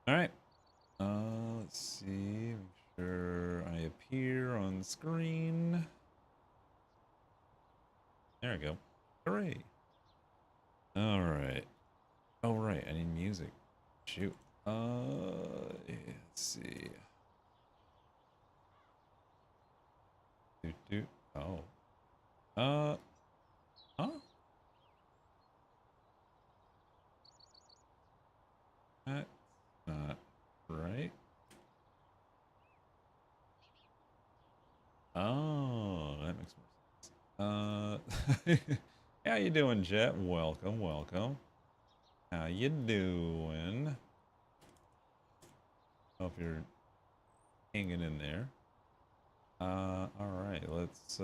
All right. Let's see. Make sure I appear on the screen. There we go. Hooray. All right. Oh, right. I need music. Shoot. Let's see. Do. Oh. Huh? That's not right. Oh, that makes more sense. How you doing, Jet? Welcome, welcome. How you doing? Hope you're hanging in there. All right, let's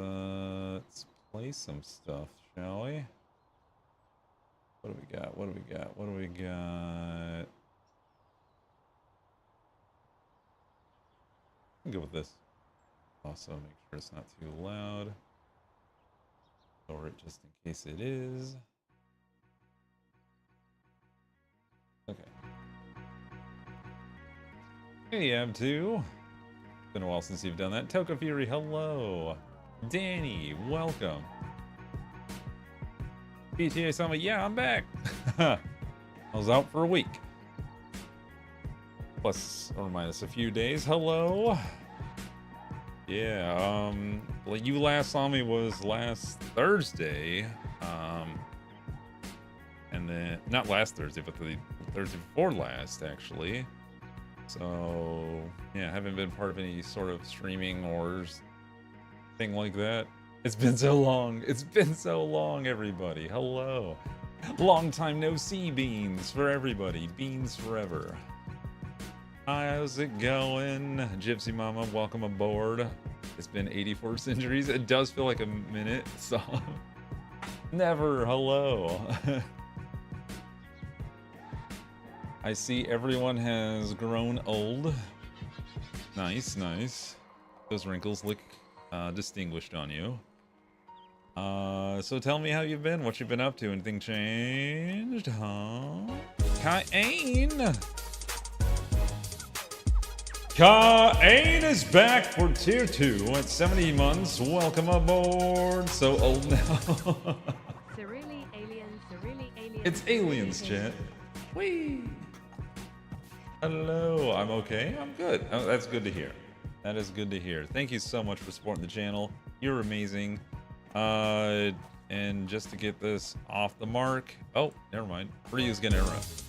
play some stuff, shall we? What do we got? What do we got? What do we got? I'm good with this. Also, make sure it's not too loud. Lower it just in case it is. Okay. Hey, Ab2. Been a while since you've done that. Toka Fury, hello. Danny, welcome. PTA Summit, yeah, I'm back. I was out for a week. Plus or minus a few days. Hello. Yeah, like you last saw me was last Thursday. And then not last Thursday, but the Thursday before last, actually. So yeah, I haven't been part of any sort of streaming or thing like that. It's been so long. It's been so long, everybody. Hello. Long time no see, Beans, for everybody. Beans forever. How's it going? Gypsy Mama, welcome aboard. It's been 84 centuries. It does feel like a minute, so... Never, hello. I see everyone has grown old. Nice, nice. Those wrinkles look distinguished on you. So tell me how you've been, what you've been up to. Anything changed, huh? Cain! Cain is back for tier 2 at 70 months. Welcome aboard. So old now. It's aliens, chat. Whee! Hello, I'm okay. I'm good. Oh, that's good to hear. That is good to hear. Thank you so much for supporting the channel. You're amazing. And just to get this off the mark. Oh, never mind. Ryu's gonna interrupt.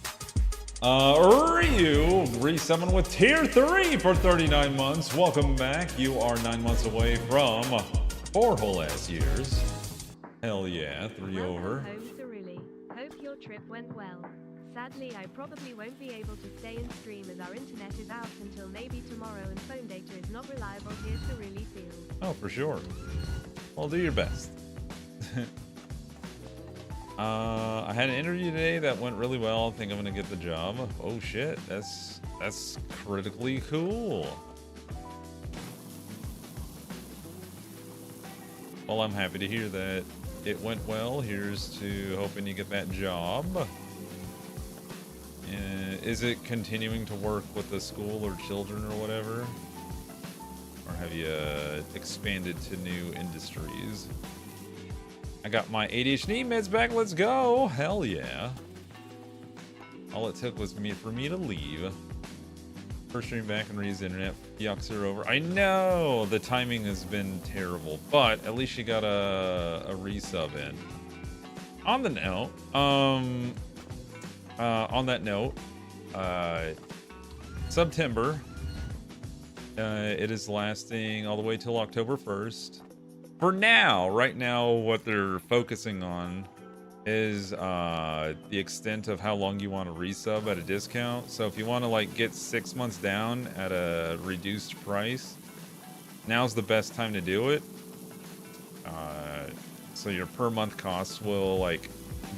Ryu, resummon with tier 3 for 39 months. Welcome back. You are 9 months away from 4 whole ass years. Hell yeah, 3 over. Home, Ceruli. Hope your trip went well. Sadly, I probably won't be able to stay and stream as our internet is out until maybe tomorrow and phone data is not reliable here, Ceruli feels. Oh, for sure. Well, do your best. I had an interview today that went really well. I think I'm gonna get the job. Oh shit, that's critically cool. Well, I'm happy to hear that it went well. Here's to hoping you get that job. Is it continuing to work with the school or children or whatever? Or have you expanded to new industries? I got my ADHD meds back. Let's go. Hell yeah. All it took was for me to leave. First stream back and Reed's internet. Yucks are over. I know the timing has been terrible, but at least you got a resub in. On the note, on that note, September, it is lasting all the way till October 1st. For now, right now, what they're focusing on is the extent of how long you want to resub at a discount. So if you want to like get 6 months down at a reduced price, now's the best time to do it. So your per month costs will like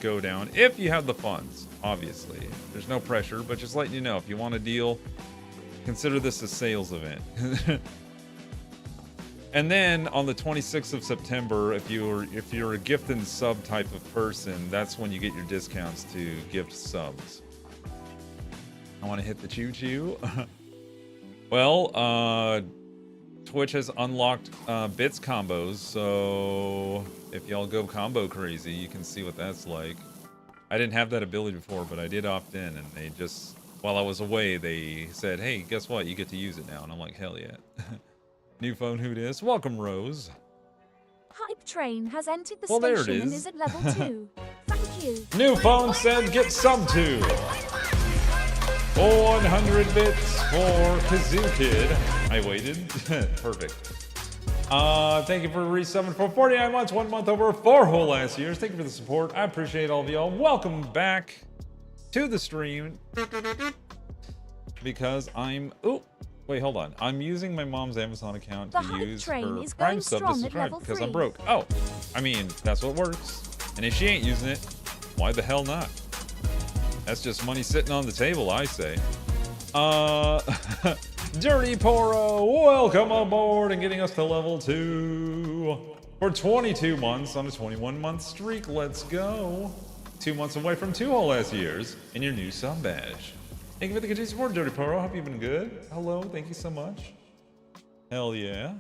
go down if you have the funds. Obviously, there's no pressure, but just letting you know, if you want a deal, consider this a sales event. And then on the 26th of September, if you're a gift and sub type of person, that's when you get your discounts to gift subs. I want to hit the choo-choo. Well, Twitch has unlocked bits combos, so if y'all go combo crazy, you can see what that's like. I didn't have that ability before, but I did opt in, and they just, while I was away, they said, hey, guess what? You get to use it now. And I'm like, hell yeah. New phone, who dis? Welcome, Rose. Hype Train has entered the Well, there it station and is. is at level 2. Thank you. New phone said get sub to 100 bits for Kazoo Kid. I waited. Perfect. Thank you for resummon for 49 months, 1 month over 4 whole ass years. Thank you for the support. I appreciate all of y'all. Welcome back to the stream. Because I'm... Oh, wait, hold on. I'm using my mom's Amazon account to use her Prime sub to subscribe because I'm broke. Oh, I mean, that's what works. And if she ain't using it, why the hell not? That's just money sitting on the table, I say. Dirty Poro, welcome aboard and getting us to level 2 for 22 months on a 21-month streak. Let's go. 2 months away from 2 whole ass years and your new sub badge. Thank you for the continued support, Dirty Poro. Hope you've been good. Hello, thank you so much. Hell yeah.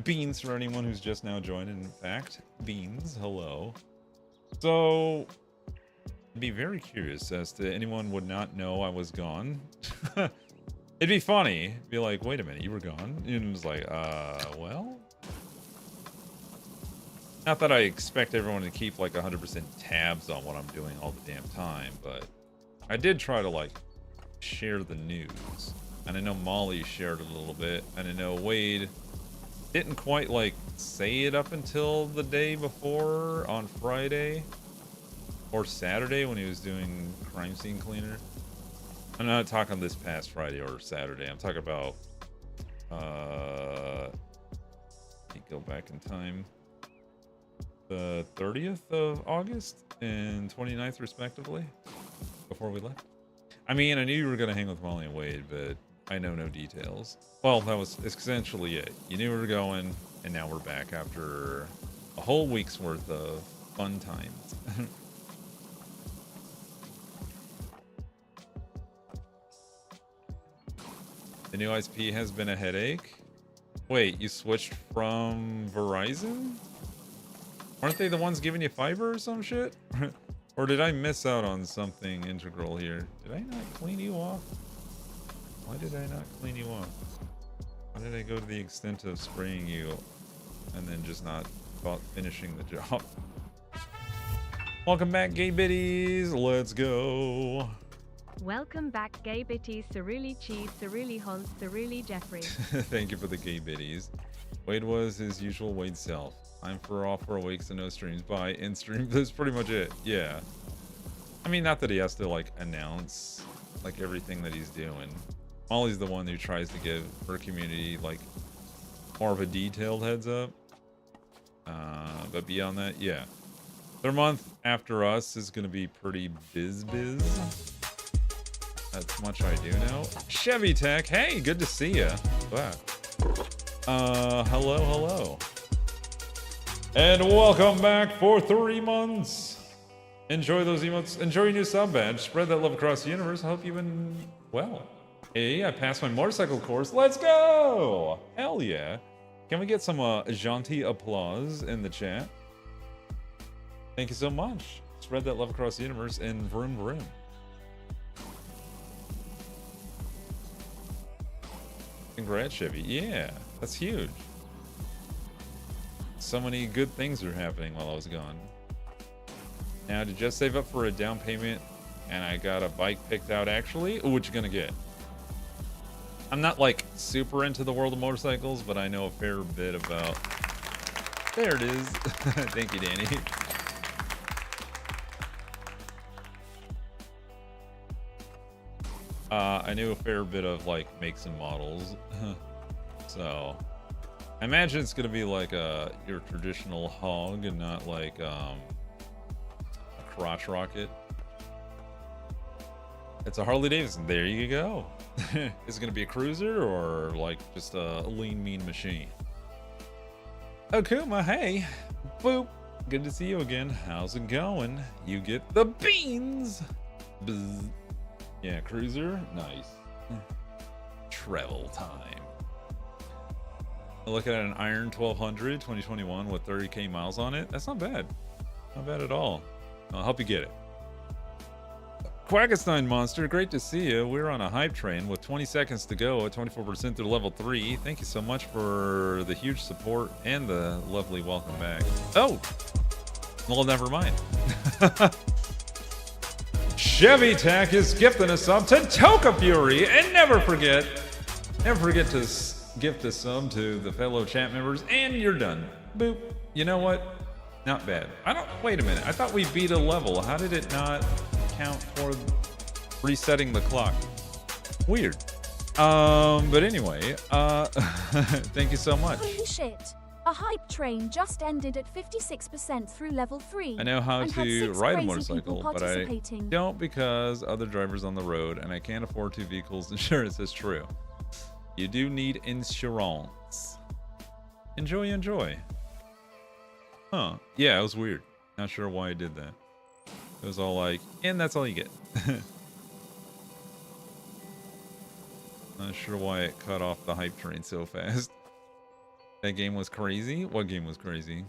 Beans for anyone who's just now joined. In fact, Beans, hello. So, I'd be very curious as to anyone would not know I was gone. It'd be funny. Be like, wait a minute, you were gone? And it was like, well? Not that I expect everyone to keep like 100% tabs on what I'm doing all the damn time, but I did try to like share the news. And I know Molly shared it a little bit, and I know Wade didn't quite like say it up until the day before on Friday or Saturday when he was doing Crime Scene Cleaner. I'm not talking this past Friday or Saturday. I'm talking about let me go back in time. The 30th of August and 29th respectively, before we left. I mean, I knew you were gonna hang with Molly and Wade, but I know no details. Well, that was essentially it. You knew we were going, and now we're back after a whole week's worth of fun times. The new ISP has been a headache. Wait, you switched from Verizon? Aren't they the ones giving you fiber or some shit? Or did I miss out on something integral here? Did I not clean you off? Why did I not clean you off? Why did I go to the extent of spraying you and then just not finishing the job? Welcome back, gay biddies. Let's go. Welcome back, gay bitties, Ceruli Cheese, Ceruli Hans, Ceruli Jeffrey. Thank you for the gay biddies. Wade was his usual Wade self. I'm off for a week, so no streams. Bye. In stream. That's pretty much it. Yeah. I mean, not that he has to like announce like everything that he's doing. Molly's the one who tries to give her community like more of a detailed heads up. But beyond that, yeah. Their month after us is gonna be pretty biz. That's much I do know. Chevy Tech, hey, good to see ya. Wow. Hello. And welcome back for 3 months. Enjoy those emotes. Enjoy your new sub badge. Spread that love across the universe. I hope you've been well. Hey, I passed my motorcycle course. Let's go! Hell yeah. Can we get some jaunty applause in the chat? Thank you so much. Spread that love across the universe and vroom vroom. Congrats, Chevy. Yeah, that's huge. So many good things are happening while I was gone. Now, to just save up for a down payment, and I got a bike picked out actually. Ooh, what you gonna get? I'm not like super into the world of motorcycles, but I know a fair bit about... There it is. Thank you, Danny. I knew a fair bit of like makes and models. So I imagine it's gonna be like your traditional hog and not like a crotch rocket. It's a Harley Davidson. There you go. Is it gonna be a cruiser or like just a lean mean machine? Okuma, hey. Boop. Good to see you again. How's it going? You get the beans. Bzz. Yeah, cruiser. Nice. Travel time. I look at an Iron 1200 2021 with 30k miles on it. That's not bad. Not bad at all. I'll help you get it. Quaggenstein Monster, great to see you. We're on a hype train with 20 seconds to go at 24% through level 3. Thank you so much for the huge support and the lovely welcome back. Oh! Well, never mind. Chevy Tack is gifting a sub to Toka Fury. And never forget to gift a sub to the fellow chat members. And you're done. Boop. You know what? Not bad. Wait a minute. I thought we beat a level. How did it not count for resetting the clock? Weird. But anyway, thank you so much. Holy shit. A hype train just ended at 56% through level 3. I know how and had to 6 ride a crazy motorcycle, people but I participating. don't because other drivers on the road, and I can't afford 2 vehicles. Insurance is true. You do need insurance. Enjoy. Huh. Yeah, it was weird. Not sure why I did that. It was all like, and that's all you get. Not sure why it cut off the hype train so fast. That game was crazy? What game was crazy?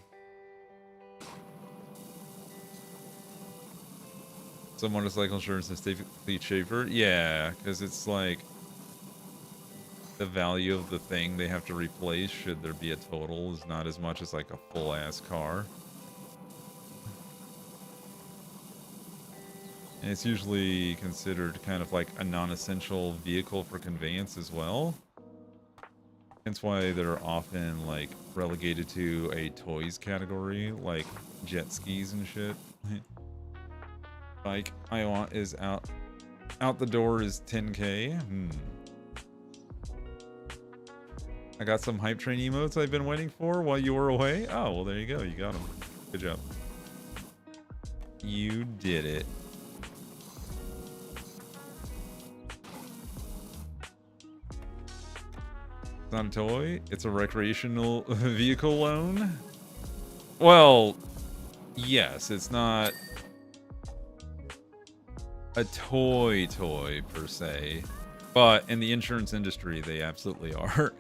Some motorcycle insurance is typically cheaper? Yeah, because it's like the value of the thing they have to replace should there be a total is not as much as like a full ass car. And it's usually considered kind of like a non-essential vehicle for conveyance as well. That's why they're often like relegated to a toys category, like jet skis and shit. Bike I want is out the door is 10k. I got some hype train emotes I've been waiting for while you were away. Oh, well, there you go. You got them. Good job. You did it. It's not a toy. It's a recreational vehicle loan. Well, yes, it's not a toy per se, but in the insurance industry, they absolutely are.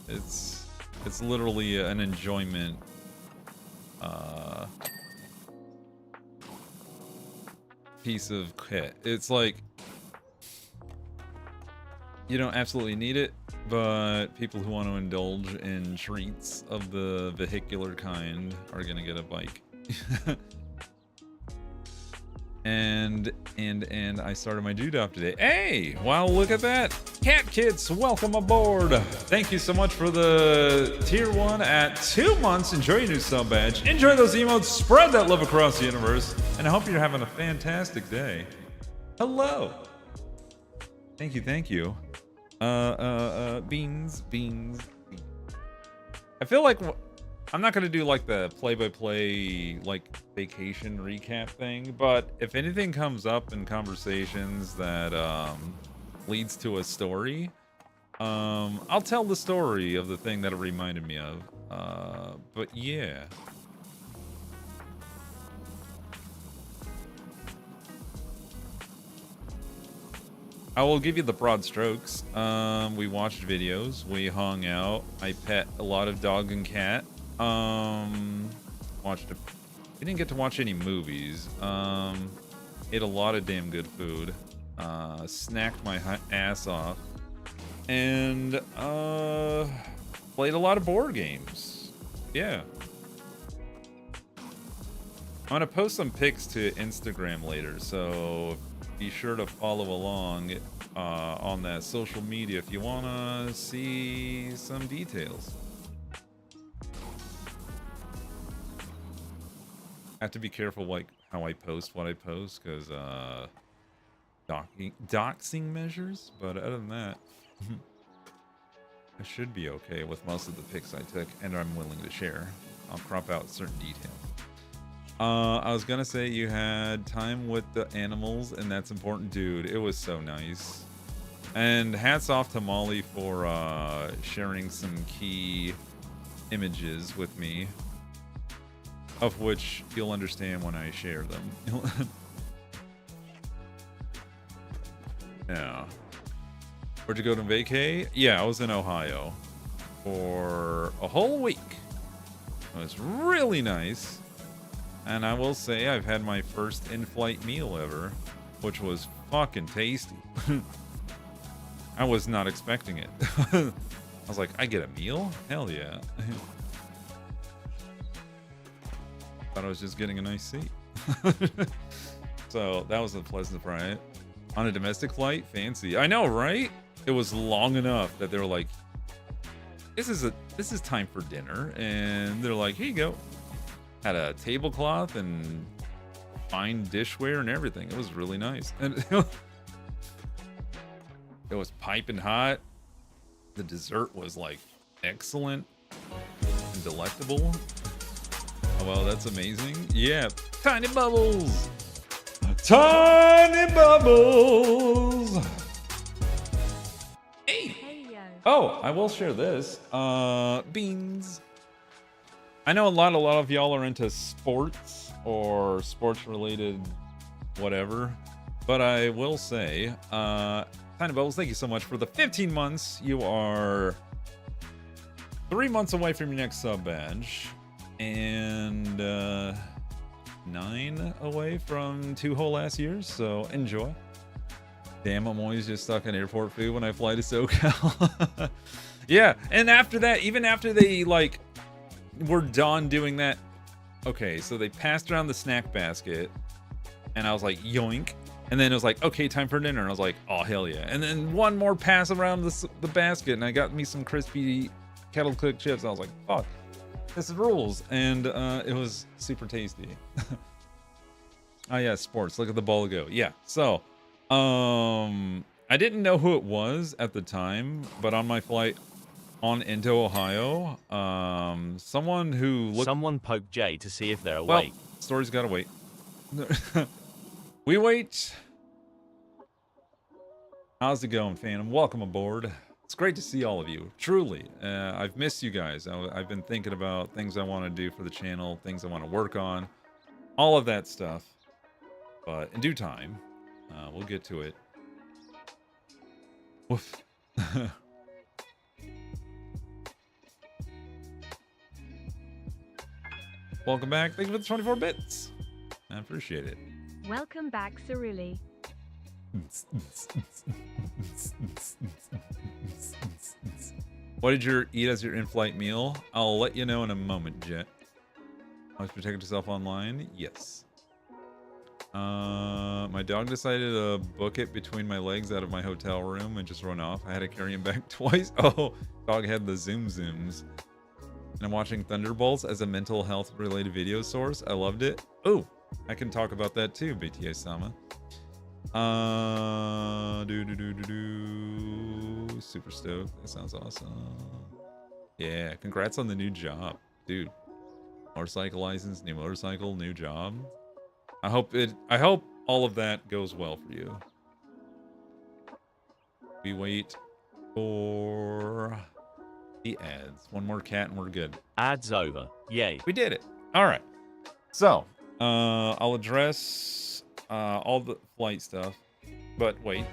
It's literally an enjoyment piece of kit. It's like you don't absolutely need it, but people who want to indulge in treats of the vehicular kind are gonna get a bike. and I started my Dewdop today. Hey, wow, look at that. Cat Kids, welcome aboard. Thank you so much for the tier 1 at 2 months. Enjoy your new sub badge. Enjoy those emotes. Spread that love across the universe. And I hope you're having a fantastic day. Hello. Thank you. Beans. I feel like I'm not gonna do like the play-by-play like vacation recap thing, but if anything comes up in conversations that leads to a story, I'll tell the story of the thing that it reminded me of. But yeah. I will give you the broad strokes. We watched videos, we hung out, I pet a lot of dog and cat. We didn't get to watch any movies. Ate a lot of damn good food. Snacked my ass off. And played a lot of board games. Yeah. I'm gonna post some pics to Instagram later, so be sure to follow along on that social media if you wanna see some details. I have to be careful like how I post what I post because doxing measures, but other than that I should be okay with most of the pics I took and I'm willing to share. I'll crop out certain details. I was gonna say you had time with the animals and that's important, dude. It was so nice. And hats off to Molly for sharing some key images with me. of which you'll understand when I share them. Yeah. Where'd you go to vacay? Yeah, I was in Ohio for a whole week. It was really nice. And I will say I've had my first in-flight meal ever, which was fucking tasty. I was not expecting it. I was like, I get a meal? Hell yeah. Thought I was just getting a nice seat. So that was a pleasant surprise. On a domestic flight? Fancy. I know, right? It was long enough that they were like, this is time for dinner. And they're like, here you go. Had a tablecloth and fine dishware and everything. It was really nice. And it was piping hot. The dessert was like excellent and delectable. Oh, well, that's amazing. Yeah. Tiny bubbles. Tiny bubbles. Hey. Oh, I will share this. Beans. I know a lot of y'all are into sports or sports related whatever, but I will say, Tiny Bubbles, thank you so much for the 15 months. You are 3 months away from your next sub badge and 9 away from 2 whole ass years, so enjoy. Damn, I'm always just stuck on airport food when I fly to SoCal. Yeah, and after that, even after they like were done doing that, okay, so they passed around the snack basket and I was like, yoink. And then it was like, okay, time for dinner. And I was like, oh, hell yeah. And then one more pass around the basket and I got me some crispy kettle cooked chips. I was like, fuck, this rules. And it was super tasty. Oh yeah, sports. Look at the ball go. Yeah. So, I didn't know who it was at the time, but on my flight on into Ohio, someone poked Jay to see if they're well, awake. Story's gotta wait. We wait. How's it going, Phantom? Welcome aboard. It's great to see all of you. Truly, I've missed you guys. I've been thinking about things I want to do for the channel, things I want to work on, all of that stuff. But in due time, we'll get to it. Woof. Welcome back. Thank you for the 24 bits. I appreciate it. Welcome back, Ceruli. What did you eat as your in-flight meal? I'll let you know in a moment, Jet. Always protect yourself online? Yes. My dog decided to book it between my legs out of my hotel room and just run off. I had to carry him back twice. Oh, dog had the zooms. And I'm watching Thunderbolts as a mental health related video source. I loved it. Oh, I can talk about that too, BTS-sama. Super stoked. That sounds awesome. Yeah, congrats on the new job, dude. Motorcycle license, new motorcycle, new job. I hope all of that goes well for you. We wait for the ads. One more cat and we're good. Ads over. Yay. We did it. All right. So, I'll address all the flight stuff, but wait.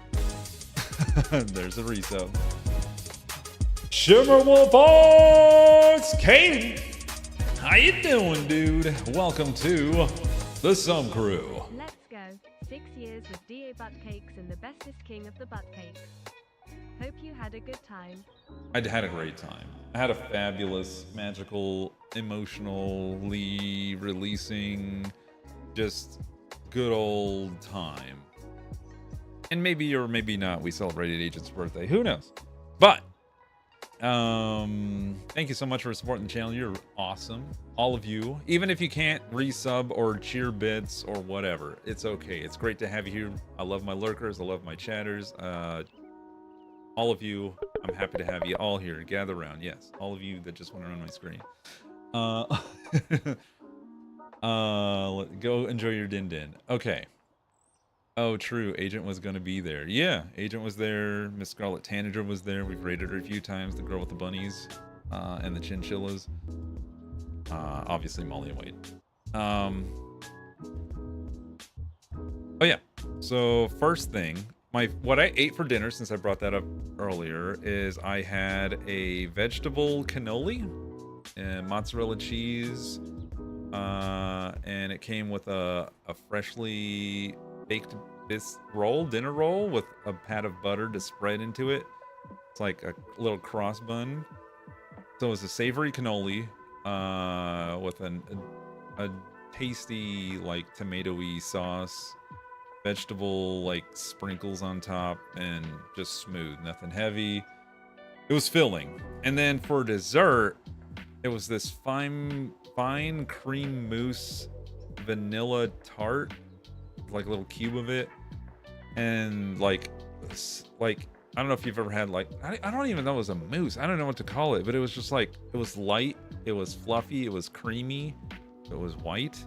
There's a resub. Shimmerwolf Arts, Katie. How you doing, dude? Welcome to the Sum Crew. Let's go. 6 years with DA butt cakes and the bestest king of the butt cakes. Hope you had a good time. I had a great time. I had a fabulous, magical, emotionally releasing, just good old time. And maybe or maybe not, we celebrated Agent's birthday. Who knows? But thank you so much for supporting the channel. You're awesome, all of you. Even if you can't resub or cheer bits or whatever, it's okay. It's great to have you here. I love my lurkers. I love my chatters. All of you, I'm happy to have you all here. Gather around. Yes, all of you that just went around my screen. Go enjoy your din. Okay. Oh, true. Agent was going to be there. Yeah, Agent was there. Miss Scarlet Tanager was there. We've raided her a few times. The girl with the bunnies and the chinchillas. Obviously, Molly and Wade. Oh yeah. So first thing, what I ate for dinner, since I brought that up earlier, is I had a vegetable cannoli and mozzarella cheese, and it came with a freshly baked dinner roll with a pat of butter to spread into it. It's like a little cross bun. So it was a savory cannoli with a tasty, like, tomatoey sauce, vegetable, like, sprinkles on top, and just smooth, nothing heavy. It was filling. And then for dessert, it was this fine cream mousse vanilla tart, like a little cube of it. And like I don't know if you've ever had, like, I don't even know it was a mousse. I don't know what to call it, but it was just like, it was light, it was fluffy, it was creamy, it was white,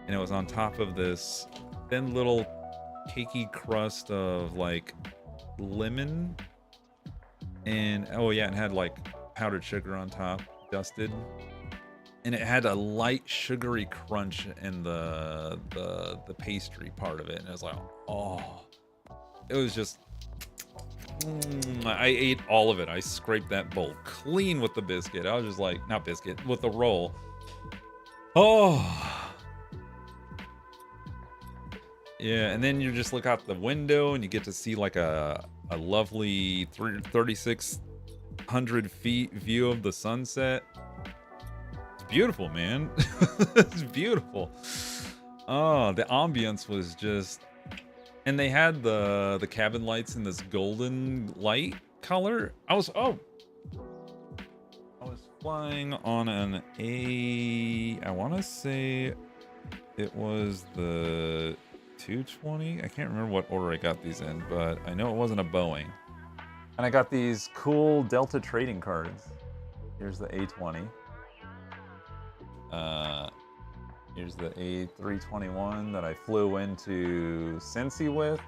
and it was on top of this thin little cakey crust of like lemon, and oh yeah, it had like powdered sugar on top, dusted, and it had a light sugary crunch in the pastry part of it, and it was like, oh, it was just, I ate all of it. I scraped that bowl clean with the biscuit. I was just like, not biscuit, with the roll. Oh yeah, and then you just look out the window and you get to see like a lovely 3,600 feet view of the sunset. It's beautiful, man. It's beautiful. Oh, the ambience was just, and they had the cabin lights in this golden light color. I was flying on I want to say it was the 220. I can't remember what order I got these in, but I know it wasn't a Boeing. And I got these cool Delta trading cards. Here's the A20. Here's the A321 that I flew into Cincy with.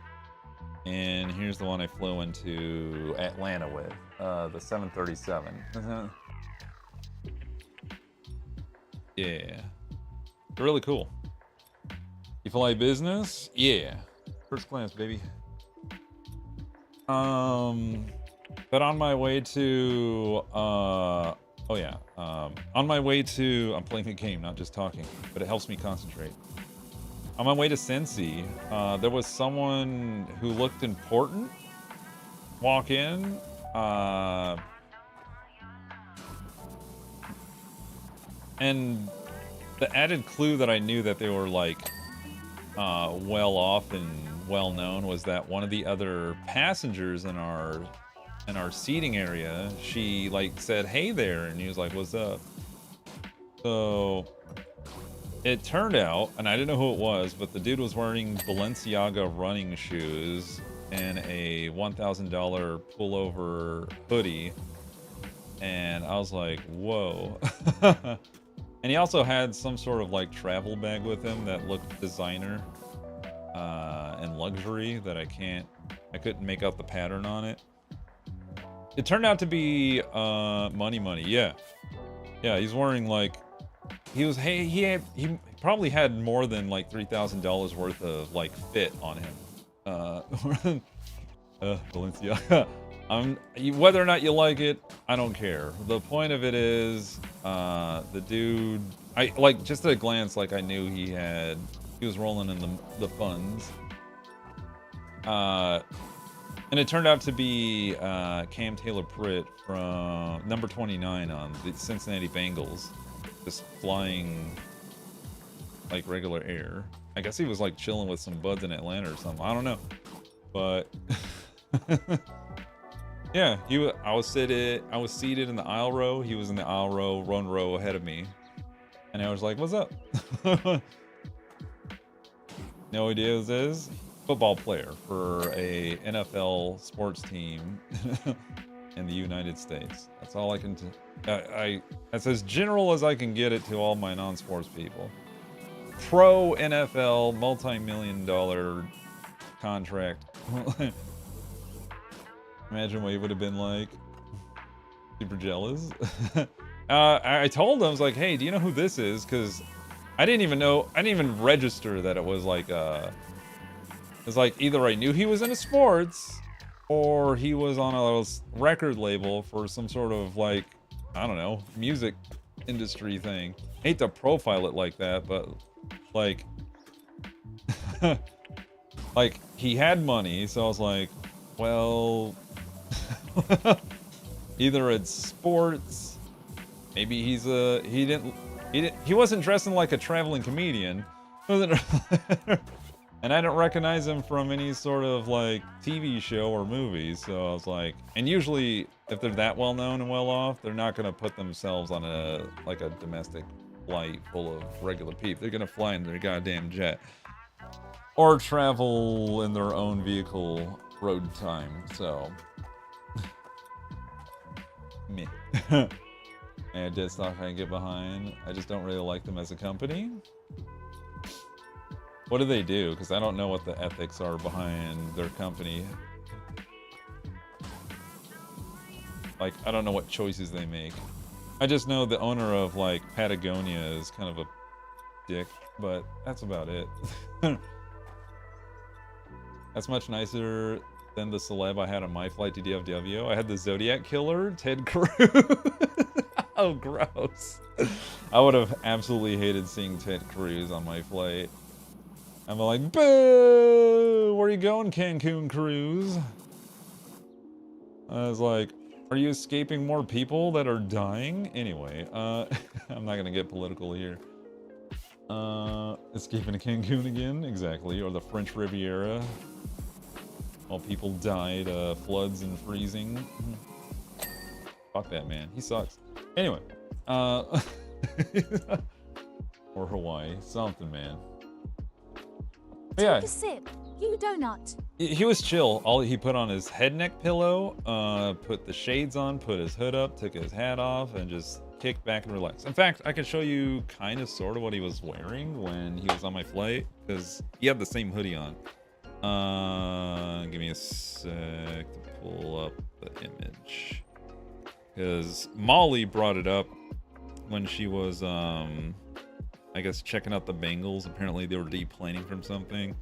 And here's the one I flew into Atlanta with, the 737. Yeah. Really cool. You fly business? Yeah. First class, baby. But on my way to, on my way to, I'm playing a game, not just talking, but it helps me concentrate. On my way to Cincy, there was someone who looked important walk in. And the added clue that I knew that they were like well off and well known was that one of the other passengers in our seating area, she like said, "Hey there," and he was like, "What's up?" So it turned out, and I didn't know who it was, but the dude was wearing Balenciaga running shoes and a $1,000 pullover hoodie, and I was like, "Whoa." And he also had some sort of like travel bag with him that looked designer and luxury that I couldn't make out the pattern on it. It turned out to be money. Yeah, he's wearing like, he probably had more than like $3,000 worth of like fit on him. Balenciaga. Whether or not you like it, I don't care. The point of it is, the dude, I like, just at a glance, like I knew he was rolling in the funds. And it turned out to be Cam Taylor-Britt from number 29 on the Cincinnati Bengals, just flying like regular air. I guess he was like chilling with some buds in Atlanta or something. I don't know, but yeah, I was seated in the aisle row. He was in the aisle row, one row ahead of me, and I was like, "What's up?" No idea who this is. Football player for a NFL sports team in the United States. That's all I can. That's as general as I can get it to all my non-sports people. Pro NFL, multi-million-dollar contract. Imagine what he would have been like. Super jealous. I told him, I was like, "Hey, do you know who this is?" Because I didn't even know. I didn't even register that it was like it's like either I knew he was into sports or he was on a record label for some sort of like, I don't know, music industry thing. Hate to profile it like that, but like like he had money, so I was like, well, either it's sports, maybe he wasn't dressing like a traveling comedian. And I don't recognize him from any sort of like TV show or movie, so I was like, and usually if they're that well known and well off, they're not gonna put themselves on a domestic flight full of regular people. They're gonna fly in their goddamn jet or travel in their own vehicle road time. So, me. And Deadstock I can get behind. I just don't really like them as a company. What do they do? Because I don't know what the ethics are behind their company. Like, I don't know what choices they make. I just know the owner of, like, Patagonia is kind of a dick, but that's about it. That's much nicer than the celeb I had on my flight to DFW. I had the Zodiac Killer, Ted Cruz. Oh, gross. I would have absolutely hated seeing Ted Cruz on my flight. I'm like, boo! Where are you going, Cancun Cruise? I was like, are you escaping more people that are dying? Anyway, I'm not gonna get political here. Escaping to Cancun again? Exactly. Or the French Riviera. While people died, floods and freezing. Fuck that man. He sucks. Anyway, or Hawaii. Something, man. Yeah. Take a sip. You donut. He was chill. All he put on his head neck pillow, put the shades on, put his hood up, took his hat off, and just kicked back and relaxed. In fact, I can show you kind of sort of what he was wearing when he was on my flight, because he had the same hoodie on. Give me a sec to pull up the image. Because Molly brought it up when she was, I guess, checking out the Bengals. Apparently they were deplaning from something.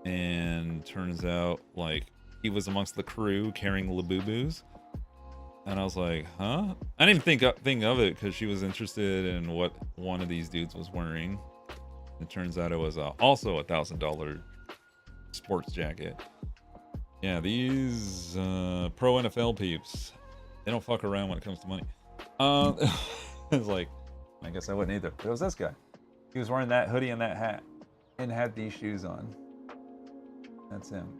And turns out, like, he was amongst the crew carrying Labubu's. And I was like, huh? I didn't think of it because she was interested in what one of these dudes was wearing. It turns out it was also $1,000 sports jacket. Yeah, these pro NFL peeps, they don't fuck around when it comes to money. It's like, I guess I wouldn't either. But it was this guy. He was wearing that hoodie and that hat and had these shoes on. That's him.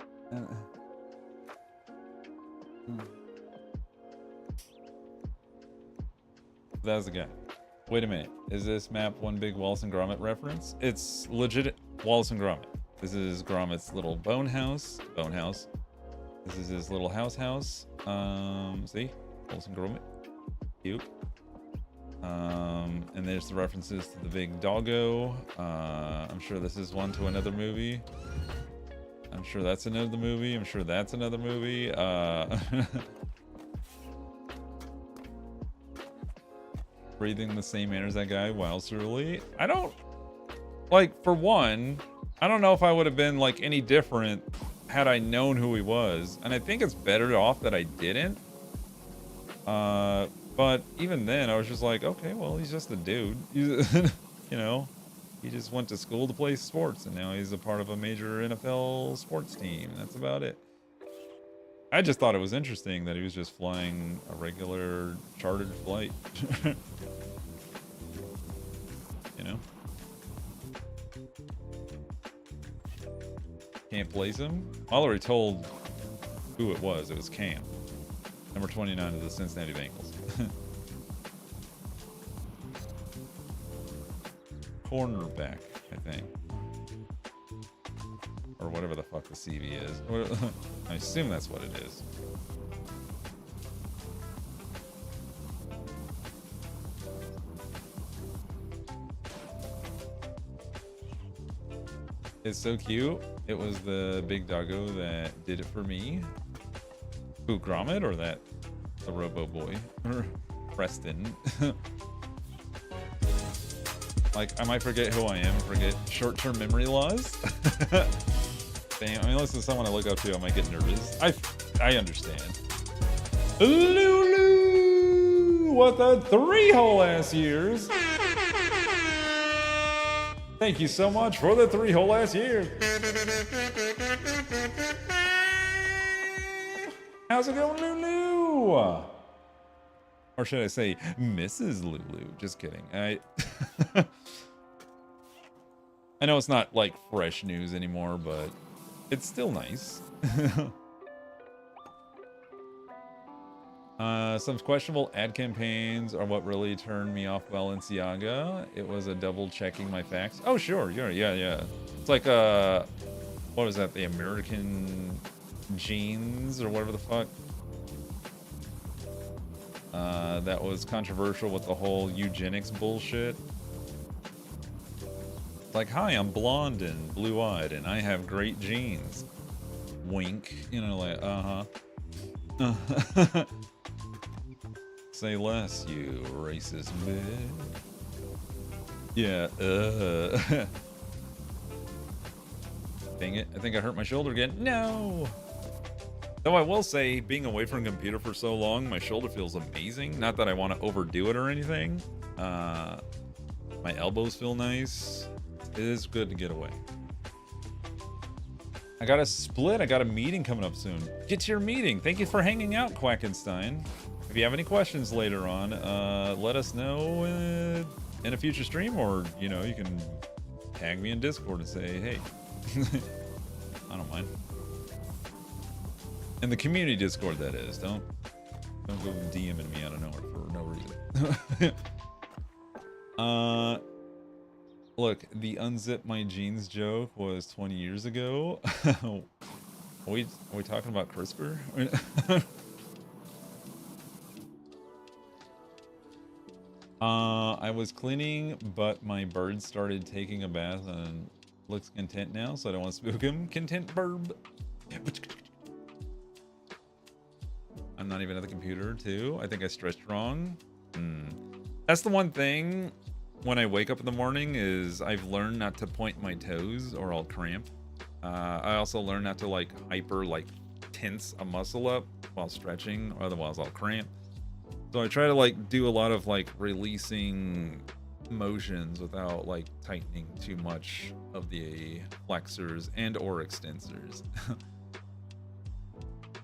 That was the guy. Wait a minute. Is this map one big Wallace and Gromit reference? It's legit Wallace and Gromit. This is Gromit's little bone house. This is his little house. See? Wallace and Gromit. Cute. And there's the references to the big doggo. I'm sure this is one to another movie. I'm sure that's another movie. I'm sure that's another movie. Breathing the same air as that guy. Wow, Cerulikat. I don't... Like, for one, I don't know if I would have been, like, any different had I known who he was. And I think it's better off that I didn't. But even then, I was just like, okay, well, he's just a dude. You know, he just went to school to play sports, and now he's a part of a major NFL sports team. That's about it. I just thought it was interesting that he was just flying a regular chartered flight. You know? Can't place him? I already told who it was. It was Cam. Number 29 of the Cincinnati Bengals. Cornerback, I think. Or whatever the fuck the CV is. I assume that's what it is. It's so cute. It was the big doggo that did it for me. Who, Gromit, or that the Robo Boy? Or Preston. Like, I might forget who I am, forget short-term memory loss. Damn, I mean, unless it's someone I look up to, I might get nervous. I understand. Lulu! What the 3 whole ass years? Thank you so much for the 3 whole ass years. How's it going, Lulu? Or should I say, Mrs. Lulu? Just kidding. I know it's not like fresh news anymore, but it's still nice. Some questionable ad campaigns are what really turned me off Balenciaga. It was a double checking my facts. Oh, sure. Yeah. It's like, what was that? The American jeans or whatever the fuck? That was controversial with the whole eugenics bullshit. Like, hi, I'm blonde and blue-eyed, and I have great genes. Wink. You know, like, uh-huh. Say less, you racist bitch. Yeah, Dang it, I think I hurt my shoulder again. No! Though I will say, being away from a computer for so long, my shoulder feels amazing. Not that I want to overdo it or anything. My elbows feel nice. It is good to get away. I got a split. I got a meeting coming up soon. Get to your meeting. Thank you for hanging out, Quackenstein. If you have any questions later on, let us know in a future stream, or, you know, you can tag me in Discord and say, hey. I don't mind. In the community Discord, that is. Don't go DMing me out of nowhere for no reason. Look, the unzip my jeans joke was 20 years ago. Are we talking about CRISPR? I was cleaning, but my bird started taking a bath and looks content now, so I don't want to spook him. Content burb. I'm not even at the computer, too. I think I stretched wrong. That's the one thing when I wake up in the morning is I've learned not to point my toes or I'll cramp. I also learned not to like tense a muscle up while stretching, or otherwise I'll cramp. So I try to like do a lot of like releasing motions without like tightening too much of the flexors and or extensors.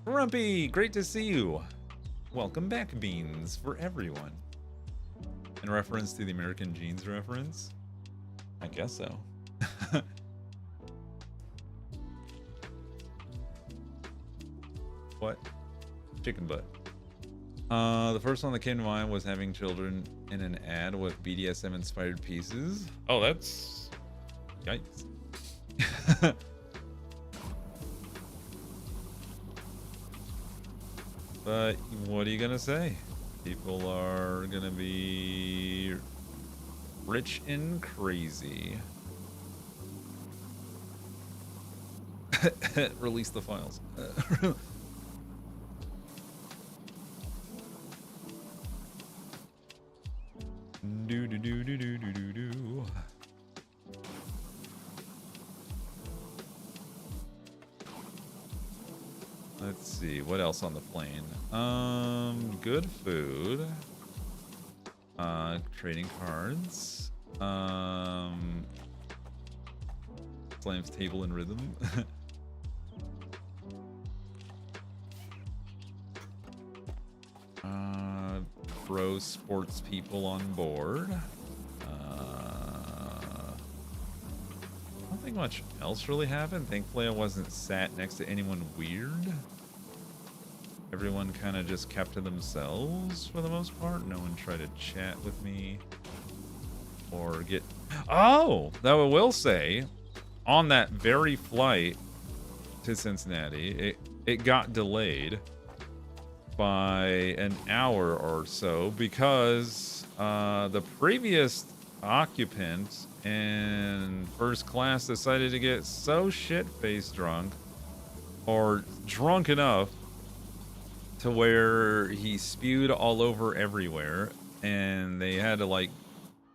Rumpy, great to see you. Welcome back, Beans, for everyone. In reference to the American jeans reference? I guess so. What? Chicken butt. The first one that came to mind was having children in an ad with BDSM inspired pieces. Oh, that's... Yikes. But what are you gonna say? People are gonna be rich and crazy. Release the files. Do do do do do do do do. Let's see, what else on the plane? Good food. Trading cards. Slams table and rhythm. Bro sports people on board. I don't think much else really happened. Thankfully I wasn't sat next to anyone weird. Everyone kind of just kept to themselves for the most part. No one tried to chat with me or get... Oh! That I will say, on that very flight to Cincinnati, it got delayed by an hour or so because the previous occupant in first class decided to get so shit-faced drunk, or drunk enough to where he spewed all over everywhere, and they had to like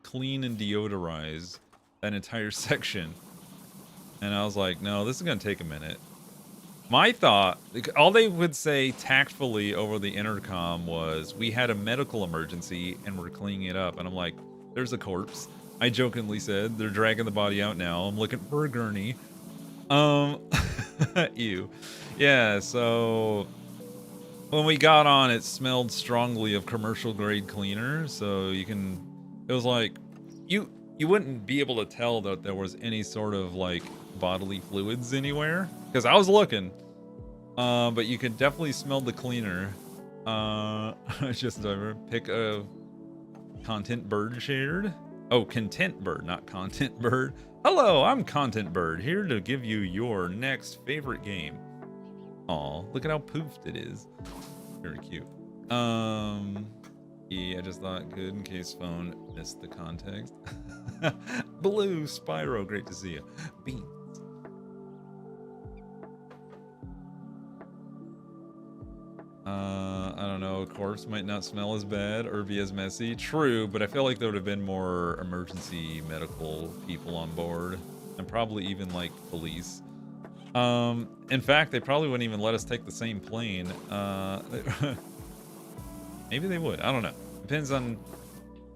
clean and deodorize that entire section. And I was like, no, this is going to take a minute. My thought, all they would say tactfully over the intercom was, we had a medical emergency and we're cleaning it up. And I'm like, there's a corpse. I jokingly said, they're dragging the body out now. I'm looking for a gurney. Ew. Yeah, so when we got on, it smelled strongly of commercial grade cleaner. So it was like, you wouldn't be able to tell that there was any sort of like bodily fluids anywhere, because I was looking, but you could definitely smell the cleaner. Just pick a content bird shared. Oh, content bird, not content bird. Hello, I'm Content Bird, here to give you your next favorite game. Aw, look at how poofed it is. Very cute. Yeah, I just thought good in case phone missed the context. Blue Spyro, great to see you. Beans. I don't know, a corpse might not smell as bad or be as messy. True, but I feel like there would have been more emergency medical people on board, and probably even like police. In fact, they probably wouldn't even let us take the same plane. Maybe they would, I don't know. Depends on...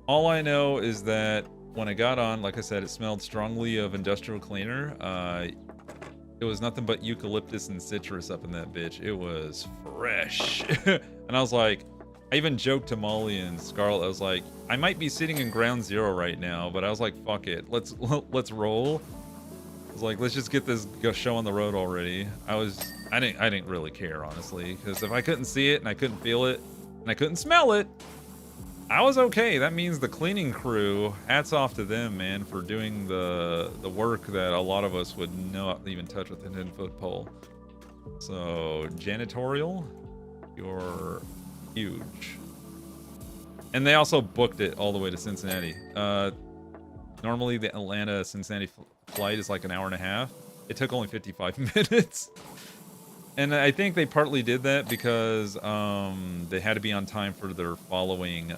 All I know is that when I got on, like I said, it smelled strongly of industrial cleaner. It was nothing but eucalyptus and citrus up in that bitch. It was fresh. And I was like, I even joked to Molly and Scarlett, I was like, I might be sitting in ground zero right now, but I was like, fuck it, let's roll. I was like, let's just get this show on the road already. I didn't really care, honestly, because if I couldn't see it and I couldn't feel it and I couldn't smell it, I was okay. That means the cleaning crew, hats off to them, man, for doing the work that a lot of us would not even touch with a 10-foot pole. So, janitorial, you're huge. And they also booked it all the way to Cincinnati. Normally, the Atlanta-Cincinnati flight is like an hour and a half. It took only 55 minutes. And I think they partly did that because they had to be on time for their following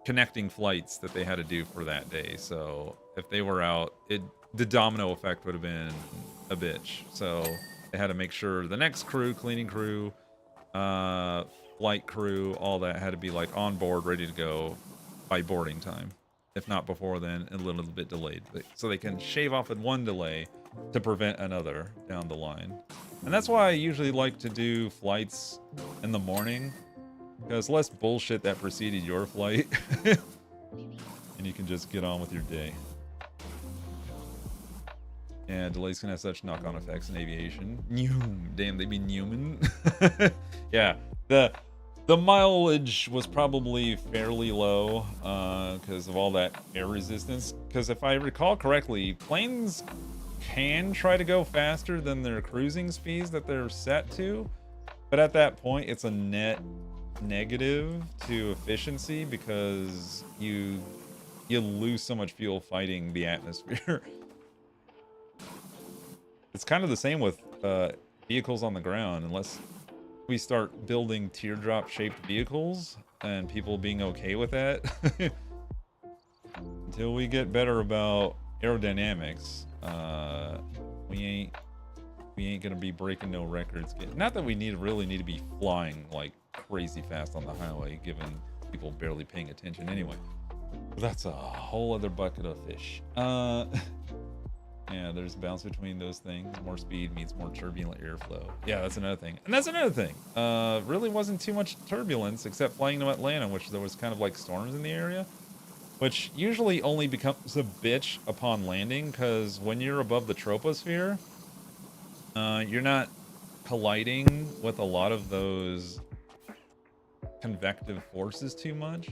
connecting flights that they had to do for that day. So if they were out, the domino effect would have been a bitch. So they had to make sure the next crew, cleaning crew, flight crew, all that had to be like on board, ready to go by boarding time. If not before then, a little bit delayed. So they can shave off at one delay to prevent another down the line. And that's why I usually like to do flights in the morning, because less bullshit that preceded your flight. And you can just get on with your day. Yeah, delays can have such knock-on effects in aviation. Damn, they be human. Yeah, the mileage was probably fairly low because of all that air resistance. Because if I recall correctly, planes can try to go faster than their cruising speeds that they're set to, but at that point it's a net negative to efficiency because you lose so much fuel fighting the atmosphere. It's kind of the same with vehicles on the ground, unless we start building teardrop shaped vehicles and people being okay with that. Until we get better about aerodynamics, we ain't gonna be breaking no records. Not that we really need to be flying like crazy fast on the highway, given people barely paying attention anyway. But that's a whole other bucket of fish. Yeah, there's a balance between those things. More speed means more turbulent airflow. Yeah, that's another thing. And that's another thing. Really wasn't too much turbulence except flying to Atlanta, which there was kind of like storms in the area, which usually only becomes a bitch upon landing, because when you're above the troposphere, you're not colliding with a lot of those convective forces too much.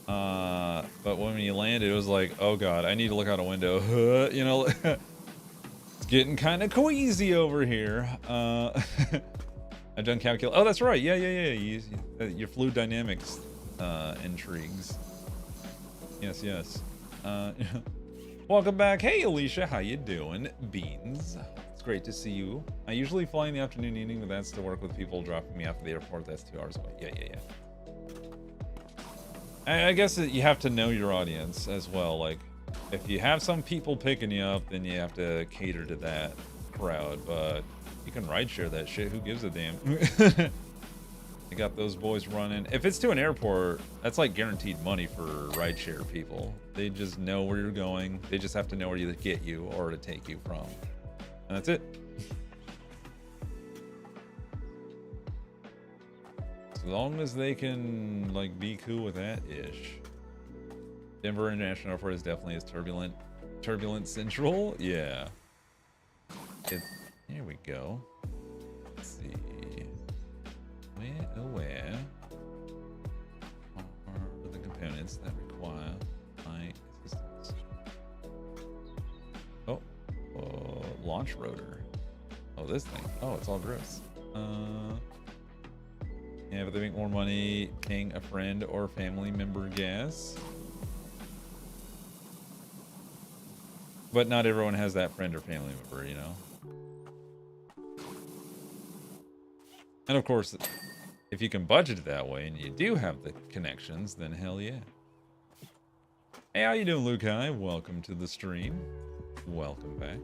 But when you landed, it was like, oh god, I need to look out a window. You know, it's getting kind of queasy over here. I've done calculate. Oh, that's right. Yeah. Your fluid dynamics intrigues. Yes. Welcome back. Hey, Alicia, how you doing? Beans. It's great to see you. I usually fly in the afternoon, evening, but that's to work with people dropping me off at the airport. That's 2 hours away. Yeah. I guess that you have to know your audience as well. Like, if you have some people picking you up, then you have to cater to that crowd. But you can rideshare that shit. Who gives a damn? You got those boys running. If it's to an airport, that's like guaranteed money for rideshare people. They just know where you're going. They just have to know where to get you or to take you from. And that's it. As long as they can like be cool with that ish. Denver International Airport is definitely as turbulent central. Yeah. Here we go. Let's see. Where are the components that require my assistance? Oh, launch rotor. Oh, this thing. Oh, it's all gross. Yeah, but they make more money paying a friend or family member gas. But not everyone has that friend or family member, you know? And of course, if you can budget it that way and you do have the connections, then hell yeah. Hey, how you doing, Lukai? Welcome to the stream. Welcome back.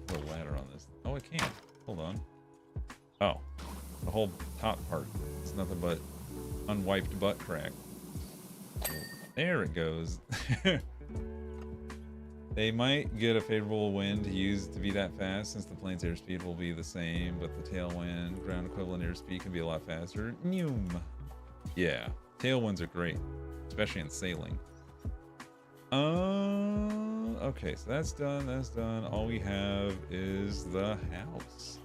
Put a ladder on this. Oh, I can't. Hold on. Oh, the whole top part. It's nothing but unwiped butt crack. There it goes. They might get a favorable wind to use to be that fast, since the plane's airspeed will be the same, but the tailwind, ground equivalent airspeed, can be a lot faster. Noom. Yeah, tailwinds are great, especially in sailing. Okay, so that's done. That's done. All we have is the house.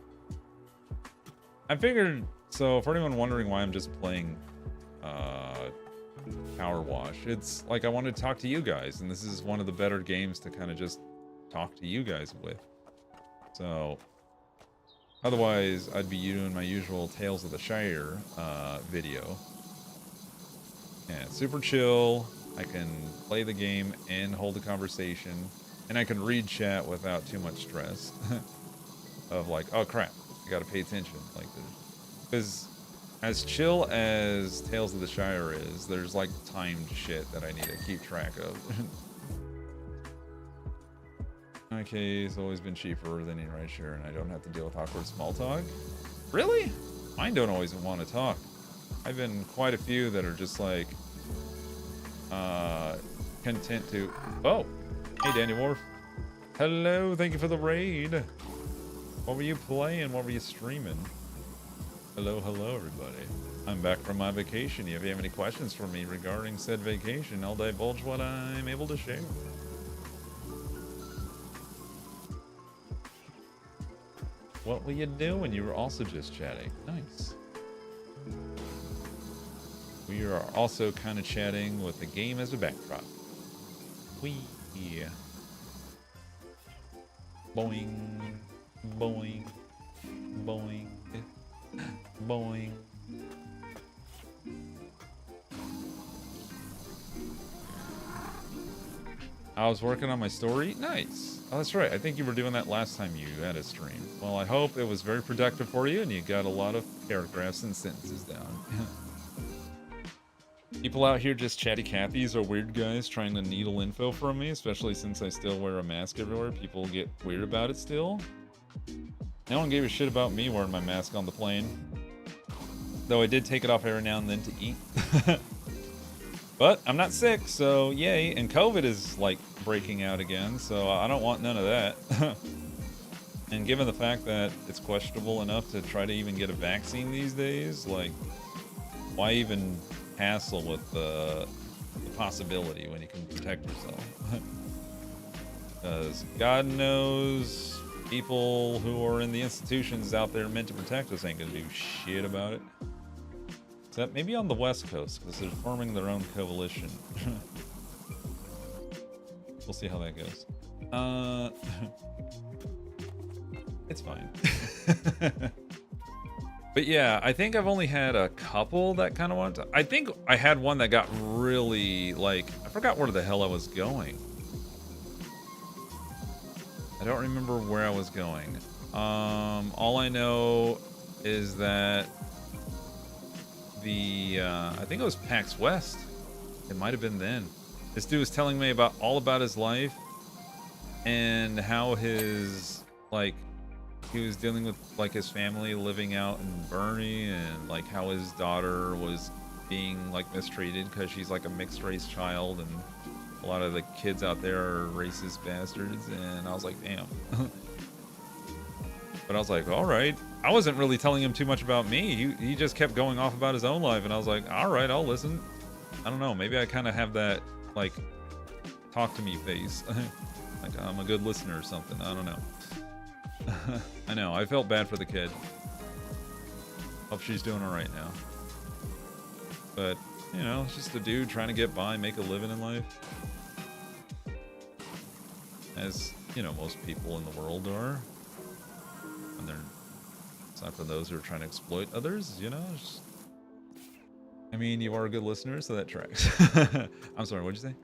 I figured. So, for anyone wondering why I'm just playing PowerWash, it's like I wanted to talk to you guys, and this is one of the better games to kind of just talk to you guys with. So, otherwise, I'd be doing my usual Tales of the Shire video. Yeah, it's super chill. I can play the game and hold a conversation, and I can read chat without too much stress of like, oh crap, I gotta pay attention. Like, because as chill as Tales of the Shire is, there's like timed shit that I need to keep track of. Okay, it's always been cheaper than any rideshare, and I don't have to deal with awkward small talk. Really? Mine don't always want to talk. I've been quite a few that are just like content to. Oh, hey Danny Wharf. Hello, thank you for the raid. What were you playing? What were you streaming? Hello, everybody. I'm back from my vacation. If you have any questions for me regarding said vacation, I'll divulge what I'm able to share. What were you doing? You were also just chatting. Nice. We are also kind of chatting with the game as a backdrop. Wee. Boing. Boing. Boing. Boing. I was working on my story. Nice. Oh, that's right. I think you were doing that last time you had a stream. Well, I hope it was very productive for you and you got a lot of paragraphs and sentences down. People out here just chatty Cathy's are weird guys trying to needle info from me, especially since I still wear a mask everywhere. People get weird about it still. No one gave a shit about me wearing my mask on the plane. Though I did take it off every now and then to eat. But I'm not sick, so yay. And COVID is like breaking out again, so I don't want none of that. And given the fact that it's questionable enough to try to even get a vaccine these days, like, why even hassle with the possibility when you can protect yourself? Because God knows people who are in the institutions out there meant to protect us ain't gonna do shit about it. Except maybe on the West Coast, because they're forming their own coalition. We'll see how that goes. It's fine. But yeah, I think I've only had a couple that kind of wanted to. I think I had one that got really, like, I forgot where the hell I was going. I don't remember where I was going. All I know is that the, I think it was PAX West. It might have been then. This dude was telling me all about his life and how his, like, he was dealing with, like, his family living out in Bernie, and, like, how his daughter was being, like, mistreated because she's, like, a mixed race child, and a lot of the kids out there are racist bastards, and I was like, damn. But I was like, all right. I wasn't really telling him too much about me. He just kept going off about his own life, and I was like, all right, I'll listen. I don't know. Maybe I kind of have that, like, talk to me face. Like, I'm a good listener or something. I don't know. I know. I felt bad for the kid. Hope she's doing all right now. But, you know, it's just a dude trying to get by, make a living in life. As, you know, most people in the world are. And they're, aside from those who are trying to exploit others, you know? Just, I mean, you are a good listener, so that tracks. I'm sorry, what'd you say?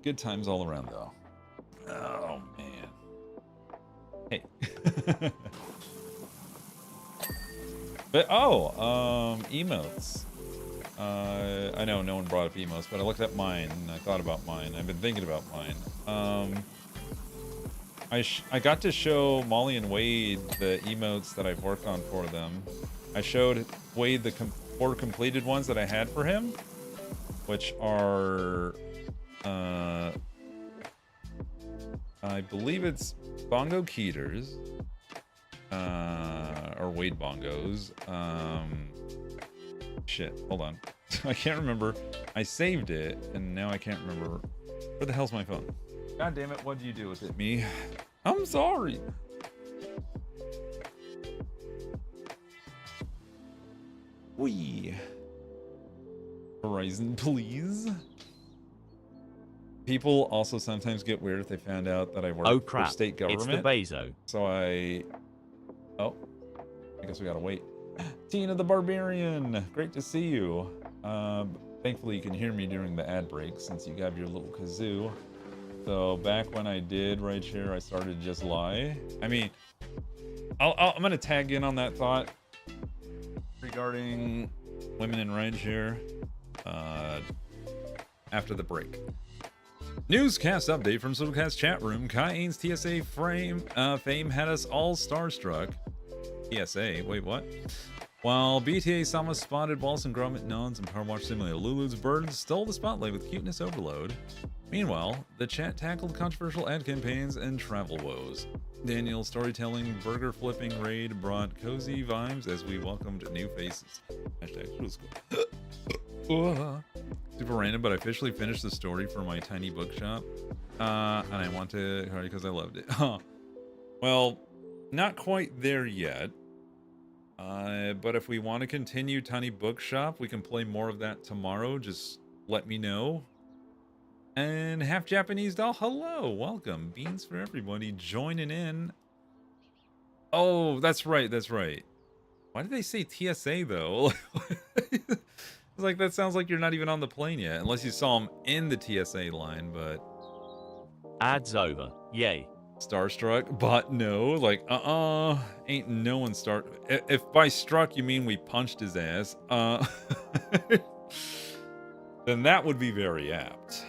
Good times all around, though. Oh, man. Hey. But, emotes. I know no one brought up emotes, but I looked at mine, and I thought about mine. I've been thinking about mine. I got to show Molly and Wade the emotes that I've worked on for them. I showed Wade the 4 completed ones that I had for him, which are... I believe it's Bongo Keeters, or Wade Bongos. Shit, hold on. I can't remember. I saved it, and now I can't remember. Where the hell's my phone? God damn it, what did you do with it, me? I'm sorry. Wee. Horizon, please. People also sometimes get weird if they found out that I work for state government. It's the Bezo. So I guess we gotta wait. Tina the Barbarian, great to see you. Thankfully you can hear me during the ad break since you have your little kazoo. So back when I did right here, I started to just lie. I mean, I'm gonna tag in on that thought regarding women in rideshare after the break. Newscast update from Cerulikat's chat room. Kai Ain's TSA fame had us all starstruck. TSA? Wait, what? While BTA Sama spotted Wallace and Gromit Nuns and PowerWash Simulator, Lulu's birds stole the spotlight with cuteness overload. Meanwhile, the chat tackled controversial ad campaigns and travel woes. Daniel's storytelling, burger flipping raid brought cozy vibes as we welcomed new faces. Hashtag super random, but I officially finished the story for my tiny bookshop. And I want to because I loved it. Well, not quite there yet. But if we want to continue Tiny Bookshop, we can play more of that tomorrow. Just let me know. And Half Japanese Doll, hello, welcome. Beans for everybody joining in. Oh, that's right, that's right. Why did they say TSA though? It's like, that sounds like you're not even on the plane yet, unless you saw him in the TSA line, but... Ads over. Yay. Starstruck, but no, like, ain't no one if by struck you mean we punched his ass, then that would be very apt.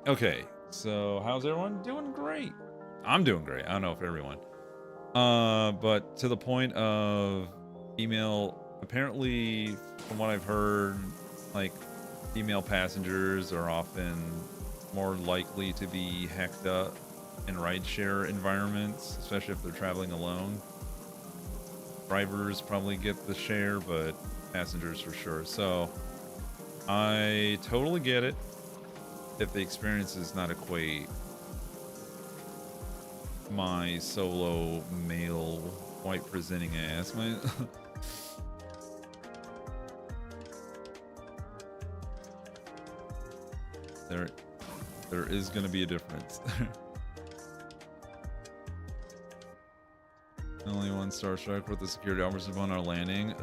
Okay, so how's everyone? Doing great. I'm doing great. I don't know if everyone. But to the point of female, apparently, from what I've heard, like, female passengers are often more likely to be hecked up in rideshare environments, especially if they're traveling alone. Drivers probably get the share, but passengers for sure. So I totally get it if the experience does not equate my solo male white presenting ass. There is going to be a difference. Only one starstruck with the security officers on our landing.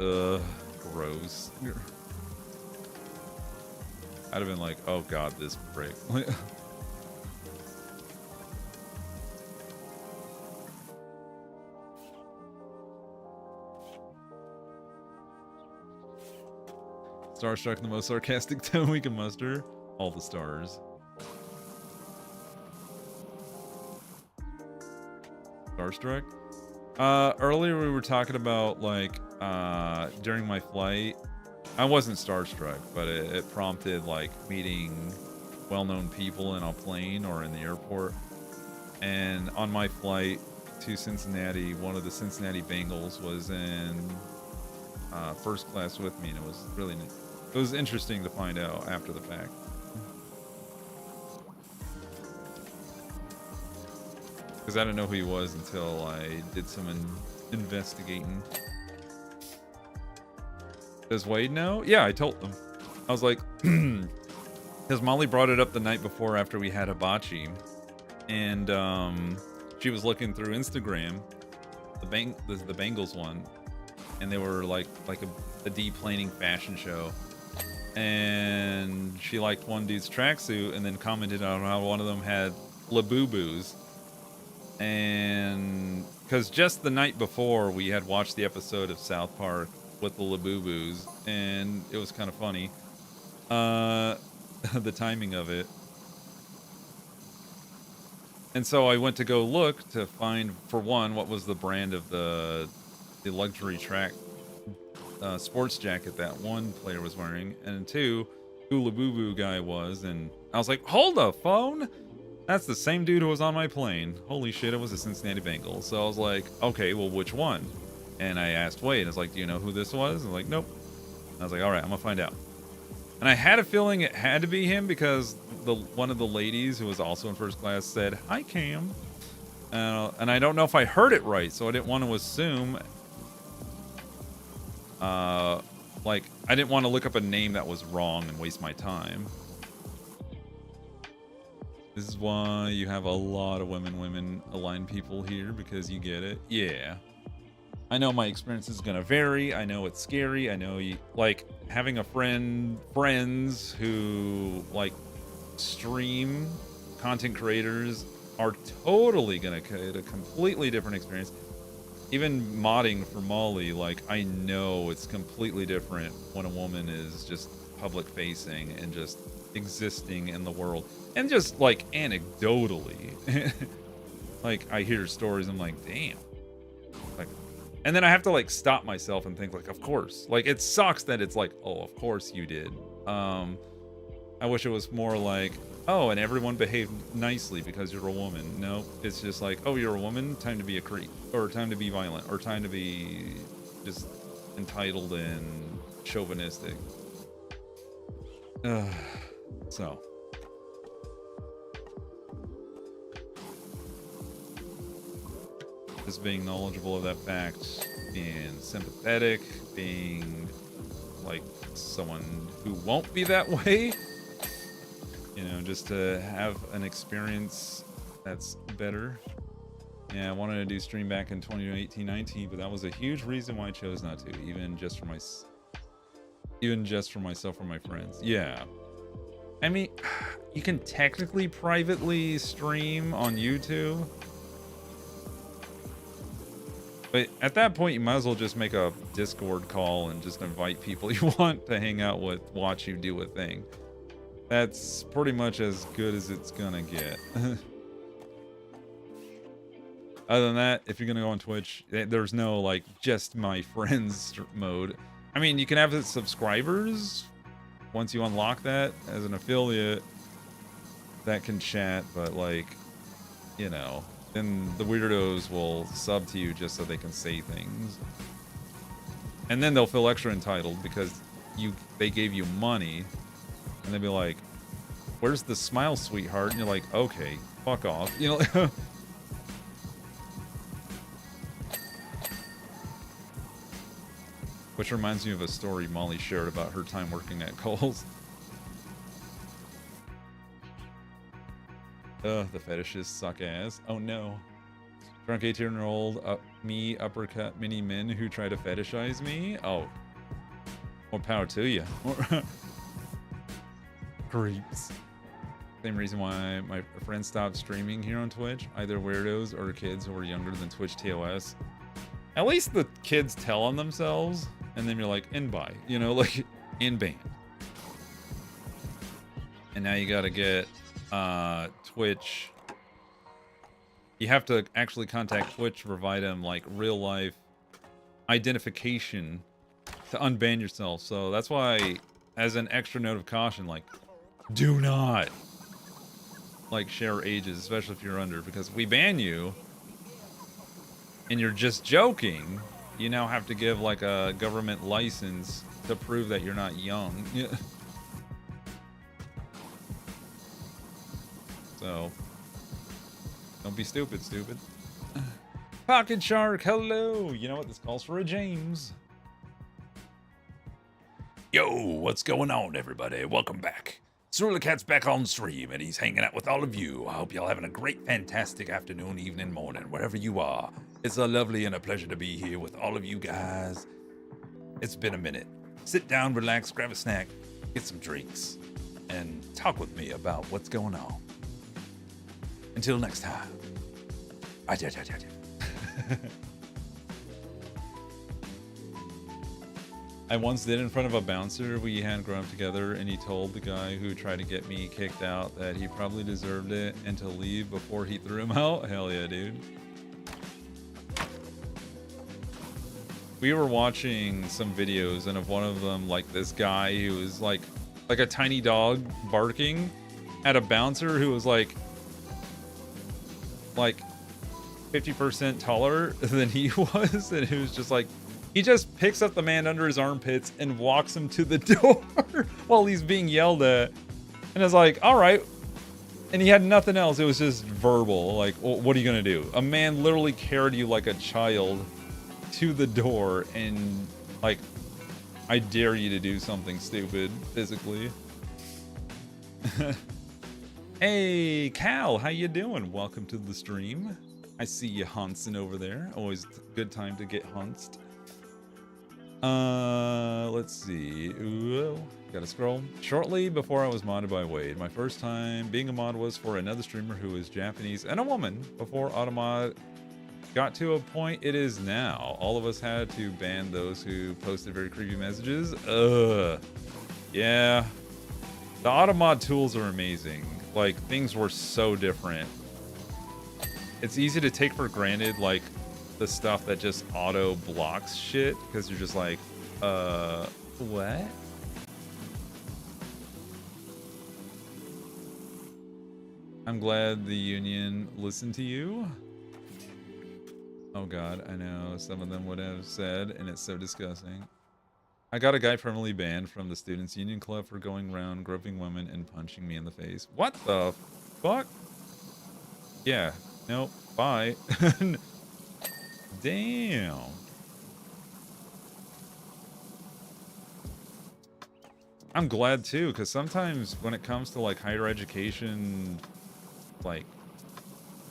Gross. I'd have been like, oh god, this prick. Starstruck in the most sarcastic tone we can muster. All the stars. Starstruck? Earlier we were talking about, like, during my flight, I wasn't starstruck, but it prompted, like, meeting well-known people in a plane or in the airport. And on my flight to Cincinnati, one of the Cincinnati Bengals was in first class with me, and it was really neat. It was interesting to find out after the fact. Because I didn't know who he was until I did some investigating. Does Wade know? Yeah, I told them. I was like, because Molly brought it up the night before after we had hibachi. And she was looking through Instagram, the Bengals one. And they were like a deplaning fashion show. And she liked one dude's tracksuit and then commented on how one of them had Labubu's. And because just the night before we had watched the episode of South Park with the Labubus, and it was kind of funny, the timing of it. And so I went to go look to find, for one, what was the brand of the luxury track sports jacket that one player was wearing, and two, who Labubu guy was. And I was like, hold the phone. That's the same dude who was on my plane. Holy shit, it was a Cincinnati Bengals. So I was like, okay, well, which one? And I asked Wade, I was like, do you know who this was? And like, nope. I was like, all right, I'm gonna find out. And I had a feeling it had to be him because one of the ladies who was also in first class said, hi, Cam. And I don't know if I heard it right, so I didn't want to assume. Like, I didn't want to look up a name that was wrong and waste my time. This is why you have a lot of women aligned people here, because you get it. Yeah. I know my experience is going to vary. I know it's scary. I know you, like, having a friends who, like, stream content creators are totally going to create a completely different experience. Even modding for Molly, like, I know it's completely different when a woman is just public facing and just existing in the world. And just, like, anecdotally. Like, I hear stories, I'm like, damn. Like, and then I have to, like, stop myself and think, like, of course. Like, it sucks that it's like, oh, of course you did. I wish it was more like, oh, and everyone behaved nicely because you're a woman. No, it's just like, oh, you're a woman, time to be a creep. Or time to be violent. Or time to be just entitled and chauvinistic. So. Just being knowledgeable of that fact, being sympathetic, being like someone who won't be that way, you know, just to have an experience that's better. Yeah, I wanted to do stream back in 2018-19, but that was a huge reason why I chose not to, even just for myself or my friends. Yeah. I mean, you can technically privately stream on YouTube. But at that point, you might as well just make a Discord call and just invite people you want to hang out with, watch you do a thing. That's pretty much as good as it's gonna get. Other than that, if you're gonna go on Twitch, there's no, like, just my friends mode. I mean, you can have the subscribers once you unlock that as an affiliate that can chat, but, like, you know, then the weirdos will sub to you just so they can say things. And then they'll feel extra entitled because they gave you money, and they'll be like, where's the smile, sweetheart? And you're like, okay, fuck off. You know? Which reminds me of a story Molly shared about her time working at Kohl's. Ugh, the fetishes suck ass. Oh no. Drunk 18-year-old me uppercut many men who try to fetishize me? Oh. More power to you. Creeps. Same reason why my friends stopped streaming here on Twitch. Either weirdos or kids who were younger than Twitch TOS. At least the kids tell on themselves, and then you're like, in buy, you know, like in ban. And now you gotta get Twitch. You have to actually contact Twitch to provide them like real life identification to unban yourself. So that's why, as an extra note of caution, like, do not like share ages, especially if you're under, because if we ban you and you're just joking, you now have to give like a government license to prove that you're not young. Yeah. So don't be stupid. Pocket Shark, hello. You know what? This calls for a James. Yo, what's going on, everybody? Welcome back. Cerulikat's back on stream, and he's hanging out with all of you. I hope y'all having a great, fantastic afternoon, evening, morning, wherever you are. It's a lovely and a pleasure to be here with all of you guys. It's been a minute. Sit down, relax, grab a snack, get some drinks, and talk with me about what's going on. Until next time. I once did in front of a bouncer. We had grown up together, and he told the guy who tried to get me kicked out that he probably deserved it and to leave before he threw him out. Hell yeah, dude. We were watching some videos, and of one of them, like this guy who was like a tiny dog barking at a bouncer who was like 50% taller than he was, and he was just like, he just picks up the man under his armpits and walks him to the door while he's being yelled at. And it's like, all right. And he had nothing else. It was just verbal. Like, well, what are you going to do? A man literally carried you like a child to the door, and like, I dare you to do something stupid physically. Hey, Cal, how you doing? Welcome to the stream. I see you huntsing over there. Always a good time to get huntsed. Let's see. Ooh, gotta scroll. Shortly before I was modded by Wade, my first time being a mod was for another streamer who was Japanese and a woman. Before Automod got to a point it is now, all of us had to ban those who posted very creepy messages. Yeah. The Automod tools are amazing. Like, things were so different. It's easy to take for granted, like, the stuff that just auto blocks shit, because you're just like, what? I'm glad the union listened to you. Oh god, I know some of them would have said, and it's so disgusting. I got a guy permanently banned from the Students' Union Club for going around groping women and punching me in the face. What the fuck? Yeah, nope, bye. Damn. I'm glad too, because sometimes when it comes to like higher education, like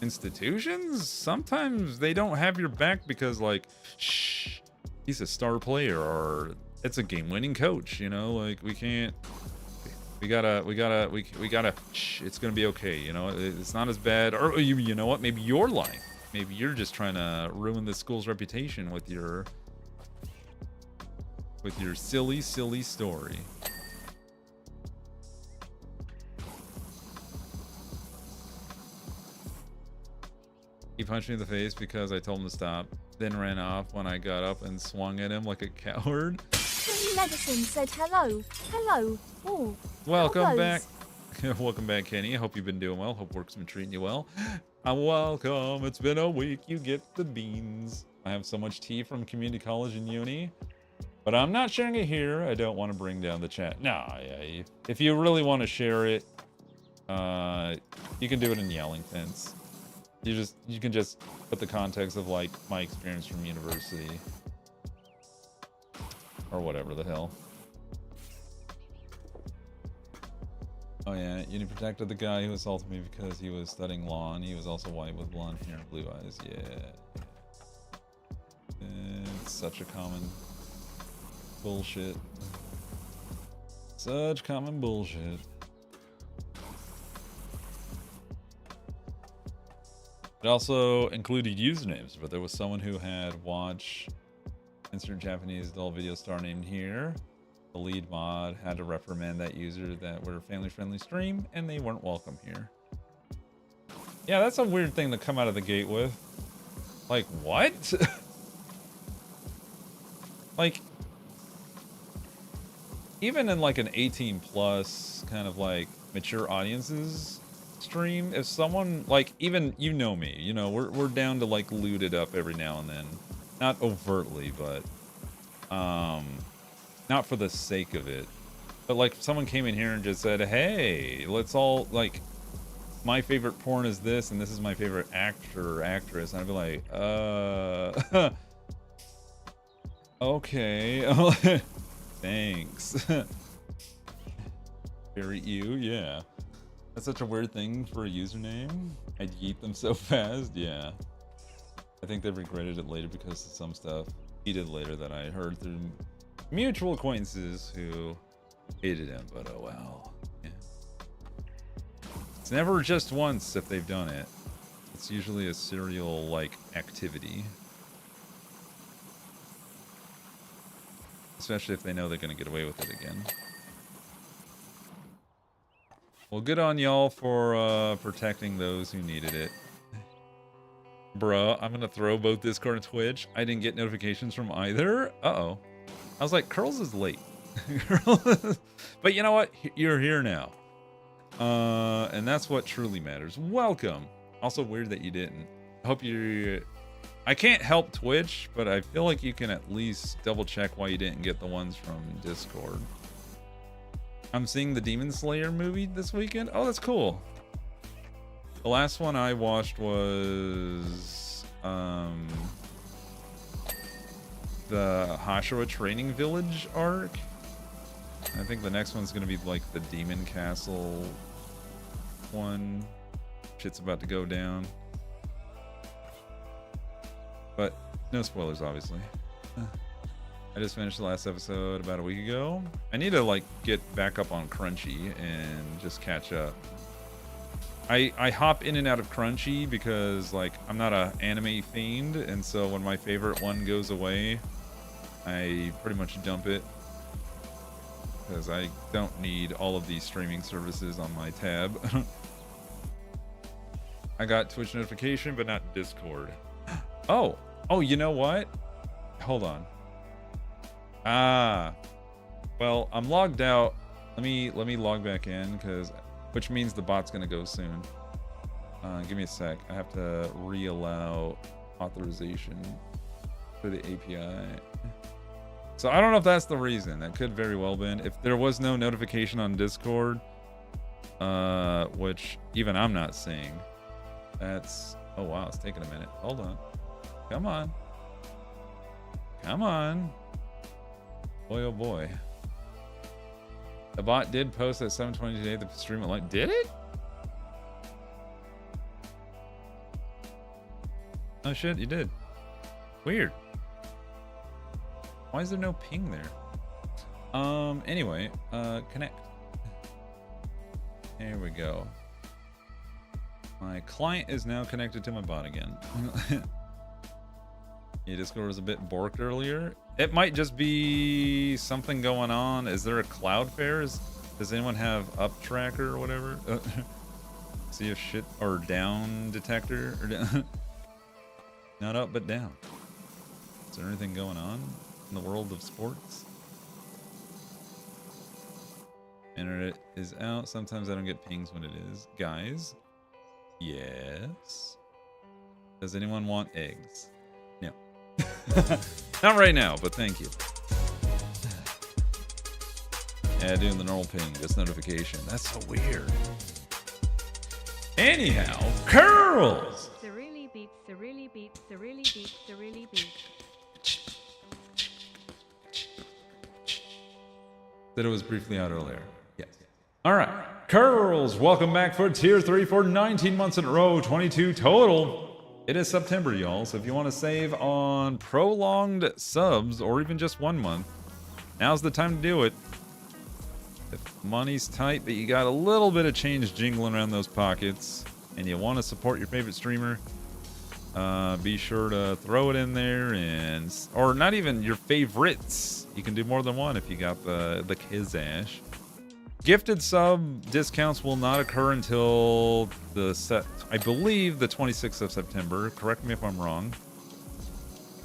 institutions, sometimes they don't have your back because like, shh, he's a star player or it's a game-winning coach, you know, like we can't, we gotta, shh, it's gonna be okay, you know, it's not as bad, or you know what, maybe your life. Maybe you're just trying to ruin the school's reputation with your silly story. He punched me in the face because I told him to stop, then ran off when I got up and swung at him like a coward. Medicine said hello. Hello. Oh. Welcome back. Welcome back, Kenny. I hope you've been doing well. Hope work's been treating you well. Welcome. It's been a week. You get the beans. I have so much tea from community college and uni, but I'm not sharing it here. I don't want to bring down the chat. Nah, yeah. If you really want to share it, you can do it in Yelling Fence. You can just put the context of like my experience from university or whatever the hell. Oh yeah, Uni protected the guy who assaulted me because he was studying law and he was also white with blonde hair and blue eyes. Yeah. It's such a common bullshit. Such common bullshit. It also included usernames, but there was someone who had watch insert Japanese adult video star named here. The lead mod had to reprimand that user that we're a family-friendly stream, and they weren't welcome here. Yeah, that's a weird thing to come out of the gate with. Like, what? Like, even in like an 18 plus kind of like mature audiences stream, if someone like, even, you know me, you know, we're down to like loot it up every now and then. Not overtly, but not for the sake of it. But like if someone came in here and just said, hey, let's all like, my favorite porn is this and this is my favorite actor or actress, and I'd be like, okay. Thanks. Very you, yeah. That's such a weird thing for a username. I'd yeet them so fast, yeah. I think they regretted it later because of some stuff he did later that I heard through mutual acquaintances who hated him, but oh well. Yeah. It's never just once if they've done it. It's usually a serial like activity. Especially if they know they're gonna get away with it again. Well, good on y'all for protecting those who needed it. Bruh, I'm gonna throw both Discord and Twitch. I didn't get notifications from either. Uh-oh. I was like, Curls is late. But you know what? You're here now. And that's what truly matters. Welcome. Also weird that you didn't. I hope you... I can't help Twitch, but I feel like you can at least double check why you didn't get the ones from Discord. I'm seeing the Demon Slayer movie this weekend. Oh, that's cool. The last one I watched was the Hashira Training Village arc. I think the next one's gonna be like the Demon Castle one. Shit's about to go down. But no spoilers, obviously. I just finished the last episode about a week ago. I need to like get back up on Crunchy and just catch up. I hop in and out of Crunchy because like I'm not a anime fiend, and so when my favorite one goes away, I pretty much dump it because I don't need all of these streaming services on my tab. I got Twitch notification, but not Discord. Oh, you know what? Hold on. Well, I'm logged out. Let me log back in, which means the bot's gonna go soon. Give me a sec. I have to re-allow authorization for the API. So I don't know if that's the reason. That could very well been. If there was no notification on Discord, which even I'm not seeing, that's... Oh wow, it's taking a minute. Hold on. Come on. Come on. Boy, oh boy. The bot did post at 7:20 today. The stream went live. Did it? Oh shit, you did. Weird. Why is there no ping there? Anyway, connect. There we go. My client is now connected to my bot again. Yeah, Discord was a bit borked earlier. It might just be something going on. Is there a Cloudflare? Does anyone have up tracker or whatever? See a shit or down detector? Or down? Not up, but down. Is there anything going on in the world of sports? Internet is out. Sometimes I don't get pings when it is. Guys? Yes? Does anyone want eggs? No. Not right now, but thank you. Yeah, doing the normal ping, just notification. That's so weird. Anyhow, curls! Ceruli beats, Ceruli beats, Ceruli beats, Ceruli beats. Said it was briefly out earlier. Yes. All right. Curls, welcome back for tier 3 for 19 months in a row, 22 total. It is September, y'all, so if you want to save on prolonged subs or even just 1 month, now's the time to do it. If money's tight, but you got a little bit of change jingling around those pockets, and you want to support your favorite streamer, be sure to throw it in there, and or not even your favorites. You can do more than one if you got the Kizash. Gifted sub discounts will not occur until I believe the 26th of September. Correct me if I'm wrong.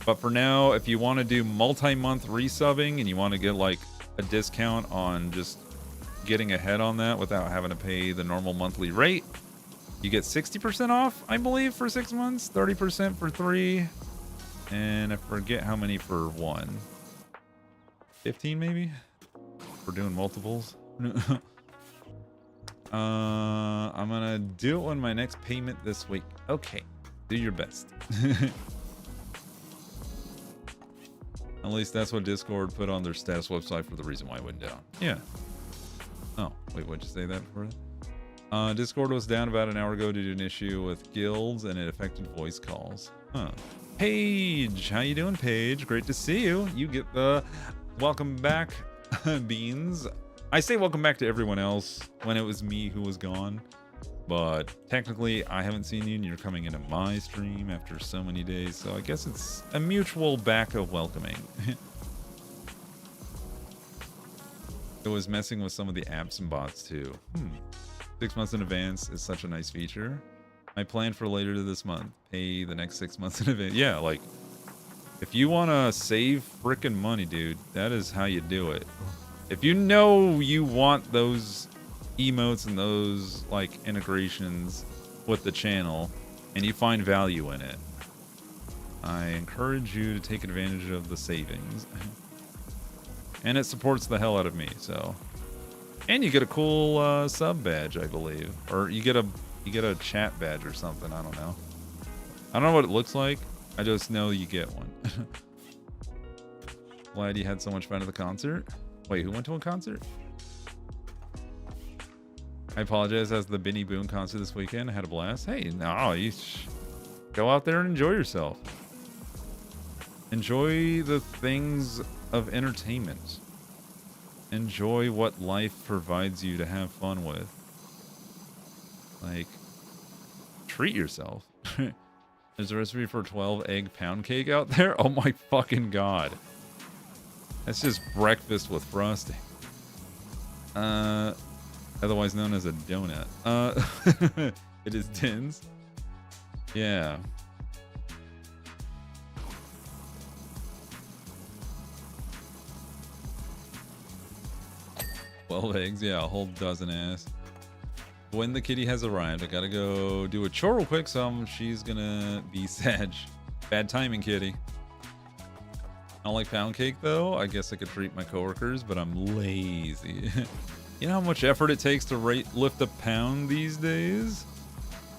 But for now, if you want to do multi-month resubbing and you want to get like a discount on just getting ahead on that without having to pay the normal monthly rate, you get 60% off, I believe, for 6 months, 30% for 3, and I forget how many for 1. 15 maybe? For doing multiples. I'm gonna do it on my next payment this week. Okay, do your best. At least that's what Discord put on their status website for the reason why it went down. Yeah. Oh, wait, what'd you say that for? Discord was down about an hour ago due to an issue with guilds, and it affected voice calls. Huh. Paige, how you doing, Paige? Great to see you. You get the welcome back beans. I say welcome back to everyone else when it was me who was gone, but technically I haven't seen you and you're coming into my stream after so many days, so I guess it's a mutual back of welcoming. It was messing with some of the apps and bots too. 6 months in advance is such a nice feature. My plan for later this month, pay the next 6 months in advance. Yeah, like, if you want to save frickin' money, dude, that is how you do it. If you know you want those emotes and those, like, integrations with the channel, and you find value in it, I encourage you to take advantage of the savings. And it supports the hell out of me, so... And you get a cool sub badge, I believe. Or you get a chat badge or something, I don't know. I don't know what it looks like. I just know you get one. Glad you had so much fun at the concert. Wait, who went to a concert? I apologize, as the Benny Boone concert this weekend. I had a blast. Hey, no, you go out there and enjoy yourself. Enjoy the things of entertainment. Enjoy what life provides you to have fun with. Like, treat yourself. There's a recipe for 12 egg pound cake out there? Oh my fucking god. That's just breakfast with frosting. Otherwise known as a donut. It is tins. Yeah. 12 eggs, yeah, a whole dozen ass. When the kitty has arrived, I gotta go do a chore real quick, so she's gonna be Sag. Bad timing, kitty. I don't like pound cake, though. I guess I could treat my coworkers, but I'm lazy. You know how much effort it takes to lift a pound these days?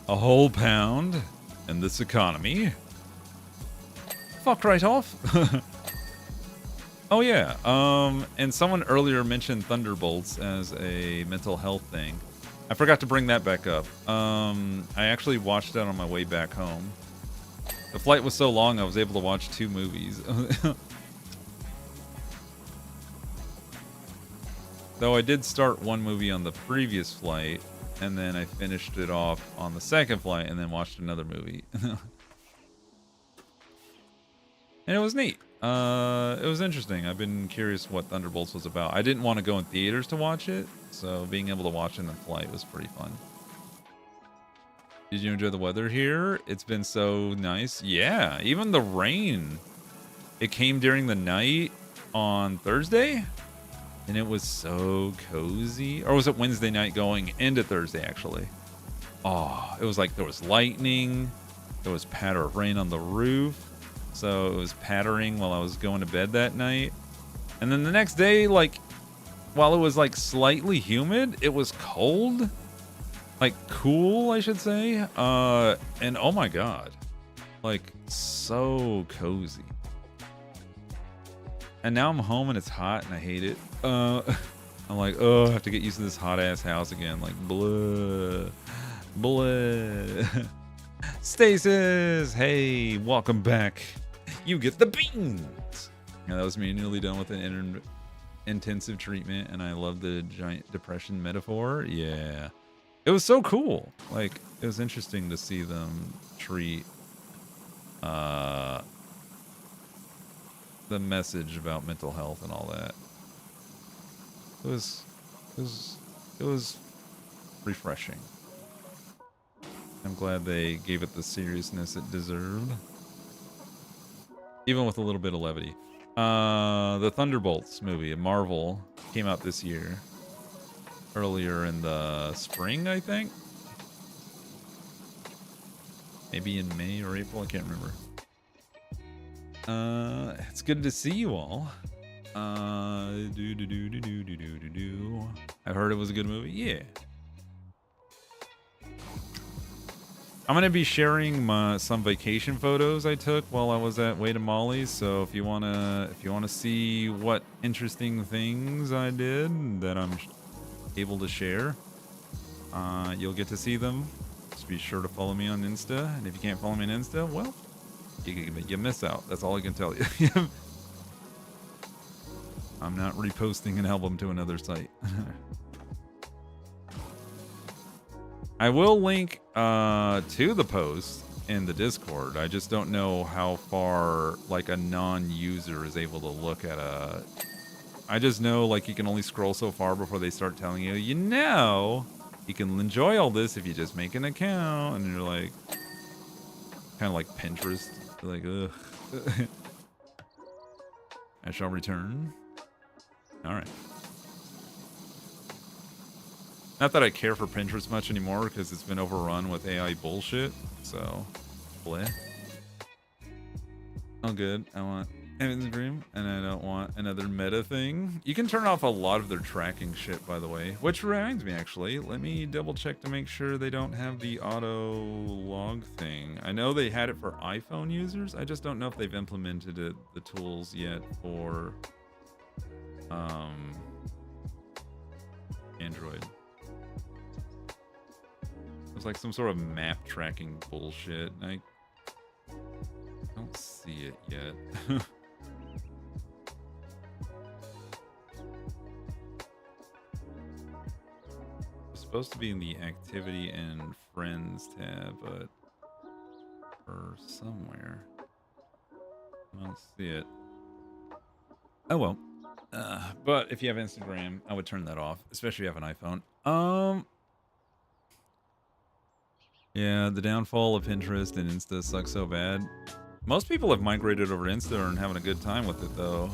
A whole pound in this economy? Fuck right off. Oh yeah, and someone earlier mentioned Thunderbolts as a mental health thing. I forgot to bring that back up. I actually watched that on my way back home. The flight was so long I was able to watch 2 movies. Though I did start one movie on the previous flight, and then I finished it off on the second flight, and then watched another movie. And it was neat. It was interesting. I've been curious what Thunderbolts was about. I didn't want to go in theaters to watch it, so being able to watch it in the flight was pretty fun. Did you enjoy the weather here? It's been so nice. Yeah, even the rain. It came during the night on Thursday, and it was so cozy. Or was it Wednesday night going into Thursday, actually? Oh, it was like there was lightning. There was patter of rain on the roof. So it was pattering while I was going to bed that night. And then the next day, like, while it was like slightly humid, it was cold. Like cool, I should say. And oh my god. Like so cozy. And now I'm home and it's hot and I hate it. I'm like, oh, I have to get used to this hot ass house again. Like, blah. Blah. Stasis, hey, welcome back. You get the beans. Yeah, that was manually done with an intensive treatment, and I love the giant depression metaphor. Yeah, it was so cool. Like, it was interesting to see them treat the message about mental health and all that. It was refreshing. I'm glad they gave it the seriousness it deserved, even with a little bit of levity. The Thunderbolts movie, Marvel, came out this year, earlier in the spring, I think. Maybe in May or April, I can't remember. It's good to see you all. I've heard it was a good movie. Yeah. I'm gonna be sharing some vacation photos I took while I was at Wade and Molly's. So if you wanna see what interesting things I did that I'm able to share, you'll get to see them. Just be sure to follow me on Insta, and if you can't follow me on Insta, well, you miss out. That's all I can tell you. I'm not reposting an album to another site. I will link to the post in the Discord. I just don't know how far like a non-user is able to look at a... I just know like you can only scroll so far before they start telling you, you know, you can enjoy all this if you just make an account. And you're like, kind of like Pinterest. Like, ugh. I shall return. All right. Not that I care for Pinterest much anymore because it's been overrun with AI bullshit. So, bleh. Oh, good. I want Instagram, and I don't want another meta thing. You can turn off a lot of their tracking shit, by the way. Which reminds me, actually. Let me double check to make sure they don't have the auto log thing. I know they had it for iPhone users. I just don't know if they've implemented it, the tools yet for Android. It's like some sort of map tracking bullshit. I don't see it yet. It's supposed to be in the activity and friends tab, but or somewhere. I don't see it. Oh well. But if you have Instagram, I would turn that off, especially if you have an iPhone. Yeah, the downfall of Pinterest and Insta sucks so bad. Most people have migrated over to Insta and having a good time with it, though.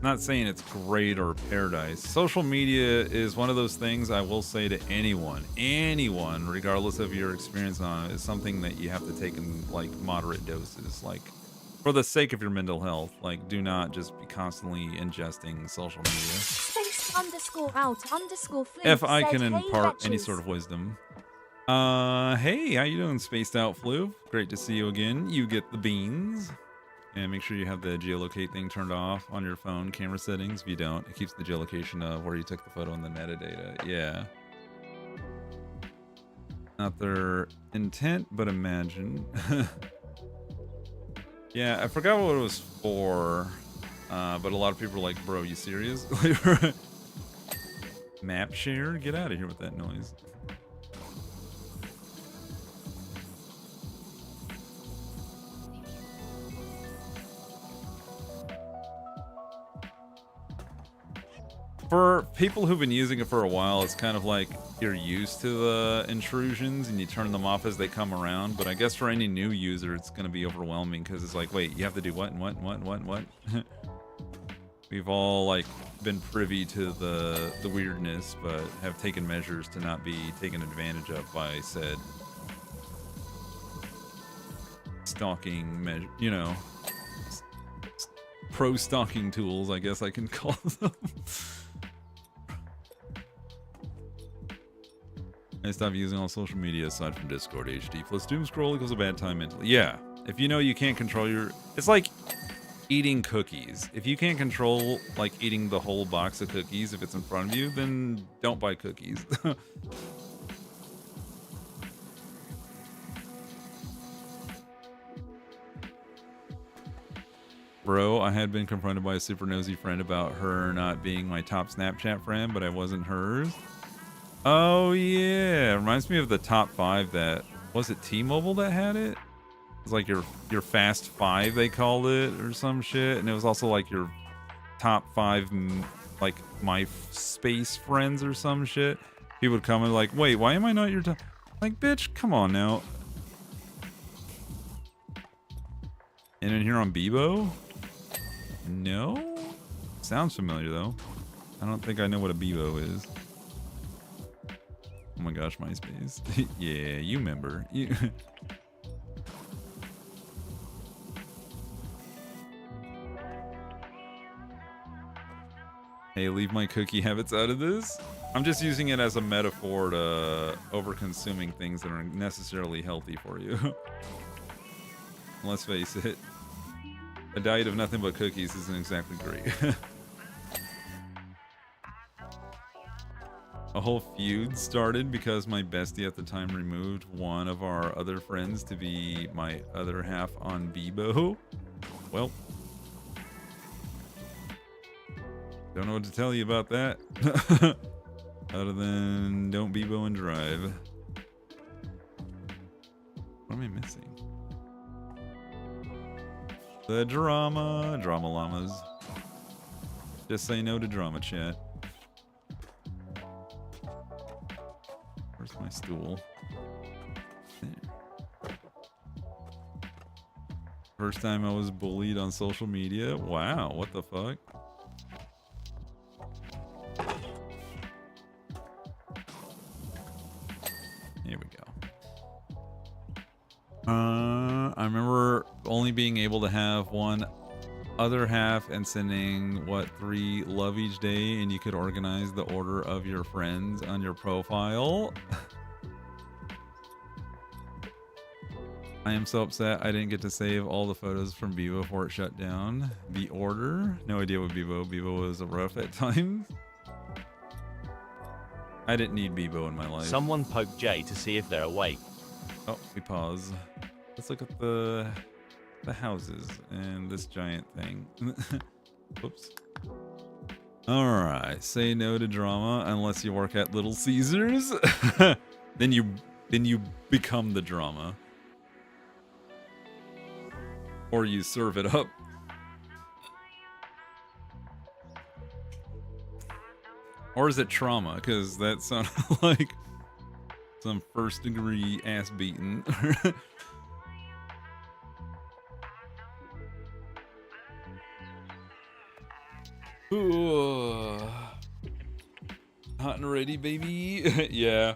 Not saying it's great or paradise. Social media is one of those things I will say to anyone, regardless of your experience on it, is something that you have to take in like moderate doses. Like, for the sake of your mental health, like, do not just be constantly ingesting social media. _out_flint If I said, can "Hey, impart any betches." sort of wisdom. Hey, how you doing, Spaced Out Flu? Great to see you again. You get the beans. And make sure you have the geolocate thing turned off on your phone camera settings. If you don't, it keeps the geolocation of where you took the photo and the metadata. Yeah. Not their intent, but imagine. Yeah, I forgot what it was for. But a lot of people are like, bro, you serious? Map share? Get out of here with that noise. For people who've been using it for a while, it's kind of like you're used to the intrusions and you turn them off as they come around. But I guess for any new user, it's going to be overwhelming because it's like, wait, you have to do what and what and what and what and what? We've all like been privy to the weirdness, but have taken measures to not be taken advantage of by said stalking measure, you know, pro stalking tools, I guess I can call them. I stopped using all social media aside from Discord HD. Plus doom scroll equals a bad time mentally. Yeah, if you know you can't control your... It's like eating cookies. If you can't control, like, eating the whole box of cookies if it's in front of you, then don't buy cookies. Bro, I had been confronted by a super nosy friend about her not being my top Snapchat friend, but I wasn't hers. Oh yeah, reminds me of the top 5 that was it T-Mobile that had it? It's like your fast 5 they called it or some shit, and it was also like your top 5 like my space friends or some shit. People would come and like, wait, why am I not your top? Like, bitch, come on now. And in here on Bebo? No? Sounds familiar though. I don't think I know what a Bebo is. Oh my gosh, MySpace. Yeah, you remember. You Hey, leave my cookie habits out of this. I'm just using it as a metaphor to over-consuming things that aren't necessarily healthy for you. Let's face it. A diet of nothing but cookies isn't exactly great. A whole feud started because my bestie at the time removed one of our other friends to be my other half on Bebo. Well, don't know what to tell you about that. Other than don't Bebo and drive. What am I missing? The drama llamas. Just say no to drama, chat. Where's my stool? There. First time I was bullied on social media. Wow, what the fuck? Here we go. I remember only being able to have one other half and sending, 3 love each day, and you could organize the order of your friends on your profile. I am so upset I didn't get to save all the photos from Bebo before it shut down. The order? No idea what Bebo. Bebo was rough at times. I didn't need Bebo in my life. Someone poke Jay to see if they're awake. Oh, we pause. Let's look at the houses and this giant thing. Whoops. Alright, say no to drama unless you work at Little Caesars. then you become the drama. Or you serve it up. Or is it trauma? Because that sounded like some first degree ass beating. Ooh. Hot and ready, baby. Yeah.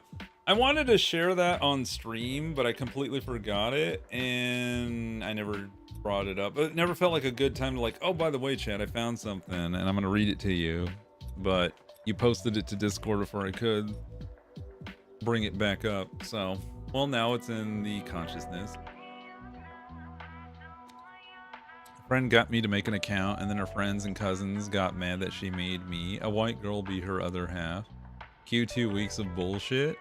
I wanted to share that on stream, but I completely forgot it, and I never brought it up. It never felt like a good time to like, oh, by the way, chat, I found something, and I'm gonna read it to you. But you posted it to Discord before I could bring it back up, so, well, now it's in the consciousness. A friend got me to make an account, and then her friends and cousins got mad that she made me, a white girl, be her other half. Cue 2 weeks of bullshit.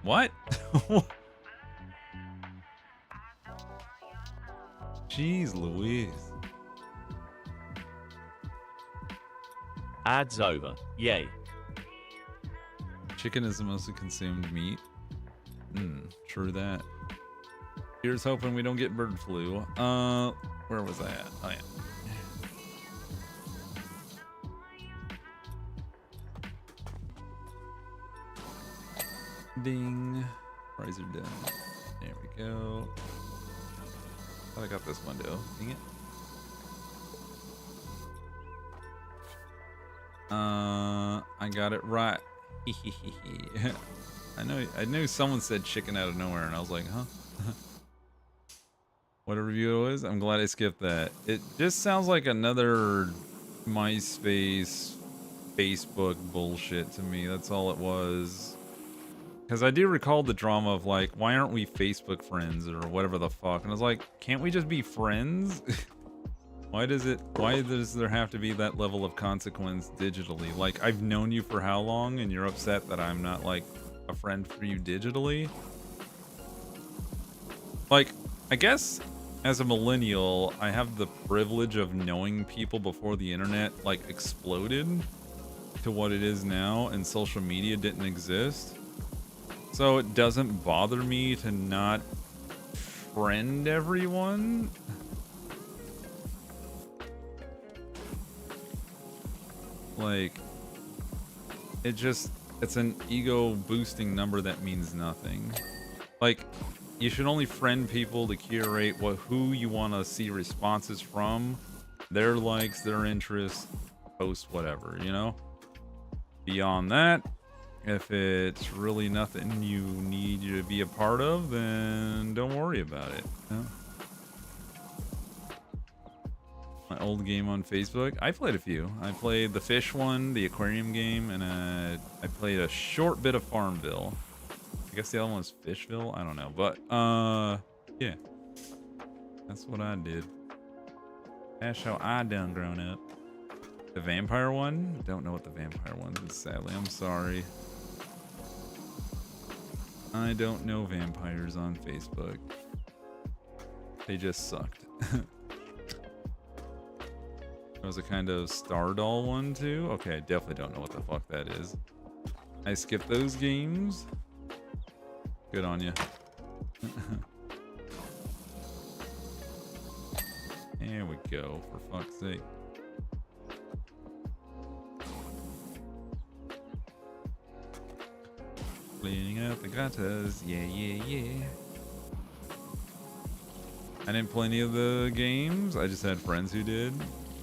What? Jeez Louise. Ads over. Yay. Chicken is the mostly consumed meat. True that. Here's hoping we don't get bird flu. Where was I at? Oh yeah. Ding. Fries are done. There we go. Thought I got this window. Dang it. I got it right. I knew someone said chicken out of nowhere, and I was like, huh? What a review it was. I'm glad I skipped that. It just sounds like another MySpace, Facebook bullshit to me. That's all it was. Because I do recall the drama of like, why aren't we Facebook friends or whatever the fuck? And I was like, can't we just be friends? Why does there have to be that level of consequence digitally? Like, I've known you for how long and you're upset that I'm not like a friend for you digitally? Like, I guess as a millennial, I have the privilege of knowing people before the internet like exploded. to what it is now and social media didn't exist. So it doesn't bother me to not friend everyone. Like, it's an ego boosting number that means nothing. Like, you should only friend people to curate who you want to see responses from, their likes, their interests, post, whatever, you know? Beyond that, if it's really nothing you need you to be a part of, then don't worry about it. You know? My old game on Facebook, I played a few. I played the fish one, the aquarium game, and I played a short bit of Farmville. I guess the other one was Fishville. I don't know, but yeah, that's what I did. That's how I done grown up. The vampire one? Don't know what the vampire one is, sadly. I'm sorry. I don't know vampires on Facebook. They just sucked. There was a kind of Star Doll one too. Okay, I definitely don't know what the fuck that is. I skipped those games. Good on you. There we go, for fuck's sake. Cleaning out the gutters, yeah, yeah, yeah. I didn't play any of the games. I just had friends who did.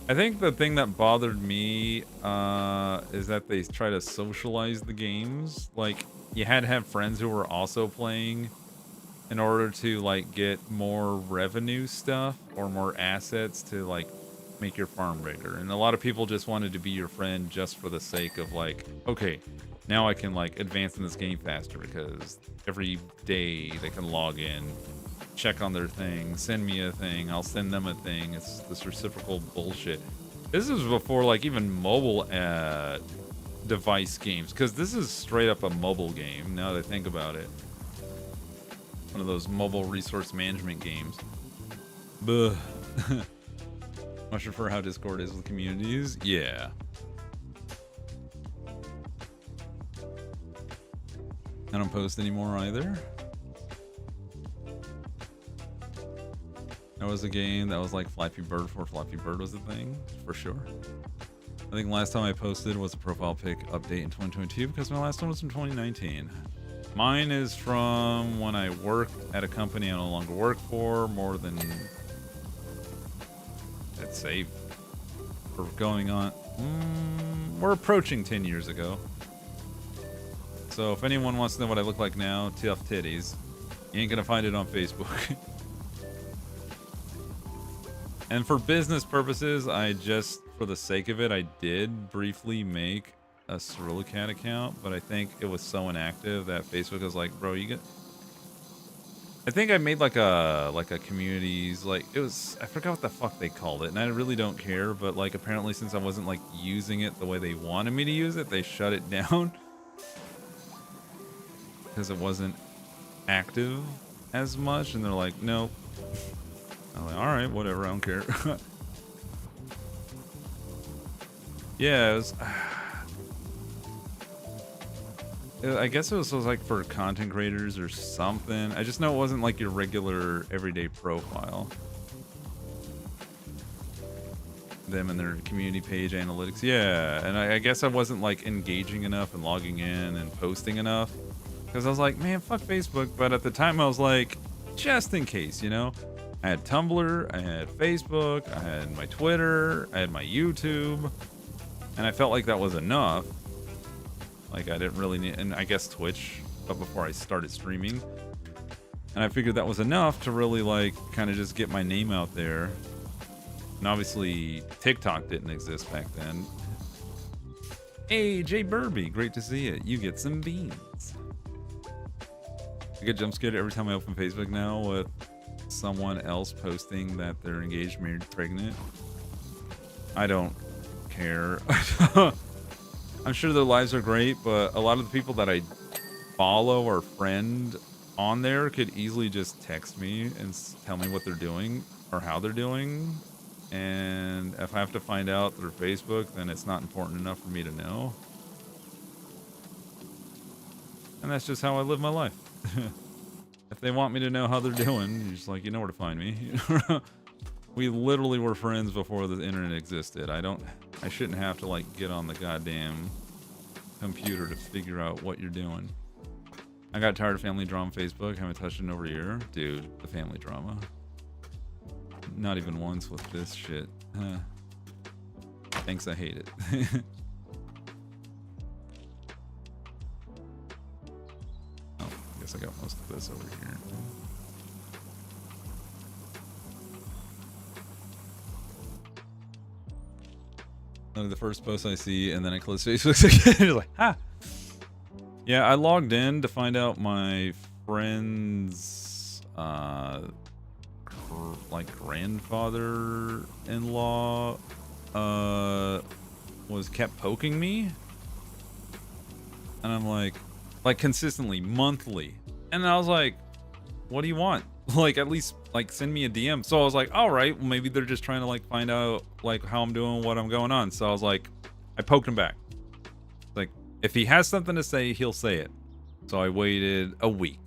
I think the thing that bothered me is that they try to socialize the games. Like, you had to have friends who were also playing in order to, like, get more revenue stuff or more assets to, like, make your farm bigger. And a lot of people just wanted to be your friend just for the sake of, like, okay, now I can, like, advance in this game faster because every day they can log in, check on their thing, send me a thing, I'll send them a thing. It's this reciprocal bullshit. This is before, like, even mobile device games, because this is straight up a mobile game now that I think about it. One of those mobile resource management games. Buh. Much prefer how Discord is with communities. Yeah. I don't post anymore either. That was a game that was like Flappy Bird before Flappy Bird was a thing, for sure. I think last time I posted was a profile pic update in 2022 because my last one was in 2019. Mine is from when I worked at a company I no longer work for, more than, let's say, we're going on, we're approaching 10 years ago. So if anyone wants to know what I look like now, tough titties. You ain't gonna find it on Facebook. And for business purposes, I just, for the sake of it, I did briefly make a Cerulikat account, but I think it was so inactive that Facebook was like, bro, you get... I think I made like a communities, like, it was, I forgot what the fuck they called it, and I really don't care, but like apparently since I wasn't like using it the way they wanted me to use it, they shut it down. Because it wasn't active as much, and they're like, nope. I'm like, alright, whatever, I don't care. Yeah, it was... I guess it was like for content creators or something. I just know it wasn't like your regular everyday profile. Them and their community page analytics. Yeah, and I guess I wasn't like engaging enough and logging in and posting enough. Because I was like, man, fuck Facebook. But at the time I was like, just in case, you know? I had Tumblr, I had Facebook, I had my Twitter, I had my YouTube. And I felt like that was enough. Like, I didn't really need, and I guess Twitch, but before I started streaming. And I figured that was enough to really, like, kind of just get my name out there. And obviously, TikTok didn't exist back then. Hey, Jay Burby, great to see you. You get some beans. I get jump scared every time I open Facebook now with someone else posting that they're engaged, married, pregnant. I don't care. I'm sure their lives are great, but a lot of the people that I follow or friend on there could easily just text me and tell me what they're doing or how they're doing. And if I have to find out through Facebook, then it's not important enough for me to know. And that's just how I live my life. If they want me to know how they're doing, you're just like, you know where to find me. We literally were friends before the internet existed. I shouldn't have to like get on the goddamn computer to figure out what you're doing. I got tired of family drama on Facebook. Haven't touched it in over a year. Dude, the family drama. Not even once with this shit. Thanks, I hate it. Oh, I guess I got most of this over here. Look at the first post I see, and then I close Facebook again. It's like, ha! Yeah, I logged in to find out my friend's, like, grandfather-in-law, was kept poking me. And I'm like consistently, monthly. And I was like, what do you want? Like, at least, like, send me a DM. So I was like, all right, well, maybe they're just trying to, like, find out, like, how I'm doing, what I'm going on. So I was like, I poked him back. Like, if he has something to say, he'll say it. So I waited a week.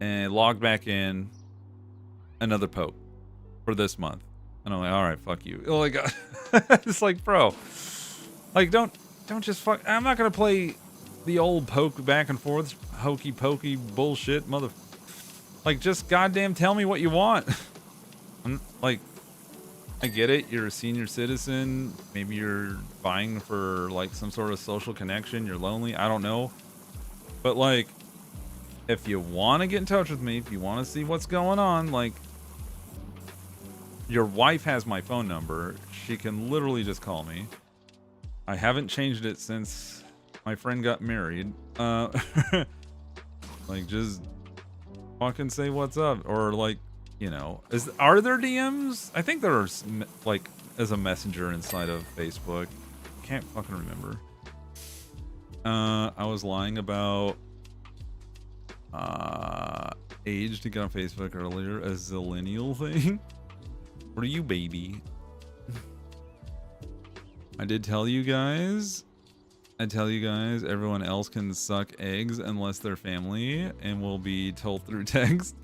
And logged back in. Another poke. For this month. And I'm like, all right, fuck you. Oh my god. It's like, bro. Like, don't just fuck. I'm not going to play the old poke back and forth. Hokey pokey bullshit. Like, just goddamn tell me what you want. Like, I get it. You're a senior citizen. Maybe you're vying for, like, some sort of social connection. You're lonely. I don't know. But, like, if you want to get in touch with me, if you want to see what's going on, like, your wife has my phone number. She can literally just call me. I haven't changed it since my friend got married. Like, just fucking say what's up, or like, you know, are there DMs? I think there's like as a messenger inside of Facebook. Can't fucking remember. I was lying about age to get on Facebook earlier as a lineal thing. What are you, baby? I did tell you guys. Everyone else can suck eggs unless they're family and will be told through text.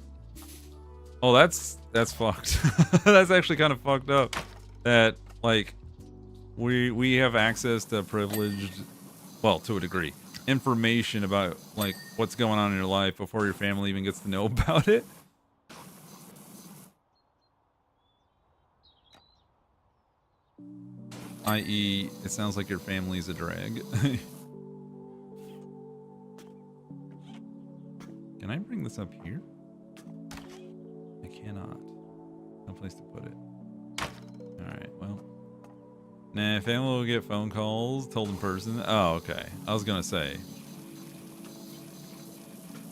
Oh, that's fucked. That's actually kind of fucked up. That, like, we have access to privileged, well, to a degree, information about, like, what's going on in your life before your family even gets to know about it. I.e., it sounds like your family's a drag. Can I bring this up here? I cannot. No place to put it. Alright, well. Nah, family will get phone calls, told in person. Oh, okay. I was gonna say.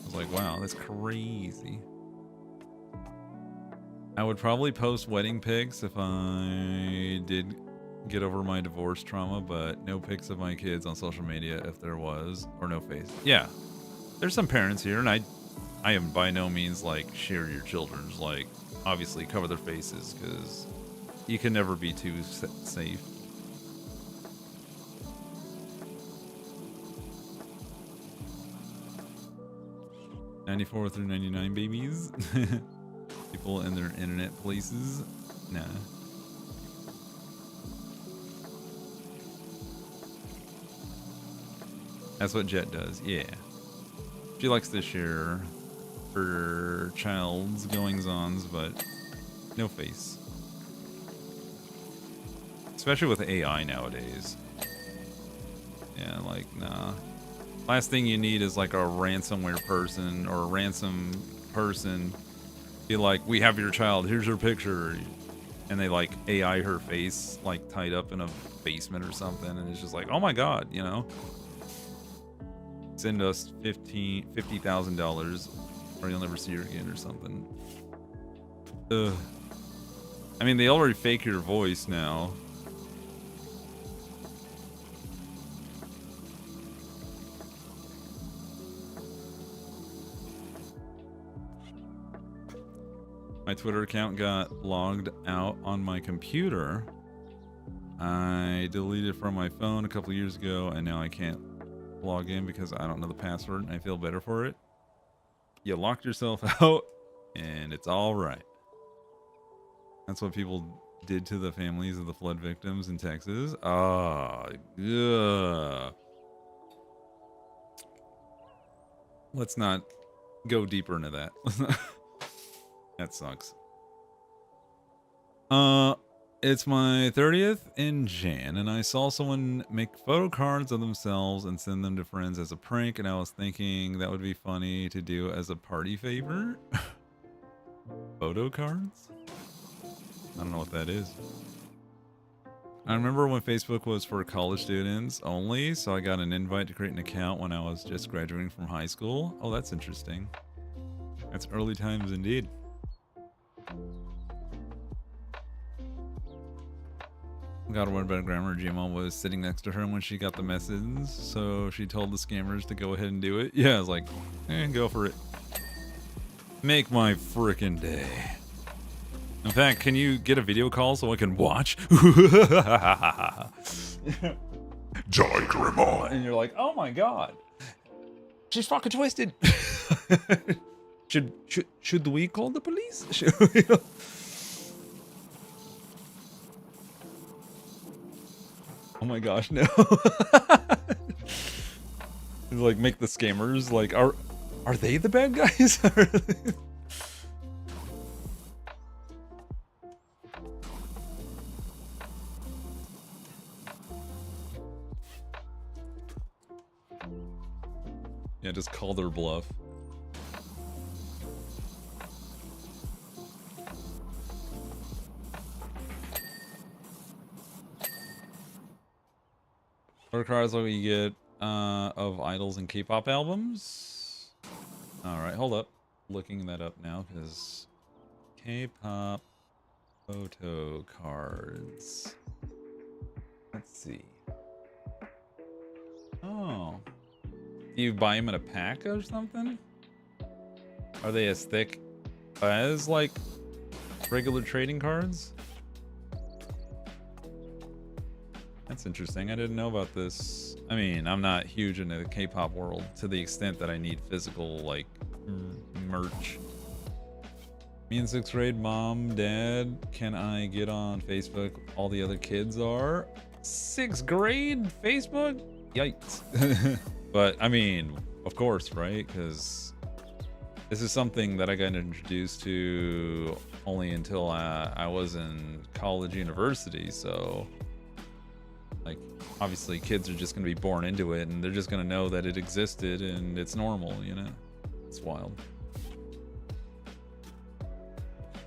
I was like, wow, that's crazy. I would probably post wedding pics if I did get over my divorce trauma, but no pics of my kids on social media if there was, or no face. Yeah, there's some parents here, and I am by no means like share your children's, like, obviously cover their faces, because you can never be too safe. '94 through '99 babies. People in their internet places. Nah. That's what Jet does, yeah. She likes to share her child's goings-ons, but no face. Especially with AI nowadays. Yeah, like, nah. Last thing you need is like a ransomware person or a ransom person be like, we have your child, here's her picture. And they like AI her face, like tied up in a basement or something, and it's just like, oh my god, you know? Send us $50,000 or you'll never see her again or something. Ugh. I mean, they already fake your voice now. My Twitter account got logged out on my computer. I deleted it from my phone a couple years ago, and now I can't log in because I don't know the password, and I feel better for it. You locked yourself out, and it's all right. That's what people did to the families of the flood victims in Texas. Yeah. Let's not go deeper into that. That sucks. It's my 30th in Jan, and I saw someone make photo cards of themselves and send them to friends as a prank, and I was thinking that would be funny to do as a party favor. Photo cards? I don't know what that is. I remember when Facebook was for college students only, so I got an invite to create an account when I was just graduating from high school. Oh, that's interesting. That's early times indeed. Got to word about grammar. Gmom was sitting next to her when she got the message, so she told the scammers to go ahead and do it. Yeah, I was like, go for it. Make my frickin' day. In fact, can you get a video call so I can watch? Joy Grandma. And you're like, oh my god. She's fucking twisted. Should we call the police? Should we? Oh my gosh, no. Like, make the scammers, like, are they the bad guys? Yeah, just call their bluff. What cards will we get of idols and K-pop albums? Alright, hold up. Looking that up now, because K-pop photo cards. Let's see. Oh. Do you buy them in a pack or something? Are they as thick as, like, regular trading cards? That's interesting. I didn't know about this. I mean, I'm not huge into the K-pop world to the extent that I need physical, like, merch. Me in 6th grade, mom, dad, can I get on Facebook? All the other kids are. 6th grade? Facebook? Yikes. But, I mean, of course, right? Because this is something that I got introduced to only until I was in college, university, so... Like, obviously kids are just going to be born into it, and they're just going to know that it existed and it's normal, you know? It's wild.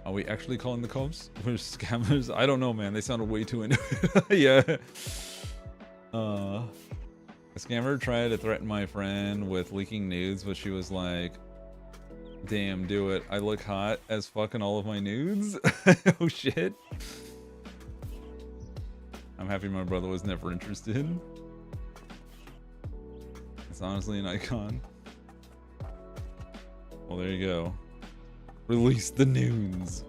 Are we actually calling the cops? We're scammers? I don't know, man. They sounded way too into it. Yeah. A scammer tried to threaten my friend with leaking nudes, but she was like, damn, do it. I look hot as fucking all of my nudes. Oh, shit. I'm happy my brother was never interested. It's honestly an icon. Well, there you go. Release the nudes.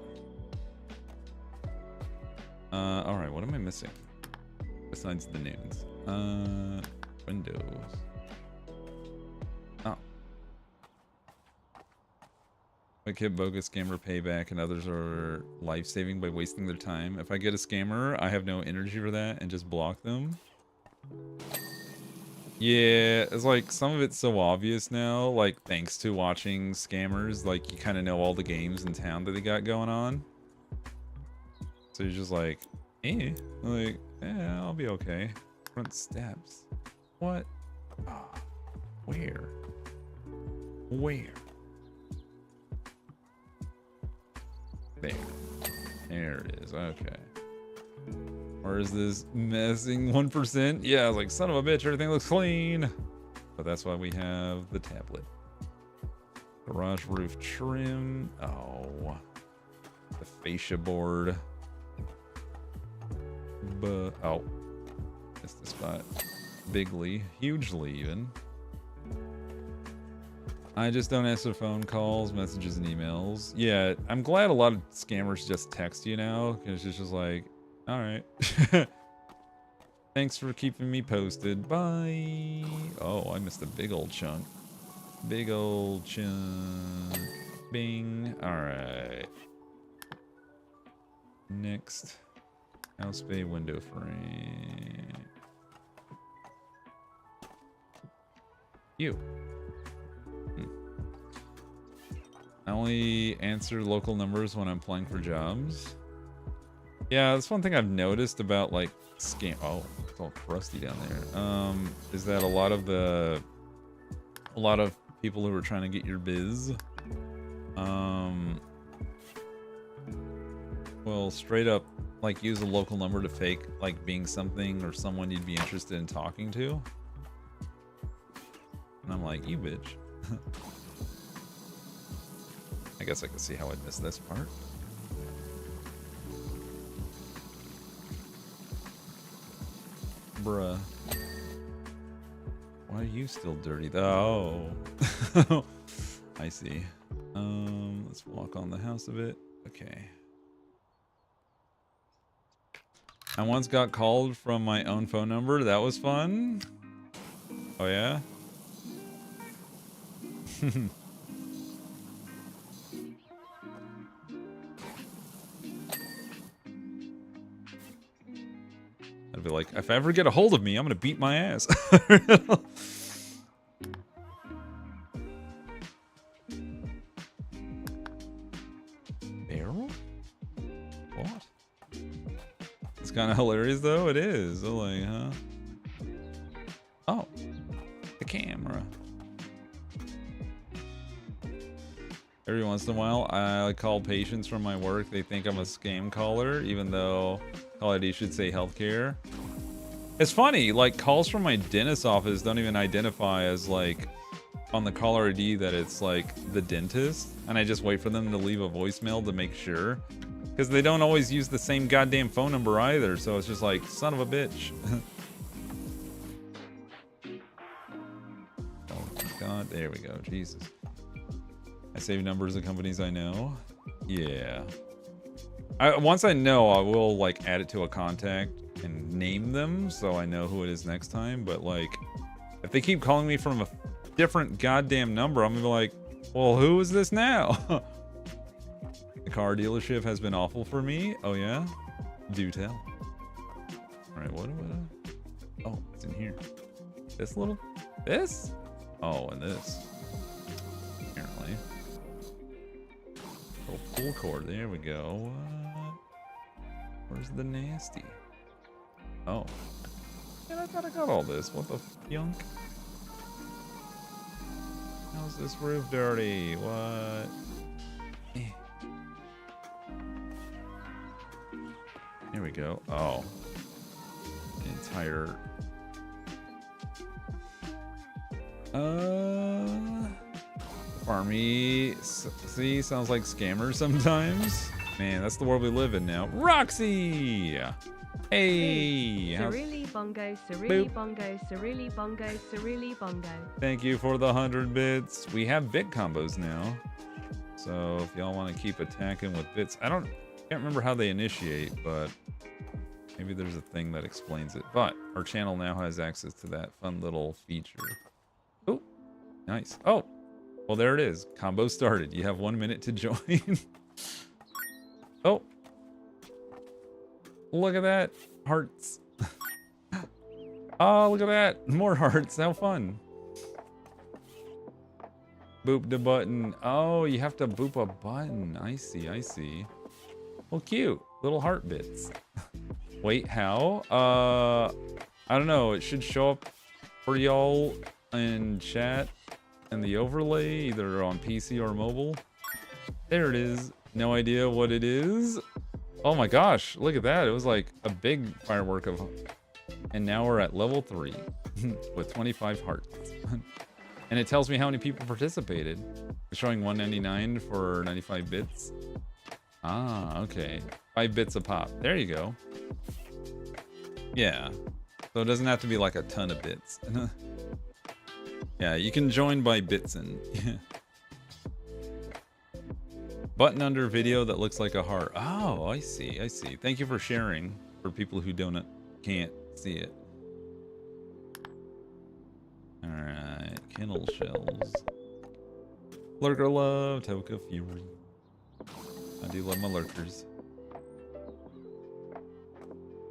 Alright, what am I missing? Besides the nudes. Windows. Oh. I get bogus scammer payback, and others are life-saving by wasting their time. If I get a scammer, I have no energy for that and just block them. Yeah, it's like some of it's so obvious now, like thanks to watching scammers, like you kind of know all the games in town that they got going on. So you're just like, like, yeah, I'll be okay. Front steps. What? Oh, where? Where? There it is. Okay. Or is this messing 1%? Yeah, I was like, son of a bitch, everything looks clean. But that's why we have the tablet. Garage roof trim. Oh. The fascia board. But, oh. Missed the spot. Bigly. Hugely, even. I just don't answer phone calls, messages, and emails. Yeah, I'm glad a lot of scammers just text you now, because it's just like, all right. Thanks for keeping me posted. Bye. Oh, I missed a big old chunk. Big old chunk. Bing. All right. Next. House bay window frame. You. I only answer local numbers when I'm applying for jobs. Yeah, that's one thing I've noticed about like scam. Oh, it's all crusty down there. Is that a lot of people who are trying to get your biz, will straight up like use a local number to fake like being something or someone you'd be interested in talking to. And I'm like, you bitch. I guess I can see how I'd miss this part. Bruh. Why are you still dirty though? Oh. I see. Let's walk on the house a bit. Okay. I once got called from my own phone number. That was fun. Oh yeah? I'd be like, if I ever get a hold of me, I'm gonna beat my ass. Barrel? What? It's kind of hilarious though. It is. I'm like, huh? Oh, the camera. Every once in a while, I call patients from my work. They think I'm a scam caller, even though call ID should say healthcare. It's funny, like calls from my dentist's office don't even identify as like on the caller ID that it's like the dentist, and I just wait for them to leave a voicemail to make sure, because they don't always use the same goddamn phone number either. So it's just like, son of a bitch. Oh my god, there we go. Jesus. I save numbers of companies I know. Yeah. Once I know, I will like add it to a contact and name them so I know who it is next time. But like, if they keep calling me from a different goddamn number, I'm gonna be like, well, who is this now? The car dealership has been awful for me. Oh yeah? Do tell. All right, what? Oh, it's in here. This? Oh, and this. Apparently. Oh, pull cord. There we go. Where's the nasty? Oh. Man, I thought I got all this. What the yunk? How's this roof dirty? What? Eh. Here we go. Oh. Entire... Farmy. See, sounds like scammers sometimes. Man, that's the world we live in now. Roxy! Hey! Ceruli bongo, ceruli bongo, ceruli bongo, ceruli bongo. Thank you for the 100 bits. We have bit combos now. So if y'all want to keep attacking with bits, can't remember how they initiate, but maybe there's a thing that explains it. But our channel now has access to that fun little feature. Oh, nice. Oh, well, there it is. Combo started. You have 1 minute to join. Oh. Look at that. Hearts. Oh, look at that. More hearts. How fun. Boop the button. Oh, you have to boop a button. I see. I see. Well, cute. Little heart bits. Wait, how? I don't know. It should show up for y'all in chat and the overlay, either on PC or mobile. There it is. No idea what it is. Oh my gosh, look at that. It was like a big firework of... And now we're at level 3 with 25 hearts. And it tells me how many people participated. It's showing 199 for 95 bits. Ah, okay. 5 bits a pop. There you go. Yeah. So it doesn't have to be like a ton of bits. Yeah, you can join by Bitsin. Button under video that looks like a heart. Oh, I see. I see. Thank you for sharing for people who can't see it. All right, kennel shells. Lurker love, Toka Fury. I do love my lurkers.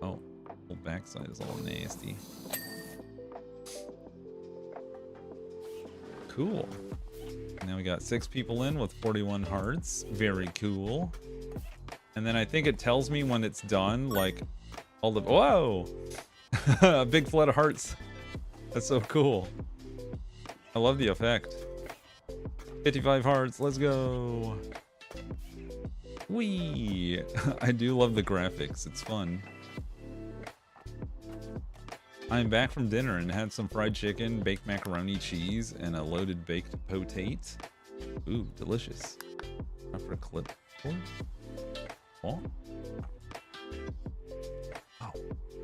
Oh, whole backside is all nasty. Cool. Now we got 6 people in with 41 hearts. Very cool. And then I think it tells me when it's done, like all the whoa, a big flood of hearts. That's so cool. I love the effect. 55 hearts. Let's go. Whee! I do love the graphics. It's fun. I'm back from dinner and had some fried chicken, baked macaroni cheese, and a loaded baked potate. Ooh, delicious. Time for a clip. Oh. Oh,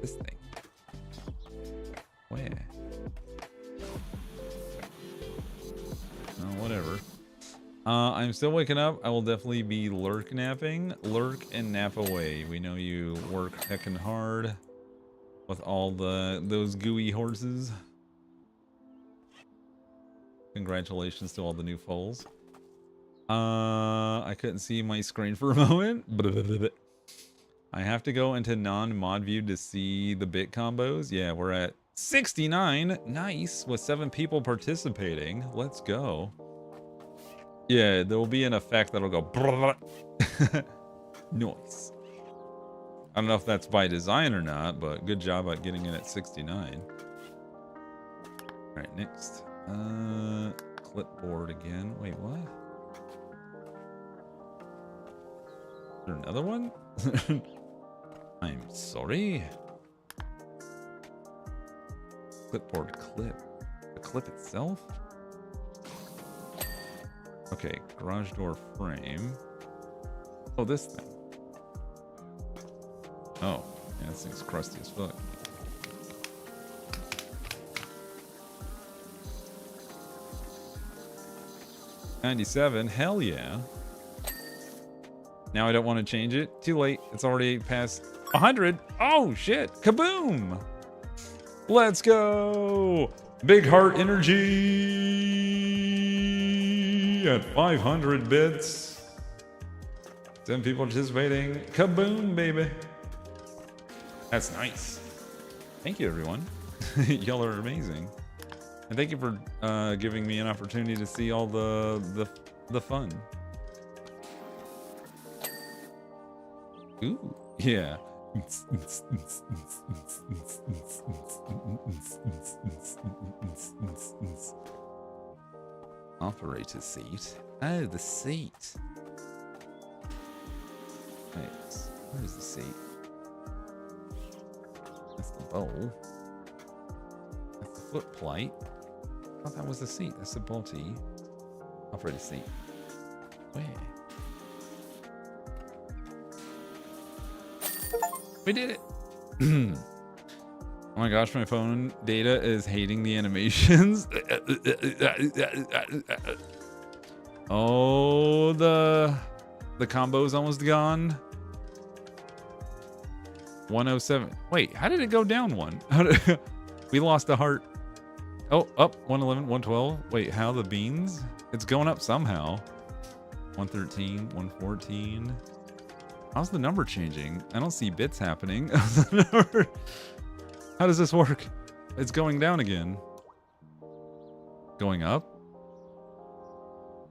this thing. Where? Oh, whatever. I'm still waking up. I will definitely be lurk napping. Lurk and nap away. We know you work heckin' hard with all those gooey horses. Congratulations to all the new foals. I couldn't see my screen for a moment. I have to go into non-mod view to see the bit combos. Yeah, we're at 69. Nice, with 7 people participating. Let's go. Yeah, there will be an effect that'll go nice. I don't know if that's by design or not, but good job at getting in at 69. All right, next. Clipboard again. Wait, what? Is there another one? I'm sorry. Clipboard clip. The clip itself? Okay, garage door frame. Oh, this thing. Oh, yeah, this thing's crusty as fuck. $97, hell yeah. Now I don't want to change it. Too late. It's already past 100. Oh shit! Kaboom! Let's go! Big heart energy at 500 bits. 7 people participating. Kaboom, baby! That's nice. Thank you, everyone. Y'all are amazing. And thank you for giving me an opportunity to see all the fun. Ooh, yeah. Operator seat. Oh, the seat. Wait, where's the seat? That's the bowl. That's the foot plate. I thought that was the seat. That's the body. Operator seat. Where? We did it. Oh my gosh, my phone data is hating the animations. Oh, the combo's almost gone. 107. Wait, how did it go down one? We lost a heart. Oh, up 111, 112. Wait, how the beans? It's going up somehow. 113, 114. How's the number changing? I don't see bits happening. How does this work? It's going down again. Going up?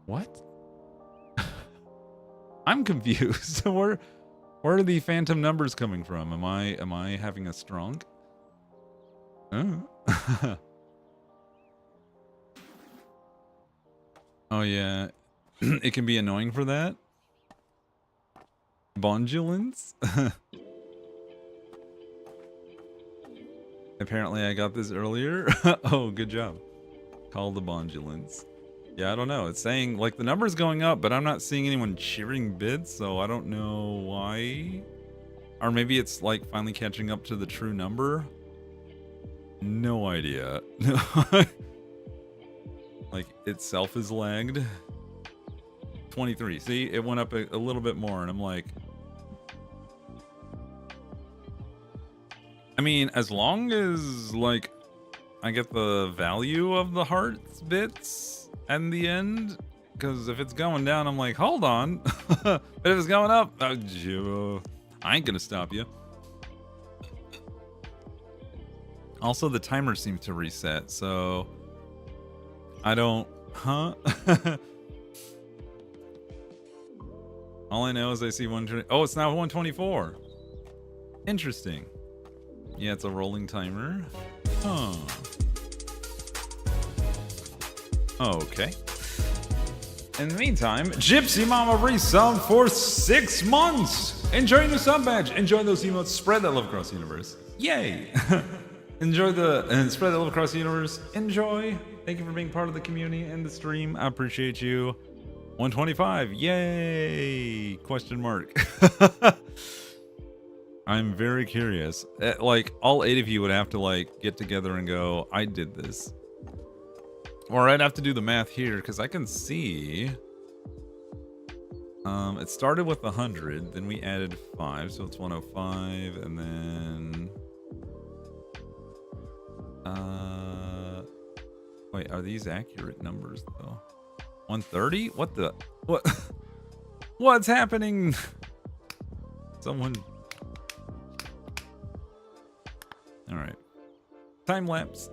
What? I'm confused. Where are the phantom numbers coming from? Am I having a strong? Oh. Oh yeah. It can be annoying for that. Bondulance? Apparently I got this earlier. Oh, good job. Call the bondulance. Yeah, I don't know. It's saying, like, the number's going up, but I'm not seeing anyone cheering bits, so I don't know why. Or maybe it's, like, finally catching up to the true number. No idea. like itself is lagged. 23. See, it went up a little bit more, and I'm like, I mean, as long as like I get the value of the hearts bits in the end, because if it's going down, I'm like, hold on. But if it's going up, I ain't gonna stop you. Also, the timer seems to reset, so I don't, All I know is I see 120. Oh, it's now 124. Interesting. Yeah, it's a rolling timer. Huh. Okay. In the meantime, Gypsy Mama resub for 6 months. Enjoy your sub badge. Enjoy those emotes. Spread that love across the universe. Yay. Enjoy and spread that love across the universe. Enjoy. Thank you for being part of the community and the stream. I appreciate you. 125. Yay. Question mark. I'm very curious. Like, all 8 of you would have to, like, get together and go, I did this. Or I'd have to do the math here, because I can see... it started with 100, then we added 5, so it's 105, and then... Wait, are these accurate numbers, though? 130? What the... What? What's happening? Someone... Alright. Time lapse.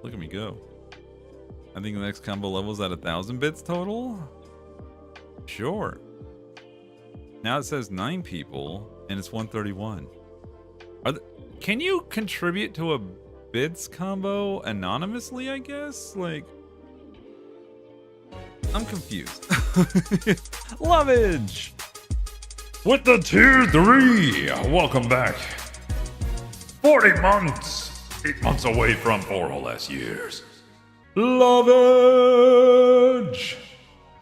Look at me go. I think the next combo level is at 1,000 bits total? Sure. Now it says 9 people, and it's 131. Can you contribute to a bits combo anonymously, I guess? Like... I'm confused. Lovage! With the tier 3! Welcome back. 40 months! 8 months away from 4 whole ass years. Lovage!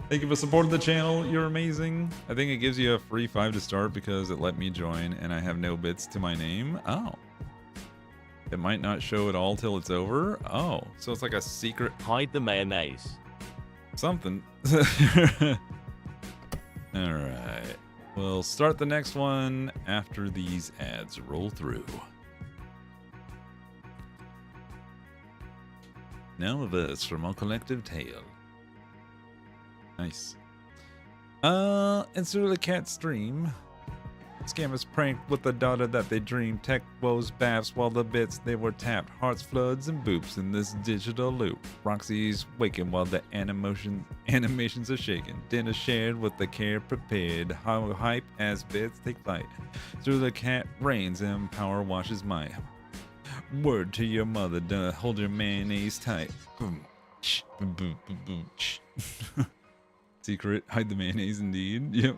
Thank you for supporting the channel. You're amazing. I think it gives you a free 5 to start because it let me join and I have no bits to my name. Oh. It might not show at all till it's over. Oh. So it's like a secret. Hide the mayonnaise. Something. Alright. We'll start the next one after these ads roll through. Now a verse from our collective tale. Nice. In Cerulikat stream, scammers pranked with the daughter that they dreamed. Tech woes baths while the bits they were tapped. Hearts, floods, and boops in this digital loop. Roxy's waking while the animations are shaking. Dinner shared with the care prepared. How hype as bits take flight. Cerulikat reigns and PowerWash's might. Word to your mother, hold your mayonnaise tight. Boom. Boom, boom, boom, boom. Secret, hide the mayonnaise indeed. Yep.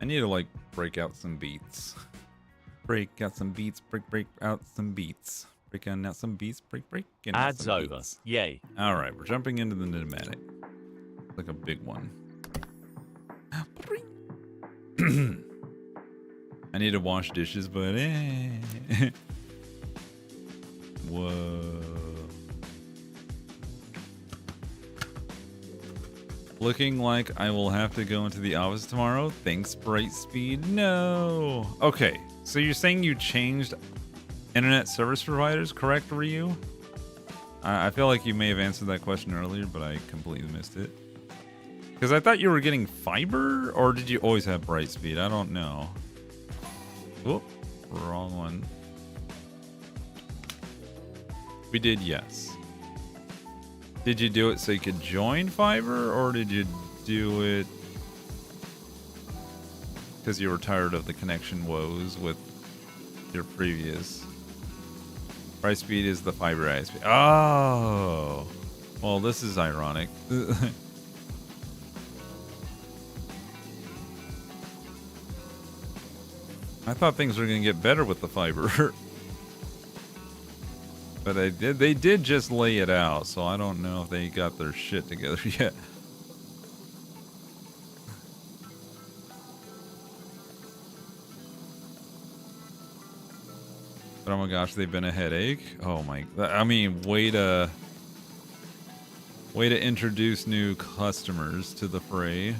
I need to like break out some beats. Break out some beats, break out some beats. Break out some beats, break out Ads some over. beats. Yay. Alright, we're jumping into the pneumatic. Like a big one. I need to wash dishes, but Whoa. Looking like I will have to go into the office tomorrow. Thanks, Brightspeed. No. Okay, so you're saying you changed internet service providers, correct, Ryu? I feel like you may have answered that question earlier, but I completely missed it. Because I thought you were getting fiber, or did you always have Brightspeed? I don't know. Whoop, wrong one. We did, yes. Did you do it so you could join fiber, or did you do it because you were tired of the connection woes with your previous? High speed is the fiber high speed. Oh. Well, this is ironic. I thought things were going to get better with the fiber. But they did just lay it out, so I don't know if they got their shit together yet. But oh my gosh, they've been a headache. Oh my, I mean, way to introduce new customers to the fray.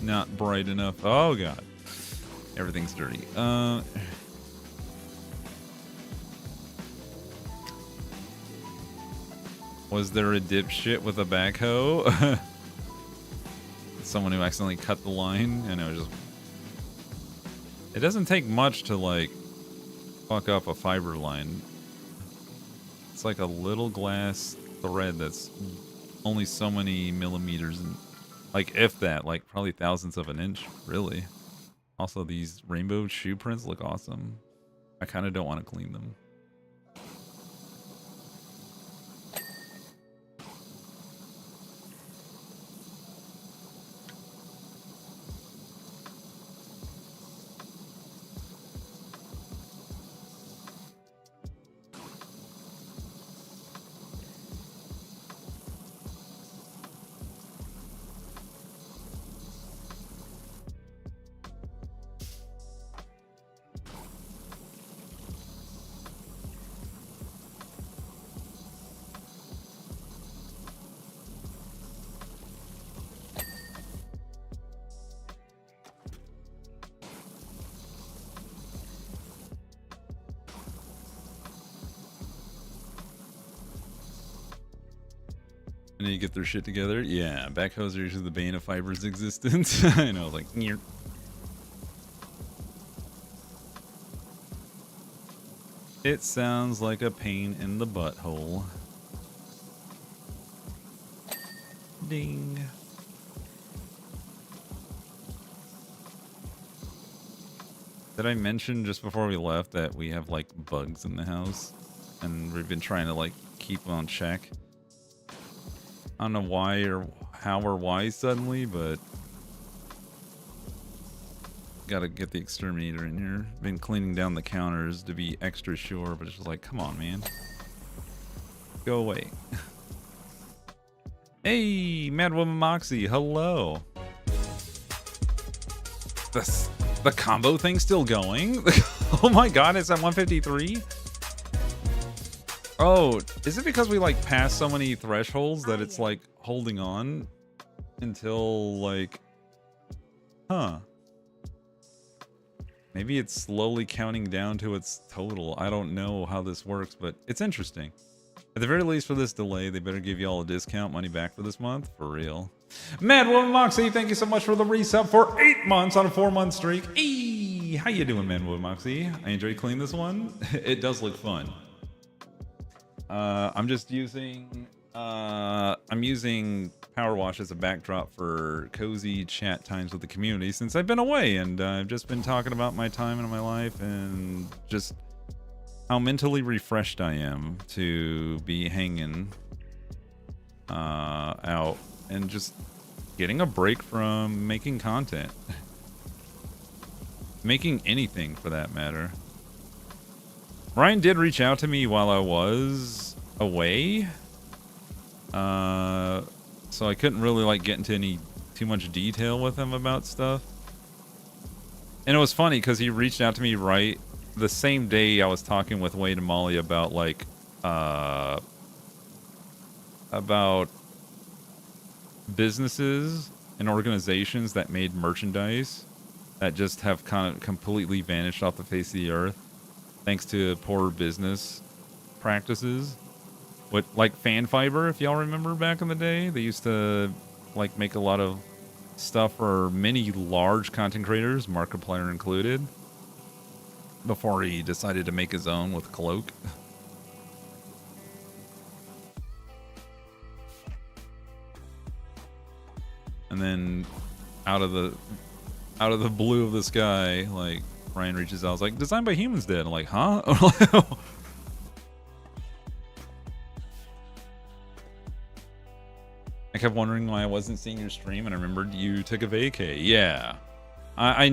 Not bright enough. Oh god. Everything's dirty. Was there a dipshit with a backhoe? Someone who accidentally cut the line, and it was just... It doesn't take much to, like, fuck up a fiber line. It's like a little glass thread that's only so many millimeters, and like, if that, like, probably thousandths of an inch, really. Also, these rainbow shoe prints look awesome. I kind of don't want to clean them. And then you get their shit together. Yeah, backhoes are usually the bane of fiber's existence. I know, like, near. It sounds like a pain in the butthole. Ding. Did I mention just before we left that we have, like, bugs in the house? And we've been trying to, like, keep them on check. I don't know why or how or why suddenly, but gotta get the exterminator in here. Been cleaning down the counters to be extra sure, but it's just like, come on, man. Go away. Hey, Mad Woman Moxie, hello. The combo thing's still going? Oh my god, it's at 153? Oh, is it because we, like, passed so many thresholds that it's, like, holding on until, like... Huh. Maybe it's slowly counting down to its total. I don't know how this works, but it's interesting. At the very least for this delay, they better give you all a discount, money back for this month. For real. Mad Woman Moxie, thank you so much for the resub for 8 months on a 4-month streak. Hey, how you doing, Mad Woman Moxie? I enjoyed cleaning this one. It does look fun. I'm just using I'm using PowerWash as a backdrop for cozy chat times with the community since I've been away, and I've just been talking about my time in my life and just how mentally refreshed I am to be hanging out and just getting a break from making content. Making anything for that matter. Ryan did reach out to me while I was away. So I couldn't really, like, get into too much detail with him about stuff. And it was funny because he reached out to me right the same day I was talking with Wade and Molly about, like, about businesses and organizations that made merchandise that just have kind of completely vanished off the face of the earth thanks to poor business practices. What, like Fan Fiber, if y'all remember back in the day, they used to, like, make a lot of stuff for many large content creators, Markiplier included, before he decided to make his own with Cloak. And then out of the out of the blue of the sky, like Ryan reaches out, it's like designed by humans. Did I'm like, huh? I kept wondering why I wasn't seeing your stream, and I remembered you took a vacay. Yeah, I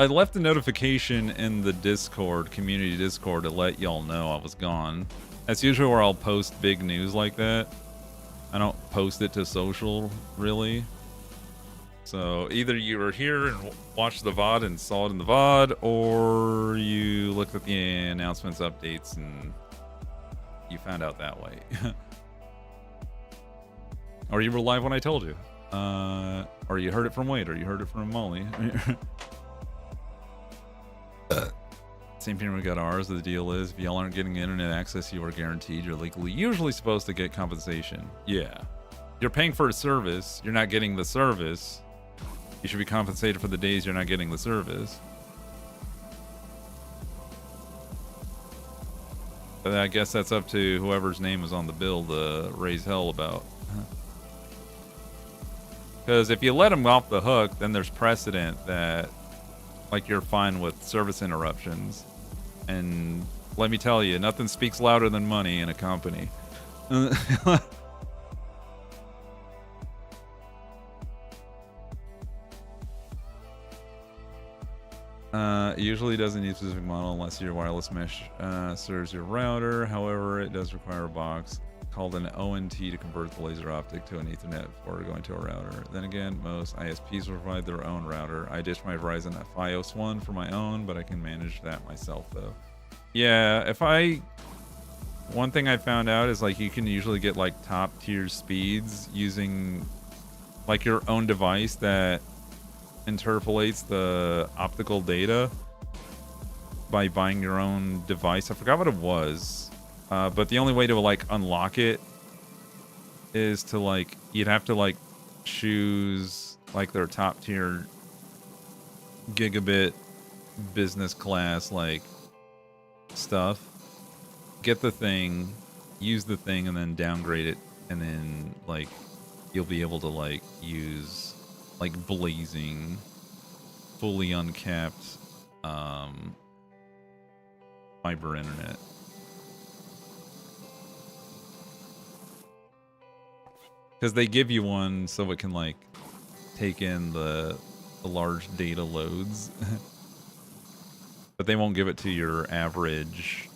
left a notification in the Discord community Discord to let y'all know I was gone. That's usually where I'll post big news like that. I don't post it to social really. So either you were here and watched the VOD and saw it in the VOD, or you looked at the announcements updates and you found out that way. Or you were live when I told you. Or you heard it from Wade, or you heard it from Molly. Same thing we got ours. The deal is, if y'all aren't getting internet access, you are guaranteed you're usually supposed to get compensation. Yeah. You're paying for a service, you're not getting the service. You should be compensated for the days you're not getting the service. But I guess that's up to whoever's name is on the bill to raise hell about. Because if you let them off the hook, then there's precedent that, like, you're fine with service interruptions. And let me tell you, nothing speaks louder than money in a company. Usually doesn't use a specific model unless your wireless mesh serves your router. However, it does require a box called an ONT to convert the laser optic to an Ethernet before going to a router. Then again, most ISPs provide their own router. I ditched my Verizon FiOS one for my own, but I can manage that myself though. Yeah, one thing I found out is like you can usually get like top tier speeds using like your own device that interpolates the optical data by buying your own device. I forgot what it was. But the only way to like unlock it is to like, you'd have to like choose like their top tier gigabit business class like stuff, get the thing, use the thing, and then downgrade it, and then like you'll be able to like use like blazing, fully uncapped fiber internet. Because they give you one so it can like take in the large data loads. But they won't give it to your average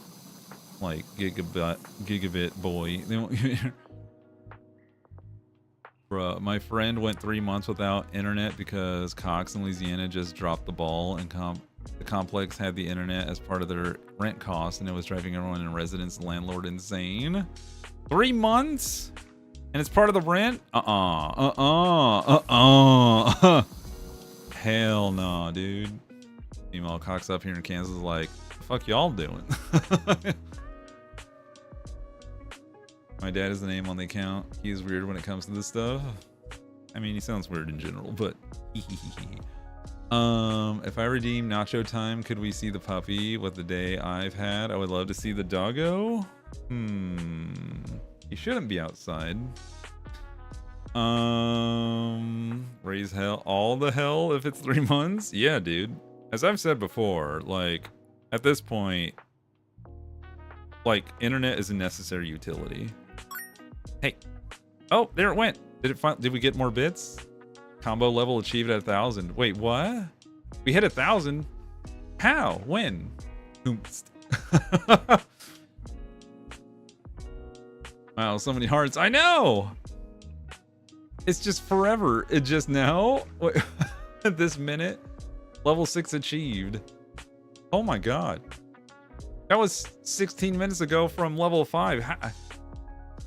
like gigabit boy. They won't. Bruh, my friend went 3 months without internet because Cox in Louisiana just dropped the ball, and the complex had the internet as part of their rent cost, and it was driving everyone in residence and landlord insane. 3 months? And it's part of the rent? Hell no, dude. Meanwhile, Cox up here in Kansas is like, the fuck y'all doing? My dad is the name on the account. He is weird when it comes to this stuff. I mean, he sounds weird in general, but if I redeem Nacho Time, could we see the puppy with the day I've had? I would love to see the doggo. He shouldn't be outside. Raise hell, all the hell if it's 3 months? Yeah, dude. As I've said before, like, at this point, like, internet is a necessary utility. Hey. Oh, there it went. Did we get more bits? Combo level achieved at 1,000. Wait, what? We hit 1,000? How? When? Oops. Wow, so many hearts. I know! It's just forever. It just now? At this minute? Level 6 achieved. Oh my god. That was 16 minutes ago from level 5.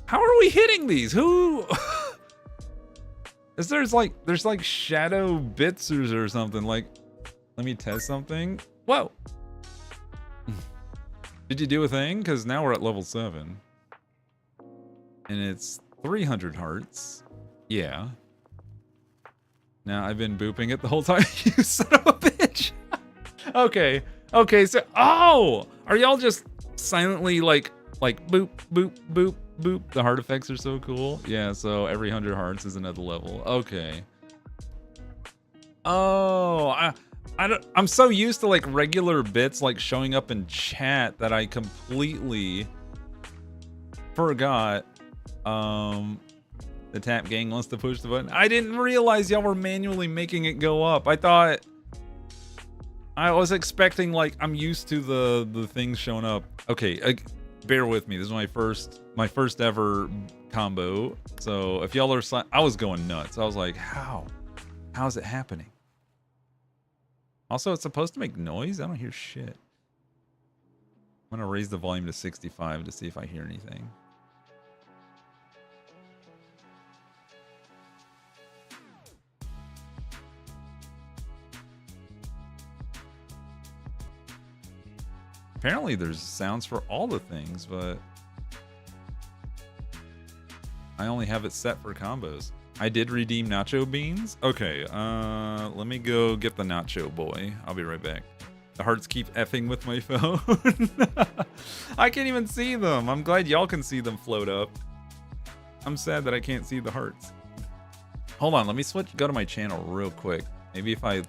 How are we hitting these? Who? There's like shadow bits or something. Like, let me test something. Whoa. Did you do a thing? Because now we're at level 7. And it's 300 hearts. Yeah. Now I've been booping it the whole time. You son of a bitch. Okay. Okay, so, oh! Are y'all just silently like boop, boop, boop, boop? The heart effects are so cool. Yeah, so every 100 hearts is another level. Okay. Oh, I'm so used to like regular bits like showing up in chat that I completely forgot. The tap gang wants to push the button. I didn't realize y'all were manually making it go up. I was expecting, like, I'm used to the things showing up. Okay, bear with me. This is my first ever combo. So if y'all are, I was going nuts. I was like, how's it happening? Also, it's supposed to make noise. I don't hear shit. I'm gonna raise the volume to 65 to see if I hear anything. Apparently there's sounds for all the things, but I only have it set for combos. I did redeem nacho beans. Okay, let me go get the nacho boy. I'll be right back. The hearts keep effing with my phone. I can't even see them. I'm glad y'all can see them float up. I'm sad that I can't see the hearts. Hold on, let me go to my channel real quick. Maybe if I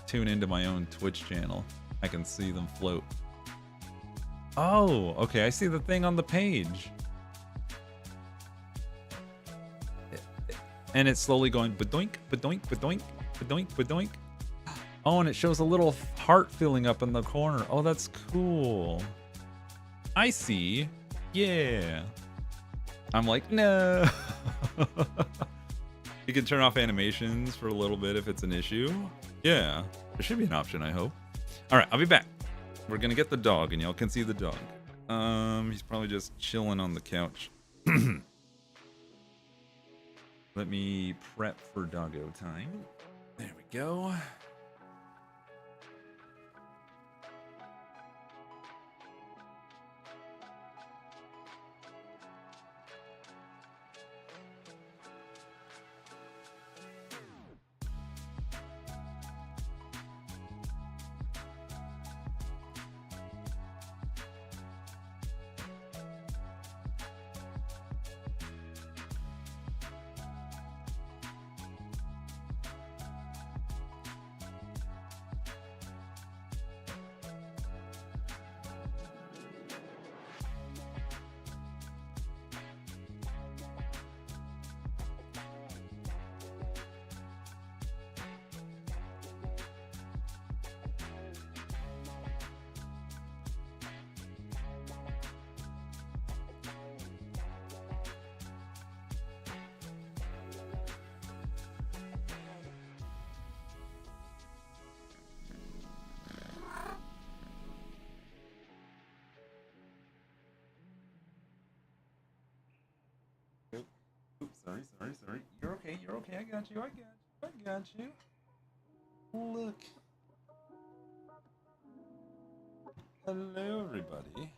tune into my own Twitch channel, I can see them float. Oh, okay, I see the thing on the page. And it's slowly going badoink, badoink, badoink, badoink, badoink. Oh, and it shows a little heart filling up in the corner. Oh, that's cool. I see. Yeah. I'm like, no. You can turn off animations for a little bit if it's an issue. Yeah, there should be an option, I hope. All right, I'll be back. We're gonna get the dog, and y'all can see the dog. He's probably just chilling on the couch. Let me prep for doggo time. There we go. Sorry. You're okay. I got you. Look. Hello, everybody.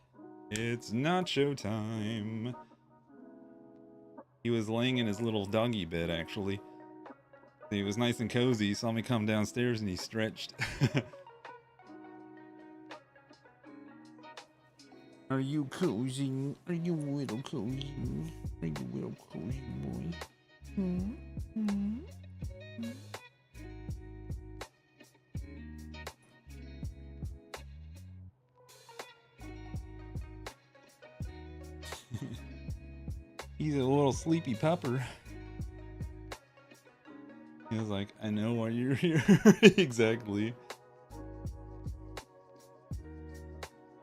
It's nacho time. He was laying in his little doggy bed, actually. He was nice and cozy. He saw me come downstairs and he stretched. Are you cozy? Are you a little cozy? Are you a little cozy boy? He's a little sleepy pupper. He was like, I know why you're here. Exactly.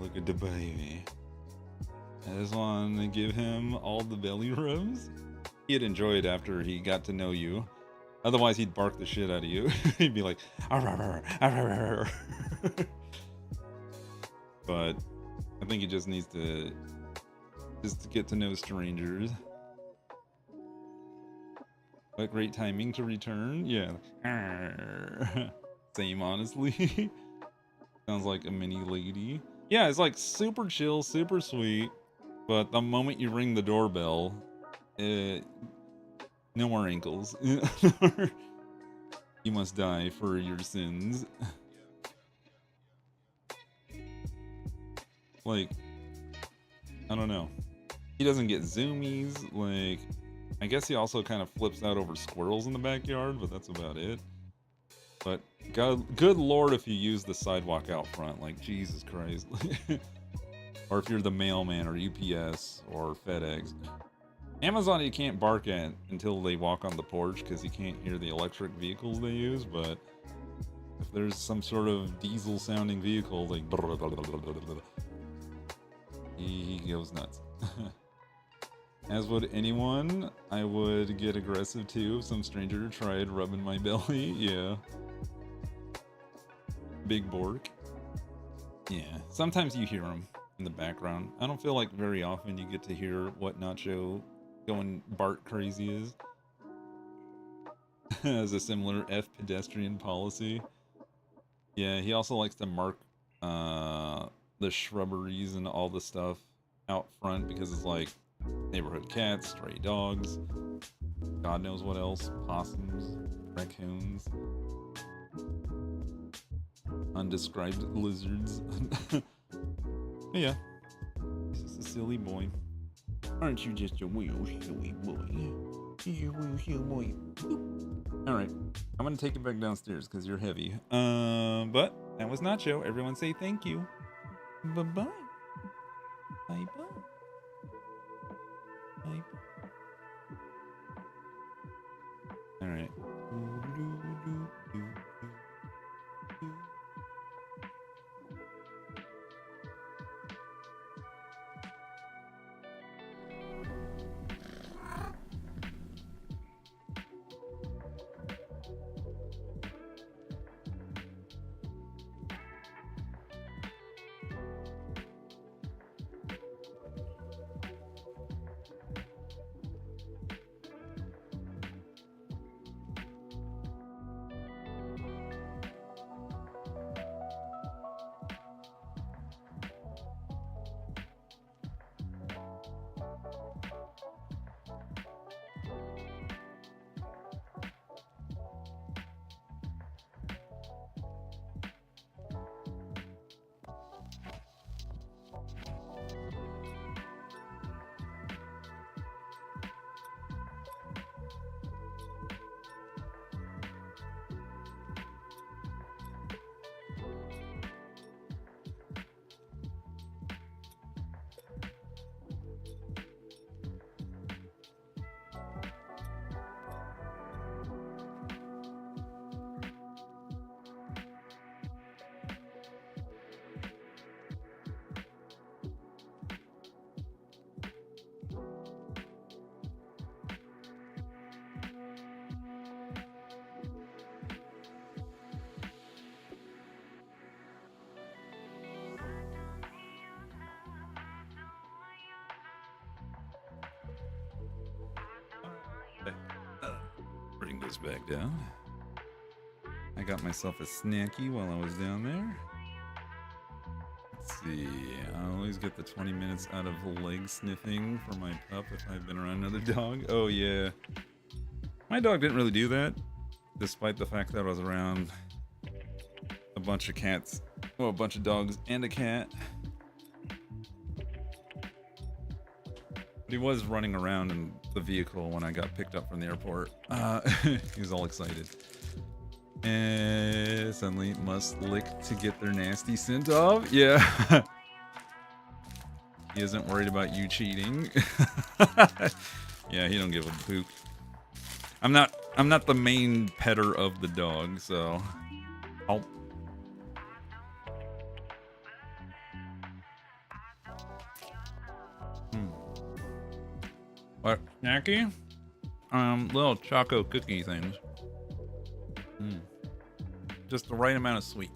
Look at the baby. I just want to give him all the belly rubs. He'd enjoy it after he got to know you. Otherwise, he'd bark the shit out of you. He'd be like, arr, arr, arr, arr. But I think he just needs to get to know strangers. What great timing to return. Yeah. Same, honestly. Sounds like a mini lady. Yeah, it's like super chill, super sweet. But the moment you ring the doorbell, no more ankles. You must die for your sins. Like, I don't know. He doesn't get zoomies. Like, I guess he also kind of flips out over squirrels in the backyard, but that's about it. But God, good lord, if you use the sidewalk out front, like Jesus Christ. Or if you're the mailman or UPS or FedEx. Amazon you can't bark at until they walk on the porch because you can't hear the electric vehicles they use, but if there's some sort of diesel sounding vehicle, like he goes nuts. As would anyone, I would get aggressive too if some stranger tried rubbing my belly. Yeah. Big Bork. Yeah, sometimes you hear them in the background. I don't feel like very often you get to hear what Nacho going Bart crazy is. As a similar F pedestrian policy. Yeah, he also likes to mark the shrubberies and all the stuff out front because it's like neighborhood cats, stray dogs, God knows what else, possums, raccoons, undescribed lizards. Yeah, he's just a silly boy. Aren't you just a real silly boy? You're a real silly boy. Alright, I'm gonna take you back downstairs because you're heavy. But that was Nacho. Everyone say thank you. Bye-bye. Bye-bye. Bye-bye. Alright. Bring this back down. I got myself a snacky while I was down there. Let's see. I always get the 20 minutes out of leg sniffing for my pup if I've been around another dog. Oh, yeah. My dog didn't really do that, despite the fact that I was around a bunch of cats. Well, a bunch of dogs and a cat. He was running around in the vehicle when I got picked up from the airport. He was all excited. And suddenly must lick to get their nasty scent off. Yeah. He isn't worried about you cheating. Yeah, he don't give a poop. I'm not the main petter of the dog, so I'll... What? Snacky? Little choco cookie things. Just the right amount of sweet.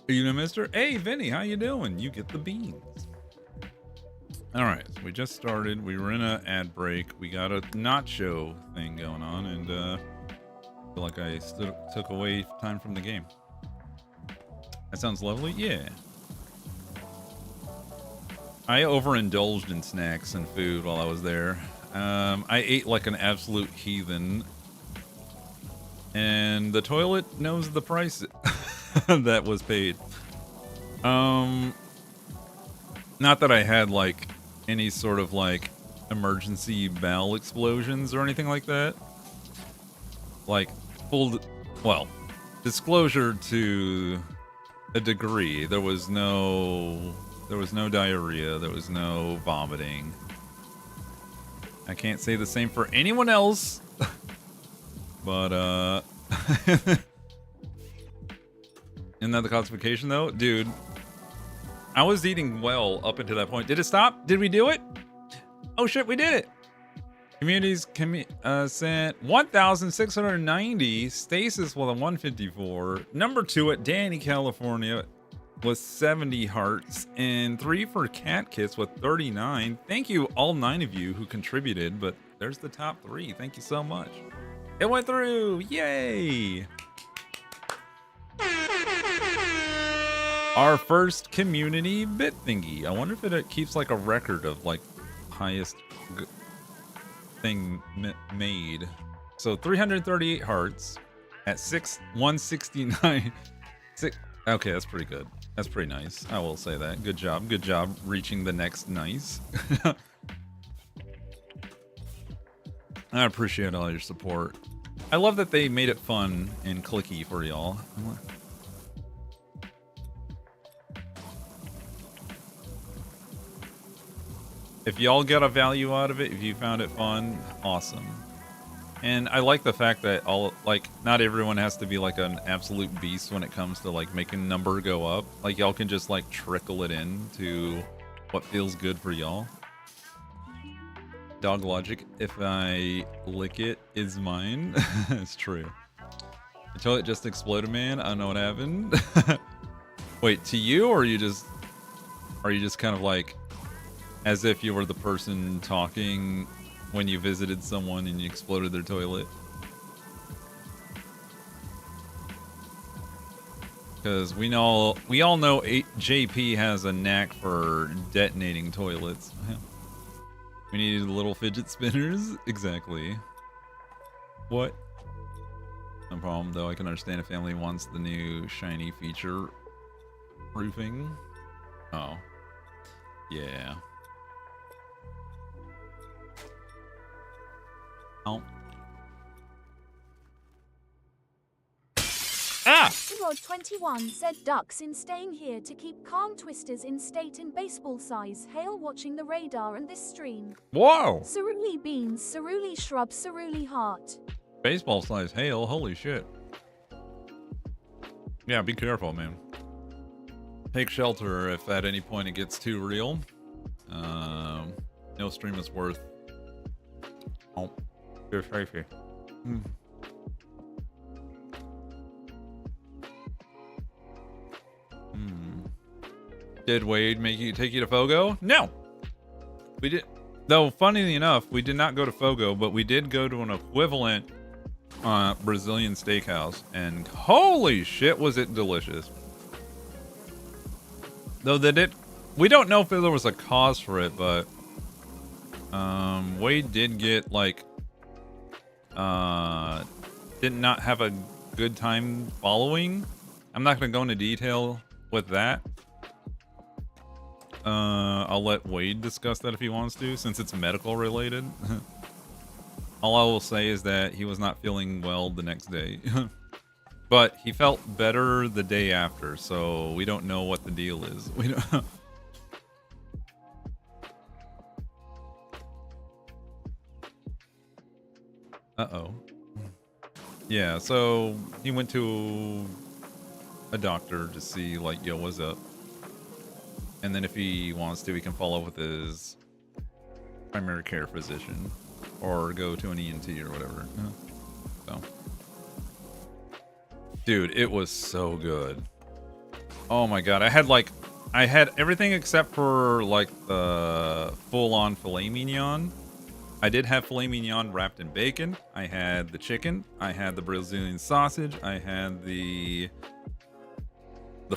You know, mister? Hey, Vinny, how you doing? You get the beans. Alright, so we just started. We were in an ad break. We got a nacho thing going on, and I feel like I took away time from the game. That sounds lovely? Yeah. I overindulged in snacks and food while I was there. I ate like an absolute heathen. And the toilet knows the price that was paid. Not that I had like any sort of like emergency bowel explosions or anything like that. Like well, disclosure to a degree. There was no diarrhea. There was no vomiting. I can't say the same for anyone else. But, isn't that the classification, though? Dude, I was eating well up until that point. Did it stop? Did we do it? Oh, shit, we did it. Communities sent 1,690. Stasis with a 154. Number 2 at Danny, California with 70 hearts. And 3 for Cat Kits with 39. Thank you, all 9 of you who contributed. But there's the top 3. Thank you so much. It went through. Yay. Our first community bit thingy. I wonder if it keeps like a record of like highest thing made. So 338 hearts at 169. Okay, that's pretty good. That's pretty nice. I will say that. Good job. Good job reaching the next nice. I appreciate all your support. I love that they made it fun and clicky for y'all. If y'all got a value out of it, if you found it fun, awesome. And I like the fact that not everyone has to be like an absolute beast when it comes to like making number go up. Like y'all can just like trickle it in to what feels good for y'all. Dog logic, if I lick it, is mine. It's true. The toilet just exploded, man. I don't know what happened. Wait, to you, or are you just kind of like as if you were the person talking when you visited someone and you exploded their toilet? Because we all know JP has a knack for detonating toilets. We needed little fidget spinners. Exactly. What? No problem, though. I can understand if family wants the new shiny feature roofing. Oh. Yeah. Oh. Ah! Rod21 said ducks in staying here to keep calm, twisters in state in baseball size. Hail watching the radar and this stream. Whoa! Ceruli beans, ceruli shrub, ceruli heart. Baseball size hail, holy shit. Yeah, be careful, man. Take shelter if at any point it gets too real. No stream is worth. Oh, your safety. Did Wade take you to Fogo? No, we did. Though, funnily enough, we did not go to Fogo, but we did go to an equivalent Brazilian steakhouse, and holy shit, was it delicious! Though we don't know if there was a cause for it, but Wade did get like did not have a good time following. I'm not going to go into detail with that. I'll let Wade discuss that if he wants to, since it's medical related. All I will say is that he was not feeling well the next day. But he felt better the day after, so we don't know what the deal is. We don't. Uh-oh. Yeah, so he went to a doctor to see, like, yo, what's up? And then if he wants to, he can follow up with his primary care physician or go to an ENT or whatever. So, dude, it was so good. Oh my god, I had everything except for like the full-on filet mignon. I did have filet mignon wrapped in bacon. I had the chicken. I had the Brazilian sausage. I had the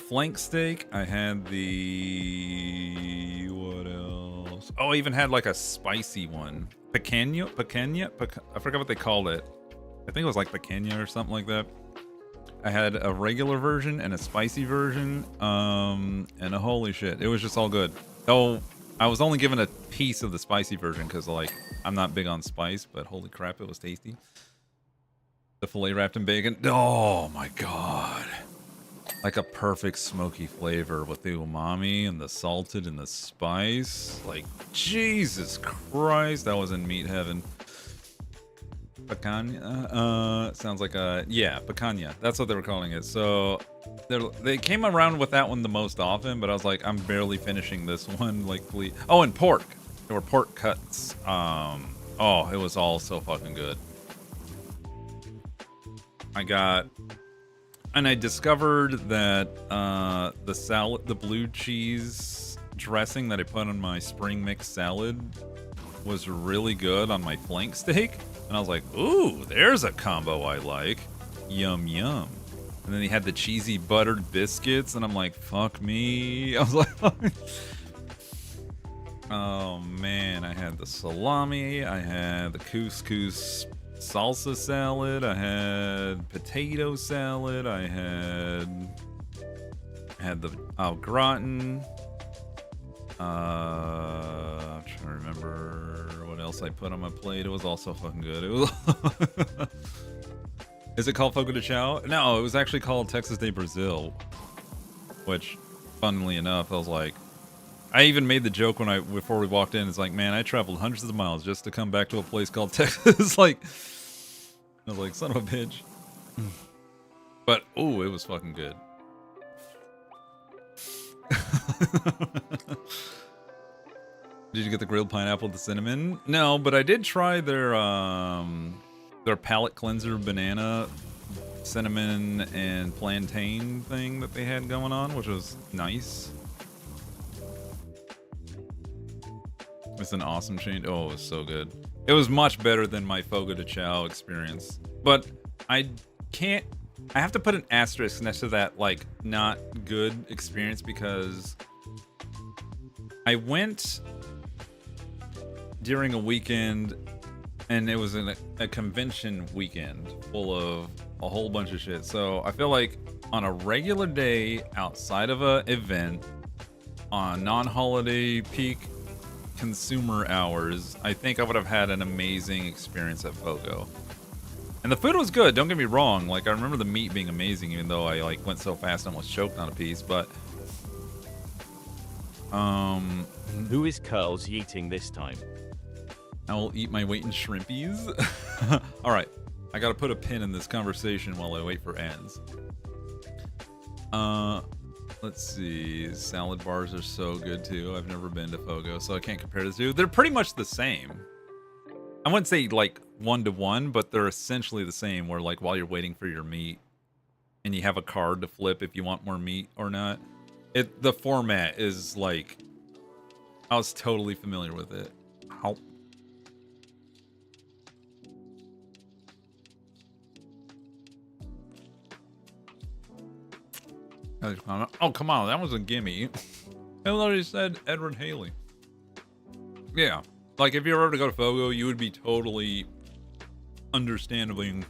flank steak. I had the... what else? Oh, I even had like a spicy one. Picanha? I forgot what they called it. I think it was like picanha or something like that. I had a regular version and a spicy version. And a holy shit. It was just all good. Though I was only given a piece of the spicy version because like I'm not big on spice, but holy crap, it was tasty. The filet wrapped in bacon. Oh my god. Like a perfect smoky flavor with the umami and the salted and the spice. Like, Jesus Christ, that was in meat heaven. Picanha? Sounds like a... Yeah, picanha. That's what they were calling it. So, they came around with that one the most often, but I was like, I'm barely finishing this one. Like, please. Oh, and pork. There were pork cuts. Oh, it was all so fucking good. I discovered that the blue cheese dressing that I put on my spring mix salad was really good on my flank steak. And I was like, ooh, there's a combo I like. Yum, yum. And then he had the cheesy buttered biscuits, and I'm like, fuck me. I was like, oh man, I had the salami, I had the couscous salsa salad, I had potato salad, I had the au gratin. I'm trying to remember what else I put on my plate. It was also fucking good. It was Is it called Fogo de Chao? No, it was actually called Texas de Brazil, which, funnily enough, I was like, I even made the joke before we walked in. It's like, man, I traveled hundreds of miles just to come back to a place called Texas. Like, I was like, son of a bitch. But oh, it was fucking good. Did you get the grilled pineapple with the cinnamon? No, but I did try their palate cleanser banana cinnamon and plantain thing that they had going on, which was nice. It's an awesome change. Oh, it was so good. It was much better than my Fogo de Chao experience. But I have to put an asterisk next to that, like, not good experience, because I went during a weekend and it was a convention weekend full of a whole bunch of shit. So I feel like on a regular day outside of an event, on non-holiday peak consumer hours, I think I would have had an amazing experience at Fogo. And the food was good, don't get me wrong. Like, I remember the meat being amazing, even though I like went so fast I almost choked on a piece. But who is Curls yeeting this time? I will eat my weight in shrimpies. All right, I gotta put a pin in this conversation while I wait for ends. Let's see. Salad bars are so good too. I've never been to Fogo, so I can't compare the two. They're pretty much the same. I wouldn't say like 1-to-1, but they're essentially the same, where like while you're waiting for your meat and you have a card to flip if you want more meat or not. The format is like, I was totally familiar with it. Ow. Oh, come on. That was a gimme. I literally said Edward Haley. Yeah. Like, if you were ever to go to Fogo, you would be totally understanding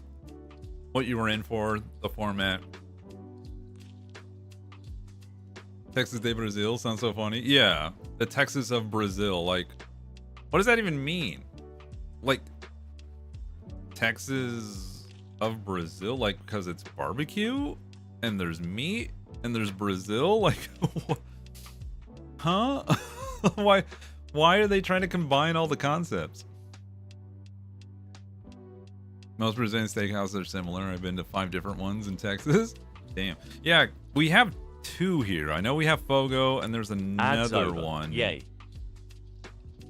what you were in for, the format. Texas de Brazil sounds so funny. Yeah. The Texas of Brazil. Like, what does that even mean? Like, Texas of Brazil? Like, because it's barbecue? And there's meat? And there's Brazil? Like, huh? Why are they trying to combine all the concepts? Most Brazilian steakhouses are similar. I've been to 5 different ones in Texas. Damn. Yeah, we have 2 here. I know we have Fogo, and there's another one. Yay.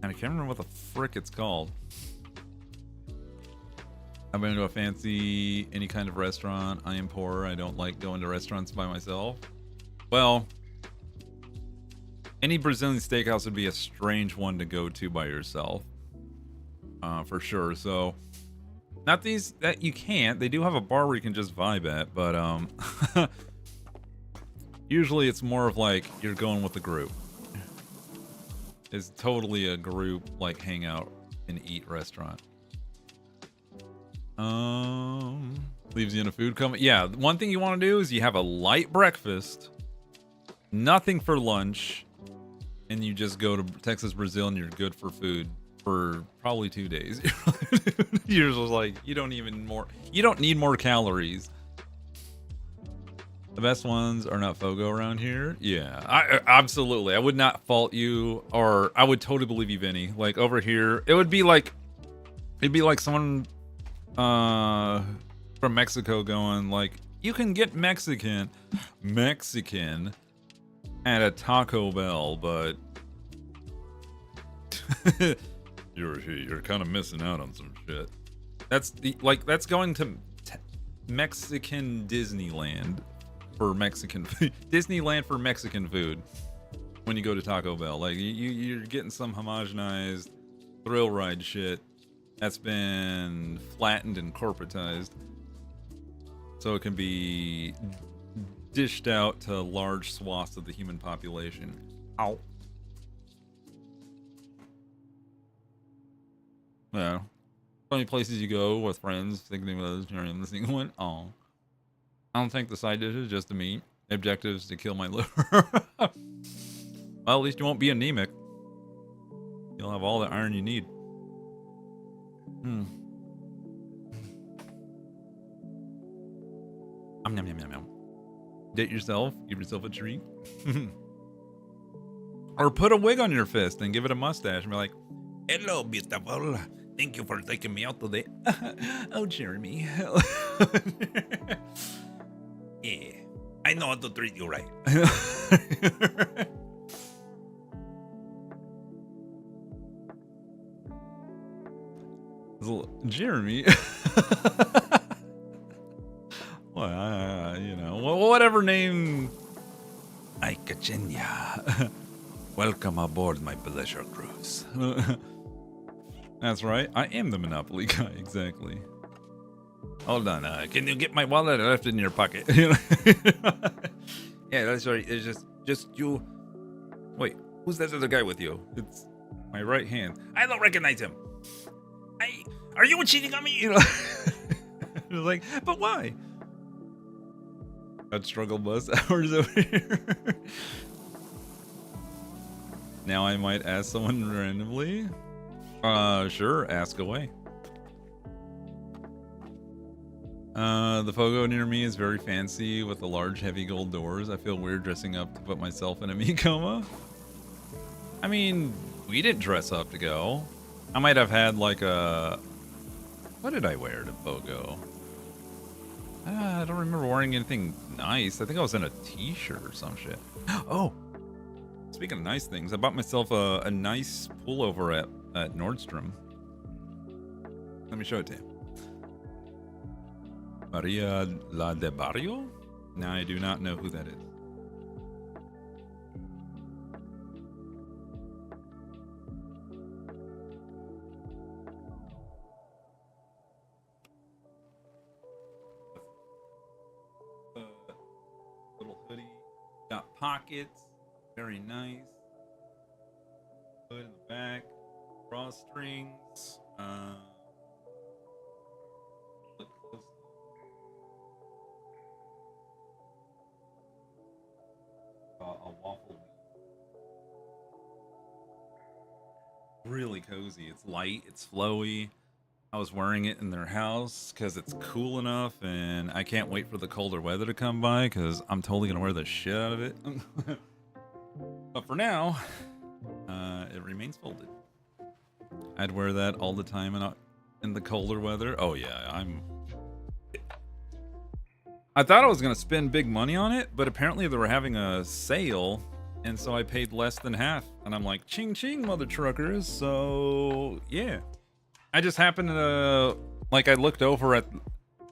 And I can't remember what the frick it's called. I've been to a fancy, any kind of restaurant. I am poor. I don't like going to restaurants by myself. Well, any Brazilian steakhouse would be a strange one to go to by yourself. For sure. So, not these that you can't. They do have a bar where you can just vibe at, but usually it's more of like you're going with a group. It's totally a group like hangout and eat restaurant. Leaves you in a food coma. Yeah, one thing you want to do is you have a light breakfast, nothing for lunch, and you just go to Texas Brazil and you're good for food. for probably 2 days. You're just like, you don't need more calories. The best ones are not Fogo around here. Yeah, I absolutely. I would not fault you, or I would totally believe you, Vinny. Like over here, it'd be like someone from Mexico going like, you can get Mexican at a Taco Bell, but you're kind of missing out on some shit. That's going to Mexican Disneyland for Mexican food. Disneyland for Mexican food when you go to Taco Bell. Like you're getting some homogenized thrill ride shit that's been flattened and corporatized, so it can be dished out to large swaths of the human population. Ow. Yeah. So many places you go with friends thinking about the single one. Oh. I don't think the side dish is just the meat. The objective is to kill my liver. Well, at least you won't be anemic. You'll have all the iron you need. Nom, nom, nom, nom. Date yourself. Give yourself a treat. Or put a wig on your fist and give it a mustache and be like, hello, beautiful. Thank you for taking me out today. Oh, Jeremy. Yeah, I know how to treat you right. Jeremy. Well, you know, whatever name. I Kachenya. Welcome aboard my pleasure cruise. That's right. I am the Monopoly guy. Exactly. Hold on. Can you get my wallet? I left it in your pocket. Yeah, that's right. It's just you. Wait, who's that other guy with you? It's my right hand. I don't recognize him. Are you cheating on me? You know. It was like, but why? Got struggle bus hours over here. Now I might ask someone randomly. Sure, ask away. The Fogo near me is very fancy with the large heavy gold doors. I feel weird dressing up to put myself in a meat coma. I mean, we didn't dress up to go. I might have had like a... What did I wear to Fogo? I don't remember wearing anything nice. I think I was in a t-shirt or some shit. Oh! Speaking of nice things, I bought myself a nice pullover at Nordstrom. Let me show it to you. Maria La de Barrio? Now I do not know who that is. Little hoodie. Got pockets. Very nice. Hood in the back. Drawstrings. Look close. A waffle. Really cozy. It's light. It's flowy. I was wearing it in their house because it's cool enough, and I can't wait for the colder weather to come by because I'm totally gonna wear the shit out of it. But for now, it remains folded. I'd wear that all the time in the colder weather. Oh yeah, I thought I was gonna spend big money on it, but apparently they were having a sale, and so I paid less than half. And I'm like, ching ching, mother truckers. So yeah, I just happened to I looked over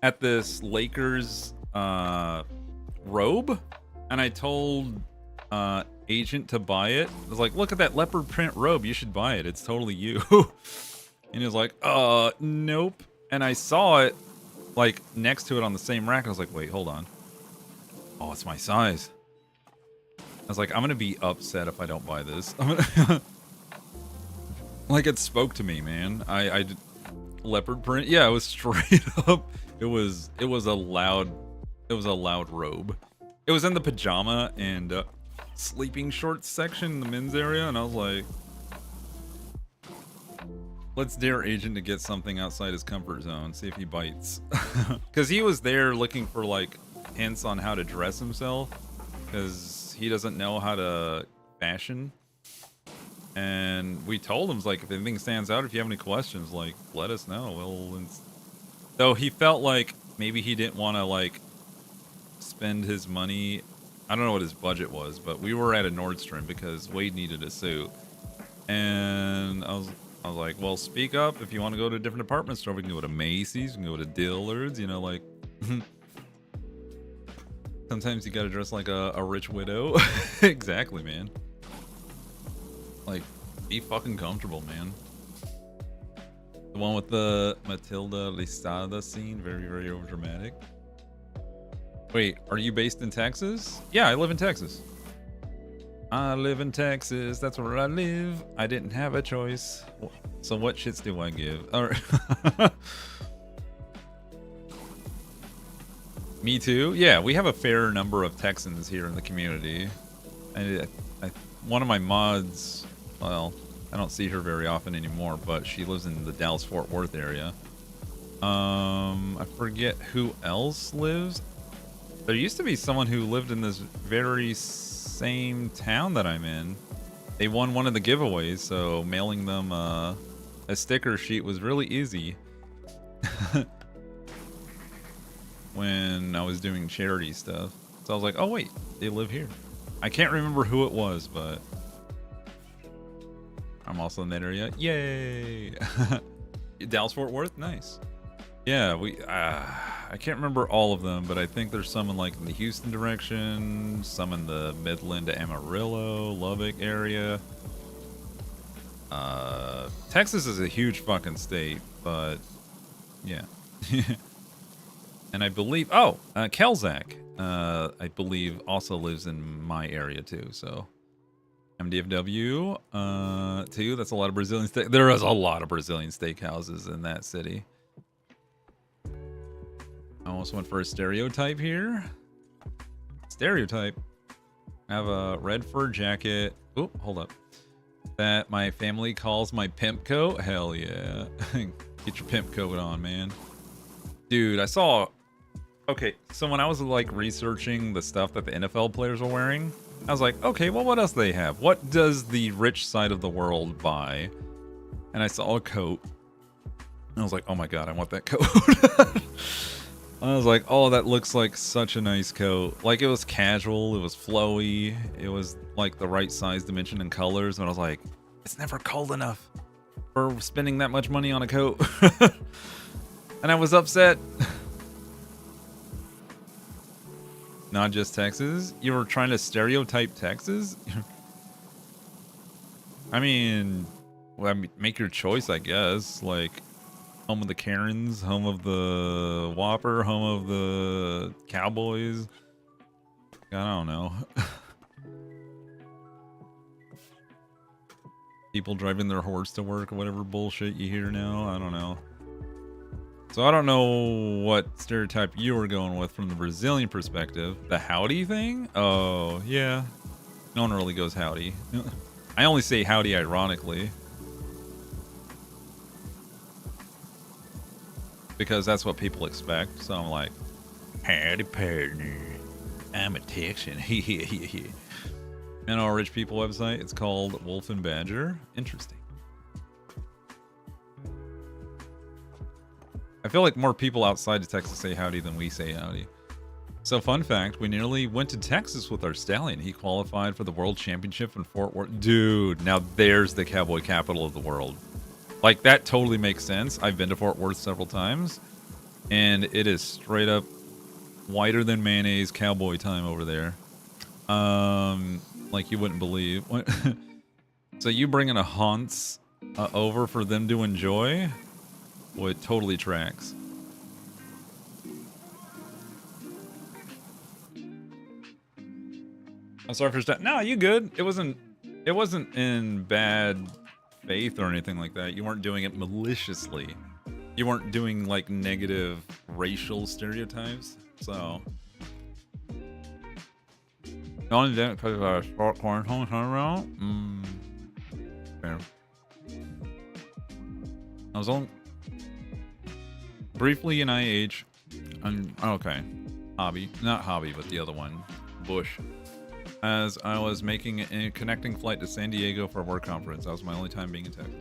at this Lakers robe, and I told agent to buy it. I was like, look at that leopard print robe, you should buy it, it's totally you. And he was like, nope. And I saw it like next to it on the same rack. I was like, wait, hold on. Oh, it's my size. I was like, I'm gonna be upset if I don't buy this. Like, it spoke to me, man. I leopard print. Yeah, it was straight up. It was a loud robe. It was in the pajama and sleeping shorts section in the men's area, and I was like, Let's dare agent to get something outside his comfort zone. See if he bites. Because he was there looking for like hints on how to dress himself. Because he doesn't know how to fashion. And we told him, like, if anything stands out, if you have any questions, like, let us know. Though he felt like maybe he didn't want to, like, spend his money. I don't know what his budget was, but we were at a Nordstrom because Wade needed a suit. And I was like, well, speak up if you want to go to a different department store. We can go to Macy's, we can go to Dillard's, you know, like... Sometimes you gotta dress like a rich widow. Exactly, man. Like, be fucking comfortable, man. The one with the Matilda Lisada scene, very, very overdramatic. Wait, are you based in Texas? Yeah, I live in Texas. I live in Texas, that's where I live. I didn't have a choice. So what shits do I give? All right. Me too. Yeah, we have a fair number of Texans here in the community. One of my mods, well, I don't see her very often anymore, but she lives in the Dallas-Fort Worth area. I forget who else lives. There used to be someone who lived in this very same town that I'm in. They won one of the giveaways, so mailing them a sticker sheet was really easy. When I was doing charity stuff. So I was like, oh wait, they live here. I can't remember who it was, but I'm also in that area. Yay! Dallas-Fort Worth? Nice. Yeah, I can't remember all of them, but I think there's some in like the Houston direction, some in the Midland to Amarillo, Lubbock area. Texas is a huge fucking state, but yeah. And I believe, Kelzak, I believe also lives in my area too. So MDFW, too. That's a lot of Brazilian steak. There is a lot of Brazilian steakhouses in that city. I almost went for a stereotype here. Stereotype. I have a red fur jacket. Oh, hold up. That my family calls my pimp coat. Hell yeah. Get your pimp coat on, man. Dude, I saw... Okay, so when I was like researching the stuff that the NFL players were wearing, I was like, okay, well, what else do they have? What does the rich side of the world buy? And I saw a coat. And I was like, oh my god, I want that coat. I was like, oh, that looks like such a nice coat. Like, it was casual, it was flowy, it was like the right size, dimension, and colors. And I was like, it's never cold enough for spending that much money on a coat. And I was upset. Not just Texas. You were trying to stereotype Texas? I mean, well, make your choice, I guess. Like, home of the Karens, home of the Whopper, home of the Cowboys. I don't know. People driving their horse to work or whatever bullshit you hear now. I don't know. So I don't know what stereotype you were going with from the Brazilian perspective. The howdy thing? Oh, yeah. No one really goes howdy. I only say howdy ironically. Because that's what people expect. So I'm like, howdy partner. I'm a Texan. And our rich people website, it's called Wolf and Badger. Interesting. I feel like more people outside of Texas say howdy than we say howdy. So fun fact, we nearly went to Texas with our stallion. He qualified for the World Championship in Fort Worth. Dude, now there's the cowboy capital of the world. Like, that totally makes sense. I've been to Fort Worth several times, and it is straight up whiter than mayonnaise cowboy time over there. Like you wouldn't believe. So you bringing a Hans over for them to enjoy? Well, it totally tracks. I'm sorry for that. No, you good. It wasn't in bad faith or anything like that. You weren't doing it maliciously. You weren't doing like negative racial stereotypes. So you only did it because of a short quarantine turnaround. Fair. I was on briefly in IH. Okay. Hobby. Not hobby, but the other one. Bush. As I was making a connecting flight to San Diego for a work conference. That was my only time being in Texas.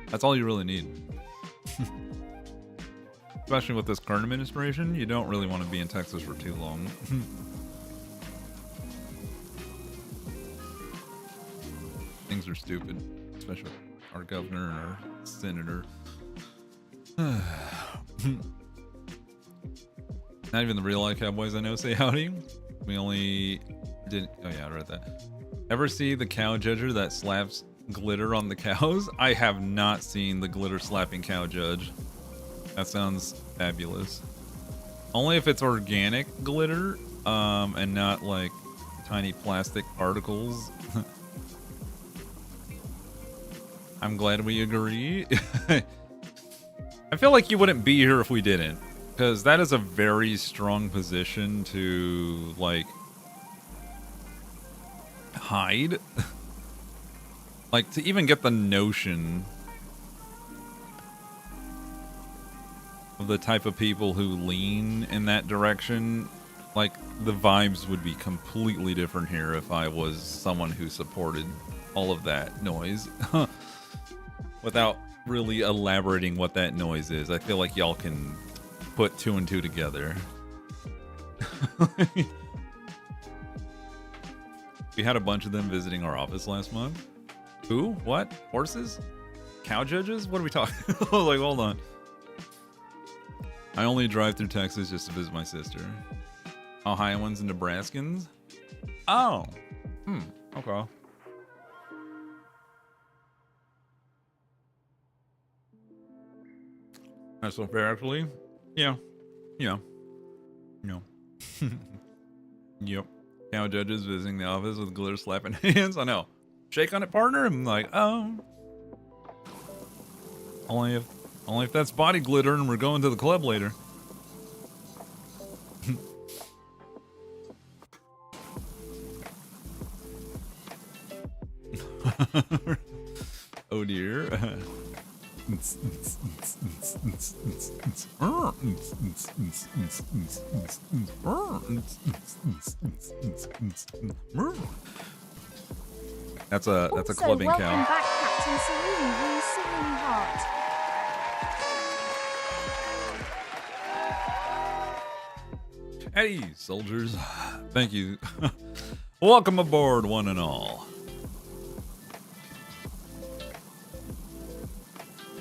That's all you really need. Especially with this current administration, you don't really want to be in Texas for too long. Things are stupid, especially our governor and our senator. Not even the real life cowboys I know say howdy. We only did. Oh yeah, I read that. Ever see the cow judger that slaps glitter on the cows? I have not seen the glitter slapping cow judge. That sounds fabulous. Only if it's organic glitter, and not like tiny plastic particles. I'm glad we agree. I feel like you wouldn't be here if we didn't, because that is a very strong position to like hide. Like to even get the notion of the type of people who lean in that direction, like the vibes would be completely different here if I was someone who supported all of that noise. Without really elaborating what that noise is, I feel like y'all can put two and two together. We had a bunch of them visiting our office last month. Who? What? Horses? Cow judges? What are we talking? Like, hold on. I only drive through Texas just to visit my sister. Ohioans and Nebraskans? Oh. Okay. That's so fair, actually. Yeah. No. Yep. Cow judges visiting the office with glitter slapping hands. I know. Shake on it, partner. I'm like, oh. Only if that's body glitter and we're going to the club later. Oh dear. That's a clubbing welcome cow. back, Captain Cerulikat, singing heart. Hey, soldiers. Thank you. Welcome aboard, one and all.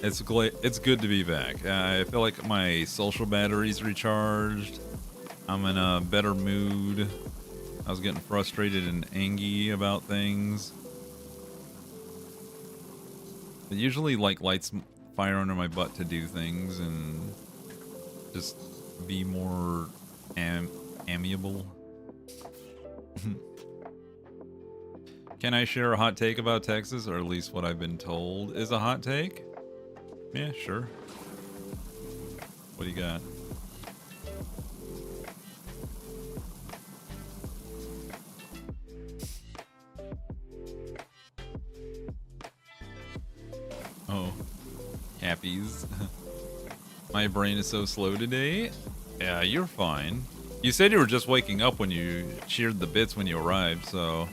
It's good to be back. I feel like my social battery's recharged. I'm in a better mood. I was getting frustrated and angry about things. It usually like lights fire under my butt to do things and just be more amiable. Can I share a hot take about Texas, or at least what I've been told is a hot take? Yeah, sure. What do you got? Oh, happies. My brain is so slow today. Yeah, you're fine. You said you were just waking up when you cheered the bits when you arrived, so...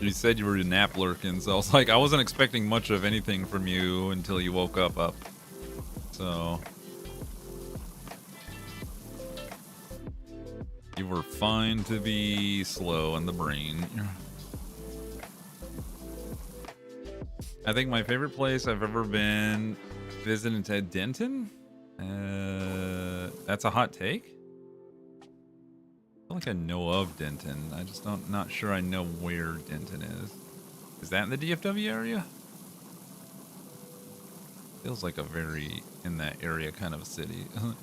You said you were nap lurking, so I was like, I wasn't expecting much of anything from you until you woke up. So... You were fine to be slow in the brain. I think my favorite place I've ever been visiting to Denton? That's a hot take? I feel like I know of Denton. I just not sure I know where Denton is. Is that in the DFW area? Feels like a very in that area kind of a city. I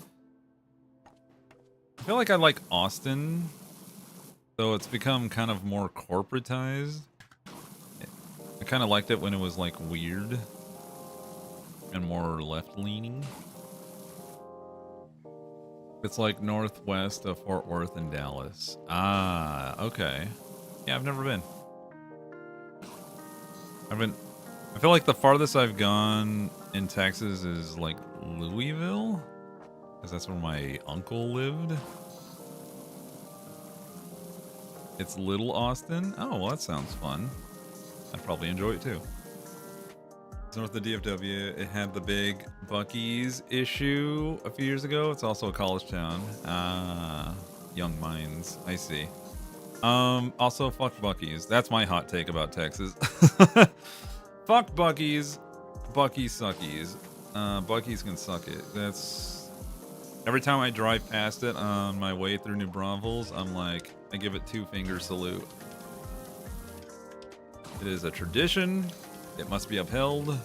feel like I like Austin, though it's become kind of more corporatized. I kind of liked it when it was like weird and more left-leaning. It's like northwest of Fort Worth and Dallas. Ah, okay. Yeah, I've never been. I feel like the farthest I've gone in Texas is like Louisville, because that's where my uncle lived. It's Little Austin. Oh, well, that sounds fun. I'd probably enjoy it too. It's north of the DFW. It had the big Buc-ee's issue a few years ago. It's also a college town. Ah, young minds. I see. Also, fuck Buc-ee's. That's my hot take about Texas. Fuck Buc-ee's. Buc-ee's suckies. Buc-ee's can suck it. That's... Every time I drive past it on my way through New Braunfels, I'm like, I give it 2-finger salute. It is a tradition. It must be upheld.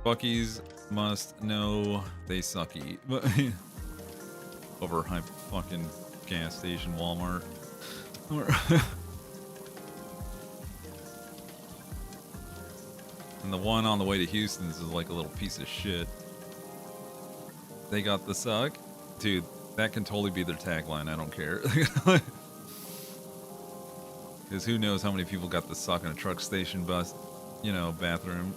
Buc-ee's must know they sucky. Over high fucking gas station Walmart. And the one on the way to Houston's is like a little piece of shit. They got the suck. Dude, that can totally be their tagline. I don't care. Because who knows how many people got the suck in a truck station bus, you know, bathroom.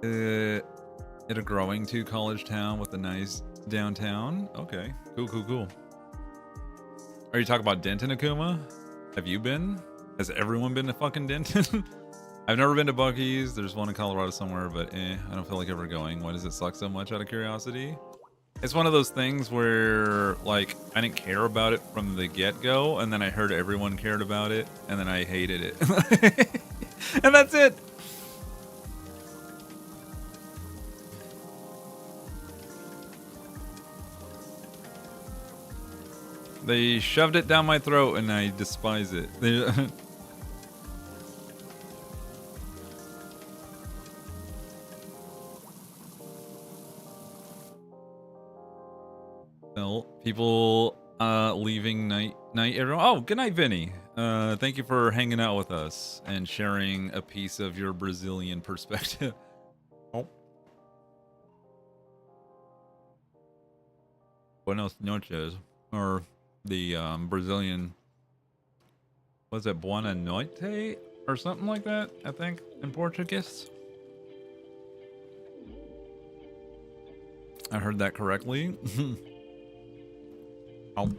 In a growing college town with a nice downtown. Okay, cool. Are you talking about Denton, Akuma? Have you been? Has everyone been to fucking Denton? I've never been to Buc-ee's. There's one in Colorado somewhere, but I don't feel like ever going. Why does it suck so much out of curiosity? It's one of those things where, like, I didn't care about it from the get-go, and then I heard everyone cared about it, and then I hated it. And that's it! They shoved it down my throat, and I despise it. Well, people leaving night everyone. Oh, good night, Vinny. Thank you for hanging out with us and sharing a piece of your Brazilian perspective. Oh. Buenos noches, or the Brazilian, was it Boa Noite or something like that, I think, in Portuguese. I heard that correctly. Oh.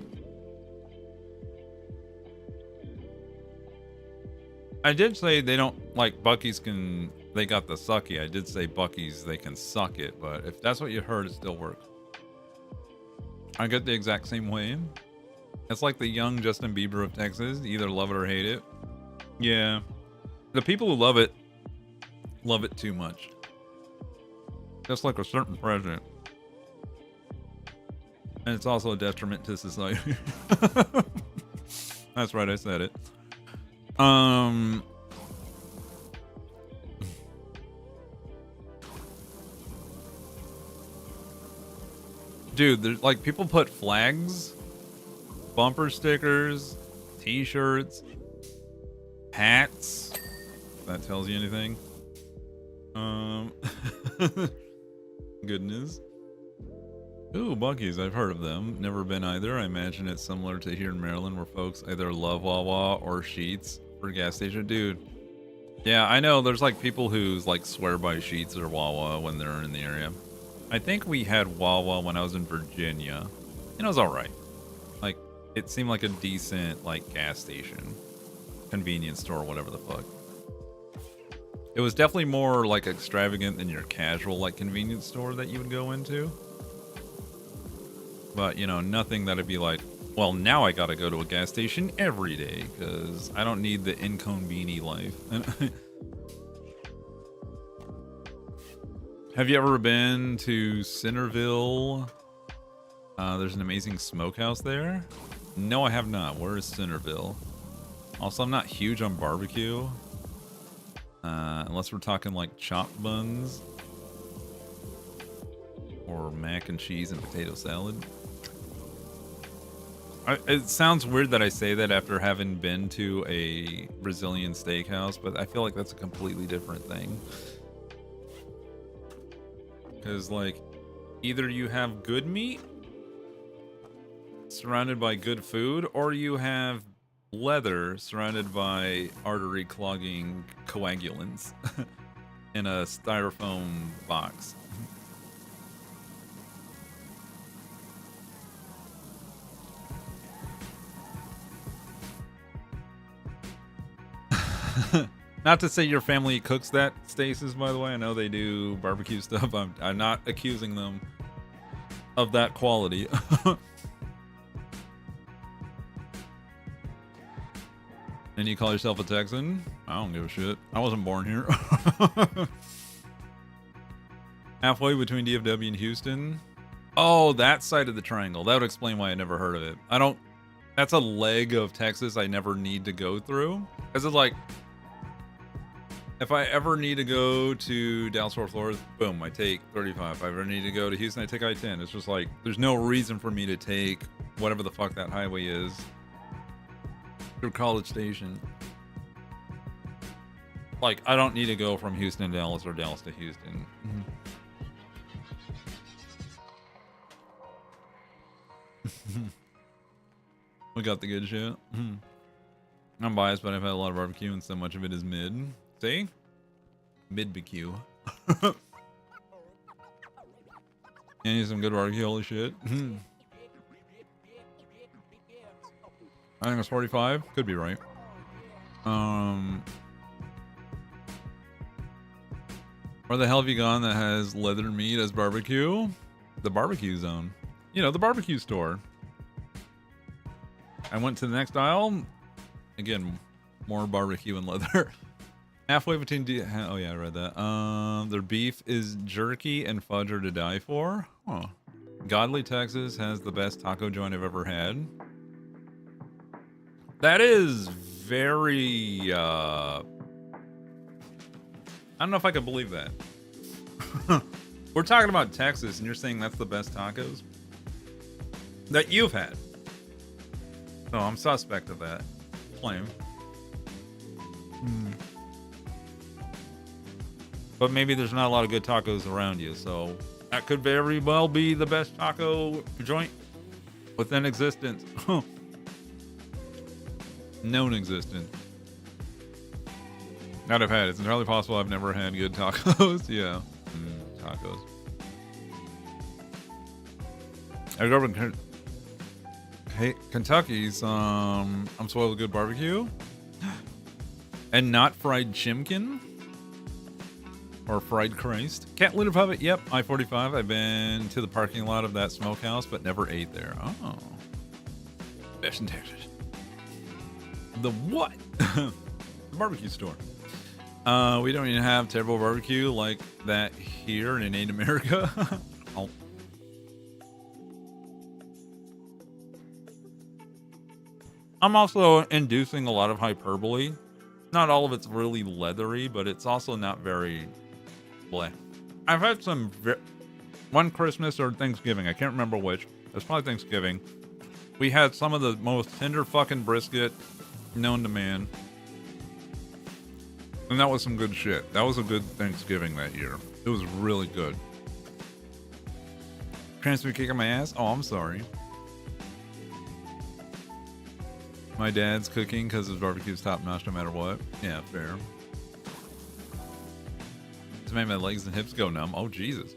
I did say they don't, like, Buc-ee's can, they got the sucky. I did say Buc-ee's, they can suck it, but if that's what you heard, it still works. I get the exact same way. It's like the young Justin Bieber of Texas. You either love it or hate it. Yeah. The people who love it too much. Just like a certain president. And it's also a detriment to society. That's right, I said it. Dude, there's like people put flags, bumper stickers, t-shirts, hats. If that tells you anything. Goodness. Ooh, Buc-ee's, I've heard of them. Never been either. I imagine it's similar to here in Maryland where folks either love Wawa or Sheetz for gas station. Dude. Yeah, I know there's like people who like swear by Sheetz or Wawa when they're in the area. I think we had Wawa when I was in Virginia. And it was alright. Like, it seemed like a decent, like, gas station. Convenience store, whatever the fuck. It was definitely more, like, extravagant than your casual, like, convenience store that you would go into. But, you know, nothing that'd be like, well, now I gotta go to a gas station every day, because I don't need the inconvenient life. Have you ever been to Centerville? There's an amazing smokehouse there. No, I have not. Where is Centerville? Also, I'm not huge on barbecue. Unless we're talking like chopped buns. Or mac and cheese and potato salad. It sounds weird that I say that after having been to a Brazilian steakhouse, but I feel like that's a completely different thing. Because, like, either you have good meat surrounded by good food, or you have leather surrounded by artery clogging coagulants in a styrofoam box. Not to say your family cooks that, Stasis, by the way. I know they do barbecue stuff. I'm not accusing them of that quality. And you call yourself a Texan? I don't give a shit. I wasn't born here. Halfway between DFW and Houston. Oh, that side of the triangle. That would explain why I never heard of it. That's a leg of Texas I never need to go through. Because it's like, if I ever need to go to Dallas-Fort Worth, boom, I take 35. If I ever need to go to Houston, I take I-10. It's just like, there's no reason for me to take whatever the fuck that highway is through College Station. Like, I don't need to go from Houston to Dallas or Dallas to Houston. We got the good shit. I'm biased, but I've had a lot of barbecue and so much of it is mid. See? Mid-BQ. You need some good barbecue, holy shit. I think it's 45. Could be right. Where the hell have you gone that has leather meat as barbecue? The barbecue zone. You know, the barbecue store. I went to the next aisle. Again, more barbecue and leather. Halfway between oh yeah, I read that. Their beef is jerky and fudge are to die for. Huh. Godly, Texas has the best taco joint I've ever had. That is very, I don't know if I can believe that. We're talking about Texas and you're saying that's the best tacos that you've had. No, I'm suspect of that claim. But maybe there's not a lot of good tacos around you, so that could very well be the best taco joint within existence. Known existence. That I've had. It's entirely possible I've never had good tacos. Yeah. Tacos. I grew up in Kentucky's I'm spoiled with good barbecue. And not fried chimkin. Or fried Christ. Cat litter puppet, yep, I-45. I've been to the parking lot of that smokehouse, but never ate there. Oh. Best in Texas. The what? The barbecue store. We don't even have terrible barbecue like that here in innate America. Oh. I'm also inducing a lot of hyperbole. Not all of it's really leathery, but it's also not very bleh. I've had some one Christmas or Thanksgiving, I can't remember which. It was probably Thanksgiving. We had some of the most tender fucking brisket known to man. And that was some good shit. That was a good Thanksgiving that year. It was really good. Transfer kicking my ass? Oh, I'm sorry. My dad's cooking because his barbecue's top notch no matter what. Yeah, fair. It's made my legs and hips go numb. Oh, Jesus.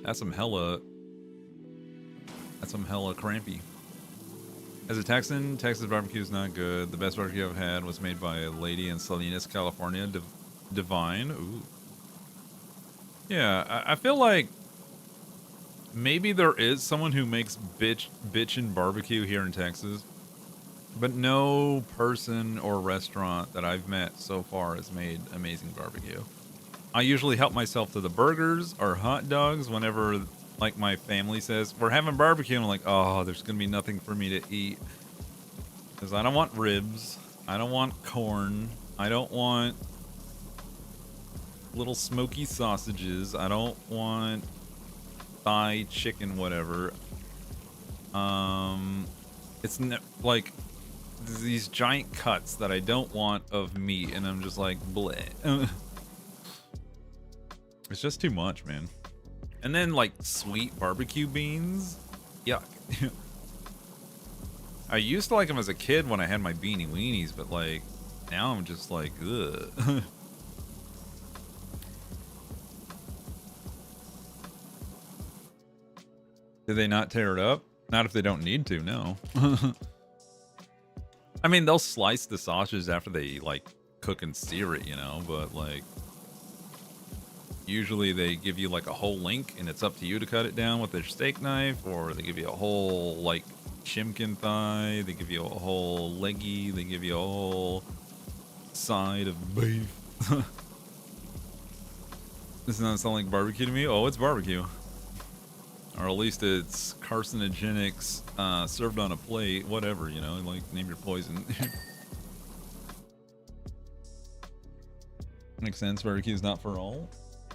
That's some hella crampy. As a Texan, Texas barbecue is not good. The best barbecue I've had was made by a lady in Salinas, California. Divine. Ooh. Yeah, I feel like maybe there is someone who makes bitchin' barbecue here in Texas. But no person or restaurant that I've met so far has made amazing barbecue. I usually help myself to the burgers or hot dogs whenever, like, my family says, we're having barbecue. And I'm like, oh, there's going to be nothing for me to eat. Because I don't want ribs. I don't want corn. I don't want little smoky sausages. I don't want thigh chicken, whatever. It's like these giant cuts that I don't want of meat, and I'm just like, bleh. It's just too much, man. And then like sweet barbecue beans. Yuck. I used to like them as a kid when I had my beanie weenies, but like now I'm just like, ugh. Did they not tear it up? Not if they don't need to, no. I mean, they'll slice the sausages after they like cook and sear it, you know, but like usually they give you like a whole link and it's up to you to cut it down with their steak knife, or they give you a whole like chimkin thigh, they give you a whole leggy, they give you a whole side of beef. Does not sound like barbecue to me? Oh, it's barbecue. Or at least it's carcinogenics served on a plate, whatever, you know, like name your poison. Makes sense, barbecue's not for all.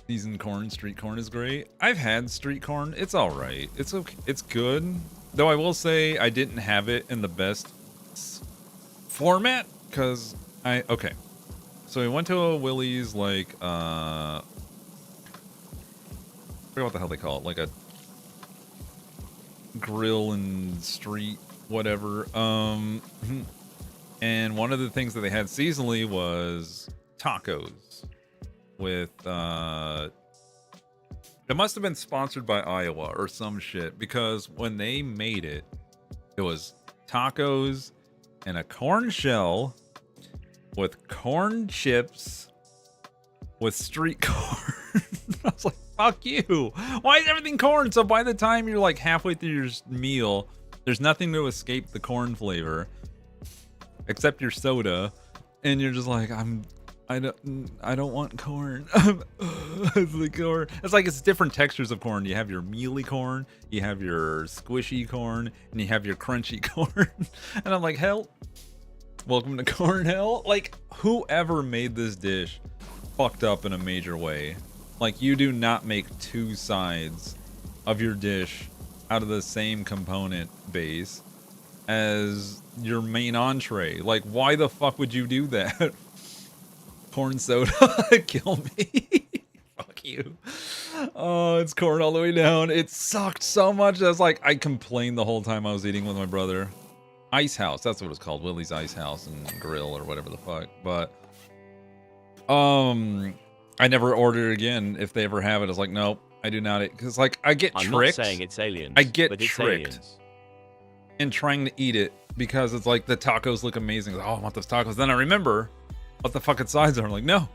Seasoned corn, street corn is great. I've had street corn, it's alright. It's okay, it's good. Though I will say I didn't have it in the best format, because okay. So we went to a Willie's, like, I forget what the hell they call it, like a grill and street whatever, and one of the things that they had seasonally was tacos with it must have been sponsored by Iowa or some shit, because when they made it, it was tacos and a corn shell with corn chips with street corn. I was like, fuck you. Why is everything corn? So by the time you're like halfway through your meal, there's nothing to escape the corn flavor except your soda, and you're just like, I don't want corn. It's the corn. It's like it's different textures of corn. You have your mealy corn, you have your squishy corn, and you have your crunchy corn. And I'm like, hell, welcome to corn hell. Like, whoever made this dish fucked up in a major way. Like, you do not make two sides of your dish out of the same component base as your main entree. Like, why the fuck would you do that? Corn soda, kill me. Fuck you. Oh, it's corn all the way down. It sucked so much. I was like, I complained the whole time I was eating with my brother. Ice House, that's what it's called. Willie's Ice House and Grill or whatever the fuck. But I never order it again. If they ever have it, it's like, nope, I do not. Because like I get tricked. I'm not saying it's aliens. I get but it's tricked aliens. in trying to eat it because it's like the tacos look amazing. Like, oh, I want those tacos. Then I remember what the fucking sides are. I'm like, no.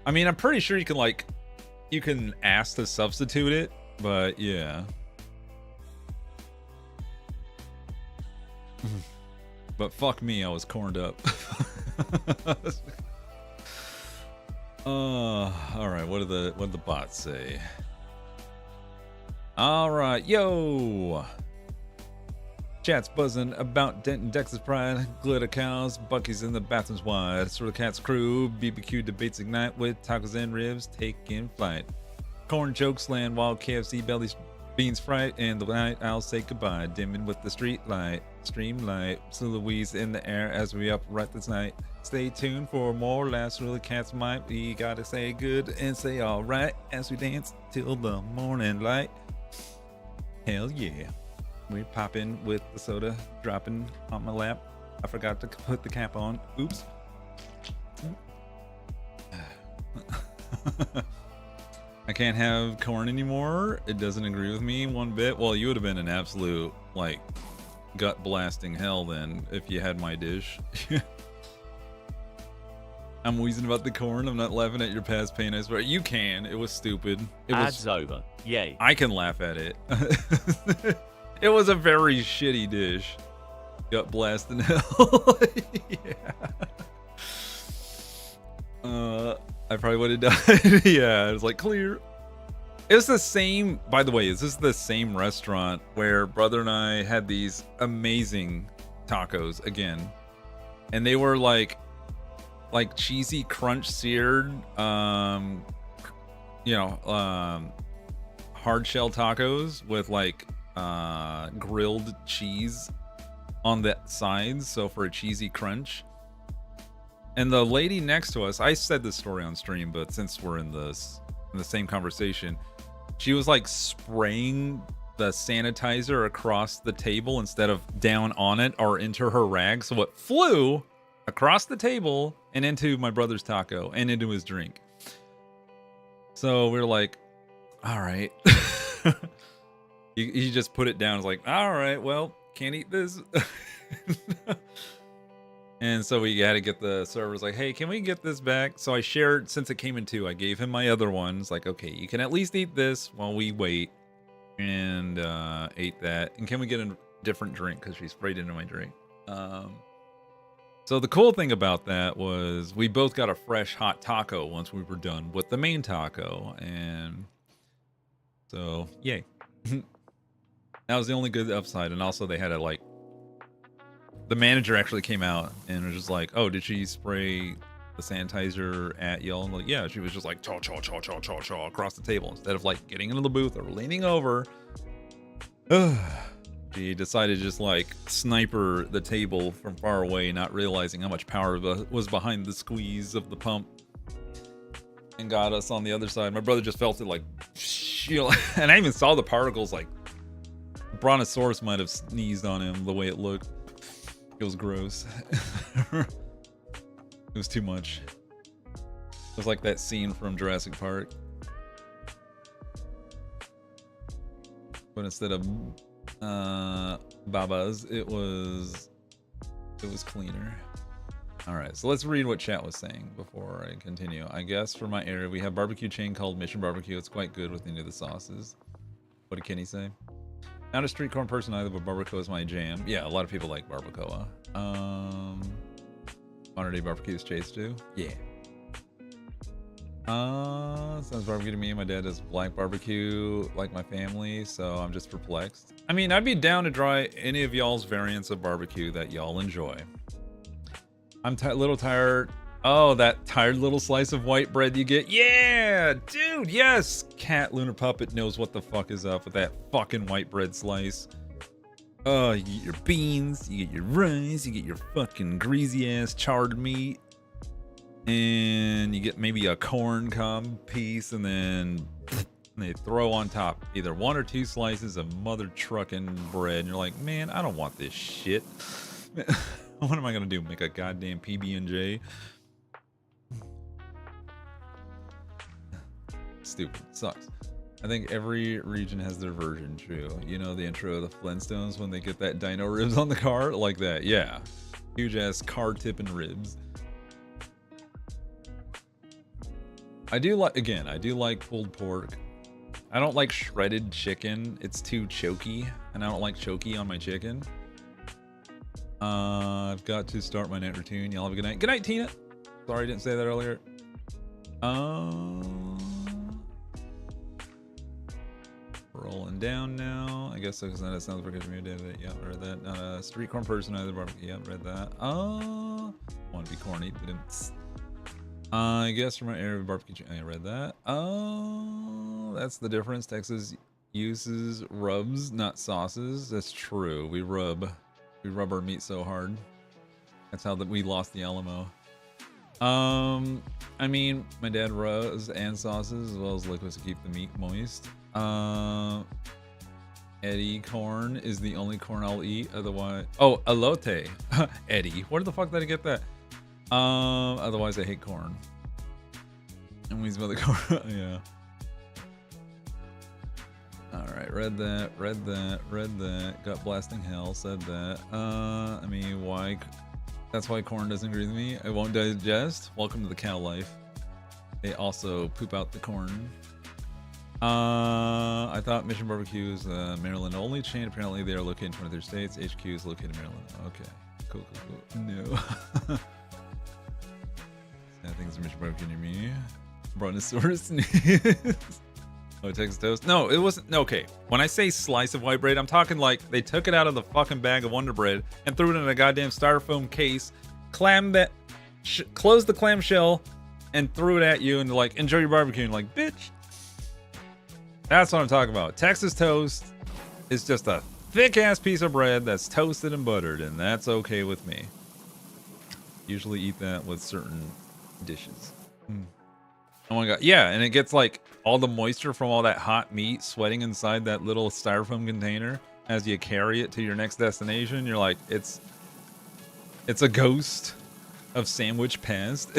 I mean, I'm pretty sure you can ask to substitute it, but yeah. But fuck me, I was corned up. All right. What did the bots say? All right, yo. Chat's buzzing about Denton, Texas pride, glitter cows, Bucky's in the bathrooms wide. Cerulikat's crew, BBQ debates ignite with tacos and ribs taking flight. Corn jokes land while KFC bellies beans fright, and the night I'll say goodbye, dimming with the street light, streamlight, Louise in the air as we upright this night. Stay tuned for more last Cerulikat's might. We gotta say good and say all right as we dance till the morning light. Hell yeah. We're popping with the soda dropping on my lap. I forgot to put the cap on. Oops. I can't have corn anymore. It doesn't agree with me one bit. Well, you would have been an absolute, like, gut blasting hell then if you had my dish. I'm wheezing about the corn. I'm not laughing at your past pain, I swear. You can. It was stupid. Ads over. Yay. I can laugh at it. It was a very shitty dish. Gut blasting hell. Yeah. I probably would have died. Yeah, it was like clear. It's the same, by the way, is this the same restaurant where brother and I had these amazing tacos again? And they were like cheesy crunch seared, hard shell tacos with like grilled cheese on the sides, so for a cheesy crunch. And the lady next to us, I said this story on stream, but since we're in the same conversation, she was like spraying the sanitizer across the table instead of down on it or into her rag. So it flew across the table and into my brother's taco and into his drink. So we were like, all right. he just put it down. It's like, all right, well, can't eat this. And so we had to get the servers like, hey, can we get this back? So I shared, since it came in two, I gave him my other ones. Like, okay, you can at least eat this while we wait. And ate that. And can we get a different drink? Because she sprayed into my drink. So the cool thing about that was we both got a fresh hot taco once we were done with the main taco. And so, yay. That was the only good upside. And also they had a like, the manager actually came out and was just like, oh, did she spray the sanitizer at y'all? And like, yeah, she was just like chaw chaw chaw chaw chaw chaw across the table instead of like getting into the booth or leaning over. She decided to just like sniper the table from far away, not realizing how much power was behind the squeeze of the pump, and got us on the other side. My brother just felt it like, and I even saw the particles. Like Brontosaurus might have sneezed on him the way it looked. It was gross. It was too much. It was like that scene from Jurassic Park, but instead of babas, it was cleaner. All right, so let's read what chat was saying before I continue. I guess for my area, we have barbecue chain called Mission Barbecue. It's quite good with any of the sauces. What did Kenny say? Not a street corn person either, but barbacoa is my jam. Yeah, a lot of people like barbacoa. Honor Day barbecue is Chase too. Yeah. Sounds barbecue to me. My dad does black barbecue like my family, so I'm just perplexed. I mean, I'd be down to try any of y'all's variants of barbecue that y'all enjoy. I'm a little tired. Oh, that tired little slice of white bread you get. Yeah, dude, yes. Cat Lunar Puppet knows what the fuck is up with that fucking white bread slice. Oh, you get your beans, you get your rice, you get your fucking greasy ass charred meat. And you get maybe a corn cob piece, and then they throw on top either one or two slices of mother trucking bread. And you're like, man, I don't want this shit. What am I gonna do? Make a goddamn PB&J? Stupid. Sucks. I think every region has their version. True. You know the intro of the Flintstones when they get that dino ribs on the car? Like that. Yeah. Huge ass car tipping ribs. I do like pulled pork. I don't like shredded chicken. It's too choky, and I don't like choky on my chicken. I've got to start my night routine. Y'all have a good night. Good night, Tina. Sorry I didn't say that earlier. Rolling down now. I guess because that sounds pretty good for me. Yeah, read that. Not a street corn person either. Barbecue. Yeah, read that. Want to be corny, but didn't. I guess from my area of barbecue. I read that. Oh, that's the difference. Texas uses rubs, not sauces. That's true. We rub our meat so hard. That's how we lost the Alamo. I mean, my dad rubs and sauces as well as liquids to keep the meat moist. Eddie corn is the only corn I'll eat. Otherwise, oh, elote. Eddie, where the fuck did I get that? Otherwise I hate corn. And we smell the corn. Yeah. Alright, read that. Gut blasting hell, said that. I mean, why? That's why corn doesn't agree with me. I won't digest. Welcome to the cow life. They also poop out the corn. I thought Mission Barbecue is Maryland only chain. Apparently they are located in 23 states. HQ is located in Maryland. Okay. Cool. No. I think it's Mission Barbecue near me. Brontosaurus. Oh, Texas toast? No, it wasn't. No, okay. When I say slice of white bread, I'm talking like they took it out of the fucking bag of Wonder Bread and threw it in a goddamn styrofoam case, closed the clamshell, and threw it at you and like, enjoy your barbecue. And like, bitch. That's what I'm talking about. Texas toast is just a thick ass piece of bread that's toasted and buttered, and that's okay with me. Usually eat that with certain dishes. Oh my god. Yeah, and it gets like all the moisture from all that hot meat sweating inside that little styrofoam container as you carry it to your next destination. You're like, it's a ghost of sandwich past.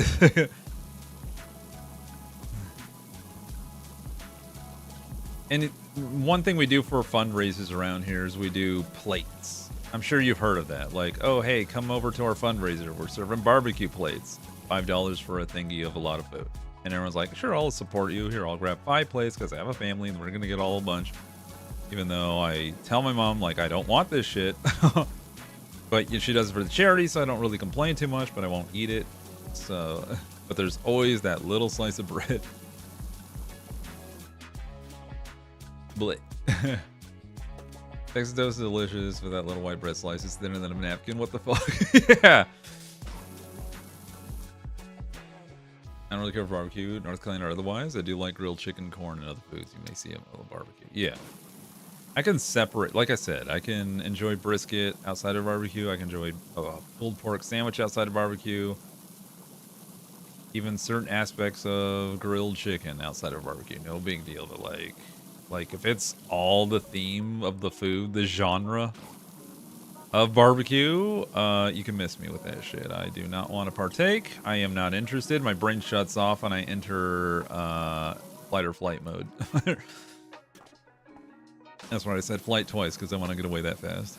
And one thing we do for fundraisers around here is we do plates. I'm sure you've heard of that. Like, oh, hey, come over to our fundraiser. We're serving barbecue plates. $5 for a thingy of a lot of food. And everyone's like, sure, I'll support you. Here, I'll grab 5 plates because I have a family and we're going to get all a bunch. Even though I tell my mom, like, I don't want this shit. But she does it for the charity, so I don't really complain too much, but I won't eat it. So, but there's always that little slice of bread. Blech. Texas toast is delicious with that little white bread slice. It's thinner than a napkin. What the fuck? Yeah. I don't really care for barbecue, North Carolina or otherwise. I do like grilled chicken, corn, and other foods you may see at a barbecue. Yeah. I can separate, like I said, I can enjoy brisket outside of barbecue. I can enjoy a pulled pork sandwich outside of barbecue. Even certain aspects of grilled chicken outside of barbecue. No big deal, but like if it's all the theme of the food, the genre of barbecue, you can miss me with that shit. I do not want to partake. I am not interested. My brain shuts off and I enter fight or flight mode. That's why I said flight twice, because I want to get away that fast.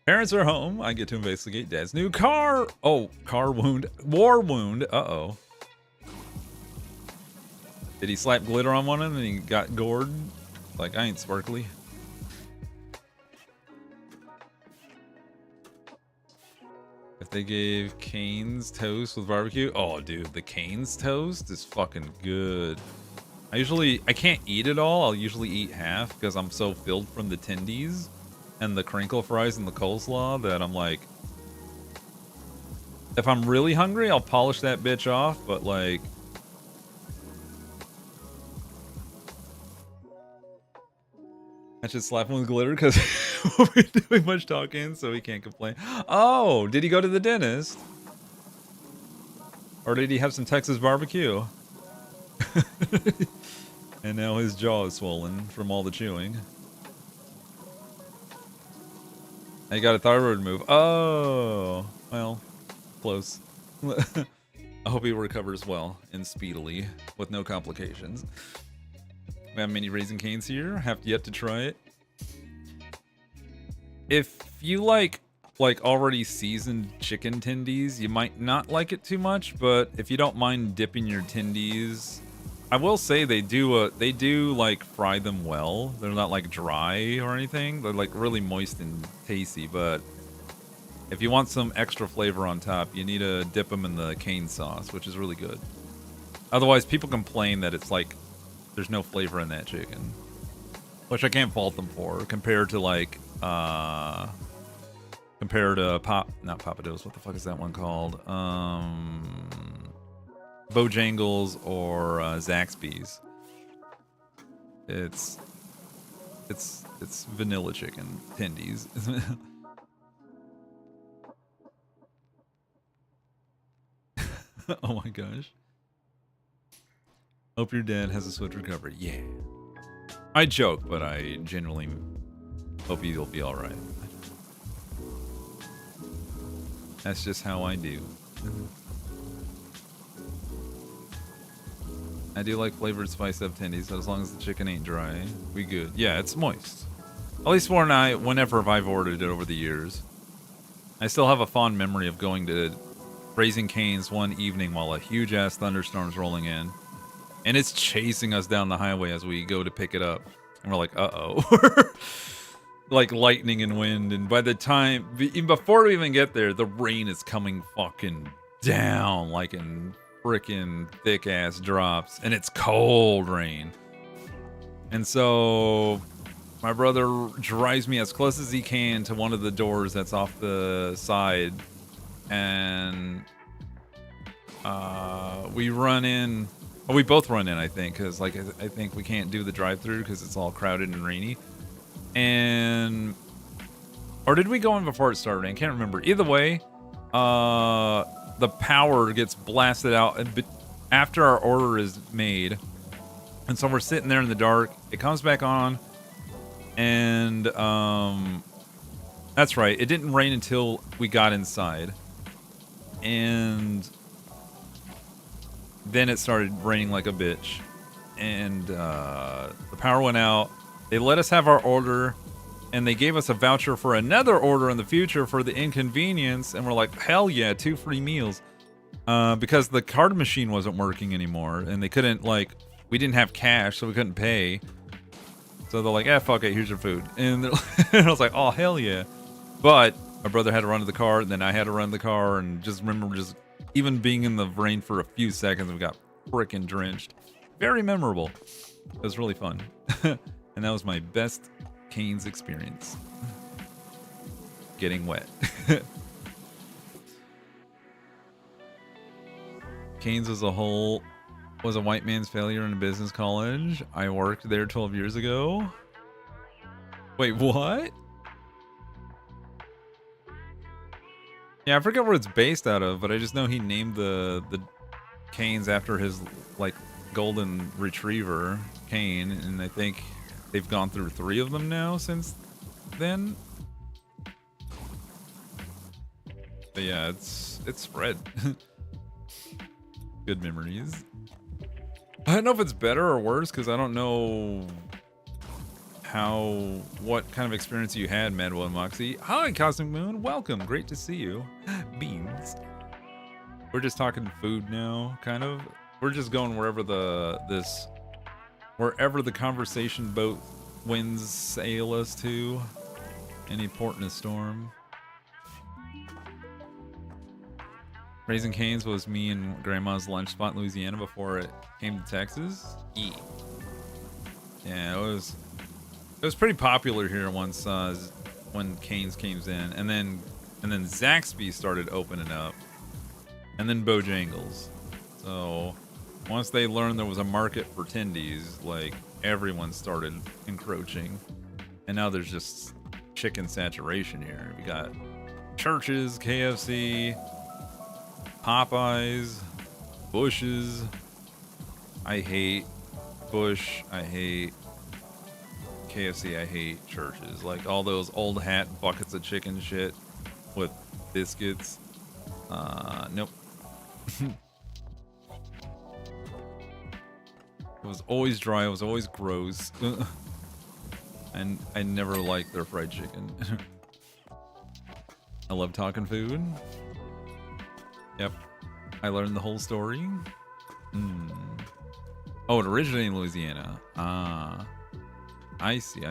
Parents are home. I get to investigate Dad's new car. Oh, car wound. War wound. Uh-oh. Did he slap glitter on one of them and he got gored? Like, I ain't sparkly. If they gave Cane's toast with barbecue. Oh, dude, the Cane's toast is fucking good. I can't eat it all. I'll usually eat half because I'm so filled from the tendies and the crinkle fries and the coleslaw that I'm like, if I'm really hungry, I'll polish that bitch off, but like, I should slap him with glitter because we're doing much talking, so he can't complain. Oh, did he go to the dentist? Or did he have some Texas barbecue? And now his jaw is swollen from all the chewing. I got a thyroid move. Oh, well, close. I hope he recovers well and speedily with no complications. We have many Raisin Canes here. Have yet to try it. If you like already seasoned chicken tendies, you might not like it too much. But if you don't mind dipping your tendies, I will say they do like fry them well. They're not like dry or anything. They're like really moist and tasty. But if you want some extra flavor on top, you need to dip them in the cane sauce, which is really good. Otherwise, people complain that it's like there's no flavor in that chicken, which I can't fault them for compared to like not Papados. What the fuck is that one called? Bojangles or Zaxby's. It's vanilla chicken tendies. Oh my gosh. Hope your dad has a swift recovery. Yeah. I joke, but I genuinely hope you'll be alright. That's just how I do. I do like flavored spiced up tendies, so as long as the chicken ain't dry, we good. Yeah, it's moist. At least whenever I've ordered it over the years. I still have a fond memory of going to Raising Cane's one evening while a huge-ass thunderstorm's rolling in. And it's chasing us down the highway as we go to pick it up. And we're like, uh-oh. Like lightning and wind. And by the time, even before we even get there, the rain is coming fucking down like in freaking thick-ass drops. And it's cold rain. And so my brother drives me as close as he can to one of the doors that's off the side. And we run in. Oh, we both run in, I think, because like I think we can't do the drive-through because it's all crowded and rainy. And Or did we go in before it started? I can't remember. Either way, the power gets blasted out after our order is made. And so we're sitting there in the dark. It comes back on. And that's right. It didn't rain until we got inside. And then it started raining like a bitch. And the power went out. They let us have our order. And they gave us a voucher for another order in the future for the inconvenience. And we're like, hell yeah, 2 free meals. Because the card machine wasn't working anymore. And they couldn't, like, we didn't have cash, so we couldn't pay. So they're like, fuck it, here's your food. And, and I was like, oh, hell yeah. But my brother had to run to the car, and then I had to run the car. And just remember just even being in the rain for a few seconds, we got frickin' drenched. Very memorable. It was really fun. And that was my best Cane's experience. Getting wet. Cane's was a white man's failure in a business college. I worked there 12 years ago. Wait, what? Yeah, I forget where it's based out of, but I just know he named the Canes after his like golden retriever, Kane, and I think they've gone through 3 of them now since then. But yeah, it's spread. Good memories. I don't know if it's better or worse because I don't know what kind of experience you had, Madwell and Moxie. Hi, Cosmic Moon. Welcome. Great to see you. Beans. We're just talking food now, kind of. We're just going wherever the conversation boat winds sail us to. Any port in a storm. Raising Cane's was me and Grandma's lunch spot in Louisiana before it came to Texas. Yeah, it was pretty popular here once when Cane's came in, and then Zaxby started opening up, and then Bojangles. So once they learned there was a market for tendies, like everyone started encroaching, and now there's just chicken saturation here. We got Church's, KFC, Popeyes, Bush's. I hate Bush. I hate KFC. I hate Church's. Like all those old hat buckets of chicken shit with biscuits. Nope. It was always dry. It was always gross. And I never liked their fried chicken. I love talking food. Yep. I learned the whole story. Oh, it originated in Louisiana. Ah. I see.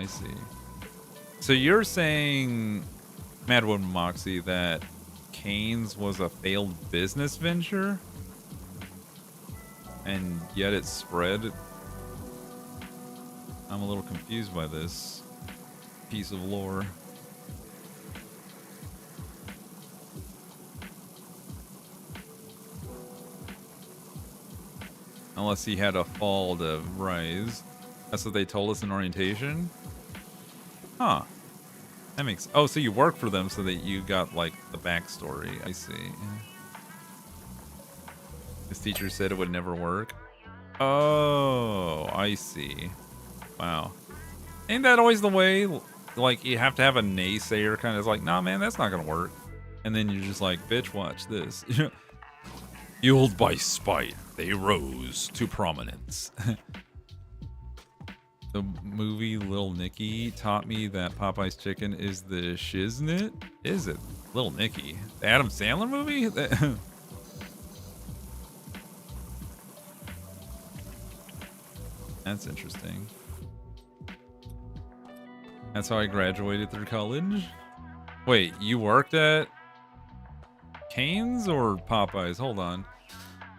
So you're saying, Madwood Moxie, that Cane's was a failed business venture? And yet it spread? I'm a little confused by this piece of lore. Unless he had a fall to rise. That's what they told us in orientation? Huh. That makes... Oh, so you work for them so that you got, like, the backstory. I see. His teacher said it would never work. Oh, I see. Wow. Ain't that always the way? Like, you have to have a naysayer kind of like, nah, man, that's not gonna work. And then you're just like, bitch, watch this. Fueled by spite, they rose to prominence. The movie Little Nicky taught me that Popeye's chicken is the shiznit. Is it? Little Nicky. The Adam Sandler movie? That's interesting. That's how I graduated through college? Wait, you worked at Cane's or Popeyes? Hold on.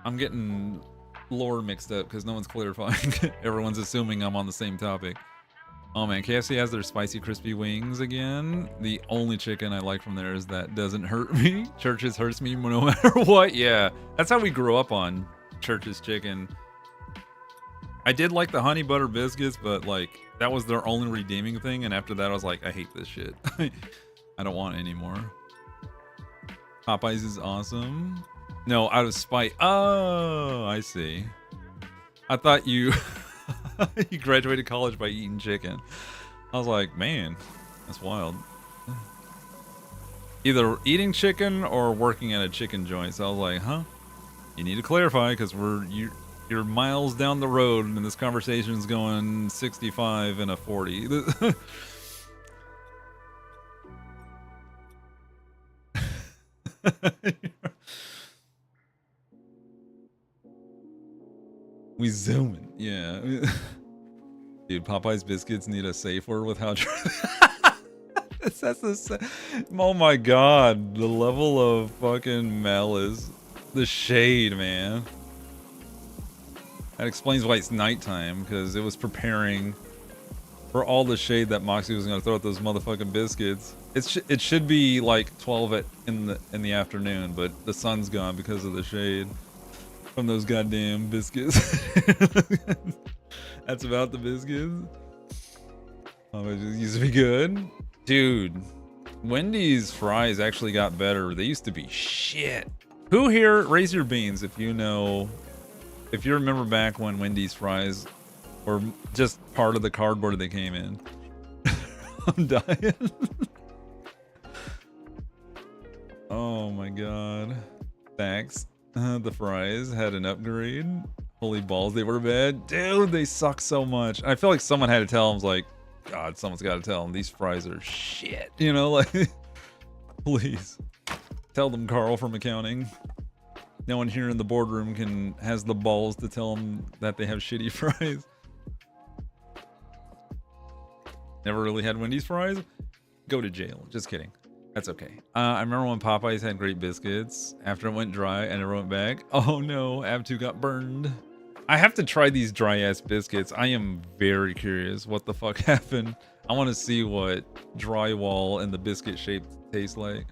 I'm getting lore mixed up because no one's clarifying. Everyone's assuming I'm on the same topic. Oh man, KFC has their spicy crispy wings again. The only chicken I like from there is that doesn't hurt me. Church's hurts me no matter what. Yeah, that's how we grew up on Church's chicken. I did like the honey butter biscuits, but like that was their only redeeming thing. And after that, I was like, I hate this shit. I I don't want any more. Popeyes is awesome. No, out of spite. Oh, I see. I thought you you graduated college by eating chicken. I was like, man, that's wild. Either eating chicken or working at a chicken joint. So I was like, huh? You need to clarify because you're miles down the road and this conversation's going 65 and a 40. We zooming, yeah. Dude, Popeye's biscuits need a safe word with how. Oh my god, the level of fucking malice, the shade, man. That explains why it's nighttime, because it was preparing for all the shade that Moxie was gonna throw at those motherfucking biscuits. It should be like 12 in the afternoon, but the sun's gone because of the shade from those goddamn biscuits. That's about the biscuits. Oh, it just used to be good. Dude, Wendy's fries actually got better. They used to be shit. Who here, raise your beans if you know, if you remember back when Wendy's fries were just part of the cardboard they came in. I'm dying. Oh my god. Thanks. The fries had an upgrade. Holy balls, they were bad. Dude, they suck so much. I feel like someone had to tell them, like, God, someone's got to tell them these fries are shit. You know, like, please. Tell them, Carl from accounting. No one here in the boardroom has the balls to tell them that they have shitty fries. Never really had Wendy's fries? Go to jail. Just kidding. That's okay. I remember when Popeyes had great biscuits. After it went dry and it went back. Oh no, Ab2 got burned. I have to try these dry ass biscuits. I am very curious what the fuck happened. I want to see what drywall and the biscuit shape tastes like.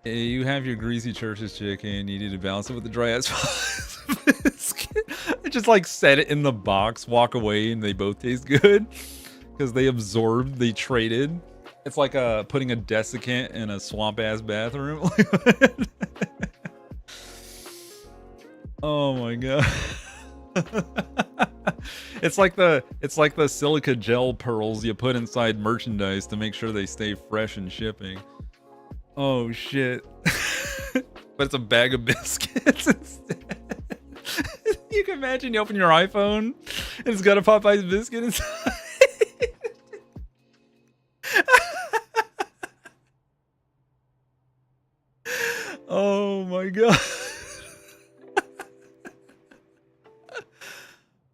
Hey, you have your greasy church's chicken. You need to balance it with the dry ass biscuit. I just like set it in the box, walk away, and they both taste good because they absorbed, they traded. It's like putting a desiccant in a swamp ass bathroom. Oh my god. It's like the silica gel pearls you put inside merchandise to make sure they stay fresh in shipping. Oh shit. But it's a bag of biscuits instead. You can imagine you open your iPhone and it's got a Popeye's biscuit inside. Oh my god.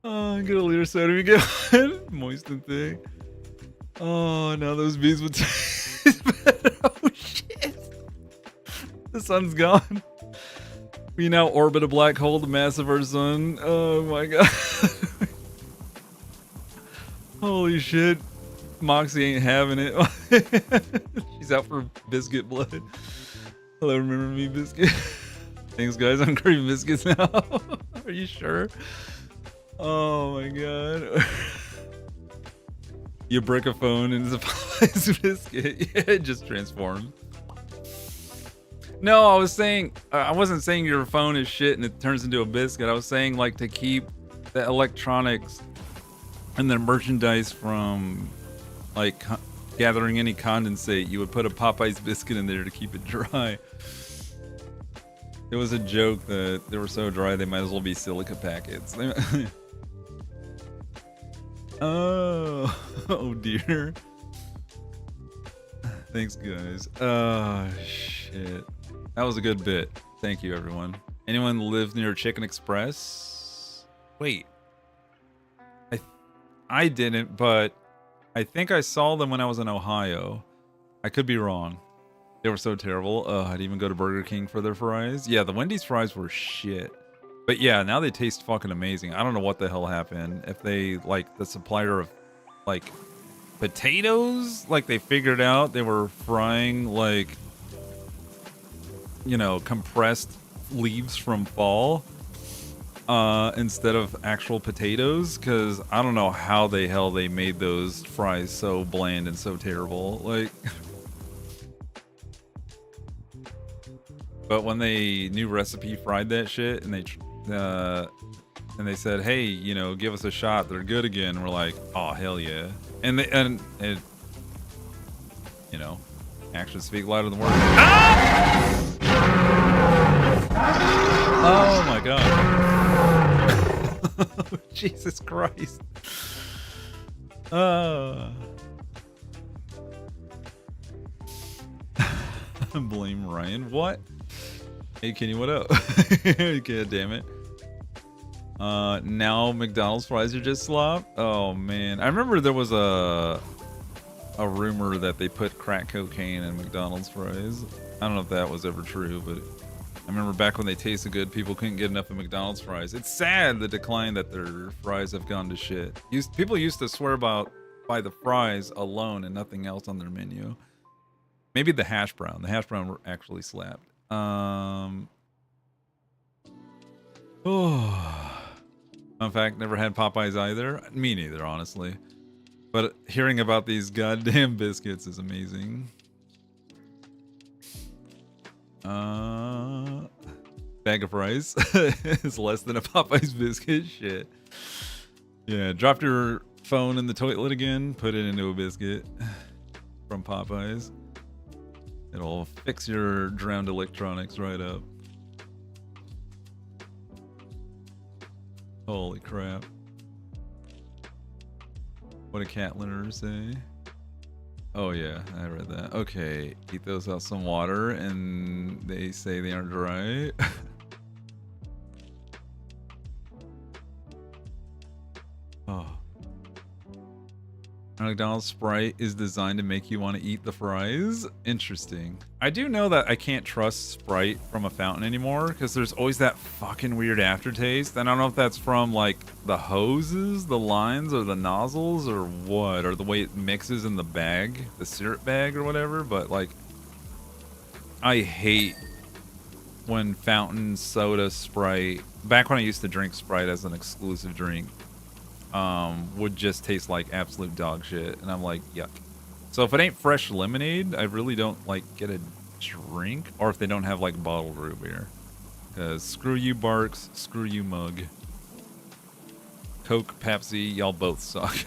Oh, get a liter soda we get one. Moist and thick. Oh, now those bees would taste better. Oh shit. The sun's gone. We now orbit a black hole, the mass of our sun. Oh my god. Holy shit. Moxie ain't having it. She's out for biscuit blood. Hello, remember me, biscuit? Thanks, guys. I'm craving biscuits now. Are you sure? Oh my god. You break a phone and it's a Popeye's biscuit. Yeah, it just transforms. No, I wasn't saying your phone is shit and it turns into a biscuit. I was saying, like, to keep the electronics and the merchandise from, like, gathering any condensate, you would put a Popeye's biscuit in there to keep it dry. It was a joke that they were so dry they might as well be silica packets. Oh dear. Thanks, guys. Oh shit, that was a good bit. Thank you, everyone. Anyone live near Chicken Express? Wait, I didn't, but I think I saw them when I was in Ohio. I could be wrong. They were so terrible. I'd even go to Burger King for their fries. Yeah, the Wendy's fries were shit. But yeah, now they taste fucking amazing. I don't know what the hell happened. If they, like, the supplier of, like, potatoes, like, they figured out they were frying, like, you know, compressed leaves from fall. instead of actual potatoes, because I don't know how the hell they made those fries so bland and so terrible. Like, but when they new recipe fried that shit and they said, hey, you know, give us a shot, they're good again. And we're like, oh hell yeah. And it, you know, actions speak louder than words. Ah! Oh my god. Jesus Christ. Blame Ryan. What? Hey Kenny, what up? God damn it. Now McDonald's fries are just slop. Oh man. I remember there was a rumor that they put crack cocaine in McDonald's fries. I don't know if that was ever true, but I remember back when they tasted good, people couldn't get enough of McDonald's fries. It's sad the decline that their fries have gone to shit. People used to swear by the fries alone and nothing else on their menu. Maybe the hash brown. The hash brown actually slapped. Oh. Fun fact, never had Popeyes either. Me neither, honestly. But hearing about these goddamn biscuits is amazing. Bag of rice is less than a Popeyes biscuit. Shit. Yeah, drop your phone in the toilet again, put it into a biscuit from Popeyes. It'll fix your drowned electronics right up. Holy crap. What did Cat Leonard say? Oh yeah, I read that. Okay, eat those out some water and they say they aren't dry. Oh. McDonald's Sprite is designed to make you want to eat the fries. Interesting. I do know that I can't trust Sprite from a fountain anymore because there's always that fucking weird aftertaste. And I don't know if that's from like the hoses, the lines, or the nozzles, or what, or the way it mixes in the bag, the syrup bag or whatever. But like, I hate when fountain soda Sprite, back when I used to drink Sprite as an exclusive drink, would just taste like absolute dog shit, and I'm like, yuck. So if it ain't fresh lemonade, I really don't like get a drink, or if they don't have like bottled root beer, because screw you Barks, screw you Mug, Coke, Pepsi, y'all both suck.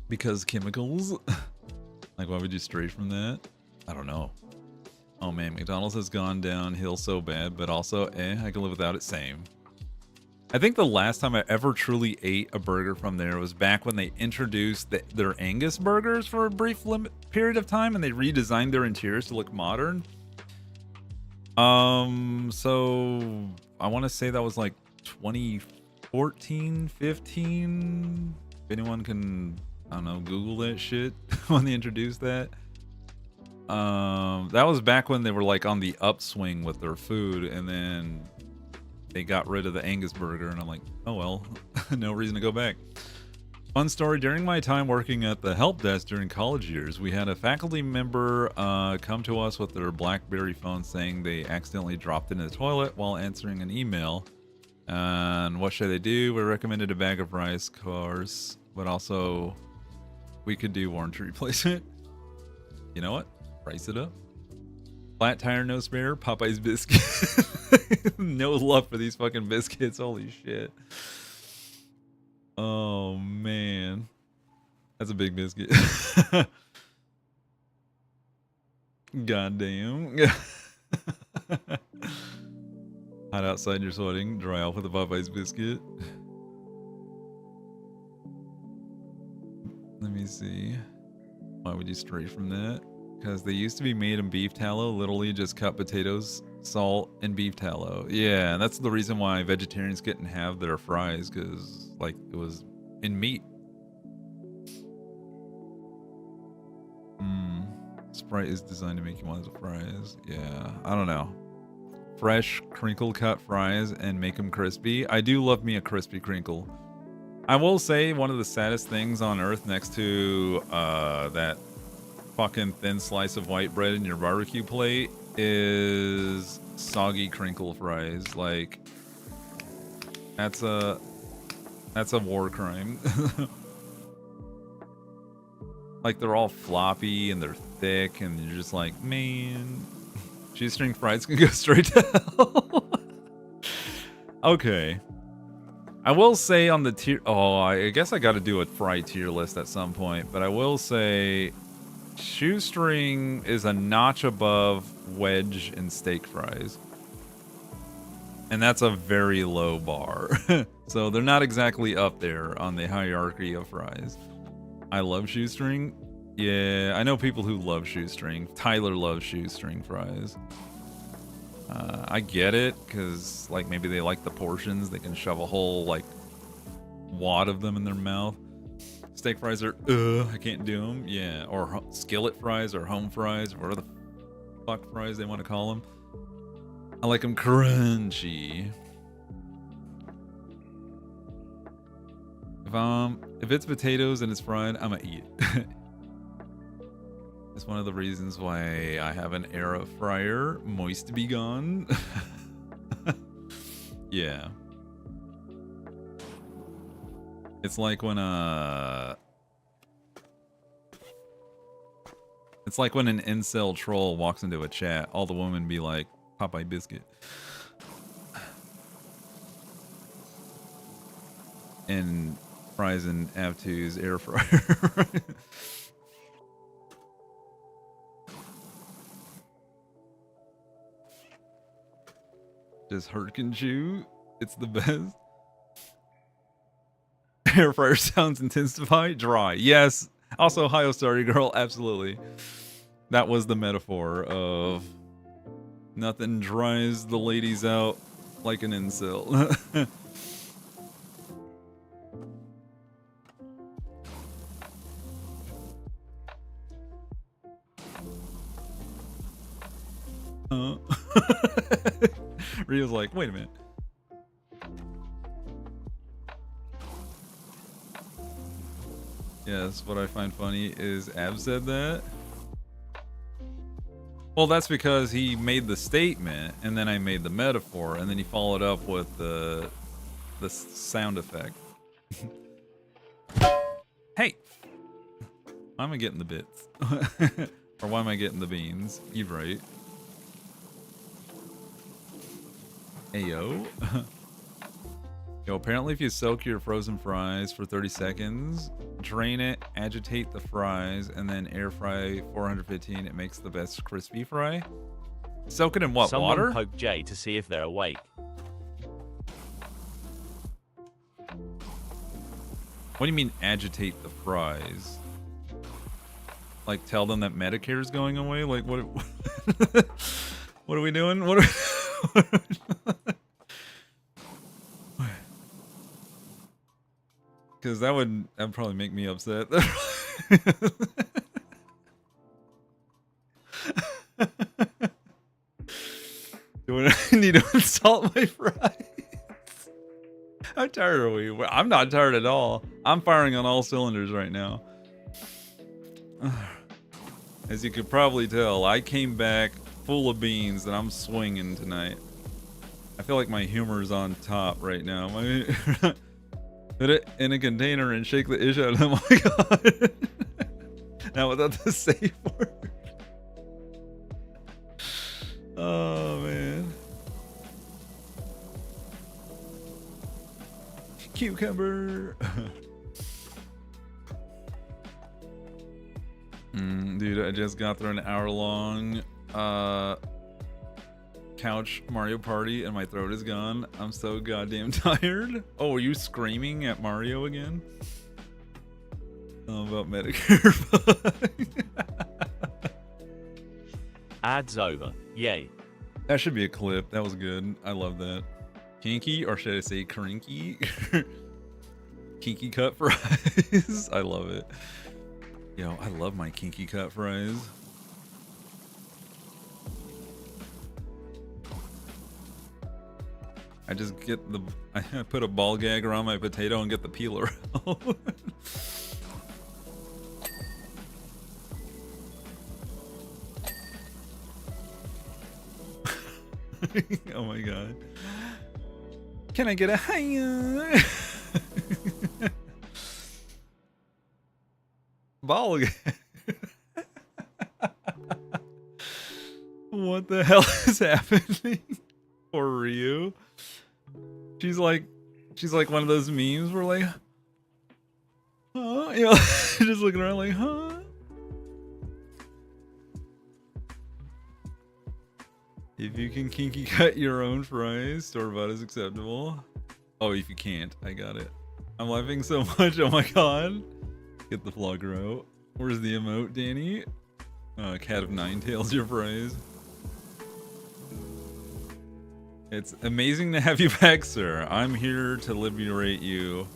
Because chemicals. Like, why would you stray from that? I don't know. Oh man, McDonald's has gone downhill so bad, but also I can live without it. Same. I think the last time I ever truly ate a burger from there was back when they introduced their Angus burgers for a brief period of time, and they redesigned their interiors to look modern. So I want to say that was like 2014, 15. If anyone can, I don't know, Google that shit when they introduced that. That was back when they were like on the upswing with their food, and then they got rid of the Angus burger, and I'm like, oh well, no reason to go back. Fun story, during my time working at the help desk during college years, we had a faculty member come to us with their BlackBerry phone saying they accidentally dropped it in the toilet while answering an email. And what should they do? We recommended a bag of rice, of course, but also we could do warranty replacement. You know what? Price it up. Flat tire, no spare. Popeye's biscuit. No love for these fucking biscuits. Holy shit. Oh man, that's a big biscuit. Goddamn. Hot outside, you're sweating. Dry off with a Popeye's biscuit. Let me see. Why would you stray from that? Because they used to be made in beef tallow. Literally just cut potatoes, salt, and beef tallow. Yeah, and that's the reason why vegetarians couldn't have their fries, because like it was in meat. Sprite is designed to make you want the fries. Yeah, I don't know. Fresh crinkle cut fries and make them crispy. I do love me a crispy crinkle. I will say one of the saddest things on earth next to that fucking thin slice of white bread in your barbecue plate is soggy crinkle fries. Like, that's a war crime. Like, they're all floppy and they're thick and you're just like, man, shoestring fries can go straight to hell. Okay. I will say on the tier... Oh, I guess I got to do a fry tier list at some point. But I will say shoestring is a notch above wedge and steak fries. And that's a very low bar. So they're not exactly up there on the hierarchy of fries. I love shoestring. Yeah, I know people who love shoestring. Tyler loves shoestring fries. I get it, because like maybe they like the portions. They can shove a whole like wad of them in their mouth. Steak fries are, I can't do them. Yeah, or skillet fries or home fries or whatever the fuck fries they want to call them. I like them crunchy. If it's potatoes and it's fried, I'm gonna eat it. It's one of the reasons why I have an air fryer. Moist to be gone. Yeah. It's like when an incel troll walks into a chat, all the women be like, Popeye biscuit. And fries in Av2's air fryer. Just Hurricane chew. It's the best. Air fryer sounds intensify. Dry. Yes. Also, Ohio Starry Girl. Absolutely. That was the metaphor of nothing dries the ladies out like an incel. Rio's like, wait a minute. Yes, what I find funny is Ab said that. Well, that's because he made the statement, and then I made the metaphor, and then he followed up with the sound effect. Hey! Why am I getting the bits? Or why am I getting the beans? You're right. Ayo. Yo, apparently if you soak your frozen fries for 30 seconds, drain it, agitate the fries, and then air fry 415, it makes the best crispy fry. Soak it in what, Someone water? poke Jay to see if they're awake. What do you mean agitate the fries? Like tell them that Medicare is going away? Like what? What are we doing? What? Because that would probably make me upset. Do I need to insult my fries? How tired are we? I'm not tired at all. I'm firing on all cylinders right now. As you could probably tell, I came back full of beans and I'm swinging tonight. I feel like my humor's on top right now. Put it in a container and shake the ish out of them. Oh my god. Now without the safe word. Oh man. Cucumber. Dude, I just got through an hour-long couch Mario Party and my throat is gone. I'm so goddamn tired. Oh, are you screaming at Mario again? Oh, about Medicare. Ads over. Yay. That should be a clip. That was good. I love that. Kinky, or should I say crinky? Kinky cut fries. I love it. Yo, I love my kinky cut fries. I just get I put a ball gag around my potato and get the peeler out. Oh my god. Can I get a hiya? Ball again. What the hell is happening for Ryu? She's like one of those memes where like, huh? You know, just looking around like, huh? If you can kinky cut your own fries, store-bought is acceptable. Oh, if you can't, I got it. I'm laughing so much. Oh my god. Get the vlogger out. Where's the emote, Danny? Cat of nine tails, your fries. It's amazing to have you back, sir. I'm here to liberate you.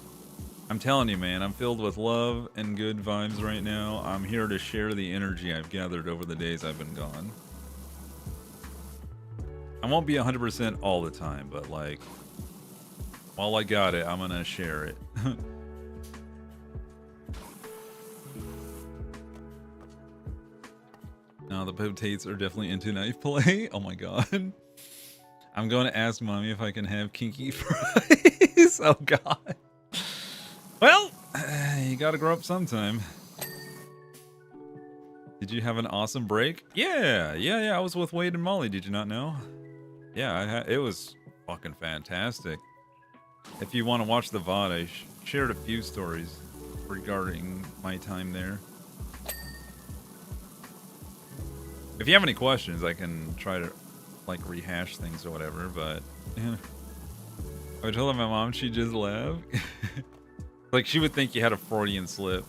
I'm telling you, man, I'm filled with love and good vibes right now. I'm here to share the energy I've gathered over the days I've been gone. I won't be 100% all the time, but like, while I got it, I'm gonna share it. No, the potates are definitely into knife play. Oh my god. I'm going to ask mommy if I can have kinky fries. Oh god. Well, you gotta grow up sometime. Did you have an awesome break? Yeah. I was with Wade and Molly. Did you not know? Yeah, it was fucking fantastic. If you want to watch the VOD, I shared a few stories regarding my time there. If you have any questions, I can try to like rehash things or whatever, but yeah. I told my mom, she just laughed. Like she would think you had a Freudian slip.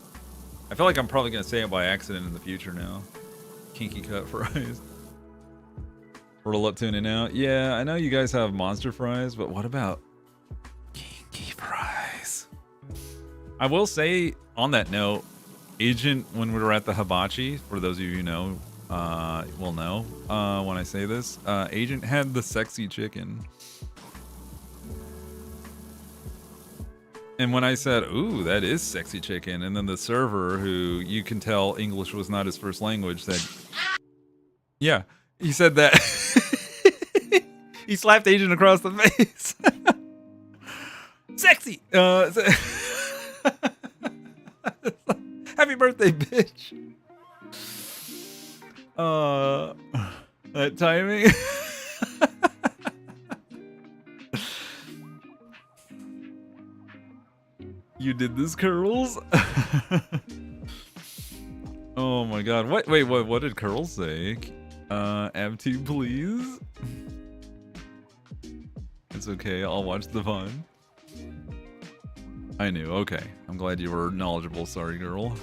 I feel like I'm probably gonna say it by accident in the future now. Kinky cut fries. Roll up tuning out. Yeah, I know you guys have monster fries, but what about kinky fries? I will say on that note, Agent, when we were at the hibachi, for those of you who know, will know when I say this, Agent had the sexy chicken. And when I said, ooh, that is sexy chicken, and then the server, who you can tell English was not his first language, said, yeah, he said that. He slapped Agent across the face. Sexy! Happy birthday, bitch. That timing. You did this, Curls? Oh my god. Wait, what did Curls say? Ab2, please? It's okay, I'll watch the fun. I knew, okay. I'm glad you were knowledgeable, sorry girl.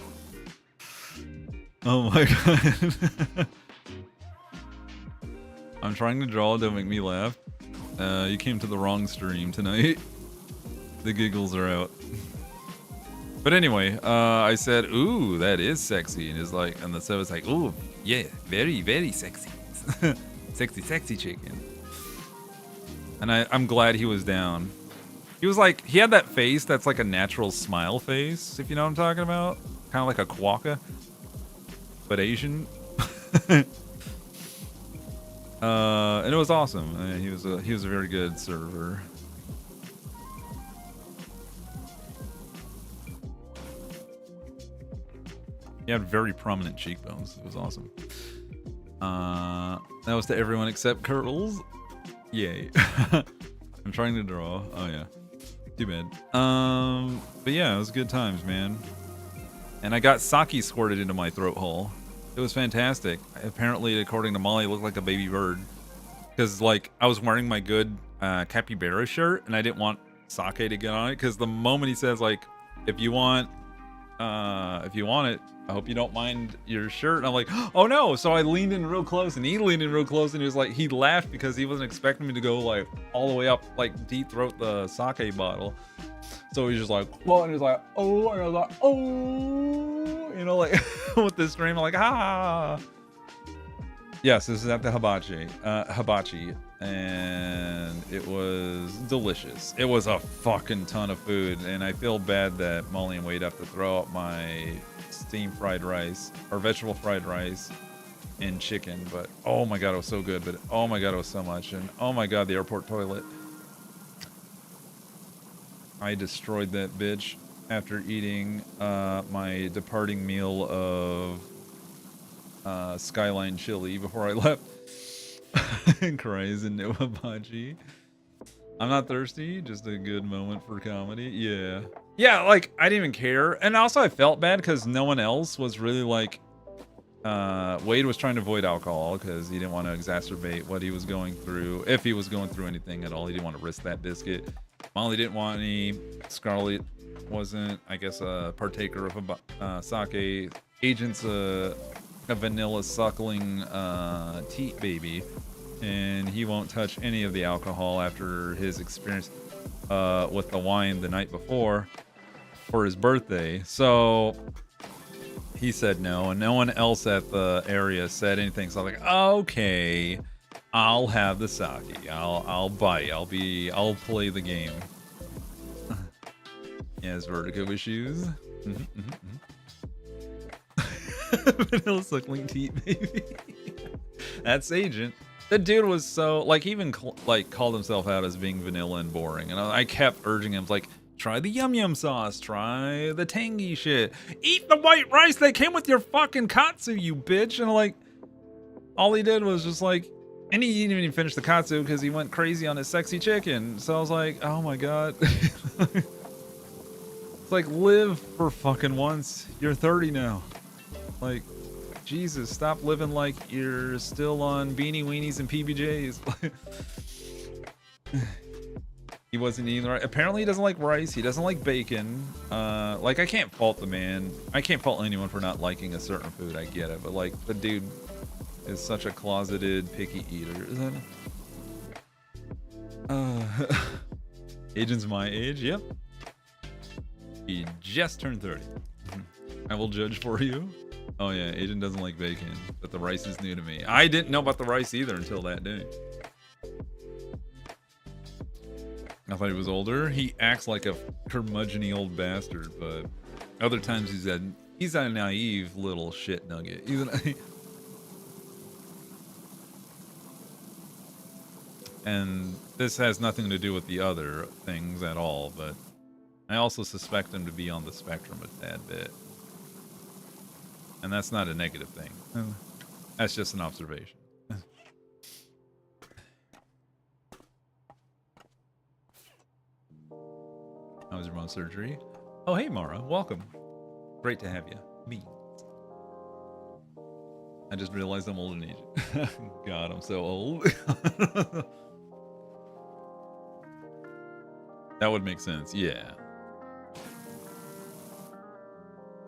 Oh my god. I'm trying to draw, don't make me laugh. You came to the wrong stream tonight. The giggles are out. But anyway, I said, ooh, that is sexy. And it's like, and the sub was like, ooh, yeah, very, very sexy. Sexy chicken. And I'm glad he was down. He was like, he had that face that's like a natural smile face, if you know what I'm talking about. Kind of like a quokka, but Asian. And it was awesome. He was a very good server. He had very prominent cheekbones. It was awesome. That was to everyone except Curls. Yay. I'm trying to draw. Oh yeah. Too bad. But yeah, it was good times, man. And I got sake squirted into my throat hole. It was fantastic. Apparently, according to Molly, it looked like a baby bird. Because like I was wearing my good capybara shirt, and I didn't want sake to get on it. Because the moment he says like, if you want it, I hope you don't mind your shirt. And I'm like, oh no. So I leaned in real close, and he leaned in real close, and he was like, he laughed because he wasn't expecting me to go like all the way up, like deep throat the sake bottle. So he's just like, well, and he's like, oh, and I was like, oh, you know, like with this stream, I'm like, ah. Yes, this is at the hibachi, and it was delicious. It was a fucking ton of food, and I feel bad that Molly and Wade have to throw out my steamed fried rice or vegetable fried rice and chicken, but oh my god, it was so good. But oh my god, it was so much. And oh my god, the airport toilet. I destroyed that bitch after eating my departing meal of Skyline chili before I left. Cries and no hibachi. I'm not thirsty, just a good moment for comedy. Yeah. Yeah, like, I didn't even care. And also I felt bad because no one else was really like... Wade was trying to avoid alcohol because he didn't want to exacerbate what he was going through. If he was going through anything at all, he didn't want to risk that biscuit. Molly didn't want any. Scarlett wasn't, I guess, a partaker of a sake. Agent's a vanilla suckling teat baby. And he won't touch any of the alcohol after his experience with the wine the night before for his birthday. So he said no, and no one else at the area said anything. So I'm like, okay, I'll have the sake. I'll bite. I'll play the game. He has vertigo issues. Vanilla suckling teat baby. That's Agent. The dude was so, like, he even like called himself out as being vanilla and boring, and I kept urging him, like, try the yum yum sauce, try the tangy shit, eat the white rice that came with your fucking katsu, you bitch. And like, all he did was just like, and he didn't even finish the katsu because he went crazy on his sexy chicken. So I was like, oh my god. It's like, live for fucking once. You're 30 now. Like, Jesus, stop living like you're still on beanie weenies and PBJs. He wasn't eating the right. Apparently he doesn't like rice. He doesn't like bacon. Like, I can't fault the man. I can't fault anyone for not liking a certain food. I get it. But like, the dude is such a closeted, picky eater, isn't it? Agent's my age. Yep. He just turned 30. I will judge for you. Oh yeah, Agent doesn't like bacon, but the rice is new to me. I didn't know about the rice either until that day. I thought he was older. He acts like a curmudgeon-y old bastard, but other times he's a naive little shit nugget. And this has nothing to do with the other things at all, but I also suspect him to be on the spectrum a tad bit. And that's not a negative thing. That's just an observation. How was your mom's surgery? Oh, hey, Mara. Welcome. Great to have you. Me. I just realized I'm old in age. God, I'm so old. That would make sense. Yeah.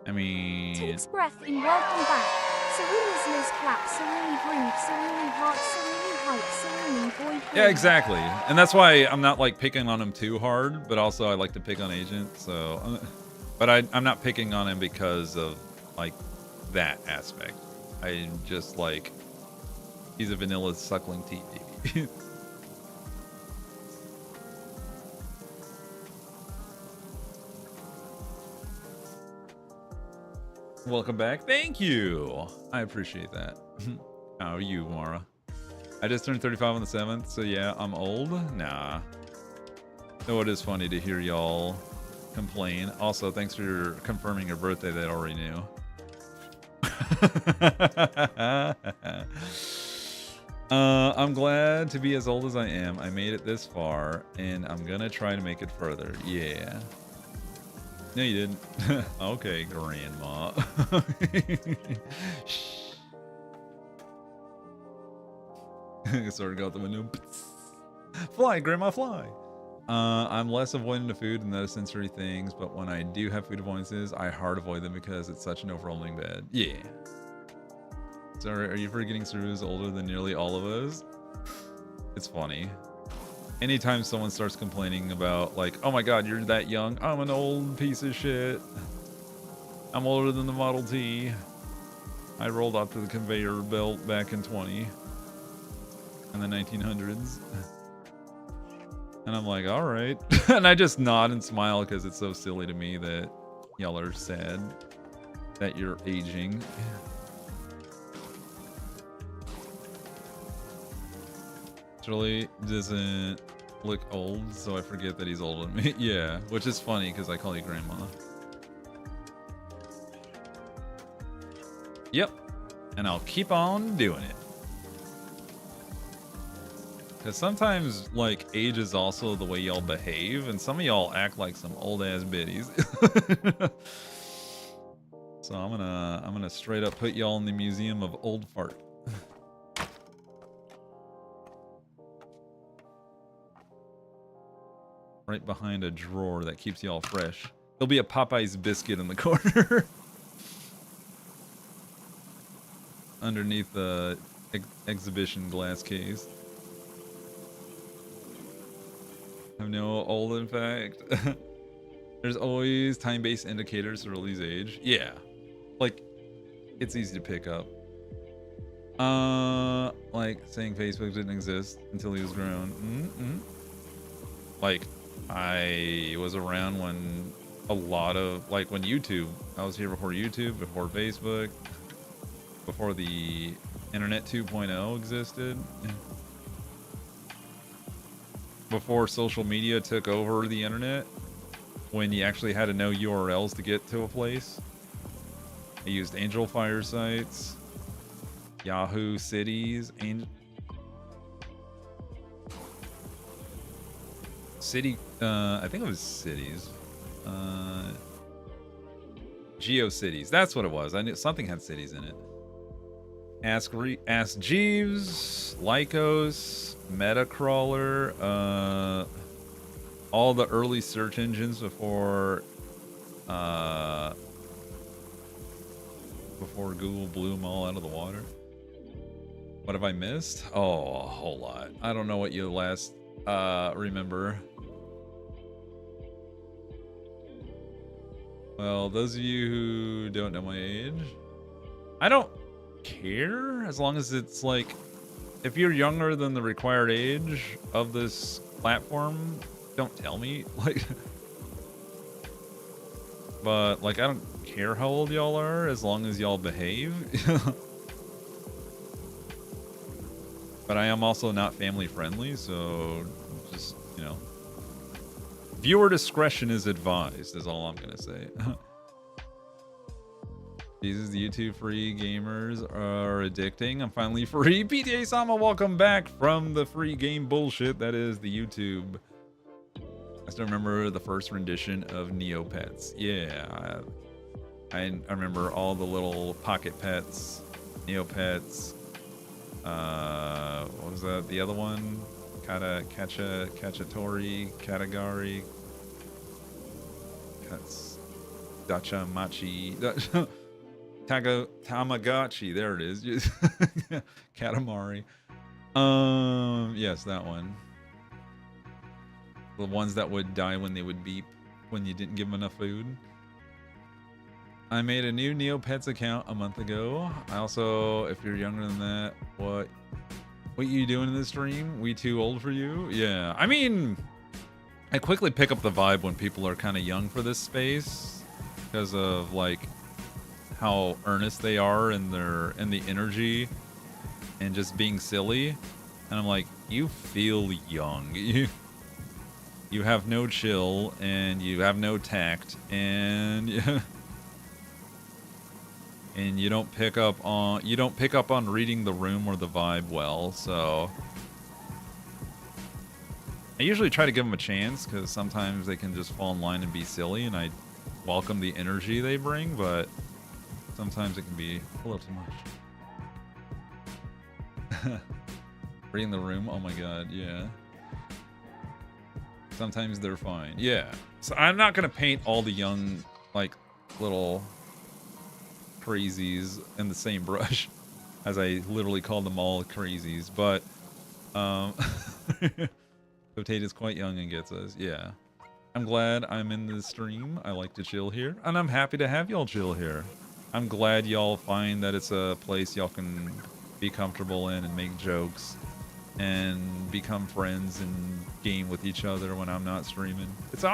I mean... Takes breath in, welcome back. Ceruli's Liz clap, Ceruli drink, Ceruli heart, Ceruli hype, Ceruli boy. Yeah, exactly. And that's why I'm not like picking on him too hard, but also I like to pick on Agent, so... But I'm not picking on him because of like that aspect. I'm just like... He's a vanilla suckling teat baby. Welcome back. Thank you. I appreciate that. How are you, Mara? I just turned 35 on the 7th, so yeah, I'm old. Nah. Though it is funny to hear y'all complain. Also, thanks for confirming your birthday that I already knew. I'm glad to be as old as I am. I made it this far, and I'm gonna try to make it further. Yeah. No, you didn't. Okay, Grandma. Sort of go out the window. Fly, Grandma, fly. I'm less avoidant of food than those sensory things, but when I do have food avoidances, I hard avoid them because it's such an overwhelming bad. Yeah. So are you forgetting Saru's older than nearly all of us? It's funny. Anytime someone starts complaining about, like, oh my god, you're that young, I'm an old piece of shit. I'm older than the Model T. I rolled off to the conveyor belt back in 20. In the 1900s. And I'm like, alright. And I just nod and smile because it's so silly to me that y'all are sad that you're aging. Really doesn't look old, so I forget that he's older than me. Yeah, which is funny because I call you grandma. Yep, and I'll keep on doing it. Because sometimes, like, age is also the way y'all behave, and some of y'all act like some old-ass biddies. So I'm gonna straight up put y'all in the Museum of Old Fart. Right behind a drawer that keeps y'all fresh. There'll be a Popeye's biscuit in the corner. Underneath the exhibition glass case. I know old, in fact. There's always time-based indicators to release age. Yeah. Like, it's easy to pick up. Like saying Facebook didn't exist until he was grown. Like, I was around when a lot of, like, when YouTube, I was here before YouTube, before Facebook, before the Internet 2.0 existed. Before social media took over the internet, when you actually had to know URLs to get to a place. I used Angel Fire sites, Yahoo Cities, I think it was Cities. GeoCities, that's what it was. I knew something had cities in it. Ask Jeeves, Lycos, Metacrawler, all the early search engines before Google blew them all out of the water. What have I missed? Oh, a whole lot. I don't know what you last remember. Well, those of you who don't know my age, I don't care as long as it's like, if you're younger than the required age of this platform, don't tell me. Like, but like, I don't care how old y'all are as long as y'all behave. But I am also not family friendly, so just, you know, viewer discretion is advised, is all I'm gonna say. Jesus, the YouTube free gamers are addicting. I'm finally free. PTA Sama, welcome back from the free game bullshit that is the YouTube. I still remember the first rendition of Neopets. Yeah, I remember all the little pocket pets, Neopets. What was that? The other one? Kachatori, Katagari, Dacha Machi, Tamagotchi. There it is. Katamari. Yes, that one. The ones that would die when they would beep when you didn't give them enough food. I made a new Neopets account a month ago. I also, if you're younger than that, what you doing in this stream? We too old for you? Yeah. I mean, I quickly pick up the vibe when people are kind of young for this space because of like how earnest they are in the energy and just being silly. And I'm like, you feel young. You have no chill and you have no tact and and you don't pick up on reading the room or the vibe well. So I usually try to give them a chance because sometimes they can just fall in line and be silly, and I welcome the energy they bring, but sometimes it can be a little too much. Reading the room, oh my god, yeah. Sometimes they're fine. Yeah. So I'm not gonna paint all the young, like, little crazies in the same brush, as I literally call them all crazies, but Potato is quite young and gets us. Yeah. I'm glad I'm in the stream. I like to chill here, and I'm happy to have y'all chill here. I'm glad y'all find that it's a place y'all can be comfortable in and make jokes and become friends and game with each other when I'm not streaming. It's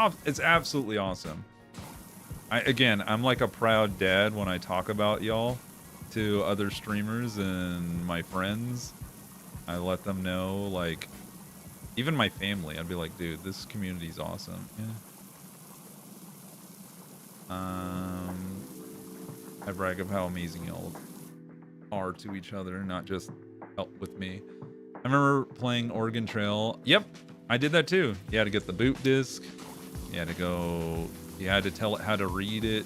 absolutely awesome. I'm like a proud dad when I talk about y'all to other streamers and my friends, I let them know, like, even my family, I'd be like, dude, this community's awesome. Yeah. I brag of how amazing y'all are to each other, not just help with me. I remember playing Oregon Trail. Yep, I did that too. You had to get the boot disc. You had to tell it how to read it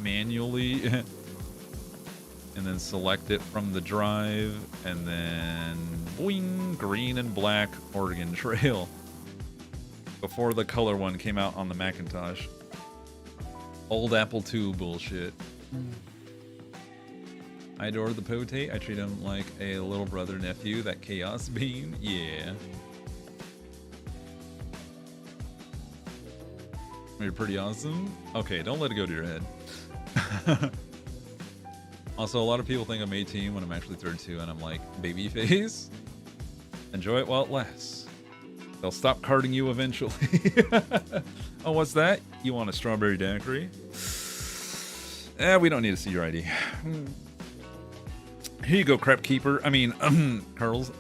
manually. And then select it from the drive. And then, boing, green and black Oregon Trail. Before the color one came out on the Macintosh. Old Apple II bullshit. I adore the potate. I treat him like a little brother nephew. That chaos bean. Yeah. You're pretty awesome. Okay, don't let it go to your head. Also, a lot of people think I'm 18 when I'm actually 32, and I'm like, baby face. Enjoy it while it lasts. They'll stop carding you eventually. Oh, what's that? You want a strawberry daiquiri? We don't need to see your ID. Here you go, crep keeper. I mean, curls.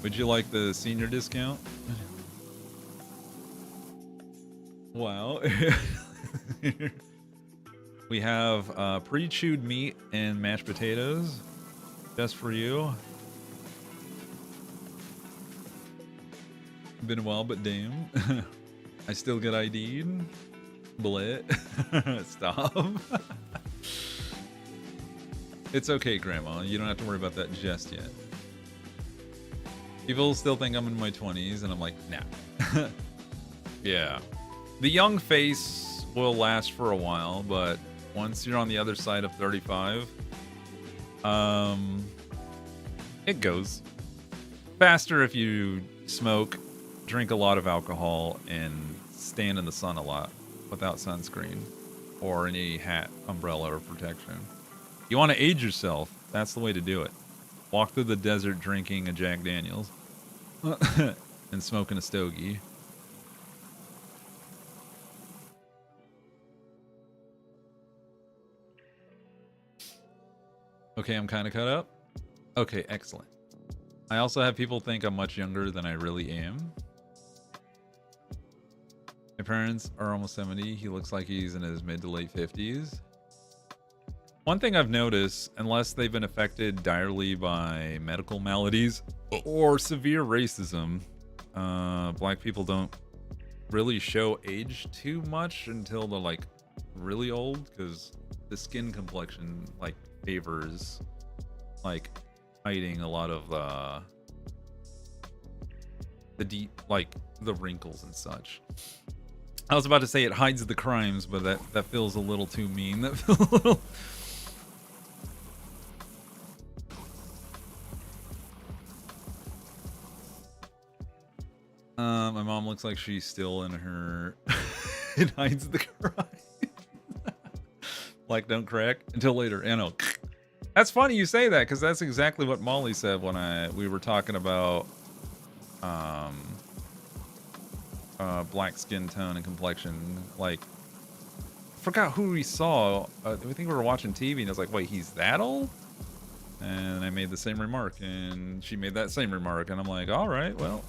Would you like the senior discount? Wow. We have pre-chewed meat and mashed potatoes. Just for you. Been a while, but damn. I still get ID'd. Blit. Stop. It's okay, Grandma. You don't have to worry about that just yet. People still think I'm in my 20s, and I'm like, nah. Yeah. The young face will last for a while, but once you're on the other side of 35, it goes faster if you smoke, drink a lot of alcohol, and stand in the sun a lot without sunscreen or any hat, umbrella, or protection. You want to age yourself. That's the way to do it. Walk through the desert drinking a Jack Daniels and smoking a stogie. Okay, I'm kind of cut up. Okay, excellent. I also have people think I'm much younger than I really am. My parents are almost 70. He looks like he's in his mid to late 50s. One thing I've noticed, unless they've been affected direly by medical maladies or severe racism, black people don't really show age too much until they're like really old, because the skin complexion like favors like hiding a lot of the deep, like the wrinkles and such. I was about to say it hides the crimes, but that feels a little too mean. That feels a little. My mom looks like she's still in her. It hides the crime. Like, don't crack until later. I know. That's funny you say that, because that's exactly what Molly said when we were talking about black skin tone and complexion. Like, I forgot who we saw. I think we were watching TV, and I was like, wait, he's that old? And I made the same remark, and she made that same remark, and I'm like, all right, well.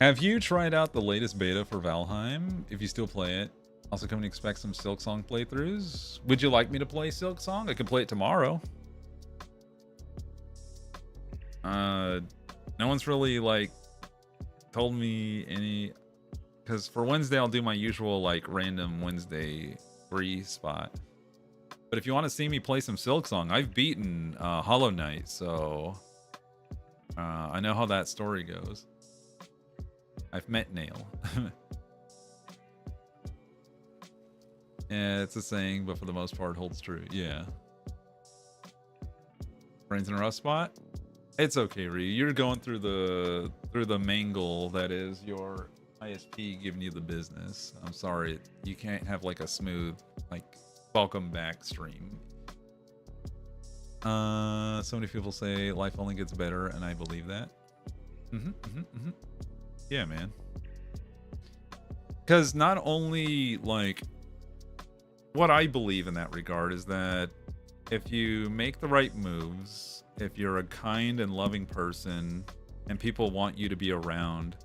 Have you tried out the latest beta for Valheim? If you still play it. Also, come to expect some Silksong playthroughs. Would you like me to play Silksong? I can play it tomorrow. No one's really like told me any, because for Wednesday I'll do my usual like random Wednesday free spot. But if you want to see me play some Silksong, I've beaten Hollow Knight, so I know how that story goes. I've met Nail. Yeah, it's a saying, but for the most part holds true. Yeah. Brains in a rough spot? It's okay, Ree. You're going through the mangle that is your ISP giving you the business. I'm sorry. You can't have like a smooth, like, welcome back stream. So many people say life only gets better, and I believe that. Yeah, man. Because not only, like, what I believe in that regard is that if you make the right moves, if you're a kind and loving person and people want you to be around,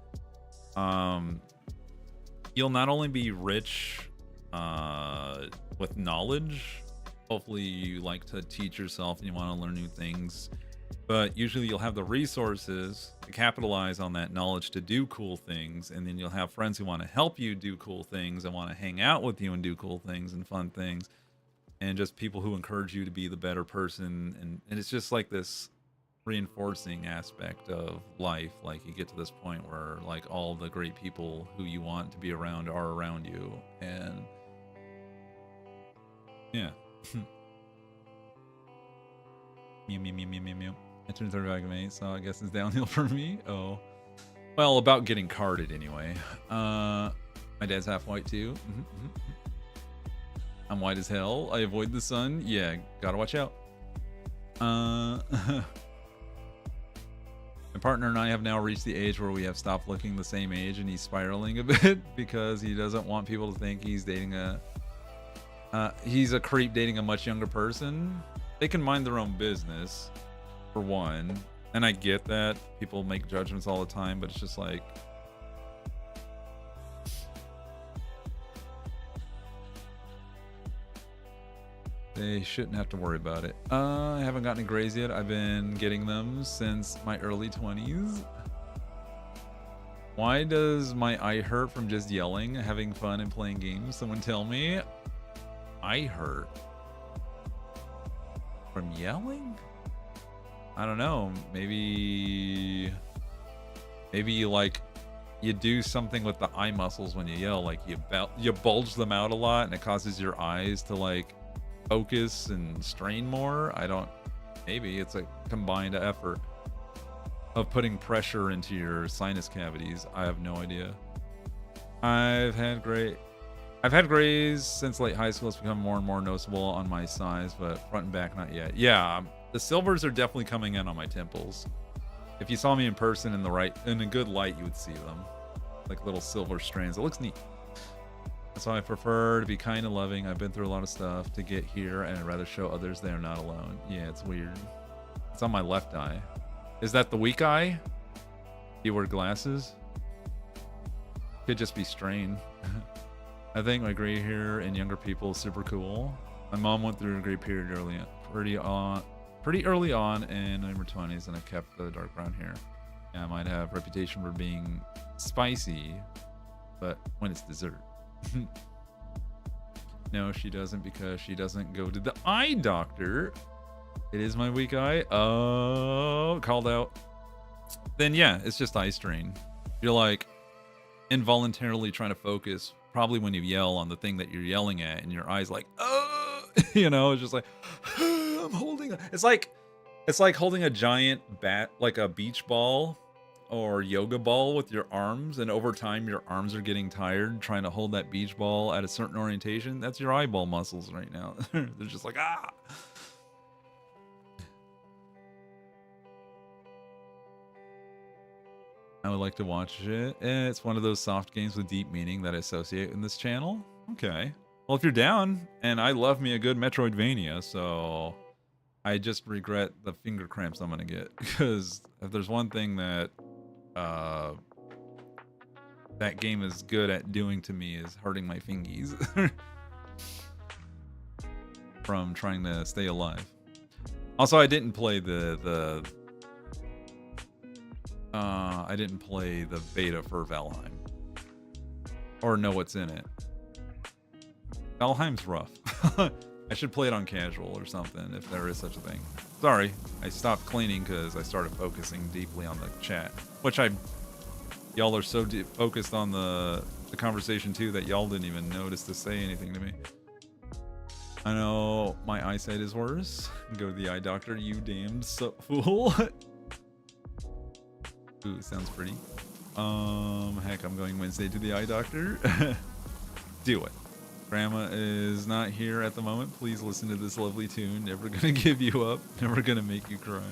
you'll not only be rich with knowledge. Hopefully you like to teach yourself and you want to learn new things, but usually you'll have the resources to capitalize on that knowledge to do cool things, and then you'll have friends who want to help you do cool things and want to hang out with you and do cool things and fun things, and just people who encourage you to be the better person. And it's just like this reinforcing aspect of life. Like, you get to this point where, like, all the great people who you want to be around are around you, and yeah. Mew. I turned 35 in May, so I guess it's downhill for me. Oh, well, about getting carded anyway. My dad's half white too. I'm white as hell. I avoid the sun. Yeah, gotta watch out. My partner and I have now reached the age where we have stopped looking the same age, and he's spiraling a bit because he doesn't want people to think he's dating he's a creep dating a much younger person. They can mind their own business, for one. And I get that. People make judgments all the time, but it's just like... they shouldn't have to worry about it. I haven't gotten a graze yet. I've been getting them since my early 20s. Why does my eye hurt from just yelling, having fun, and playing games? Someone tell me. Eye hurt from yelling? I don't know. Maybe like you do something with the eye muscles when you yell, like you bulge them out a lot, and it causes your eyes to like focus and strain more. Maybe it's a combined effort of putting pressure into your sinus cavities. I have no idea. I've had grays since late high school. It's become more and more noticeable on my sides, but front and back, not yet. Yeah, the silvers are definitely coming in on my temples. If you saw me in person in a good light, you would see them. Like little silver strands. It looks neat. So I prefer to be kind and loving. I've been through a lot of stuff to get here, and I'd rather show others they are not alone. Yeah, it's weird. It's on my left eye. Is that the weak eye? You wear glasses? Could just be strain. I think my gray hair in younger people is super cool. My mom went through a gray period pretty early on in her 20s, and I kept the dark brown hair. Yeah, I might have a reputation for being spicy, but when it's dessert. No, she doesn't, because she doesn't go to the eye doctor. It is my weak eye. Oh, called out. Then yeah, it's just eye strain. You're like involuntarily trying to focus, probably when you yell, on the thing that you're yelling at, and your eyes like, you know, it's just like, I'm holding it's like holding a giant bat, like a beach ball or yoga ball, with your arms, and over time your arms are getting tired trying to hold that beach ball at a certain orientation. That's your eyeball muscles right now. They're just like, ah. I would like to watch it. It's one of those soft games with deep meaning that I associate in this channel. Okay. Well, if you're down, and I love me a good Metroidvania, so I just regret the finger cramps I'm going to get. Because if there's one thing that that game is good at doing to me, is hurting my fingies from trying to stay alive. Also, I didn't play the beta for Valheim, or know what's in it. Valheim's rough. I should play it on casual or something, if there is such a thing. Sorry, I stopped cleaning because I started focusing deeply on the chat, which y'all are so focused on the conversation too that y'all didn't even notice to say anything to me. I know my eyesight is worse. Go to the eye doctor, you damned fool. Ooh, sounds pretty. Heck, I'm going Wednesday to the eye doctor. Do it. Grandma is not here at the moment. Please listen to this lovely tune. Never gonna give you up. Never gonna make you cry.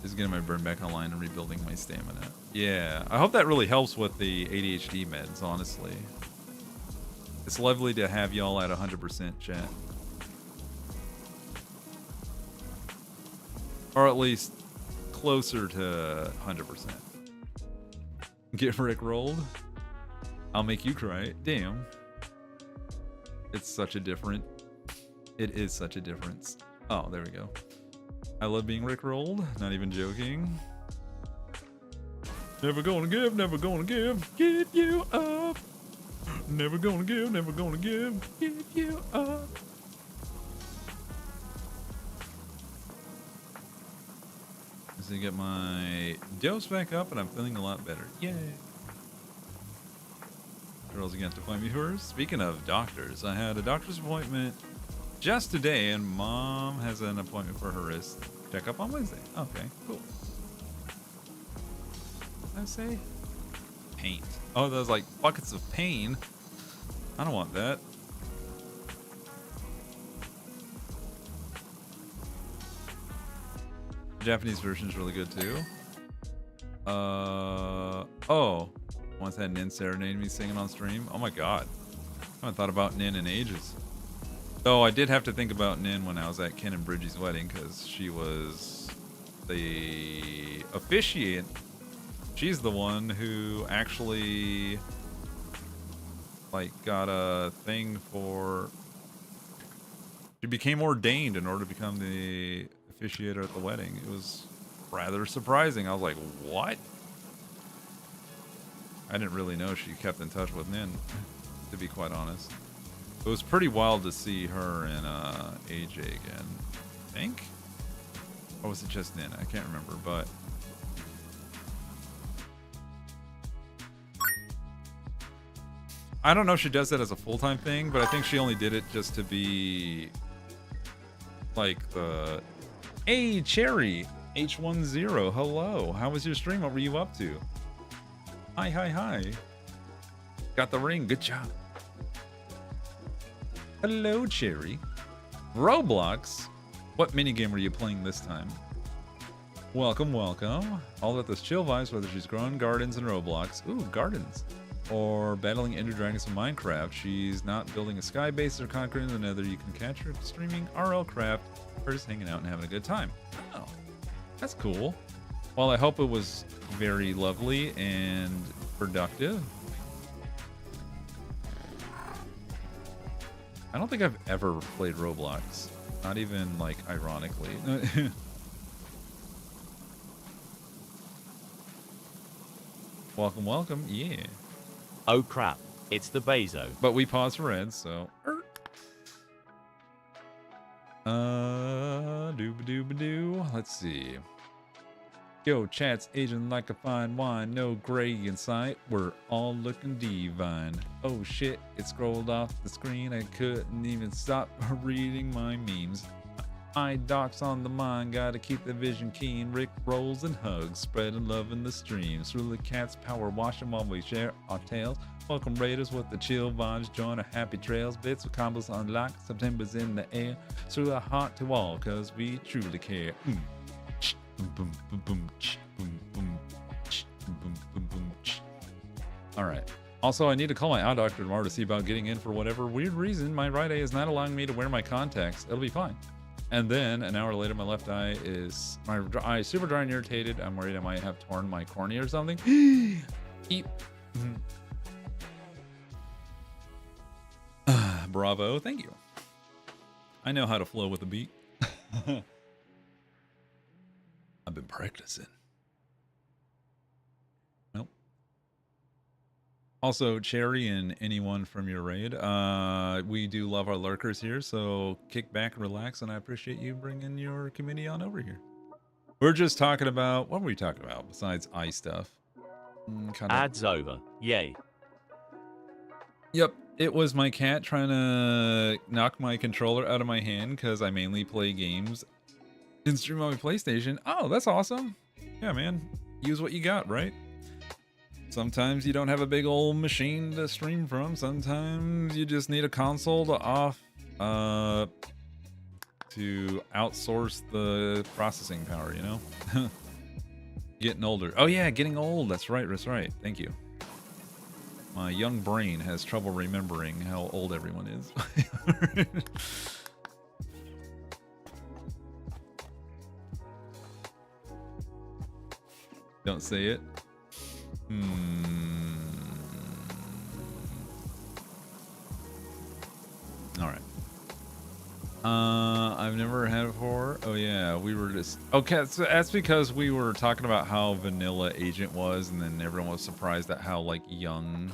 Is getting my burn back online and rebuilding my stamina. Yeah, I hope that really helps with the ADHD meds, honestly. It's lovely to have y'all at 100%, chat. Or at least closer to 100%. Get Rick rolled. I'll make you cry. Damn. It's such a different. It is such a difference. Oh, there we go. I love being Rick rolled. Not even joking. Never gonna give you up. Never gonna give you up. To get my dose back up, and I'm feeling a lot better. Yay! Girls against appointment viewers. Speaking of doctors, I had a doctor's appointment just today, and Mom has an appointment for her wrist checkup on Wednesday. Okay, cool. What did I say? Paint. Oh, those like buckets of pain. I don't want that. The Japanese version is really good too. Oh, once had Nin serenade me singing on stream. Oh my god, I haven't thought about Nin in ages. Though I did have to think about Nin when I was at Ken and Bridgie's wedding because she was the officiant. She's the one who actually like got a thing for. She became ordained in order to become the officiator at the wedding. It was rather surprising. I was like, what? I didn't really know she kept in touch with Nin, to be quite honest. It was pretty wild to see her and AJ again, I think? Or was it just Nin? I can't remember, but I don't know if she does that as a full-time thing, but I think she only did it just to be like the hey, Cherry, H10, hello. How was your stream? What were you up to? Hi. Got the ring, good job. Hello, Cherry. Roblox? What minigame were you playing this time? Welcome. All about those chill vibes, whether she's growing gardens in Roblox. Ooh, gardens. Or battling ender dragons in Minecraft. She's not building a sky base or conquering the nether. You can catch her streaming RL craft or just hanging out and having a good time. Oh, that's cool. Well, I hope it was very lovely and productive. I don't think I've ever played Roblox. Not even, like, ironically. Welcome. Yeah. Oh crap, it's the Bezo. But we pause for ads, so. Dooba-dooba-doo. Let's see. Yo, chat's aging like a fine wine. No gray in sight. We're all looking divine. Oh shit, it scrolled off the screen. I couldn't even stop reading my memes. Eye docs on the mind. Gotta keep the vision keen. Rick rolls and hugs. Spreading love in the stream. Cerulikat's PowerWash while we share our tales. Welcome Raiders with the chill vibes. Join our happy trails. Bits with combos unlocked. September's in the air. Through the heart to all, cause we truly care. Boom, boom, boom, boom, boom, boom, boom, boom. All right. Also, I need to call my eye doctor tomorrow to see about getting in for whatever weird reason. My right eye is not allowing me to wear my contacts. It'll be fine. And then an hour later, my left eye is super dry and irritated. I'm worried I might have torn my cornea or something. Eep. Bravo. Thank you. I know how to flow with a beat. I've been practicing. Nope. Also, Cherry and anyone from your raid, we do love our lurkers here, so kick back and relax, and I appreciate you bringing your community on over here. We're just talking about, what were we talking about besides eye stuff? Ads over. Yay. Yep, it was my cat trying to knock my controller out of my hand because I mainly play games and stream on my PlayStation. Oh, that's awesome. Yeah, man. Use what you got, right? Sometimes you don't have a big old machine to stream from. Sometimes you just need a console to to outsource the processing power, you know? Getting older. Oh yeah, getting old. That's right. That's right. Thank you. My young brain has trouble remembering how old everyone is. Don't say it. All right. I've never had it before. Oh yeah, we were just okay. So that's because we were talking about how vanilla Agent was, and then everyone was surprised at how like young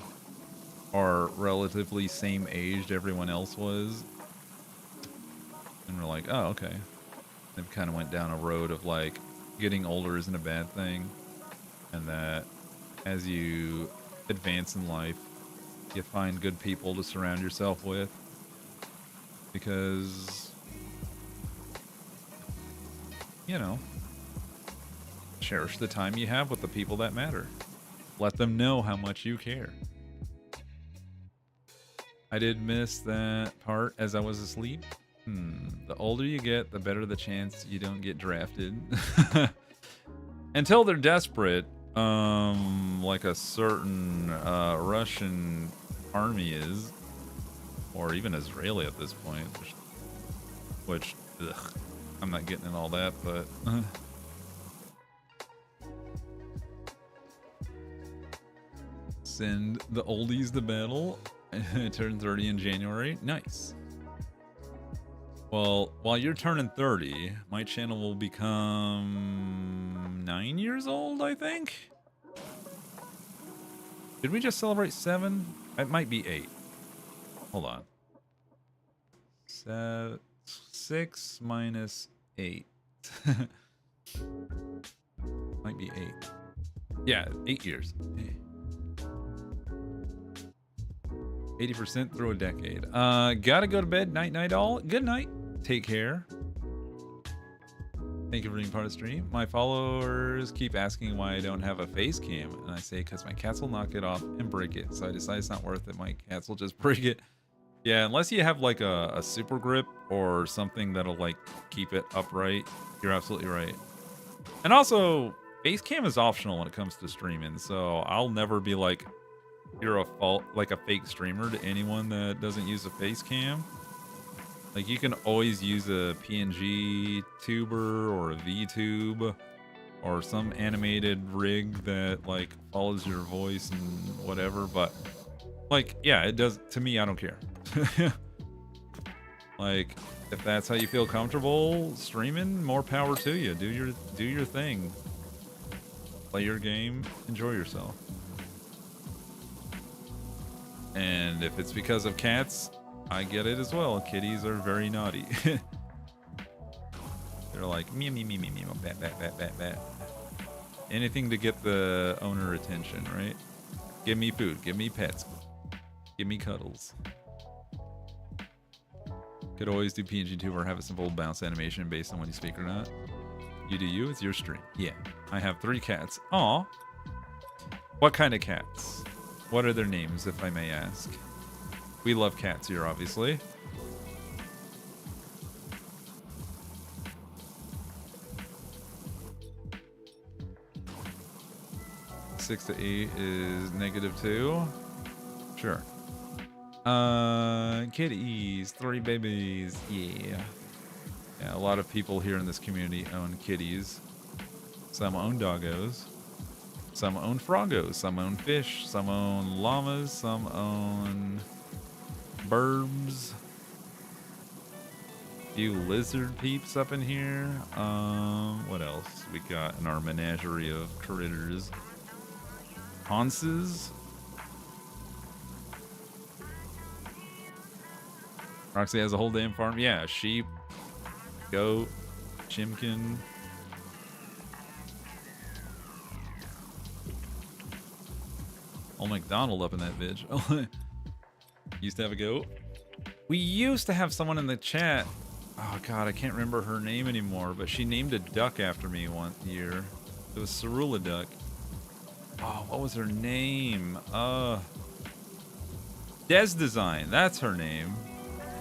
or relatively same aged everyone else was, and we're like, oh okay. It kind of went down a road of like getting older isn't a bad thing, and that as you advance in life, you find good people to surround yourself with. Because, you know, cherish the time you have with the people that matter. Let them know how much you care. I did miss that part as I was asleep. The older you get, the better the chance you don't get drafted. Until they're desperate, like a certain Russian army is. Or even Israeli at this point, which ugh, I'm not getting in all that, but send the oldies to battle. I turned 30 in January. Nice. Well, while you're turning 30, my channel will become 9 years old, I think. Did we just celebrate 7? It might be 8. Hold on. 6 minus 8. Might be 8. Yeah, 8 years. 80% through a decade. Gotta go to bed. Night, night, all. Good night. Take care. Thank you for being part of the stream. My followers keep asking why I don't have a face cam, and I say because my cats will knock it off and break it. So I decide it's not worth it. My cats will just break it. Yeah, unless you have like a super grip or something that'll like keep it upright. You're absolutely right. And also, face cam is optional when it comes to streaming. So I'll never be like, you're a fake streamer to anyone that doesn't use a face cam. Like you can always use a PNG tuber or a VTube or some animated rig that like follows your voice and whatever, but like yeah, it does to me. I don't care. Like if that's how you feel comfortable streaming, more power to you. Do your thing. Play your game, enjoy yourself. And if it's because of cats, I get it as well. Kitties are very naughty. They're like meow meow meow meow meow bat bat bat bat bat. Anything to get the owner attention, right? Give me food, give me pets, give me cuddles. Could always do PNG tube or have a simple bounce animation based on when you speak or not. You do you, it's your stream. Yeah. I have 3 cats. Aw. What kind of cats? What are their names, if I may ask? We love cats here, obviously. Six to 8 is -2. Sure. Kitties, 3 babies. Yeah. Yeah, a lot of people here in this community own kitties. Some own doggos. Some own froggos. Some own fish. Some own llamas. Some own burbs. Few lizard peeps up in here. What else we got in our menagerie of critters? Hanses. Roxy has a whole damn farm. Yeah, sheep, goat, chimkin. Old McDonald up in that bitch. Used to have a goat. We used to have someone in the chat. Oh god, I can't remember her name anymore, but she named a duck after me one year. It was Cerulikat. Oh, what was her name? Des Design. That's her name.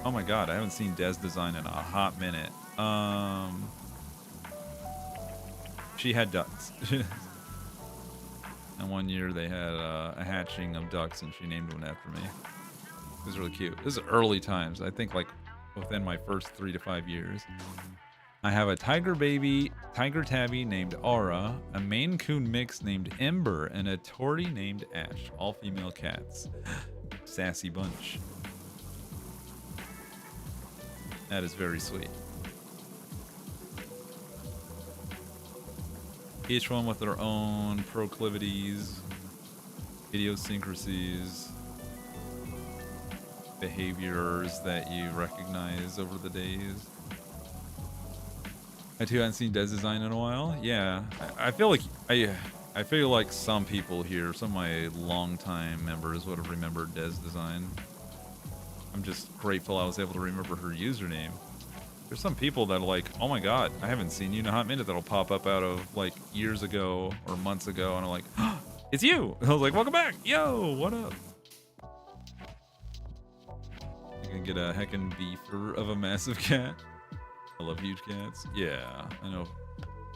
Oh my god, I haven't seen Des Design in a hot minute. She had ducks. And one year they had a hatching of ducks, and she named one after me. It was really cute. This is early times. I think like within my first 3 to 5 years. I have a tiger tabby named Aura, a Maine Coon mix named Ember, and a Tory named Ash. All female cats. Sassy bunch. That is very sweet. Each one with their own proclivities, idiosyncrasies, behaviors that you recognize over the days. I too haven't seen Des Design in a while. Yeah, I feel like I feel like some people here, some of my longtime members would have remembered Des Design. I'm just grateful I was able to remember her username. There's some people that are like, oh my god, I haven't seen you in a hot minute, that'll pop up out of like years ago or months ago, and I'm like, oh, it's you! And I was like, welcome back! Yo, what up? You can get a heckin' beefer of a massive cat. I love huge cats. Yeah,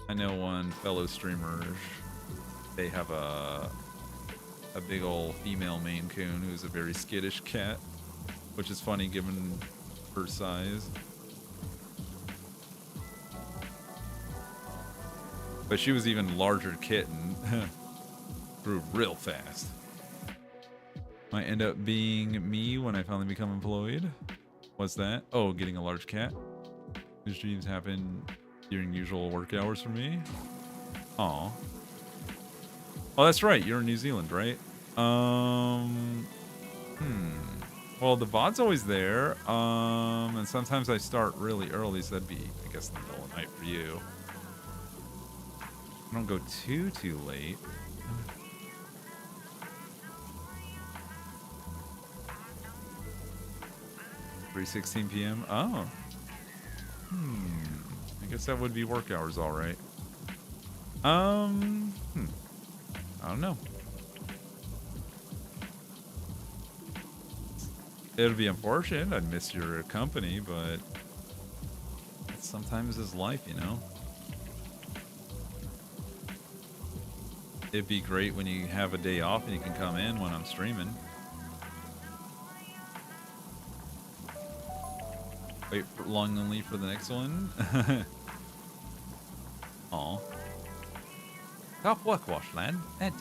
I know one fellow streamer, they have a big old female Maine Coon who's a very skittish cat, which is funny given her size. But she was even larger kitten. Grew real fast. Might end up being me when I finally become employed. What's that? Oh, getting a large cat. These dreams happen during usual work hours for me. Aw. Oh, that's right. You're in New Zealand, right? Well, the VOD's always there. And sometimes I start really early, so that'd be, I guess, the middle of the night for you. I don't go too late. 3:16 p.m. Oh. I guess that would be work hours, all right. I don't know. It'll be unfortunate. I'd miss your company, but sometimes is life, you know. It'd be great when you have a day off and you can come in when I'm streaming. Wait longingly for the next one. Aw. Tough work, Wash lad. That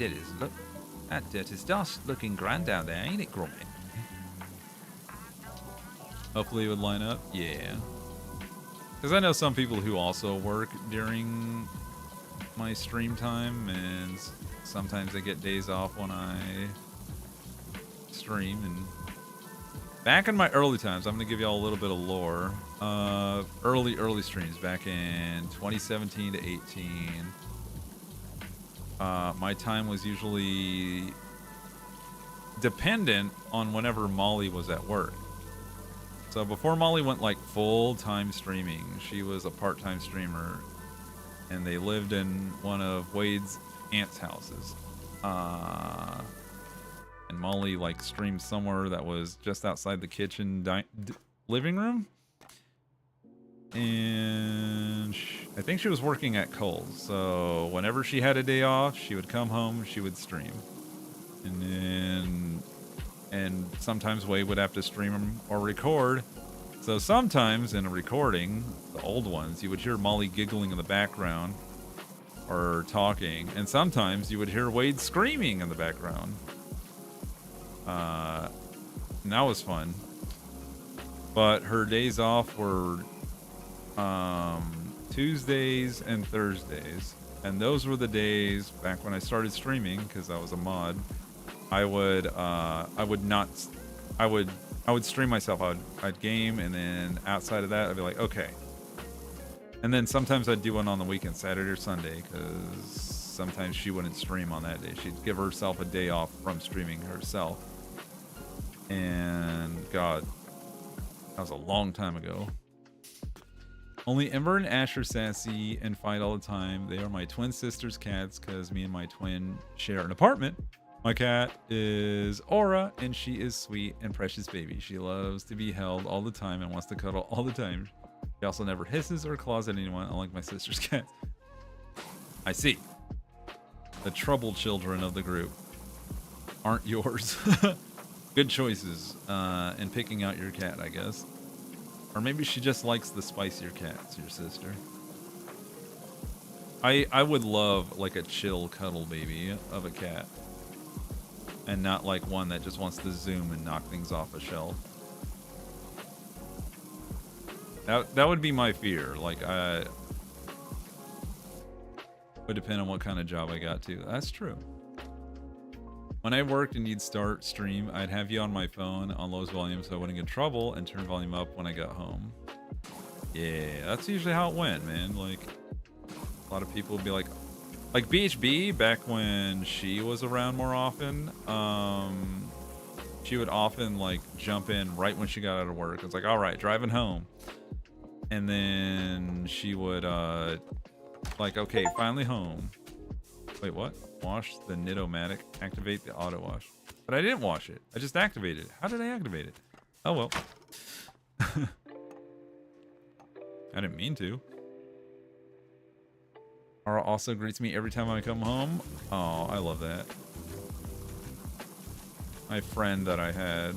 dirt is dust looking grand down there, ain't it, Grummet? Hopefully it would line up. Yeah. Because I know some people who also work during my stream time, and sometimes I get days off when I stream. And back in my early times, I'm going to give y'all a little bit of lore. Early streams back in 2017 to 18. My time was usually dependent on whenever Molly was at work. So before Molly went like full-time streaming, she was a part-time streamer, and they lived in one of Wade's aunt's houses. And Molly like streamed somewhere that was just outside the kitchen living room. And I think she was working at Kohl's. So whenever she had a day off, she would come home, she would stream. And sometimes Wade would have to stream or record. So sometimes in a recording, the old ones, you would hear Molly giggling in the background or talking. And sometimes you would hear Wade screaming in the background. And that was fun. But her days off were Tuesdays and Thursdays. And those were the days back when I started streaming, because I was a mod. I would stream myself. I'd game, and then outside of that, I'd be like, okay. And then sometimes I'd do one on the weekend, Saturday or Sunday, because sometimes she wouldn't stream on that day. She'd give herself a day off from streaming herself. And God, that was a long time ago. Only Ember and Ash are sassy and fight all the time. They are my twin sister's cats, because me and my twin share an apartment. My cat is Aura, and she is sweet and precious baby. She loves to be held all the time and wants to cuddle all the time. She also never hisses or claws at anyone, unlike my sister's cat. I see. The troubled children of the group aren't yours. Good choices in picking out your cat, I guess. Or maybe she just likes the spicier cats, your sister. I would love like a chill cuddle baby of a cat. And not like one that just wants to zoom and knock things off a shelf. That would be my fear. Like would depend on what kind of job I got to. That's true. When I worked and you'd start stream, I'd have you on my phone on lowest volume so I wouldn't get in trouble and turn volume up when I got home. Yeah, that's usually how it went, man. Like, a lot of people would be like BHB back when she was around more often. She would often like jump in right when she got out of work. It's like, all right, driving home. And then she would, like, okay, finally home. Wait, what? Wash the Knit-O-Matic, activate the auto wash. But I didn't wash it. I just activated it. How did I activate it? Oh, well. I didn't mean to. Ara also greets me every time I come home. Oh, I love that. My friend that I had,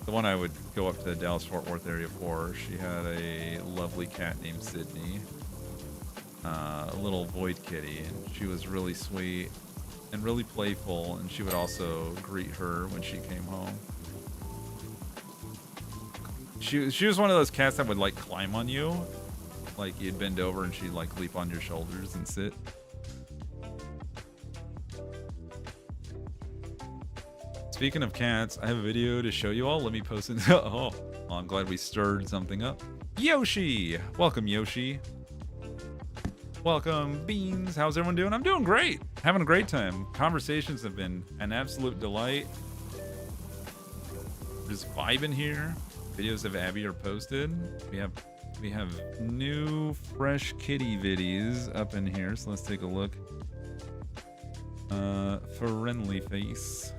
the one I would go up to the Dallas-Fort Worth area for, she had a lovely cat named Sydney. A little void kitty, and she was really sweet and really playful, and she would also greet her when she came home. She was one of those cats that would like climb on you, like you'd bend over and she'd like leap on your shoulders and sit. Speaking of cats, I have a video to show you all. Let me post it. Oh, well, I'm glad we stirred something up. Yoshi! Welcome, Yoshi. Welcome, Beans. How's everyone doing? I'm doing great. Having a great time. Conversations have been an absolute delight. Just vibing here. Videos of Abby are posted. We have new fresh kitty viddies up in here, so let's take a look. Friendly face.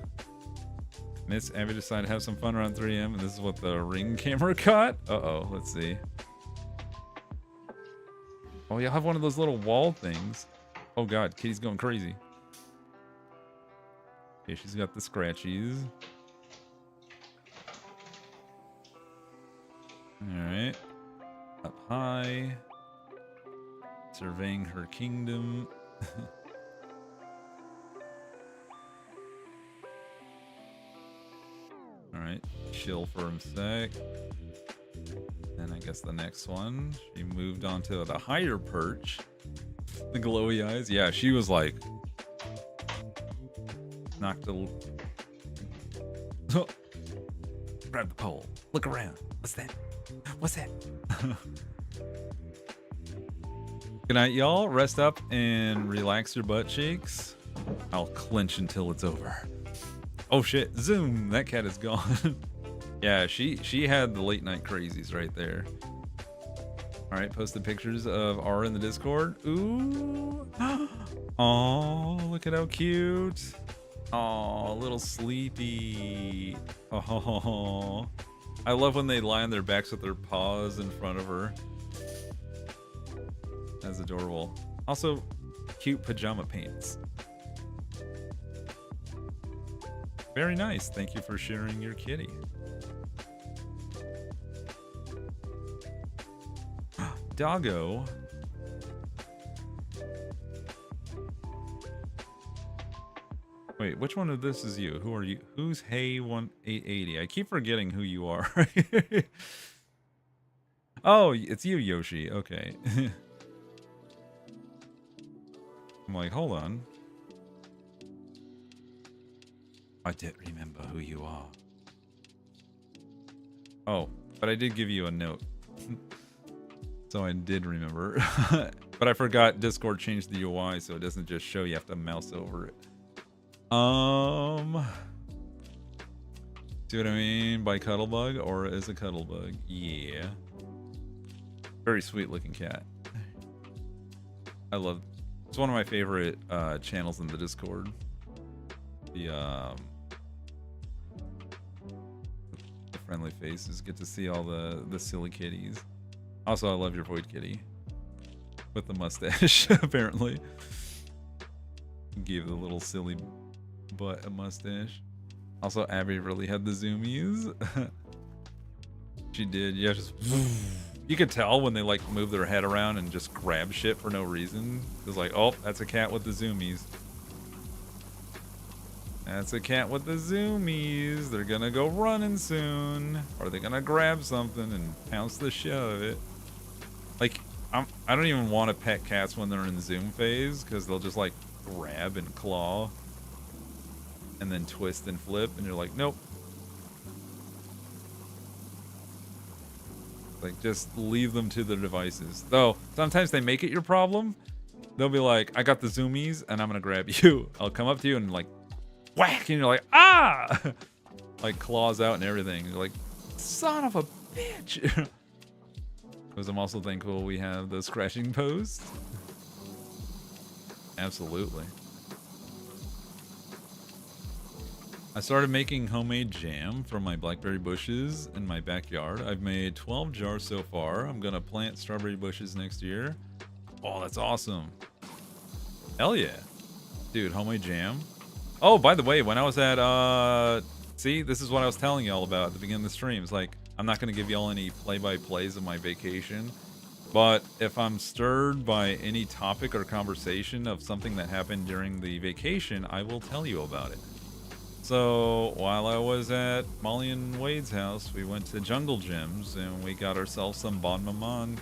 Miss Abby decided to have some fun around 3 a.m. and this is what the Ring camera caught. Uh-oh, let's see. Oh, you'll have one of those little wall things. Oh god, Kitty's going crazy. Okay, she's got the scratchies. Alright. Up high. Surveying her kingdom. Alright, chill for a sec. And I guess the next one, she moved on to the higher perch. The glowy eyes. Yeah, she was like... knocked a... Grab the pole. Look around. What's that? What's that? Good night, y'all. Rest up and relax your butt cheeks. I'll clench until it's over. Oh shit. Zoom. That cat is gone. Yeah, she had the late night crazies right there. All right, posted pictures of Ara in the Discord. Ooh. Oh, look at how cute. Oh, little sleepy. Oh, I love when they lie on their backs with their paws in front of her. That's adorable. Also, cute pajama pants. Very nice. Thank you for sharing your kitty. Doggo. Wait, which one of this is you? Who are you? Who's Hey1880? I keep forgetting who you are. Oh, it's you, Yoshi. Okay. I'm like, hold on. I did remember who you are. Oh, but I did give you a note. So I did remember. But I forgot Discord changed the UI so it doesn't just show you have to mouse over it. See what I mean by Cuddlebug? Or is a Cuddlebug? Yeah. Very sweet looking cat. I love, it's one of my favorite channels in the Discord. The friendly faces, get to see all the silly kitties. Also, I love your void kitty with the mustache, apparently. Gave the little silly butt a mustache. Also, Abby really had the zoomies. She did. Yeah, just you could tell when they like move their head around and just grab shit for no reason. It was like, oh, that's a cat with the zoomies. That's a cat with the zoomies. They're gonna go running soon. Or they're gonna grab something and pounce the shit out of it. Like, I don't even want to pet cats when they're in zoom phase, because they'll just like grab and claw. And then twist and flip, and you're like, nope. Like, just leave them to their devices. Though, sometimes they make it your problem. They'll be like, I got the zoomies, and I'm gonna grab you. I'll come up to you and like, whack, and you're like, ah! Like, claws out and everything. You're like, son of a bitch! Because I'm also thankful we have the scratching post. Absolutely. I started making homemade jam from my blackberry bushes in my backyard. I've made 12 jars so far. I'm gonna plant strawberry bushes next year. Oh, that's awesome. Hell yeah. Dude, homemade jam. Oh, by the way, when I was at, see, this is what I was telling y'all about at the beginning of the stream. It's like, I'm not gonna give y'all any play-by-plays of my vacation. But if I'm stirred by any topic or conversation of something that happened during the vacation, I will tell you about it. So, while I was at Molly and Wade's house, we went to Jungle Gyms, and we got ourselves some Bon Maman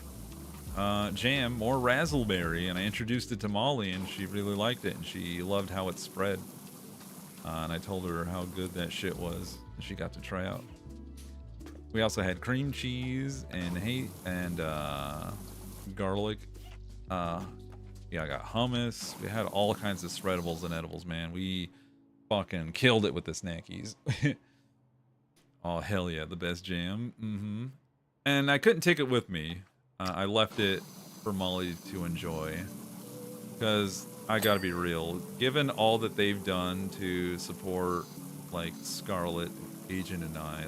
jam, more razzleberry, and I introduced it to Molly, and she really liked it, and she loved how it spread. And I told her how good that shit was, and she got to try out. We also had cream cheese and garlic. Yeah, I got hummus. We had all kinds of spreadables and edibles, man. We fucking killed it with the snackies. Oh, hell yeah, the best jam. And I couldn't take it with me. I left it for Molly to enjoy. Because I gotta be real, given all that they've done to support, like, Scarlet, Agent, and I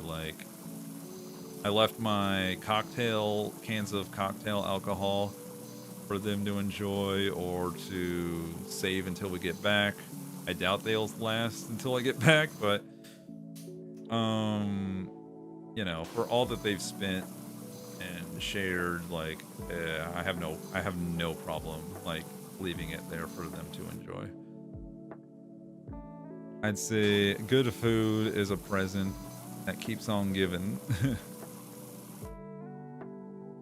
left my cans of cocktail alcohol for them to enjoy or to save until we get back. I doubt they'll last until I get back, but you know, for all that they've spent and shared, like, I have no problem like leaving it there for them to enjoy. I'd say good food is a present that keeps on giving.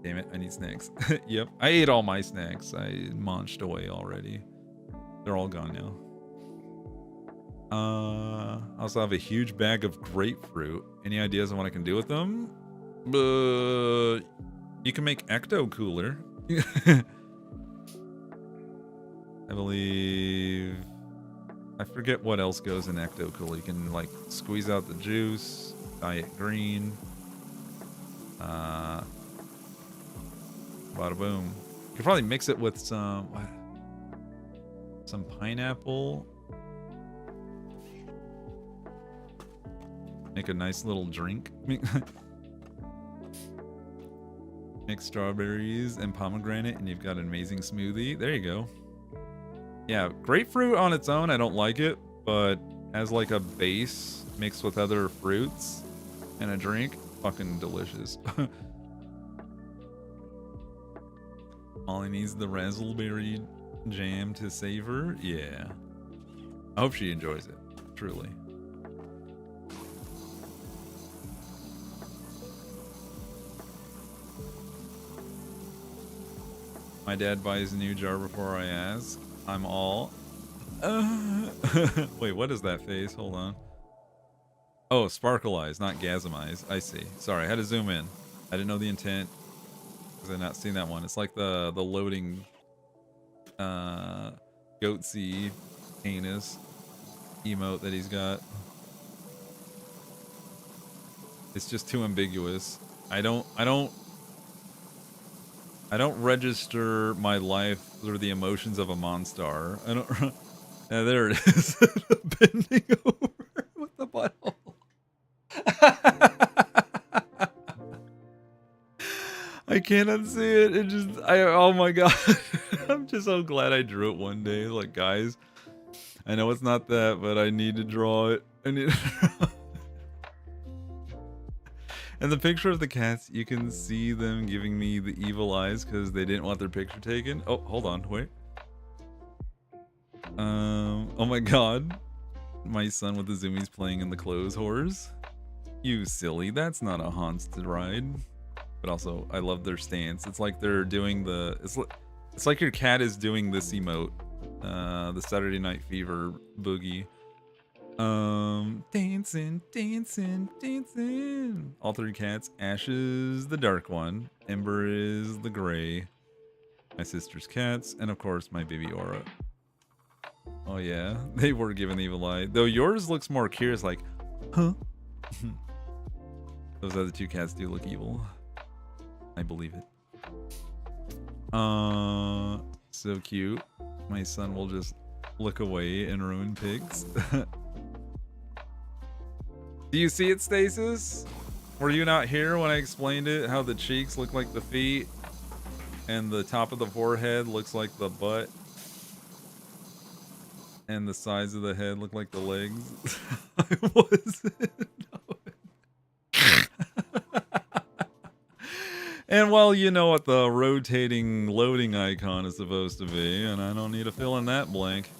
Damn it, I need snacks. Yep, I ate all my snacks. I munched away already. They're all gone now. I also have a huge bag of grapefruit. Any ideas on what I can do with them? You can make Ecto Cooler. I believe... I forget what else goes in Ecto Cooler. You can, like, squeeze out the juice, Diet Green. Bada boom. You could probably mix it with some pineapple. Make a nice little drink. Mix strawberries and pomegranate, and you've got an amazing smoothie. There you go. Yeah, grapefruit on its own, I don't like it, but as like a base mixed with other fruits and a drink, fucking delicious. Molly needs the razzleberry jam to savor. Yeah. I hope she enjoys it, truly. My dad buys a new jar before I ask. I'm all... Wait, what is that face? Hold on. Oh, sparkle eyes, not gasm eyes. I see. Sorry, I had to zoom in. I didn't know the intent. Because I've not seen that one. It's like the loading... goatsy anus emote that he's got. It's just too ambiguous. I don't register my life through the emotions of a Monstar. I don't. Yeah, there it is. Bending over with the butthole. I can't unsee it. It just. Oh my god. I'm just so glad I drew it one day. Like, guys, I know it's not that, but I need to draw it. I need And the picture of the cats, you can see them giving me the evil eyes because they didn't want their picture taken. Oh, hold on, wait. Oh my god. My son with the zoomies playing in the clothes horse. You silly, that's not a haunted ride. But also, I love their stance. It's like they're doing the... It's like your cat is doing this emote. The Saturday Night Fever boogie. Dancing, dancing, dancing. All three cats. Ash is the dark one. Ember is the gray. My sister's cats. And of course, my baby Aura. Oh yeah, they were given the evil eye. Though yours looks more curious, like, huh? Those other two cats do look evil. I believe it. So cute. My son will just look away and ruin pigs. Do you see it, Stasis? Were you not here when I explained it? How the cheeks look like the feet and the top of the forehead looks like the butt and the sides of the head look like the legs? I wasn't. And well, you know what the rotating loading icon is supposed to be, and I don't need to fill in that blank.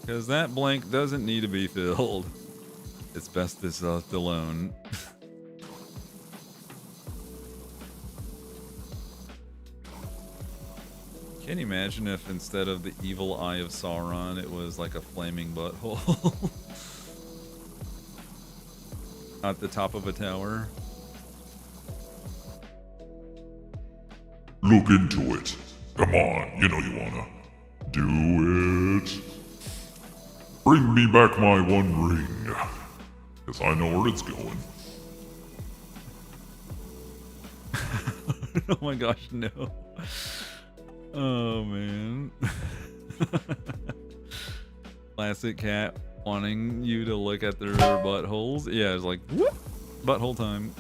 Because that blank doesn't need to be filled. It's best this left alone. Can you imagine if instead of the evil eye of Sauron, it was like a flaming butthole? At the top of a tower? Look into it. Come on, you know you wanna. Do it. Bring me back my one ring. Cause I know where it's going. Oh my gosh, no. Oh man. Classic cat wanting you to look at their buttholes. Yeah, it's like, whoop, butthole time.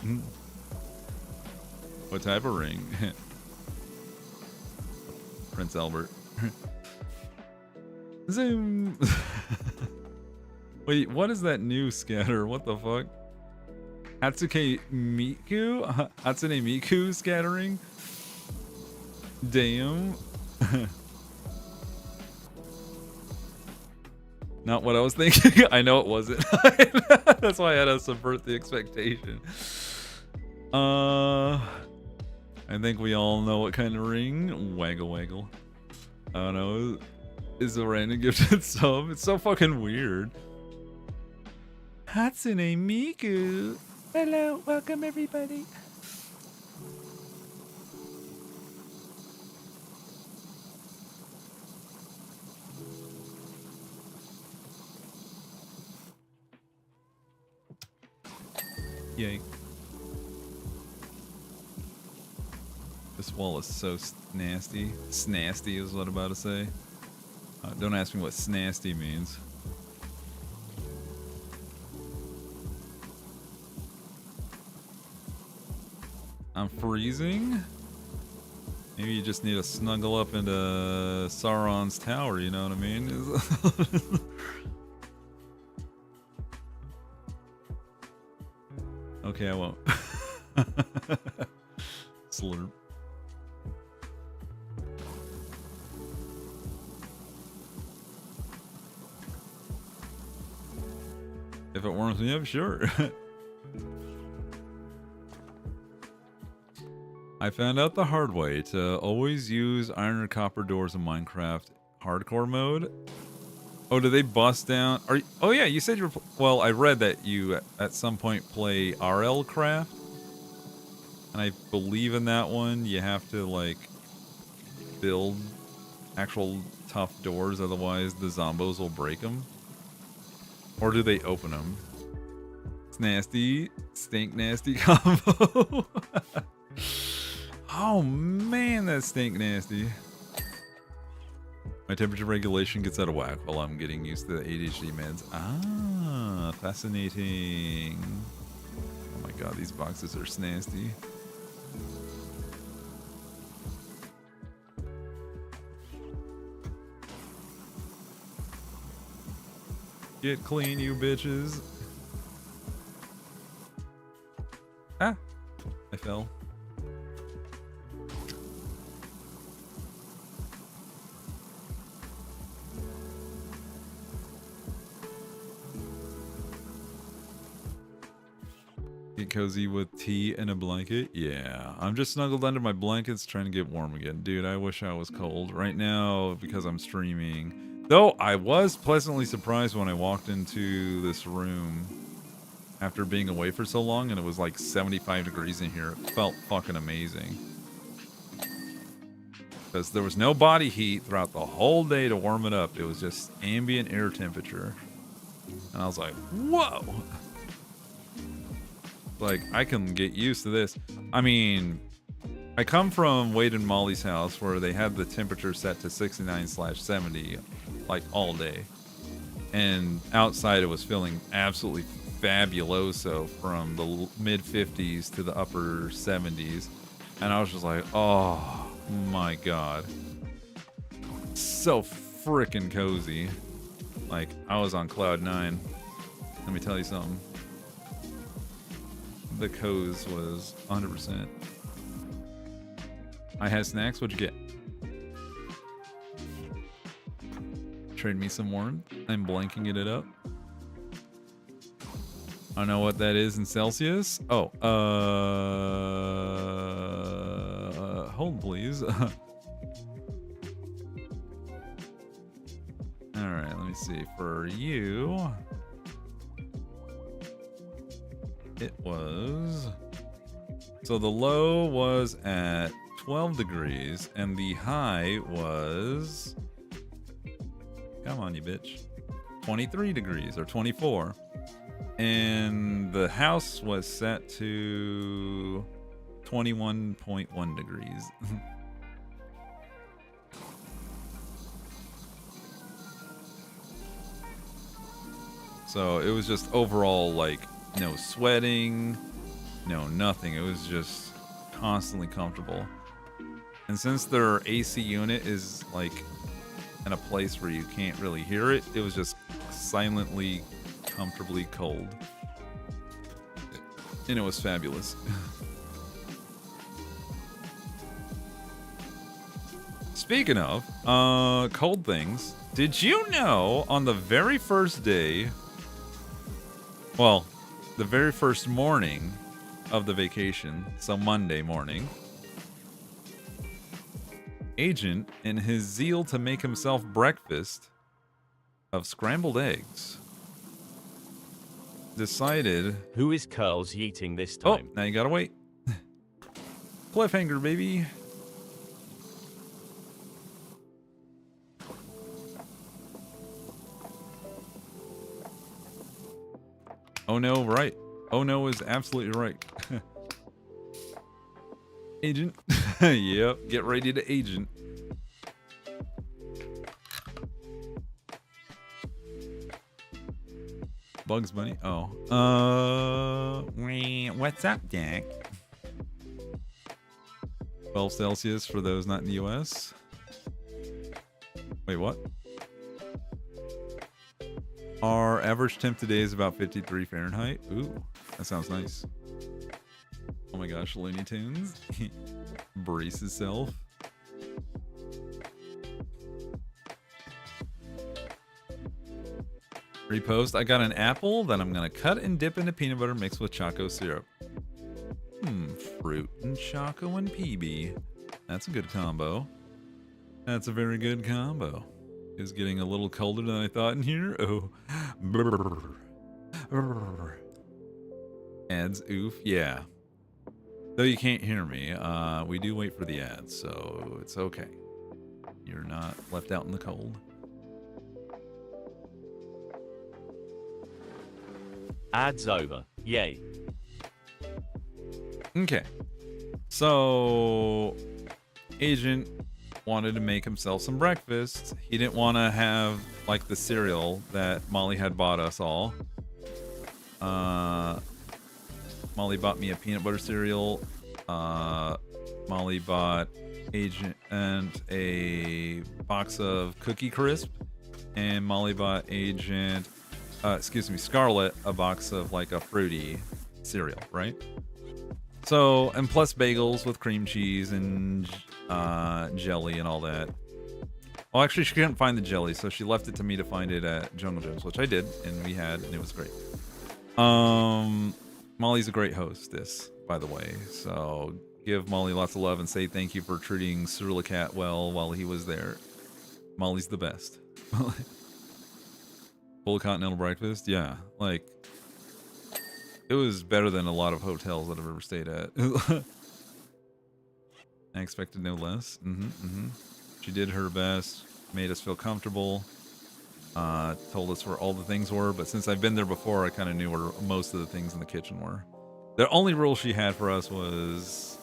What type of ring? Prince Albert. Zoom. Wait, what is that new scatter? What the fuck? Hatsuke Miku? Hatsune Miku scattering? Damn. Not what I was thinking. I know it wasn't. That's why I had to subvert the expectation. I think we all know what kind of ring. Waggle waggle. I don't know. Is a random gifted sub. It's so fucking weird. Hatsune Miku. Hello, welcome everybody. Yay. This wall is so nasty. Snasty is what I'm about to say. Don't ask me what snasty means. I'm freezing? Maybe you just need to snuggle up into Sauron's tower, you know what I mean? Okay, I won't. Slurp. If it warms me up, sure. I found out the hard way to always use iron or copper doors in Minecraft hardcore mode. Oh, do they bust down? Oh yeah, you said you're... Well, I read that you at some point play RL Craft. And I believe in that one, you have to like build actual tough doors, otherwise the zombos will break them. Or do they open them? It's nasty. Stink nasty combo. Oh man, that stink nasty. My temperature regulation gets out of whack while I'm getting used to the ADHD meds. Ah, fascinating. Oh my god, these boxes are snasty. Get clean, you bitches. Ah, I fell. Get cozy with tea and a blanket. Yeah, I'm just snuggled under my blankets trying to get warm again. Dude, I wish I was cold. Right now, because I'm streaming. Though, I was pleasantly surprised when I walked into this room after being away for so long and it was like 75 degrees in here. It felt fucking amazing. Because there was no body heat throughout the whole day to warm it up. It was just ambient air temperature. And I was like, whoa! Like, I can get used to this. I mean, I come from Wade and Molly's house where they had the temperature set to 69/70 like all day. And outside it was feeling absolutely fabuloso from the mid 50s to the upper 70s. And I was just like, oh my God. So freaking cozy. Like, I was on cloud 9. Let me tell you something. The cozy was 100%. I had snacks. What'd you get? Trade me some warmth. I'm blanking it up. I don't know what that is in Celsius. Oh, hold please. All right, let me see. For you, it was, so the low was at 12 degrees and the high was, come on you bitch, 23 degrees or 24. And the house was set to 21.1 degrees. So it was just overall like no sweating, no nothing. It was just constantly comfortable. And since their AC unit is like in a place where you can't really hear it, it was just silently, comfortably cold. And it was fabulous. Speaking of cold things, did you know on the very first day, well, the very first morning of the vacation, so Monday morning, Agent, in his zeal to make himself breakfast of scrambled eggs, decided... Who is Curls yeeting this Oh, time? now you gotta wait. Cliffhanger, baby. Oh no, right. Oh no is absolutely right. Agent. Yep, get ready to agent. Bugs Bunny? Oh. What's up, Jack? 12 Celsius for those not in the US. Wait, what? Our average temp today is about 53 Fahrenheit. Ooh, that sounds nice. Oh my gosh, Looney Tunes. Brace himself. Repost. I got an apple that I'm gonna cut and dip into peanut butter mixed with choco syrup. Fruit and choco and PB. That's a good combo. That's a very good combo. It's getting a little colder than I thought in here. Oh. Ads, oof. Yeah. Though you can't hear me, we do wait for the ads, so it's okay. You're not left out in the cold. Ads over. Yay. Okay. So, Agent wanted to make himself some breakfast. He didn't want to have, like, the cereal that Molly had bought us all. Molly bought me a peanut butter cereal. Molly bought Agent and a box of Cookie Crisp. And Molly bought Agent excuse me, Scarlet a box of like a fruity cereal, right? So, and plus bagels with cream cheese and jelly and all that. Well, actually, she couldn't find the jelly, so she left it to me to find it at Jungle Gyms, which I did, and we had, and it was great. Molly's a great hostess, by the way, so give Molly lots of love and say thank you for treating Cerulikat well while he was there. Molly's the best. Full continental breakfast, yeah, like it was better than a lot of hotels that I've ever stayed at. I expected no less. She did her best, made us feel comfortable, told us where all the things were, but since I've been there before, I kind of knew where most of the things in the kitchen were. The only rule she had for us was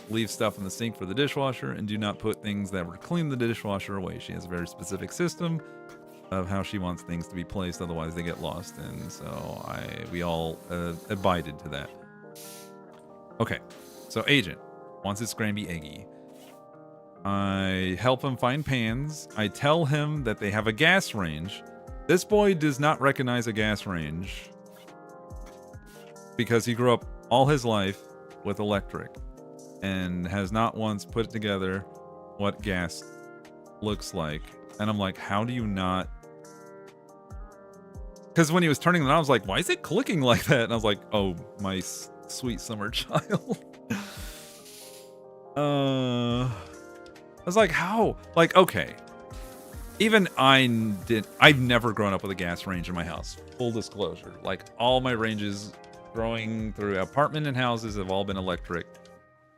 leave stuff in the sink for the dishwasher and do not put things that would clean the dishwasher away. She has a very specific system of how she wants things to be placed, otherwise they get lost, and so we all abided to that. Okay, so Agent wants his Scramby Eggy. I help him find pans. I tell him that they have a gas range. This boy does not recognize a gas range because he grew up all his life with electric and has not once put together what gas looks like. And I'm like, how do you not? Because when he was turning it on, I was like, why is it clicking like that? And I was like, oh, my sweet summer child. I was like, how? Like, okay. Even I've never grown up with a gas range in my house. Full disclosure. Like, all my ranges growing through apartment and houses have all been electric.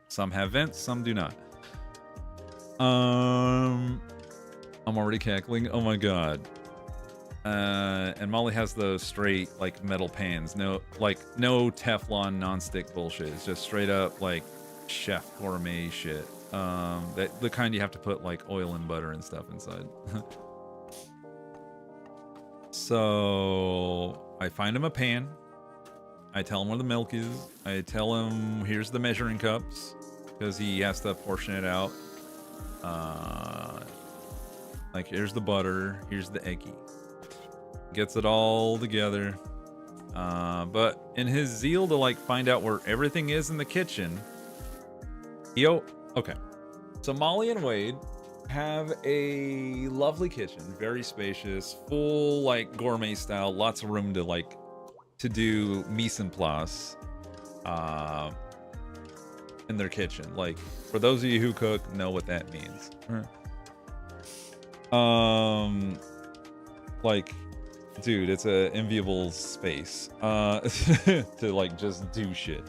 Some have vents, some do not. I'm already cackling. Oh my god. And Molly has those straight, like, metal pans. No Teflon non-stick bullshit. It's just straight up, like, chef gourmet shit. The kind you have to put like oil and butter and stuff inside. So I find him a pan. I tell him where the milk is. I tell him here's the measuring cups because he has to portion it out. Like here's the butter, here's the eggy. Gets it all together. But in his zeal to like find out where everything is in the kitchen, okay. So Molly and Wade have a lovely kitchen, very spacious, full like gourmet style, lots of room to do mise en place in their kitchen. Like for those of you who cook, know what that means. Like, dude, it's a enviable space to like just do shit.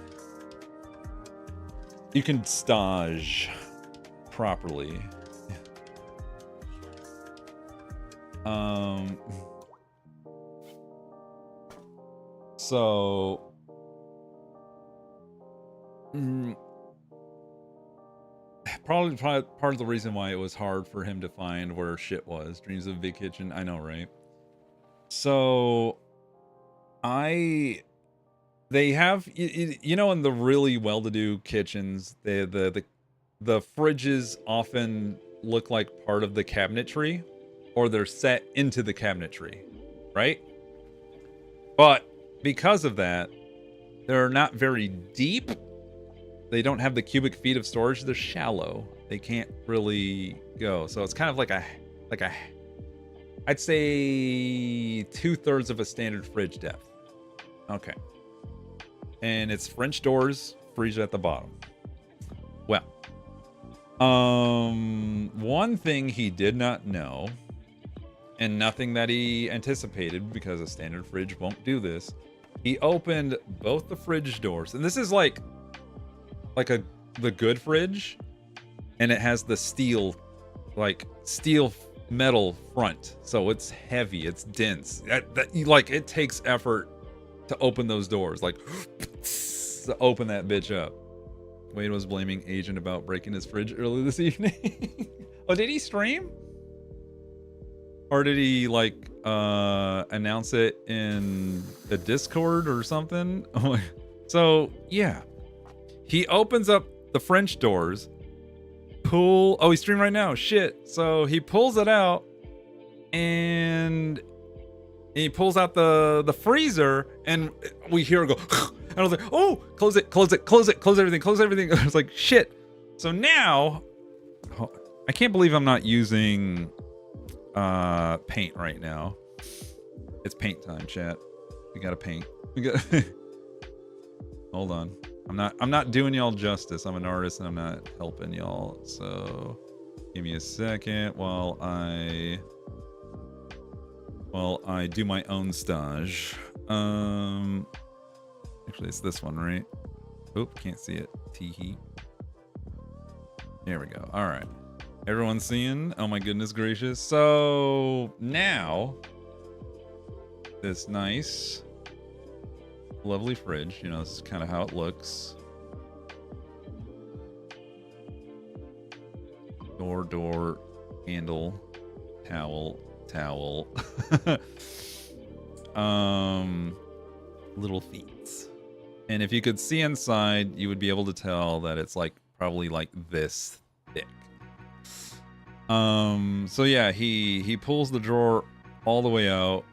You can stage properly. So probably part of the reason why it was hard for him to find where shit was. Dreams of a big kitchen, I know, right? So they have, you know, in the really well-to-do kitchens, the fridges often look like part of the cabinetry, or they're set into the cabinetry, right? But because of that, they're not very deep. They don't have the cubic feet of storage. They're shallow. They can't really go. So it's kind of like a I'd say 2/3 of a standard fridge depth. Okay. And it's French doors, freezer at the bottom. Well, one thing he did not know, and nothing that he anticipated because a standard fridge won't do this, he opened both the fridge doors, and this is like the good fridge, and it has the steel metal front, so it's heavy, it's dense. Like it takes effort to open those doors, like to open that bitch up. Wade was blaming Agent about breaking his fridge earlier this evening. Oh, did he stream? Or did he like announce it in the Discord or something? So yeah, he opens up the French doors. Oh, he's streaming right now. Shit. So he pulls it out, and And he pulls out the freezer, and we hear it go, and I was like, oh, close it, close it, close it, close everything, close everything. I was like, shit. So now, I can't believe I'm not using paint right now. It's paint time, chat. We gotta paint. We got. Hold on. I'm not doing y'all justice. I'm an artist and I'm not helping y'all. So give me a second while I do my own stage. Actually it's this one, right? Oop, can't see it. Teehee. There we go. All right. Everyone's seeing? Oh my goodness gracious. So now this nice lovely fridge, you know, this is kind of how it looks. Door, handle, towel. Little feet. And if you could see inside, you would be able to tell that it's like probably like this thick. So yeah, he pulls the drawer all the way out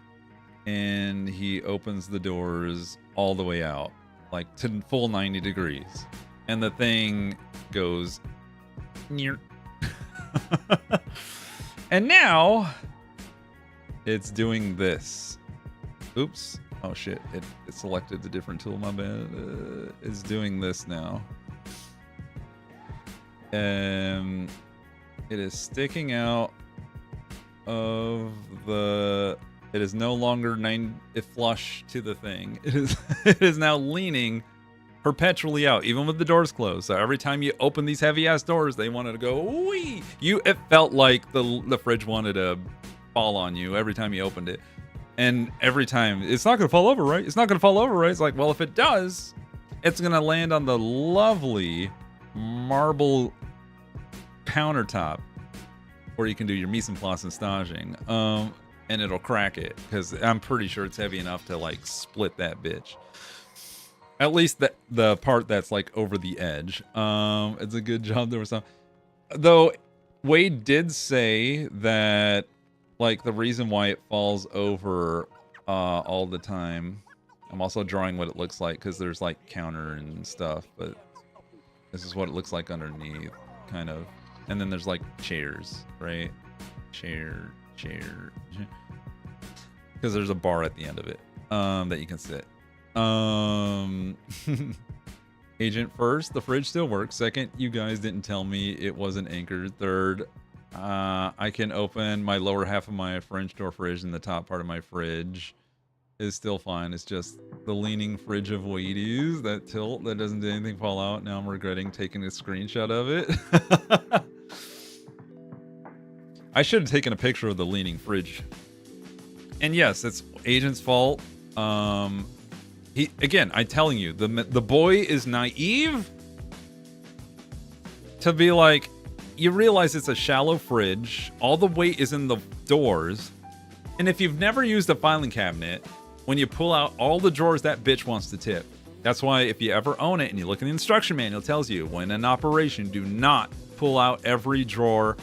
and he opens the doors all the way out, like to full 90 degrees. And the thing goes near. And now it's doing this. Oops. Oh shit. It selected a different tool, my bad. It's doing this now. It is sticking out of the... It is no longer flush to the thing. It is now leaning perpetually out, even with the doors closed. So every time you open these heavy ass doors, they wanted to go wee. It felt like the fridge wanted to fall on you every time you opened it. And every time, it's not gonna fall over, right? It's not gonna fall over, right? It's like, well, if it does, it's gonna land on the lovely marble countertop where you can do your mise en place and staging. And it'll crack it because I'm pretty sure it's heavy enough to like split that bitch. At least the part that's like over the edge. It's a good job. There was some, though. Wade did say that like the reason why it falls over all the time. I'm also drawing what it looks like because there's like counter and stuff, but this is what it looks like underneath, kind of. And then there's like chairs, right? Chair. Because there's a bar at the end of it that you can sit. Agent, first, the fridge still works. Second, you guys didn't tell me it wasn't anchored. Third, I can open my lower half of my French door fridge and the top part of my fridge is still fine. It's just the leaning fridge of Wheaties, that tilt that doesn't do anything fall out. Now I'm regretting taking a screenshot of it. I should have taken a picture of the leaning fridge. And yes, it's Agent's fault. I'm telling you, the boy is naive to be like, you realize it's a shallow fridge. All the weight is in the doors. And if you've never used a filing cabinet, when you pull out all the drawers, that bitch wants to tip. That's why if you ever own it and you look in the instruction manual, it tells you when in operation, do not pull out every drawer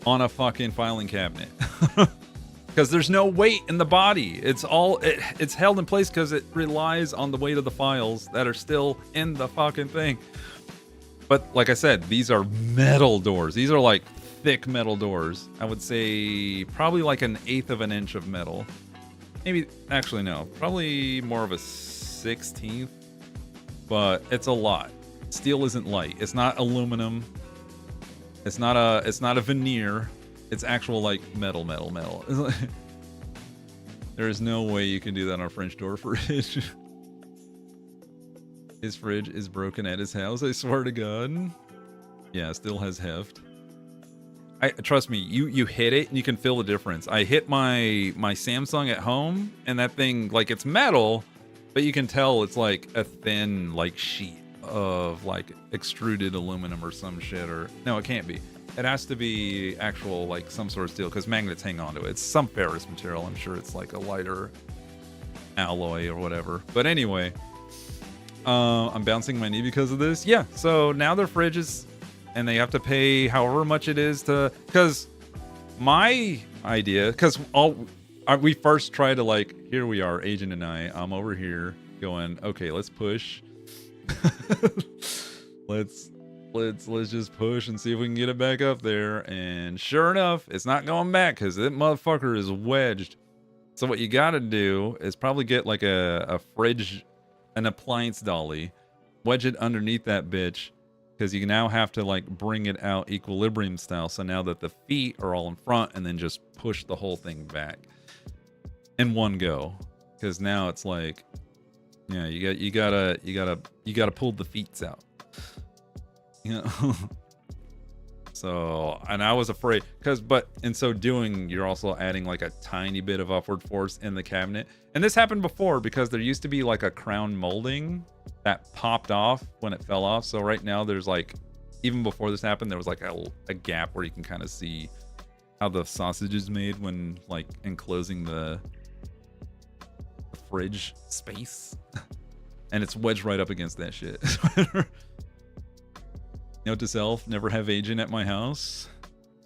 on a fucking filing cabinet. Because there's no weight in the body. It's held in place because it relies on the weight of the files that are still in the fucking thing. But like I said, these are metal doors. These are like thick metal doors. I would say probably like 1/8 of an inch of metal. Maybe, actually no, probably more of a 1/16. But it's a lot. Steel isn't light. It's not aluminum. It's not a veneer. It's actual like metal. There is no way you can do that on a French door fridge. His fridge is broken at his house, I swear to God. Yeah, still has heft. Trust me, you hit it and you can feel the difference. I hit my Samsung at home and that thing, like, it's metal, but you can tell it's like a thin like sheet of like extruded aluminum or some shit. Or no, it can't be. It has to be actual like some sort of steel because magnets hang onto it. It's some ferrous material. I'm sure it's like a lighter alloy or whatever. But anyway, I'm bouncing my knee because of this. Yeah, so now their fridge is, and they have to pay however much it is to, because my idea, because we first tried to like, here we are, Agent and I'm over here going, okay, let's push. let's just push and see if we can get it back up there. And sure enough, it's not going back because that motherfucker is wedged. So what you gotta do is probably get like a fridge, an appliance dolly, wedge it underneath that bitch, because you now have to like bring it out equilibrium style. So now that the feet are all in front, and then just push the whole thing back in one go. Because now it's like, yeah, you gotta pull the feet out. You know. So, and I was afraid but in so doing, you're also adding like a tiny bit of upward force in the cabinet. And this happened before because there used to be like a crown molding that popped off when it fell off. So right now there's like, even before this happened, there was like a gap where you can kind of see how the sausage is made when like enclosing the fridge space. And it's wedged right up against that shit. Note to self, never have Agent at my house.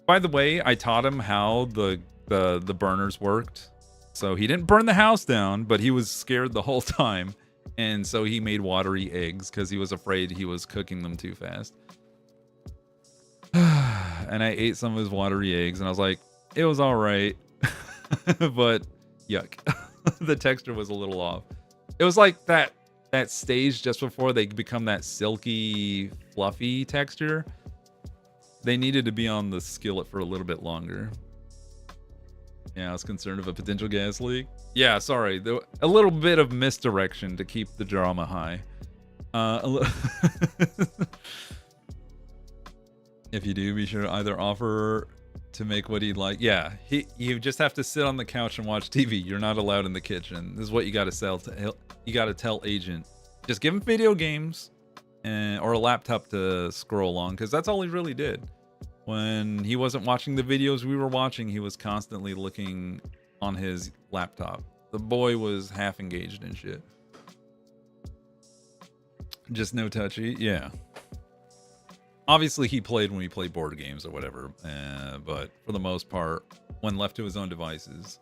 By the way, I taught him how the burners worked. So he didn't burn the house down, but he was scared the whole time. And so he made watery eggs because he was afraid he was cooking them too fast. And I ate some of his watery eggs and I was like, it was all right. But yuck. The texture was a little off. It was like that stage just before they become that silky, fluffy texture. They needed to be on the skillet for a little bit longer. Yeah, I was concerned of a potential gas leak. Yeah, sorry. A little bit of misdirection to keep the drama high. If you do, be sure to either offer to make what he'd like. Yeah, you just have to sit on the couch and watch TV. You're not allowed in the kitchen. This is what you got to sell. You got to tell Agent. Just give him video games or a laptop to scroll on, because that's all he really did. When he wasn't watching the videos we were watching, he was constantly looking on his laptop. The boy was half engaged in shit. Just no touchy. Yeah. Obviously, he played when we played board games or whatever, but for the most part, when left to his own devices,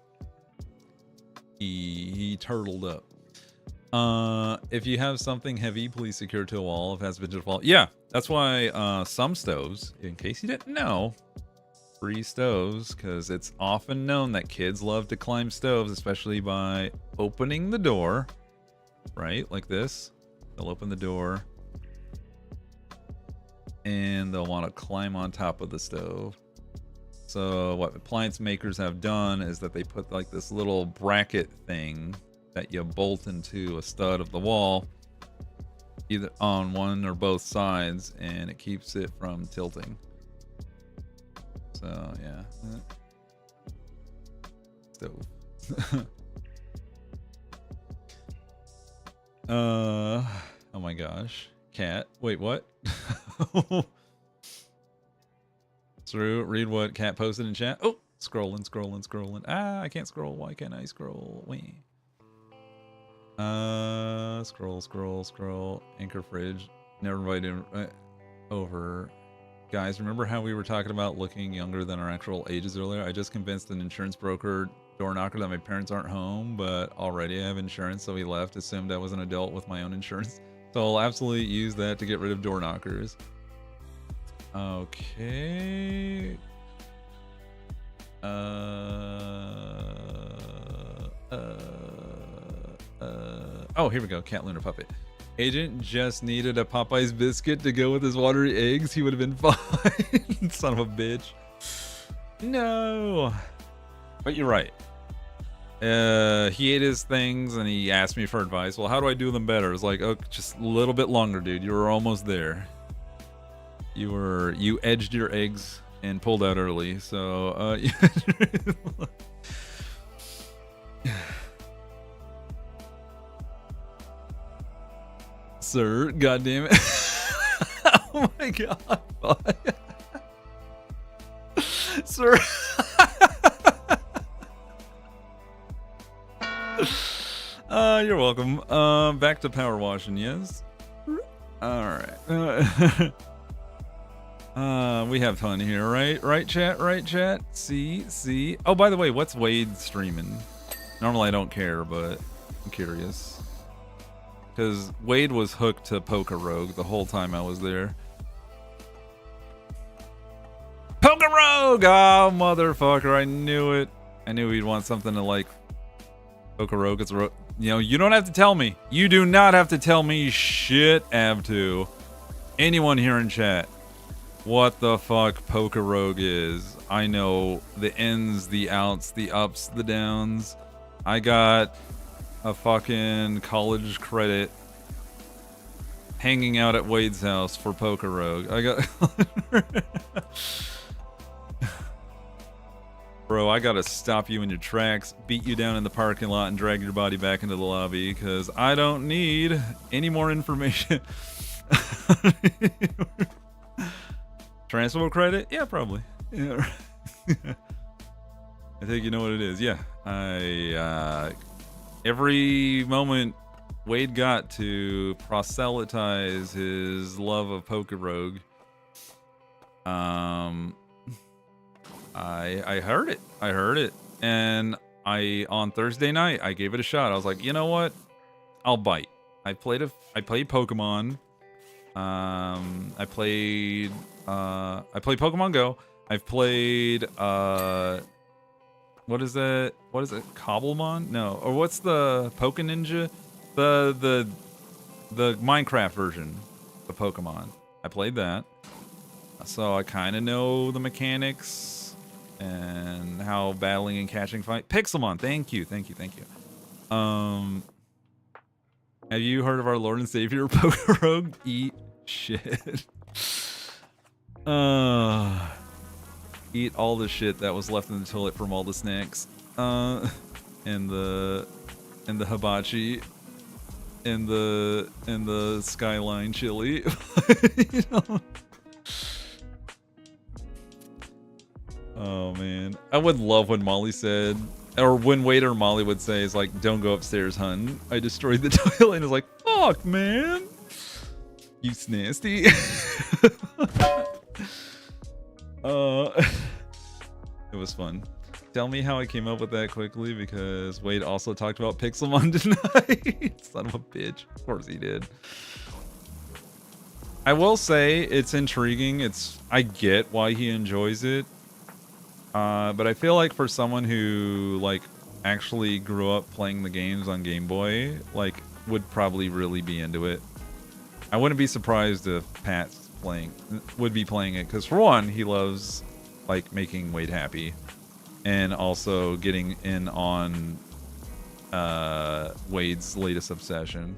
he turtled up. If you have something heavy, please secure to a wall if it has been default. Yeah, that's why some stoves, in case you didn't know, free stoves, because it's often known that kids love to climb stoves, especially by opening the door, right? Like this. They'll open the door and they'll want to climb on top of the stove. So what appliance makers have done is that they put like this little bracket thing that you bolt into a stud of the wall, either on one or both sides, and it keeps it from tilting. So yeah, stove. Oh my gosh, cat. Wait, what? Through, read what Cat posted in chat. Oh, scrolling. Ah, I can't scroll. Why can't I scroll? Wait. Scroll. Anchor fridge. Never invited over. Guys, remember how we were talking about looking younger than our actual ages earlier? I just convinced an insurance broker door knocker that my parents aren't home, but already I have insurance, so he left, assumed I was an adult with my own insurance. So I'll absolutely use that to get rid of door knockers. Okay. Oh, here we go. Cat Lunar Puppet. Agent just needed a Popeye's biscuit to go with his watery eggs. He would have been fine. Son of a bitch. No. But you're right. He ate his things and he asked me for advice. Well, how do I do them better? It's like, oh, just a little bit longer, dude. You were almost there. You edged your eggs and pulled out early. So, Sir, goddammit. Oh my god. Sir. You're welcome. Back to power washing, yes. All right. We have fun here, right? Right, chat? Right, chat? See? Oh, by the way, what's Wade streaming? Normally I don't care, but I'm curious. Because Wade was hooked to Poker Rogue the whole time I was there. Poker Rogue! Oh, motherfucker, I knew it. I knew he'd want something to like Poker Rogue. It's you know, you don't have to tell me. You do not have to tell me shit, Ab2. Anyone here in chat, what the fuck Poker Rogue is. I know the ins, the outs, the ups, the downs. I got a fucking college credit hanging out at Wade's house for Poker Rogue. I got... Bro, I gotta stop you in your tracks, beat you down in the parking lot, and drag your body back into the lobby, because I don't need any more information. Transfer credit? Yeah, probably. Yeah. I think you know what it is. Yeah. Every moment Wade got to proselytize his love of Poker Rogue, I heard it. And on Thursday night, I gave it a shot. I was like, you know what? I'll bite. I played Pokemon. I played Pokemon Go. I've played what is it? Cobblemon? No. Or what's the Poke Ninja? The Minecraft version of Pokemon. I played that. So I kind of know the mechanics and how battling and catching fight. Pixelmon, thank you. Have you heard of our Lord and Savior Poker Rogue? Eat shit. Eat all the shit that was left in the toilet from all the snacks. And the hibachi. And the skyline chili. You know? Oh man, I would love when Molly said, or when Wade or Molly would say, "Is like, don't go upstairs, hun. I destroyed the toilet." And it's like, fuck, man, you nasty. It was fun. Tell me how I came up with that quickly, because Wade also talked about Pixelmon tonight. Son of a bitch. Of course he did. I will say it's intriguing. I get why he enjoys it. But I feel like for someone who like actually grew up playing the games on Game Boy, like would probably really be into it. I wouldn't be surprised if Pat would be playing it, because for one, he loves like making Wade happy, and also getting in on Wade's latest obsession.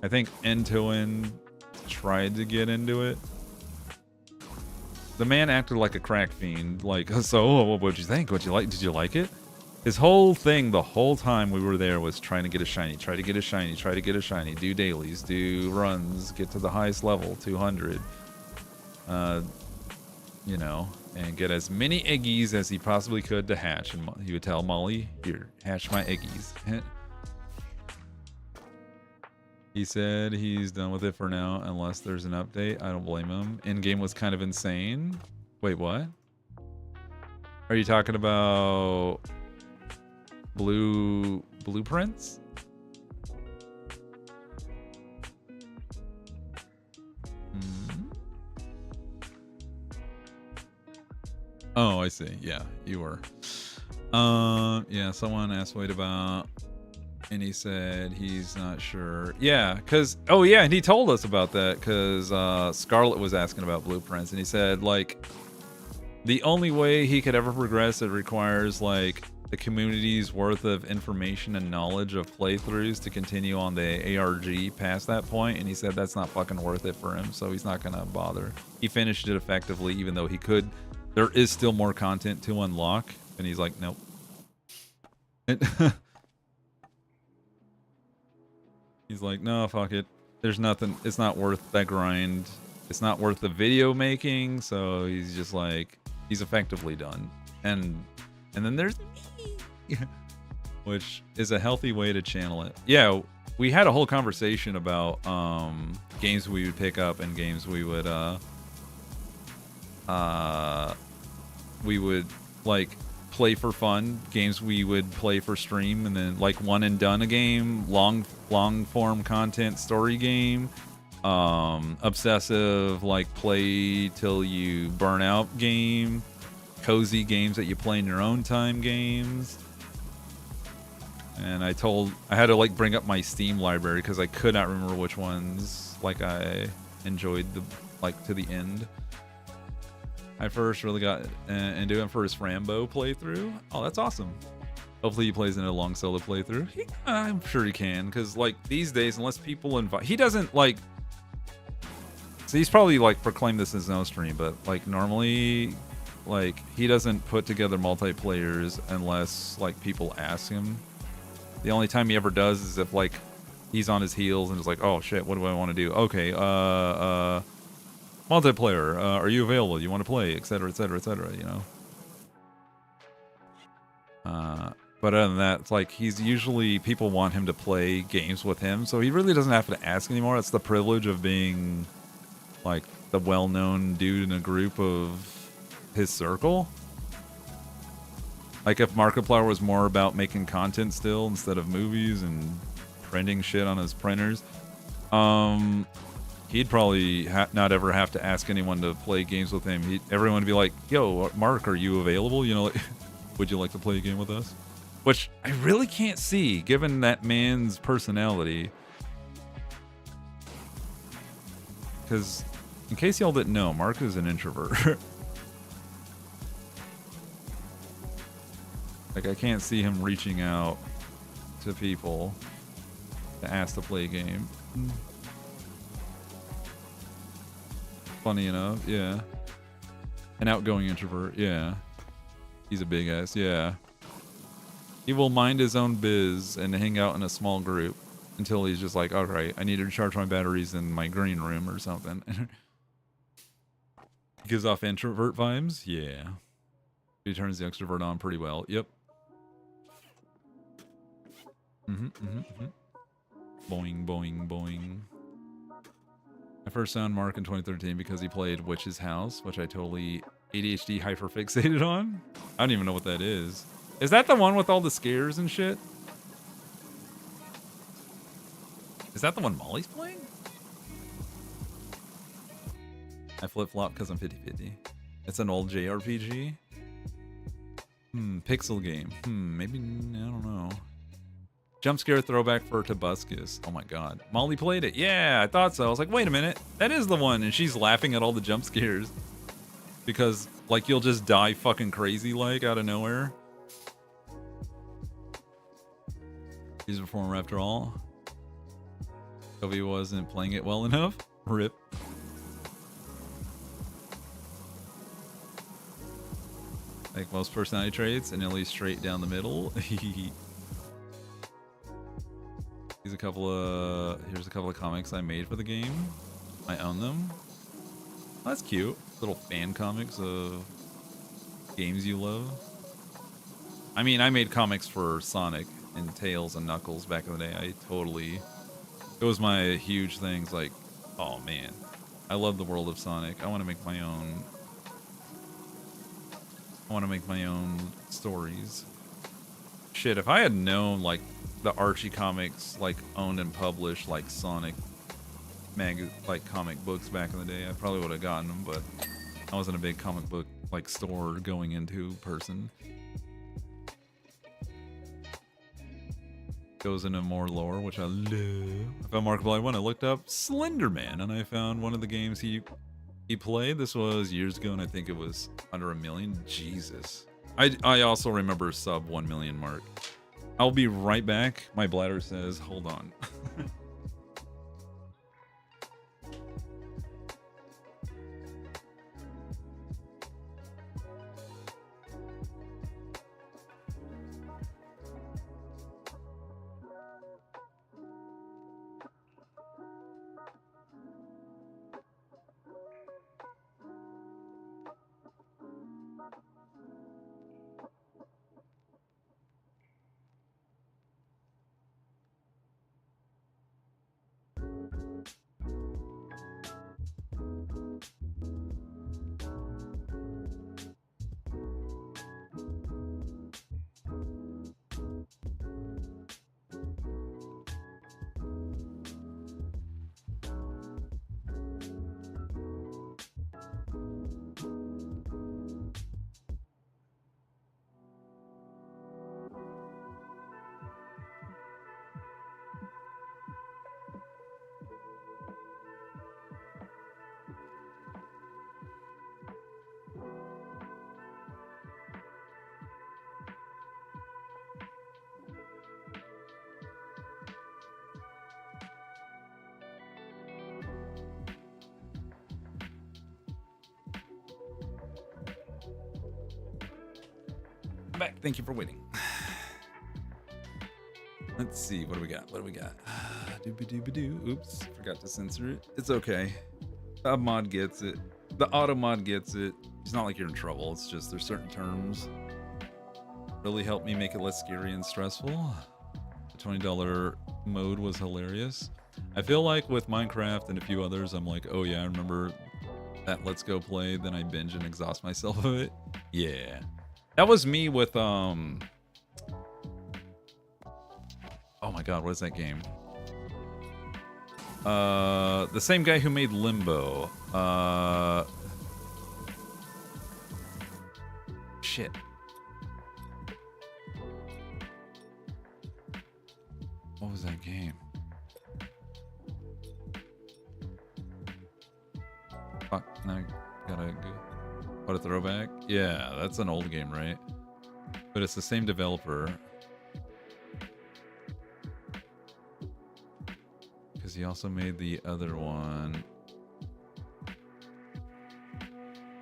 I think Entoin tried to get into it. The man acted like a crack fiend. Like, so what'd you think? What'd you like? Did you like it? His whole thing the whole time we were there was trying to get a shiny, try to get a shiny, do dailies, do runs, get to the highest level, 200. You know, and get as many eggies as he possibly could to hatch. And he would tell Molly, here, hatch my eggies. He said he's done with it for now unless there's an update. I don't blame him. In-game was kind of insane. Wait, what? Are you talking about blueprints? Oh, I see. Yeah, you were. Yeah, someone asked Wade about, and he said he's not sure. Yeah, because, oh yeah, and he told us about that, because Scarlet was asking about blueprints, and he said, like, the only way he could ever progress, it requires, like, the community's worth of information and knowledge of playthroughs to continue on the ARG past that point, and he said that's not fucking worth it for him, so he's not gonna bother. He finished it effectively, even though he could. There is still more content to unlock, and he's like, nope. He's like, no, fuck it. There's nothing. It's not worth that grind. It's not worth the video making. So he's just like, he's effectively done. And then there's me, which is a healthy way to channel it. Yeah, we had a whole conversation about games we would pick up and games we would we would like play for fun, games we would play for stream, and then like one and done a game, long form content story game, obsessive like play till you burn out game, cozy games that you play in your own time games. And I had to like bring up my Steam library because I could not remember which ones like I enjoyed to the end. I first really got into him for his Rambo playthrough. Oh, that's awesome. Hopefully he plays in a long solo playthrough. I'm sure he can, because like these days, unless people invite, he doesn't like. So he's probably like proclaimed this in his own stream, but like normally, like he doesn't put together multiplayers unless like people ask him. The only time he ever does is if like he's on his heels and is like, oh shit, what do I want to do? Okay, multiplayer, are you available? You want to play, etc., etc., etc., you know? But other than that, it's like he's usually, people want him to play games with him, so he really doesn't have to ask anymore. That's the privilege of being like the well-known dude in a group of his circle. Like if Markiplier was more about making content still instead of movies and printing shit on his printers, he'd probably not ever have to ask anyone to play games with him. Everyone would be like, yo, Mark, are you available? You know, like, would you like to play a game with us? Which I really can't see, given that man's personality. Because, in case y'all didn't know, Mark is an introvert. Like, I can't see him reaching out to people to ask to play a game. Funny enough, yeah. An outgoing introvert, yeah. He's a big ass, yeah. He will mind his own biz and hang out in a small group until he's just like, alright, I need to recharge my batteries in my green room or something. He gives off introvert vibes, yeah. He turns the extrovert on pretty well, yep. Boing, boing, boing. I first found Mark in 2013 because he played Witch's House, which I totally ADHD hyperfixated on. I don't even know what that is. Is that the one with all the scares and shit? Is that the one Molly's playing? I flip-flop because I'm 50-50. It's an old JRPG? Pixel game. Maybe, I don't know. Jump scare throwback for Tobuscus. Oh my god. Molly played it. Yeah, I thought so. I was like, wait a minute. That is the one. And she's laughing at all the jump scares. Because, like, you'll just die fucking crazy, like, out of nowhere. He's a performer after all. Kobe wasn't playing it well enough. Rip. Like most personality traits, and at least straight down the middle. Here's a couple of comics I made for the game. I own them. Oh, that's cute. Little fan comics of games you love. I mean, I made comics for Sonic and Tails and Knuckles back in the day. It was my huge things. Like, oh man, I love the world of Sonic. I want to make my own stories. Shit, if I had known like the Archie comics like owned and published like Sonic comic books back in the day, I probably would have gotten them, but I wasn't a big comic book like store going into person. Goes into more lore, which I love. I found Markiplier when I looked up Slenderman, and I found one of the games he played. This was years ago, and I think it was under 1 million. Jesus. I also remember sub 1 million mark. I'll be right back. My bladder says, hold on. I'm back. Thank you for waiting. Let's see. What do we got? What do we got? Doobie-doobie-doo. Oops. Forgot to censor it. It's okay. The mod gets it. The auto mod gets it. It's not like you're in trouble. It's just there's certain terms. Really helped me make it less scary and stressful. The $20 mode was hilarious. I feel like with Minecraft and a few others, I'm like, oh yeah, I remember that Let's Go play. Then I binge and exhaust myself of it. Yeah. That was me with, oh my god, what is that game? The same guy who made Limbo. Shit. What was that game? Fuck, now I gotta go. What, a throwback? Yeah, that's an old game, right? But it's the same developer. Because he also made the other one.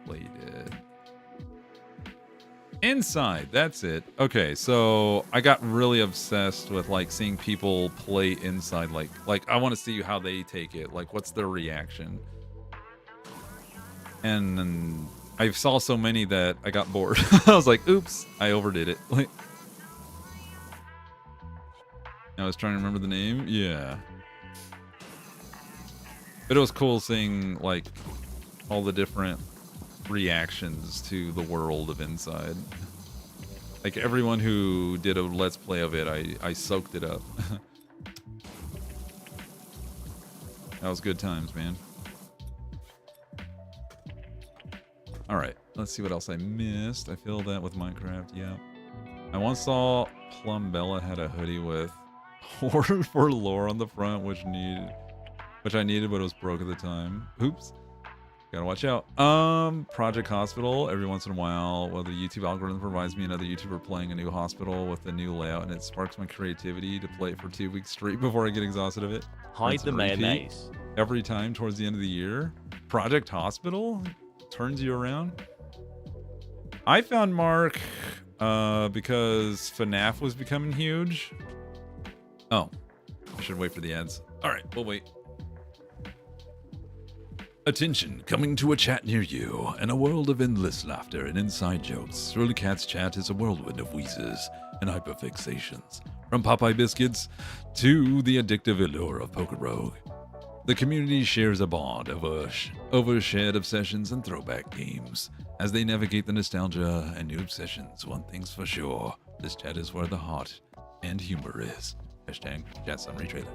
Played it. Inside, that's it. Okay, so I got really obsessed with like seeing people play Inside. Like I want to see how they take it. Like, what's their reaction? And I saw so many that I got bored. I was like, oops, I overdid it. Like, I was trying to remember the name. Yeah. But it was cool seeing like all the different reactions to the world of Inside. Like everyone who did a let's play of it, I soaked it up. That was good times, man. All right, let's see what else I missed. I feel that with Minecraft. Yeah, I once saw Plumbella had a hoodie with "Order for Lore" on the front, which I needed, but it was broke at the time. Oops. Gotta watch out. Project Hospital. Every once in a while, well, the YouTube algorithm provides me another YouTuber playing a new hospital with a new layout, and it sparks my creativity to play it for 2 weeks straight before I get exhausted of it. Hide That's the a repeat mayonnaise. every time towards the end of the year. Project Hospital turns you around. I found Mark because FNAF was becoming huge. Oh, I should wait for the ads. All right, we'll wait. Attention, coming to a chat near you. In a world of endless laughter and inside jokes, Cerulikat's chat is a whirlwind of wheezes and hyperfixations. From Popeye biscuits to the addictive allure of Poker Rogue. The community shares a bond over shared obsessions and throwback games. As they navigate the nostalgia and new obsessions, one thing's for sure, this chat is where the heart and humor is. Hashtag chat summary trailer.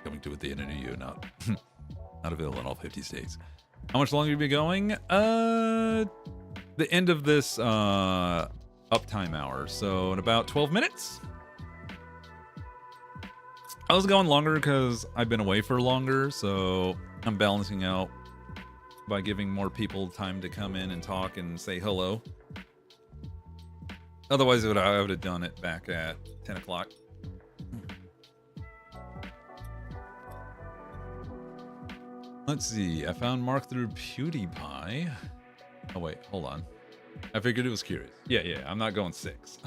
Coming to a theater near you, not available in all 50 states. How much longer will you be going? The end of this uptime hour, so in about 12 minutes. I was going longer because I've been away for longer, so I'm balancing out by giving more people time to come in and talk and say hello. Otherwise, I would have done it back at 10 o'clock. Let's see. I found Mark through PewDiePie. Oh, wait. Hold on. I figured it was curious. Yeah. I'm not going 6.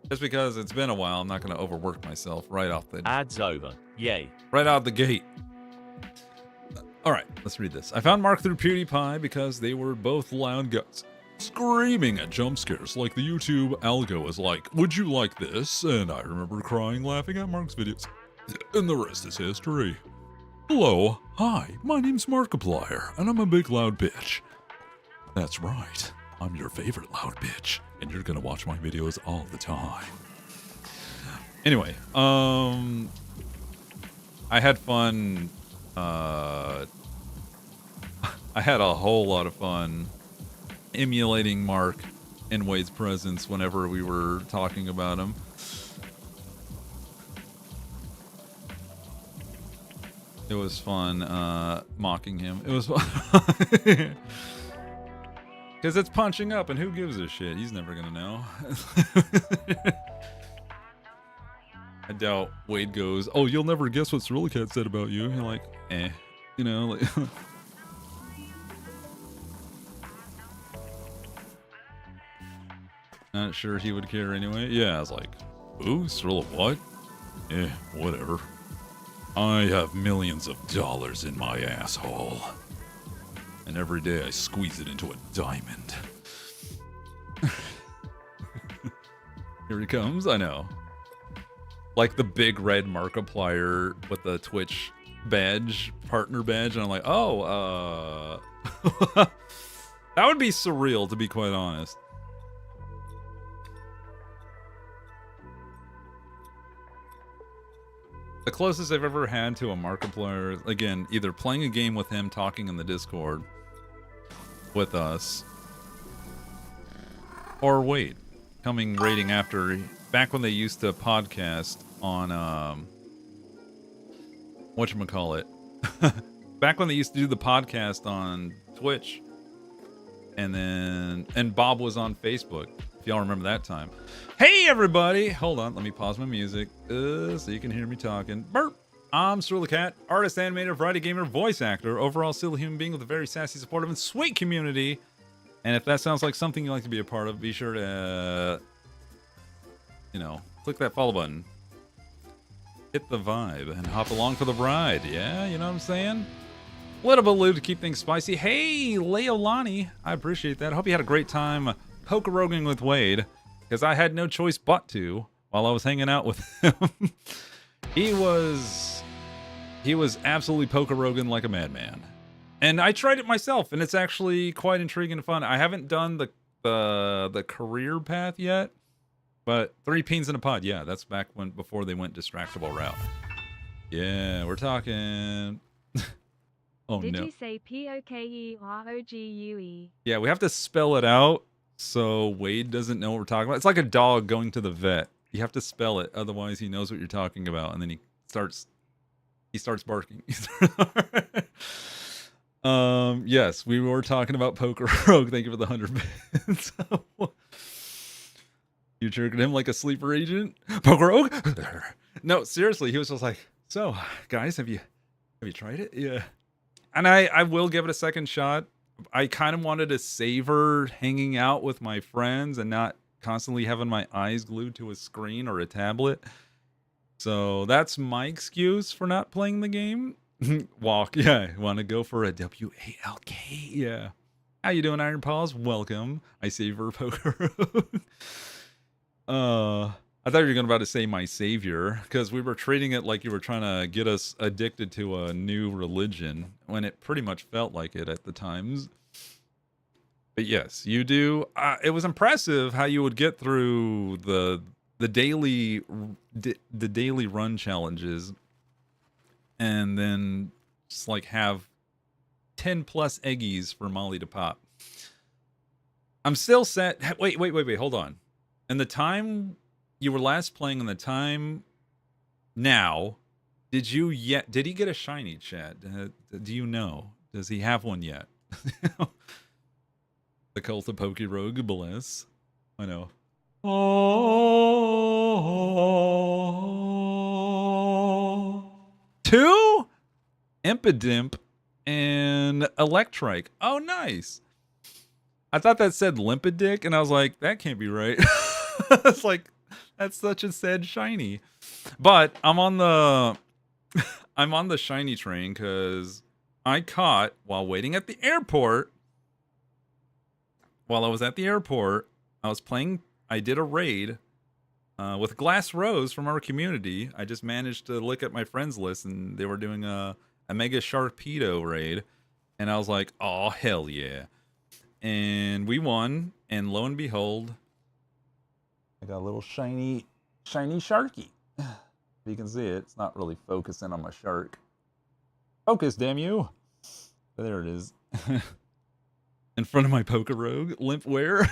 Just because it's been a while, I'm not going to overwork myself right off the... Ads over. Yay. Right out the gate. All right, let's read this. I found Mark through PewDiePie because they were both loud guys, screaming at jump scares like the YouTube algo is like, would you like this? And I remember crying laughing at Mark's videos. And the rest is history. Hello, hi, my name's Markiplier, and I'm a big loud bitch. That's right, I'm your favorite loud bitch, and you're gonna watch my videos all the time. Anyway, I had fun. I had a whole lot of fun emulating Mark in Wade's presence whenever we were talking about him. It was fun mocking him. It was fun. Because it's punching up, and who gives a shit? He's never going to know. I doubt Wade goes, oh, you'll never guess what Cerulikat said about you. You're like, eh. You know, like... Not sure he would care anyway. Yeah, I was like, ooh, Cerula, what? Eh, whatever. I have millions of dollars in my asshole. And every day I squeeze it into a diamond. Here he comes, I know. Like the big red Markiplier with the Twitch badge, partner badge, and I'm like, oh, that would be surreal, to be quite honest. The closest I've ever had to a Markiplier, again, either playing a game with him, talking in the Discord with us, or Wade coming raiding after, back when they used to podcast on, whatchamacallit, back when they used to do the podcast on Twitch, and Bob was on Facebook, if y'all remember that time. Hey everybody! Hold on, let me pause my music so you can hear me talking. Burp! I'm Cerulikat, artist, animator, variety gamer, voice actor, overall silly human being with a very sassy, supportive, and sweet community. And if that sounds like something you'd like to be a part of, be sure to, click that follow button. Hit the vibe and hop along for the ride. Yeah, you know what I'm saying? Little bit of loot to keep things spicy. Hey, Leolani, I appreciate that. I hope you had a great time poker-roguing with Wade, because I had no choice but to while I was hanging out with him. He was absolutely poker-roguing like a madman. And I tried it myself, and it's actually quite intriguing and fun. I haven't done the career path yet, but 3 peens in a pod, yeah, that's back before they went distractible route. Yeah, we're talking. Oh Did no. you say POKEROGUE? Yeah, we have to spell it out so Wade doesn't know what we're talking about. It's like a dog going to the vet. You have to spell it, otherwise he knows what you're talking about, and then he starts barking. Yes, we were talking about Poker Rogue. Thank you for the 100 bits. You triggered him like a sleeper agent? Poker Rogue? No, seriously, he was just like, so, guys, have you tried it? Yeah. And I will give it a second shot. I kind of wanted to savor hanging out with my friends and not constantly having my eyes glued to a screen or a tablet. So that's my excuse for not playing the game. Walk, yeah. Want to go for a W-A-L-K, yeah. How you doing, Iron Paws? Welcome. I savor poker. I thought you were about to say my savior, because we were treating it like you were trying to get us addicted to a new religion, when it pretty much felt like it at the times. But yes, you do. It was impressive how you would get through the daily run challenges, and then just like have 10 plus eggies for Molly to pop. I'm still set. Wait, hold on. And the time you were last playing, in the time now, did he get a shiny, chat? Do you know? Does he have one yet? The cult of Poke Rogue, bless. I know. Oh. 2? Impidimp and Electrike. Oh, nice. I thought that said Limpedick, and I was like, that can't be right. It's like, that's such a sad shiny. But I'm on the shiny train because I caught, while waiting at the airport, I did a raid with Glass Rose from our community. I just managed to look at my friends list, and they were doing a Mega Sharpedo raid. And I was like, oh, hell yeah. And we won, and lo and behold, I got a little shiny Sharky. If you can see it, it's not really focusing on my shark. Focus, damn you. There it is. In front of my Poker Rogue, Limpware.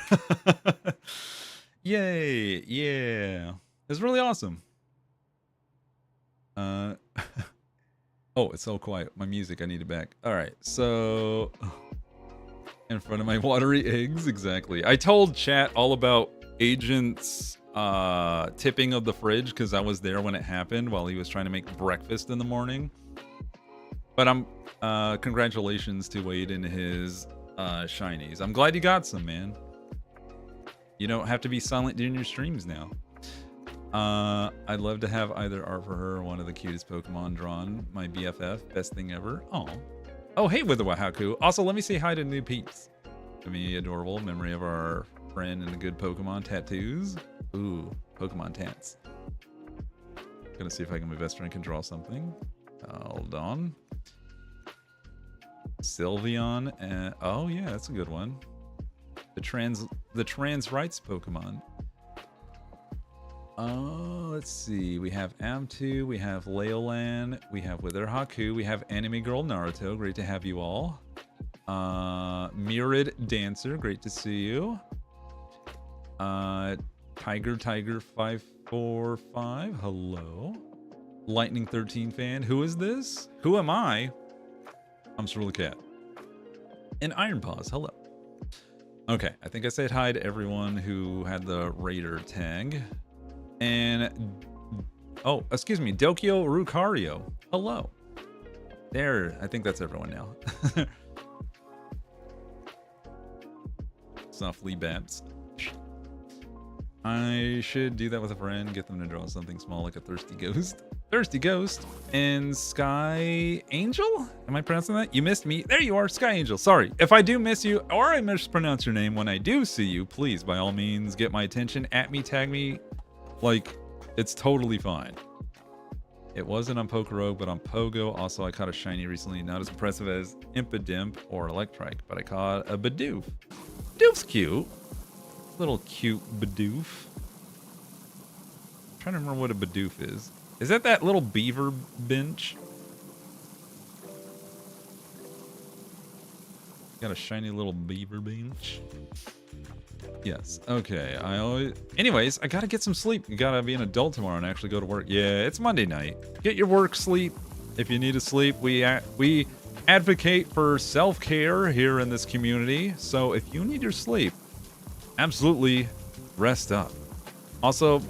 Yay, yeah. It's really awesome. Oh, it's so quiet. My music, I need it back. All right, so in front of my watery eggs, exactly. I told chat all about Agent's tipping of the fridge because I was there when it happened while he was trying to make breakfast in the morning. But congratulations to Wade and his shinies. I'm glad you got some, man. You don't have to be silent during your streams now. I'd love to have either art for her or one of the cutest Pokemon drawn. My BFF, best thing ever. Oh, hey, Witherwa Haku. Also, let me say hi to new peeps. To me, adorable memory of our friend and the good Pokemon tattoos. Ooh, Pokemon tats. Gonna see if I can my best friend can draw something. Hold on. Sylveon and oh yeah, that's a good one. The trans rights Pokemon. Let's see. We have Amtu, we have Leolan, we have Wither Haku, we have Anime Girl Naruto. Great to have you all. Mirrored Dancer, great to see you. Tiger 545, hello. Lightning 13 fan, who is this? Who am I? I'm Cerulikat. And Iron Paws, hello. Okay, I think I said hi to everyone who had the Raider tag. And, oh, excuse me, Dokyo Rukario, hello. There, I think that's everyone now. Softly Babs. I should do that with a friend, get them to draw something small like a thirsty ghost. Thirsty Ghost and Sky Angel? Am I pronouncing that? You missed me. There you are, Sky Angel. Sorry. If I do miss you or I mispronounce your name when I do see you, please, by all means, get my attention. At me, tag me. Like, it's totally fine. It wasn't on Pokorogue, but on Pogo. Also, I caught a shiny recently. Not as impressive as Impidimp or Electrike, but I caught a Bidoof. Bidoof's cute. Little cute Bidoof. I'm trying to remember what a Bidoof is. Is that little beaver bench? Got a shiny little beaver bench. Yes. Okay. Anyways, I gotta get some sleep. You gotta be an adult tomorrow and actually go to work. Yeah, it's Monday night. Get your work sleep. If you need to sleep, we advocate for self-care here in this community. So if you need your sleep, absolutely rest up. Also,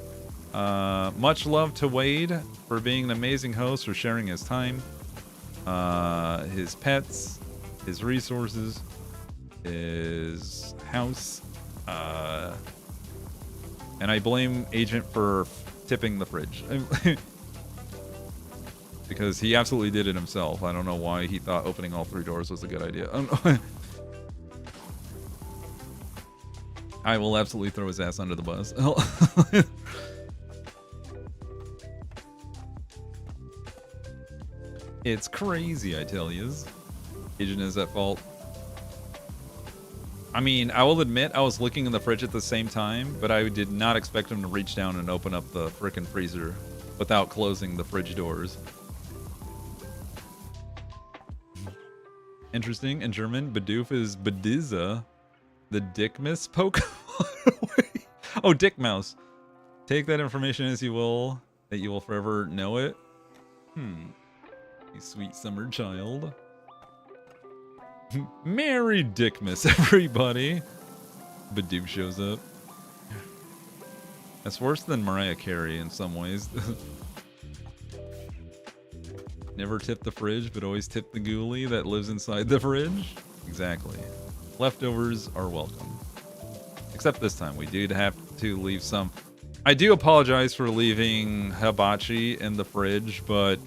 much love to Wade for being an amazing host, for sharing his time, his pets, his resources, his house. And I blame Agent for tipping the fridge. Because he absolutely did it himself. I don't know why he thought opening all 3 doors was a good idea. I will absolutely throw his ass under the bus. It's crazy, I tell yous. Agent is at fault. I mean, I will admit I was looking in the fridge at the same time, but I did not expect him to reach down and open up the frickin' freezer without closing the fridge doors. Interesting. In German, Bidoof is Bediza, the Dickmas Pokemon. Oh, Dick Mouse. Take that information as you will, that you will forever know it. You sweet summer child. Merry Dickmas, everybody. Bidoof shows up. That's worse than Mariah Carey in some ways. Never tip the fridge, but always tip the ghoulie that lives inside the fridge. Exactly. Leftovers are welcome. Except this time, we do have to leave some. I do apologize for leaving hibachi in the fridge, but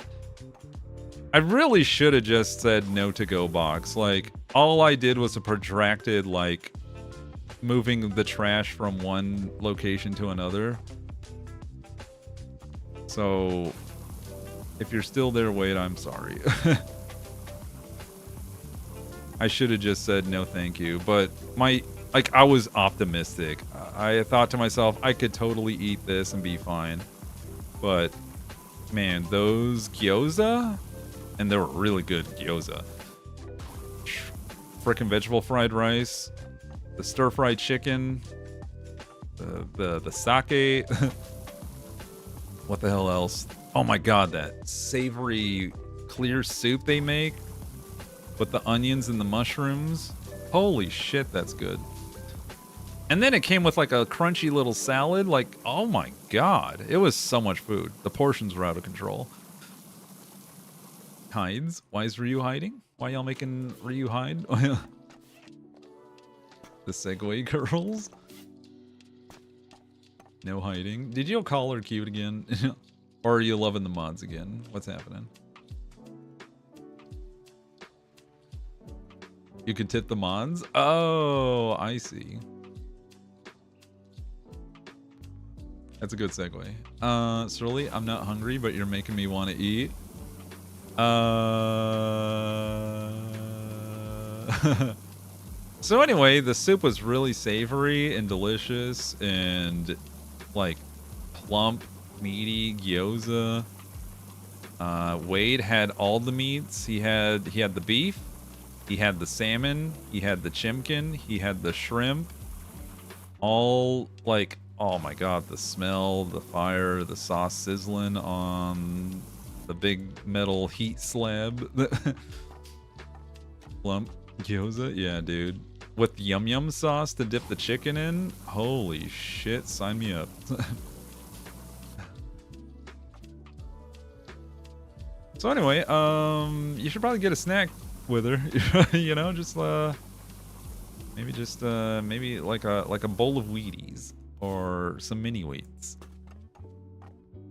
I really should have just said no to go box. Like, all I did was a protracted, like, moving the trash from one location to another. So, if you're still there, wait, I'm sorry. I should have just said no thank you, but I was optimistic. I thought to myself, I could totally eat this and be fine. But, man, those gyoza, and they were really good gyoza. Frickin' vegetable fried rice, the stir-fried chicken, the sake. What the hell else? Oh my god, that savory clear soup they make with the onions and the mushrooms. Holy shit, that's good. And then it came with like a crunchy little salad. Like, oh my god. It was so much food. The portions were out of control. Hides? Why is Ryu hiding? Why y'all making Ryu hide? The Segway girls? No hiding. Did you call her cute again? Or are you loving the mods again? What's happening? You could tip the mods? Oh, I see. That's a good segue. Surly, I'm not hungry, but you're making me want to eat. So anyway, the soup was really savory and delicious and like plump, meaty gyoza. Wade had all the meats. He had the beef, he had the salmon, he had the chimkin, he had the shrimp. All like, oh my god, the smell, the fire, the sauce sizzling on the big metal heat slab. Plump gyoza, yeah, dude. With yum yum sauce to dip the chicken in. Holy shit, sign me up. So anyway, you should probably get a snack with her. You know, just maybe like a bowl of Wheaties or some mini wheats.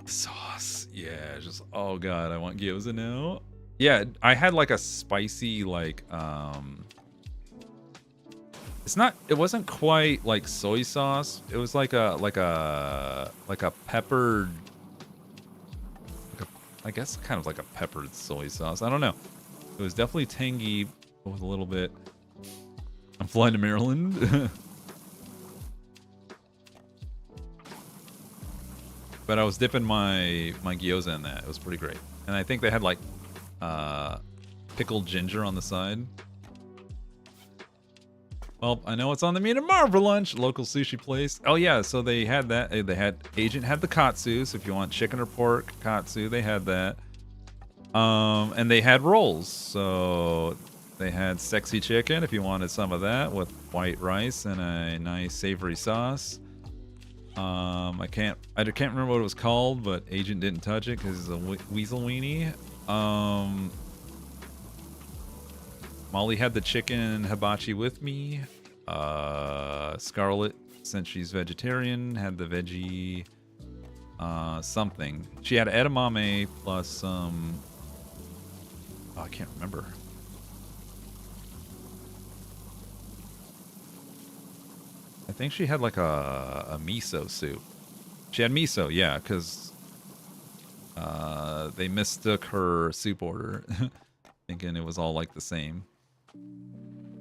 Sauce, yeah, just oh god, I want gyoza now. Yeah, I had like a spicy like it wasn't quite like soy sauce. It was like a peppered, I guess kind of like a peppered soy sauce. I don't know. It was definitely tangy with a little bit. I'm flying to Maryland. But I was dipping my gyoza in that. It was pretty great. And I think they had like pickled ginger on the side. Well, I know what's on the menu tomorrow for lunch. Local sushi place. Oh yeah, so they had that. They had Agent had the katsu. So if you want chicken or pork katsu, they had that. And they had rolls. So they had sexy chicken if you wanted some of that with white rice and a nice savory sauce. I can't remember what it was called, but Agent didn't touch it because it's a weasel weenie. Molly had the chicken hibachi with me. Scarlett, since she's vegetarian, had the veggie something. She had edamame plus some. Oh, I can't remember. I think she had like a miso soup. She had miso, yeah, because they mistook her soup order, thinking it was all like the same.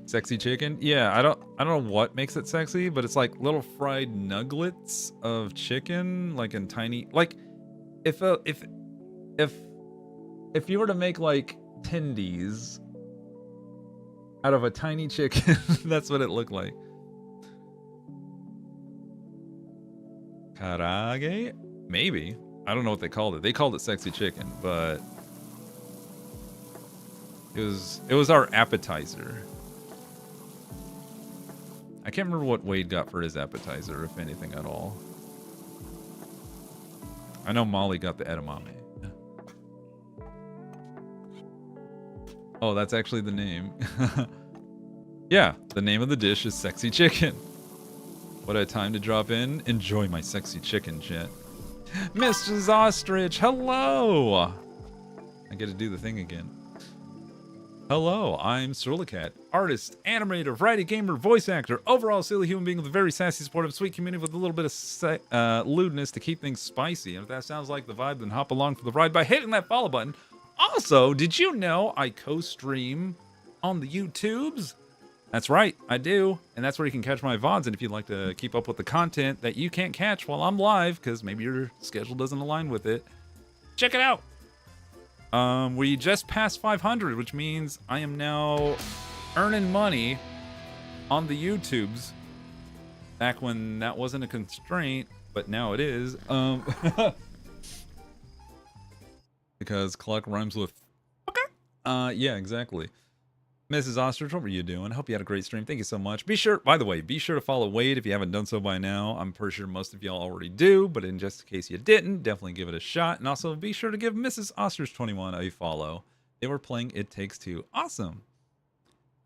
Sexy chicken? Yeah, I don't know what makes it sexy, but it's like little fried nuggets of chicken, like in tiny, like if you were to make like tendies out of a tiny chicken, that's what it looked like. Karage? Maybe. I don't know what they called it. They called it sexy chicken, but it was our appetizer. I can't remember what Wade got for his appetizer, if anything at all. I know Molly got the edamame. Oh, that's actually the name. Yeah, the name of the dish is sexy chicken. What a time to drop in. Enjoy my sexy chicken, chat. Mrs. Ostrich, hello! I get to do the thing again. Hello, I'm Cerulikat, artist, animator, variety gamer, voice actor, overall silly human being with a very sassy, supportive, sweet community with a little bit of lewdness to keep things spicy. And if that sounds like the vibe, then hop along for the ride by hitting that follow button. Also, did you know I co-stream on the YouTubes? That's right, I do. And that's where you can catch my VODs. And if you'd like to keep up with the content that you can't catch while I'm live, because maybe your schedule doesn't align with it, check it out. We just passed 500, which means I am now earning money on the YouTubes. Back when that wasn't a constraint, but now it is. Because cluck rhymes with okay. Yeah, exactly. Mrs. Ostrich, what were you doing? I hope you had a great stream. Thank you so much. By the way, be sure to follow Wade if you haven't done so by now. I'm pretty sure most of y'all already do, but in just in case you didn't, definitely give it a shot. And also be sure to give Mrs. Ostrich 21 a follow. They were playing It Takes Two. Awesome.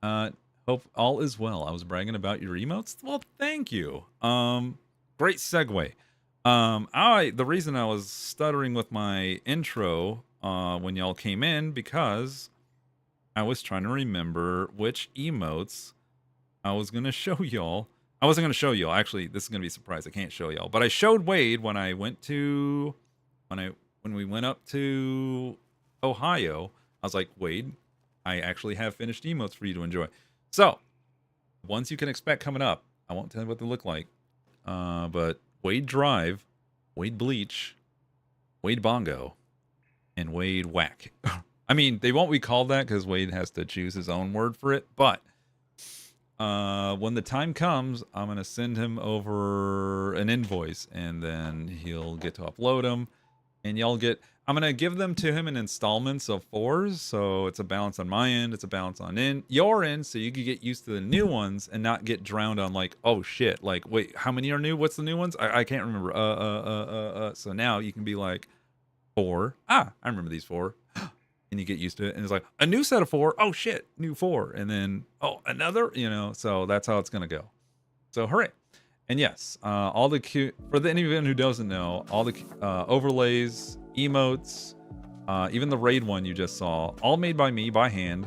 Hope all is well. I was bragging about your emotes. Well, thank you. Great segue. The reason I was stuttering with my intro when y'all came in, because I was trying to remember which emotes I was gonna show y'all. I wasn't gonna show y'all. Actually, this is gonna be a surprise. I can't show y'all. But I showed Wade when I went to when we went up to Ohio. I was like, Wade, I actually have finished emotes for you to enjoy. So, ones you can expect coming up. I won't tell you what they look like. But Wade Drive, Wade Bleach, Wade Bongo, and Wade Whack. I mean, they won't be called that because Wade has to choose his own word for it. But when the time comes, I'm going to send him over an invoice, and then he'll get to upload them. And y'all get... I'm going to give them to him in installments of 4s, so it's a balance on my end, it's a balance on your end, so you can get used to the new ones and not get drowned on like, oh shit, like, wait, how many are new? What's the new ones? I can't remember. So now you can be like, 4. I remember these 4. And you get used to it, and it's like, a new set of 4. Oh shit, new 4. And then, oh, another, so that's how it's going to go. So hooray. And yes, all the for anyone who doesn't know, all the overlays, emotes, even the raid one you just saw, all made by me by hand,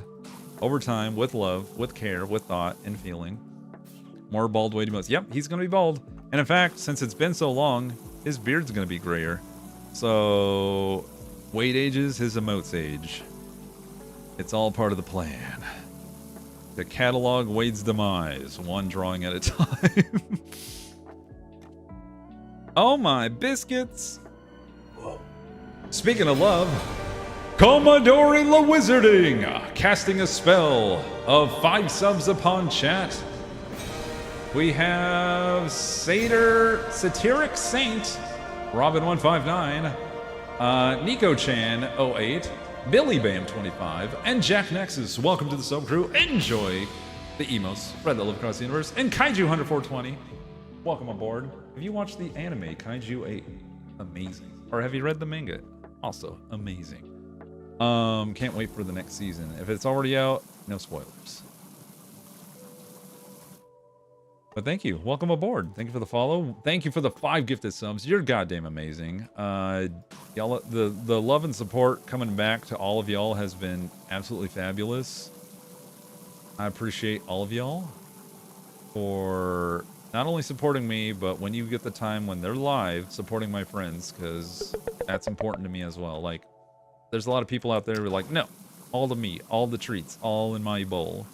over time, with love, with care, with thought and feeling. More bald Wade emotes. Yep, he's gonna be bald. And in fact, since it's been so long, his beard's gonna be grayer. So Wade ages, his emotes age. It's all part of the plan. To catalog Wade's demise, one drawing at a time. Oh my biscuits. Whoa. Speaking of love, Commodore La Wizarding, casting a spell of 5 subs upon chat. We have Satiric Saint, Robin159, Nico-chan 08, Billy Bam 25, and Jack Nexus. Welcome to the sub crew. Enjoy the emotes, spread the love across the universe. And Kaiju Hunter 420, welcome aboard. Have you watched the anime Kaiju 8? Amazing. Or have you read the manga? Also amazing. Can't wait for the next season. If it's already out, no spoilers. But thank you. Welcome aboard. Thank you for the follow. Thank you for the 5 gifted subs. You're goddamn amazing. Y'all, the love and support coming back to all of y'all has been absolutely fabulous. I appreciate all of y'all for not only supporting me, but when you get the time when they're live, supporting my friends, because that's important to me as well. Like, there's a lot of people out there who are like, no, all the meat, all the treats, all in my bowl.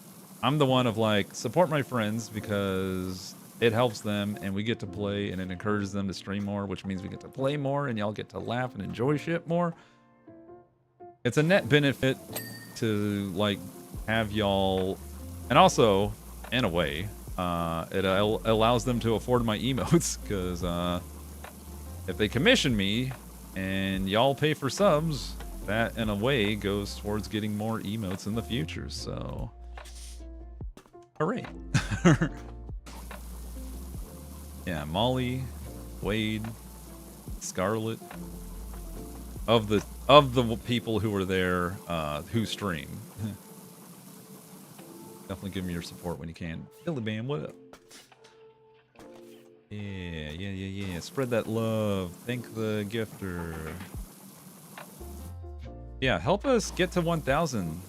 I'm the one of like, support my friends because it helps them and we get to play and it encourages them to stream more, which means we get to play more and y'all get to laugh and enjoy shit more. It's a net benefit to like have y'all, and also in a way, it allows them to afford my emotes because if they commission me and y'all pay for subs, that in a way goes towards getting more emotes in the future. So hooray. Yeah, Molly, Wade, Scarlet, of the people who were there who stream. Definitely give me your support when you can. Billy Bam, what up? Yeah. Spread that love. Thank the gifter. Yeah, help us get to 1,000.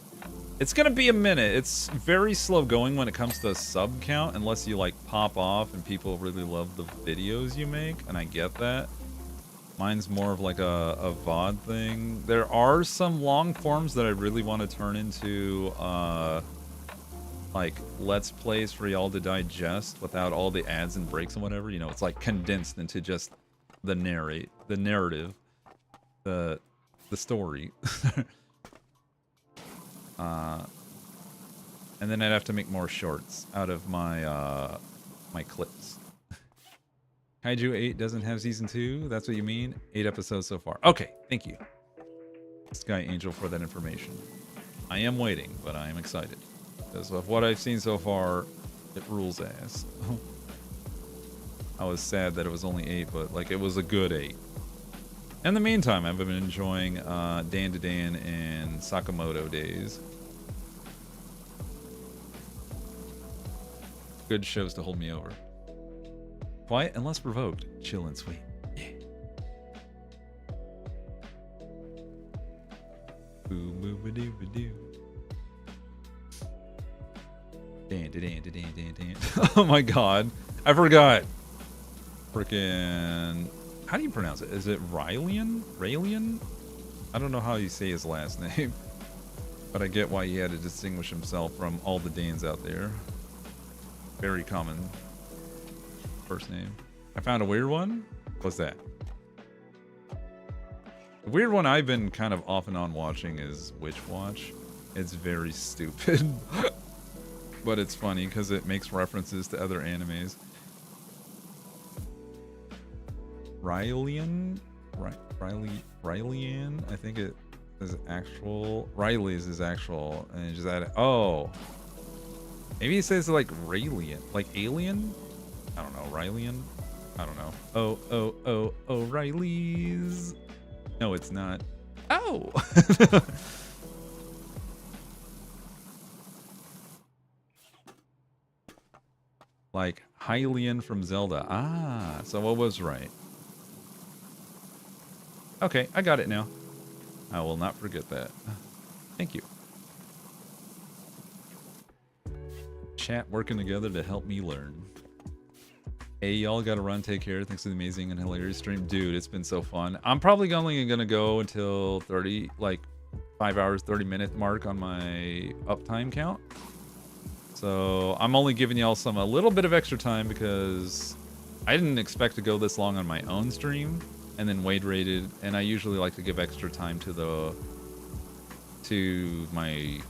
It's gonna be a minute. It's very slow going when it comes to sub count, unless you like pop off and people really love the videos you make, and I get that. Mine's more of like a VOD thing. There are some long forms that I really want to turn into like let's plays for y'all to digest without all the ads and breaks and whatever. You know, it's like condensed into just the narrative, the story. And then I'd have to make more shorts out of my my clips. Kaiju 8 doesn't have season 2? That's what you mean? 8 episodes so far. Okay, thank you, Sky Angel, for that information. I am waiting, but I am excited. Because of what I've seen so far, it rules ass. I was sad that it was only 8, but like it was a good 8. In the meantime, I've been enjoying Dan to Dan and Sakamoto days. Good shows to hold me over. Quiet and less provoked. Chill and sweet. Yeah. Boo-ba-doo-ba-doo. Oh my god. I forgot. Frickin'. How do you pronounce it? Is it Rylian? Raelian? I don't know how you say his last name. But I get why he had to distinguish himself from all the Danes out there. Very common first name. I found a weird one. What's that? The weird one I've been kind of off and on watching is Witch Watch. It's very stupid. But it's funny because it makes references to other animes. Rylian? Rylian? I think it is actual. Riley is his actual. And just add it. Oh. Maybe he says like Raelian. Like alien? I don't know. Rylian? I don't know. Oh, Riley's. No, it's not. Oh! Like Hylian from Zelda. Ah, so I was right. Okay, I got it now. I will not forget that. Thank you. Chat working together to help me learn. Hey, y'all gotta run. Take care. Thanks for the amazing and hilarious stream. Dude, it's been so fun. I'm probably only gonna go until 30, like 5 hours, 30-minute mark on my uptime count. So I'm only giving y'all a little bit of extra time because I didn't expect to go this long on my own stream and then Wade rated, and I usually like to give extra time to my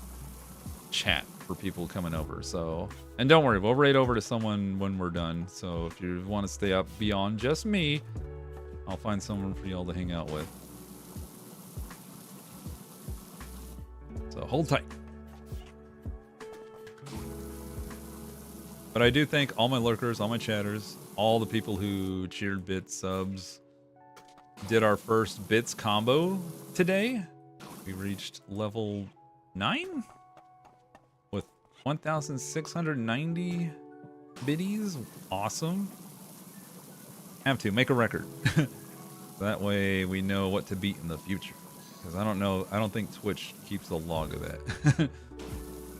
chat for people coming over. So, and don't worry, we'll raid over to someone when we're done. So if you want to stay up beyond just me, I'll find someone for y'all to hang out with. So hold tight. But I do thank all my lurkers, all my chatters, all the people who cheered bits subs. Did our first bits combo today. We reached level 9 with 1,690 biddies. Awesome. Have to make a record. That way we know what to beat in the future. Because I don't think Twitch keeps a log of that.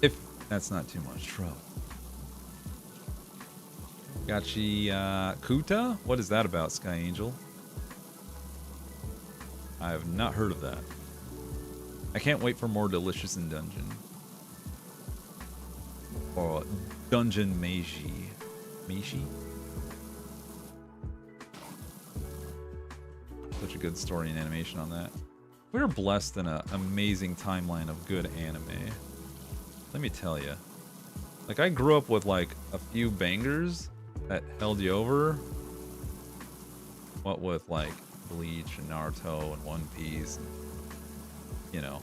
If that's not too much trouble. Gachi Kuta? What is that about, Sky Angel? I have not heard of that. I can't wait for more Delicious in Dungeon. Or Dungeon Meiji. Meiji? Such a good story and animation on that. We're blessed in an amazing timeline of good anime. Let me tell you. Like, I grew up with, like, a few bangers that held you over. What with, like, Bleach and Naruto and One Piece. And, you know,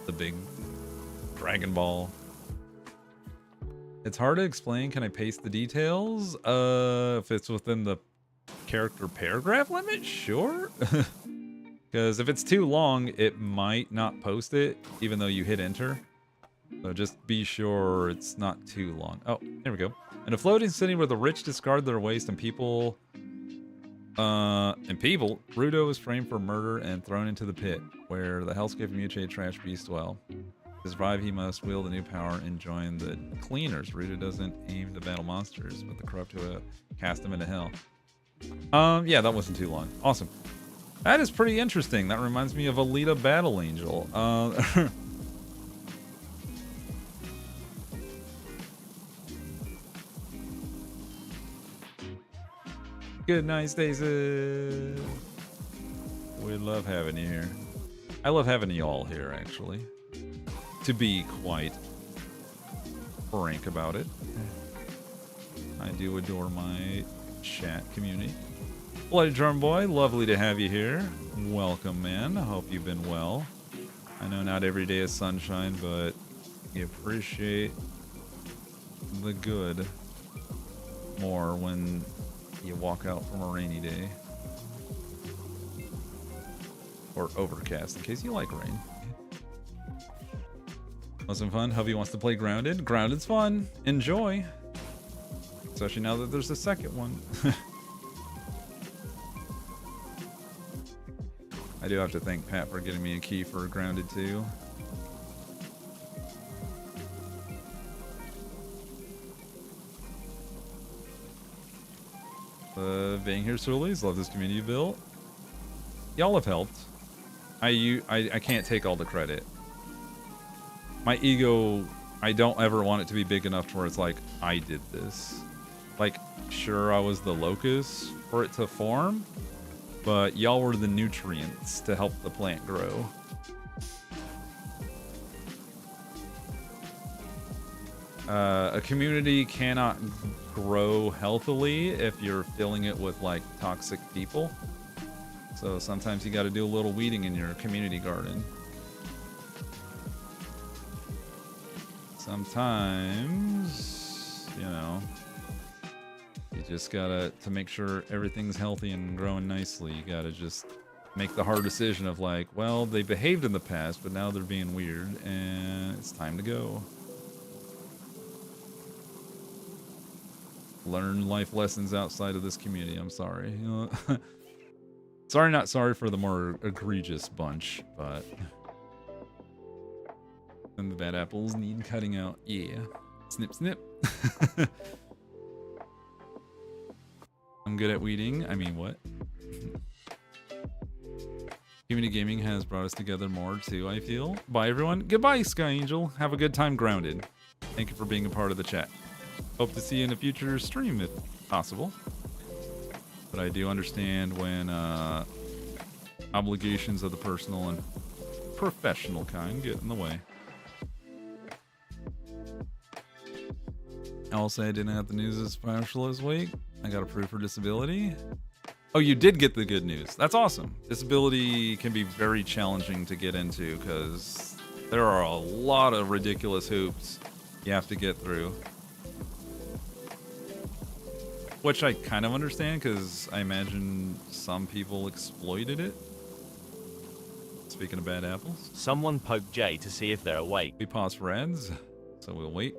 the big Dragon Ball. It's hard to explain. Can I paste the details? If it's within the character paragraph limit, sure. Because if it's too long, it might not post it, even though you hit enter. So just be sure it's not too long. Oh, there we go. In a floating city where the rich discard their waste and people, Rudo is framed for murder and thrown into the pit, where the hellscape and mutated trash beasts dwell. To survive, he must wield a new power and join the cleaners. Rudo doesn't aim to battle monsters, but the corrupt who cast him into hell. Yeah, that wasn't too long. Awesome. That is pretty interesting. That reminds me of Alita Battle Angel. Good night, Stacy. We love having you here. I love having you all here, actually. To be quite frank about it. I do adore my chat community. Bloody Drum Boy, lovely to have you here. Welcome, man. I hope you've been well. I know not every day is sunshine, but you appreciate the good more when you walk out from a rainy day. Or overcast, in case you like rain. Wasn't fun? Hubby wants to play Grounded. Grounded's fun. Enjoy. Especially now that there's a second one. I do have to thank Pat for getting me a key for Grounded 2. Being here, Cerulikat. Love this community you built. Y'all have helped. I can't take all the credit. My ego, I don't ever want it to be big enough to where it's like, I did this. Like, sure, I was the locus for it to form, but y'all were the nutrients to help the plant grow. A community cannot grow healthily if you're filling it with like toxic people. So sometimes you got to do a little weeding in your community garden. Sometimes, you know, you just gotta, to make sure everything's healthy and growing nicely, you gotta just make the hard decision of like, well, they behaved in the past, but now they're being weird and it's time to go. Learn life lessons outside of this community. I'm sorry. Sorry, not sorry for the more egregious bunch, but... And the bad apples need cutting out. Yeah. Snip, snip. I'm good at weeding. I mean, what? Community gaming has brought us together more, too, I feel. Bye, everyone. Goodbye, Sky Angel. Have a good time grounded. Thank you for being a part of the chat. Hope to see you in a future stream if possible. But I do understand when obligations of the personal and professional kind get in the way. I'll say I didn't have the news as special this week. I got approved for disability. Oh, you did get the good news. That's awesome. Disability can be very challenging to get into because there are a lot of ridiculous hoops you have to get through. Which I kind of understand because I imagine some people exploited it. Speaking of bad apples. Someone poked Jay to see if they're awake. We pause for ads, so we'll wait.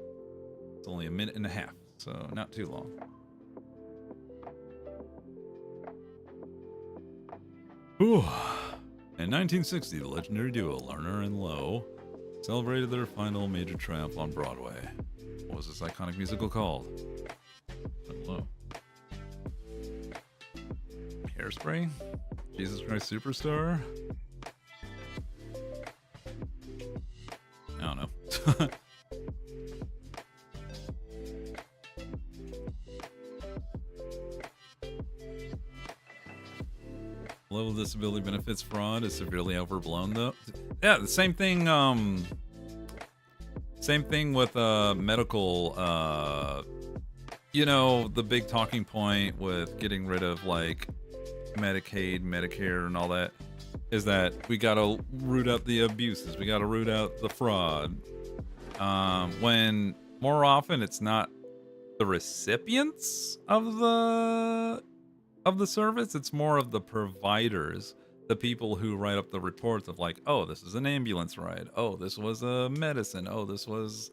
It's only a minute and a half, so not too long. Ooh. In 1960, the legendary duo Lerner and Lowe celebrated their final major triumph on Broadway. What was this iconic musical called? Hello. Hairspray? Jesus Christ Superstar? I don't know. Level of disability benefits fraud is severely overblown, though. Yeah, the same thing. Same thing with medical. You know, the big talking point with getting rid of like Medicaid, Medicare, and all that is that we gotta root out the abuses. We gotta root out the fraud. When more often it's not the recipients of the service, it's more of the providers, the people who write up the reports of like, oh, this is an ambulance ride, oh, this was a medicine, oh, this was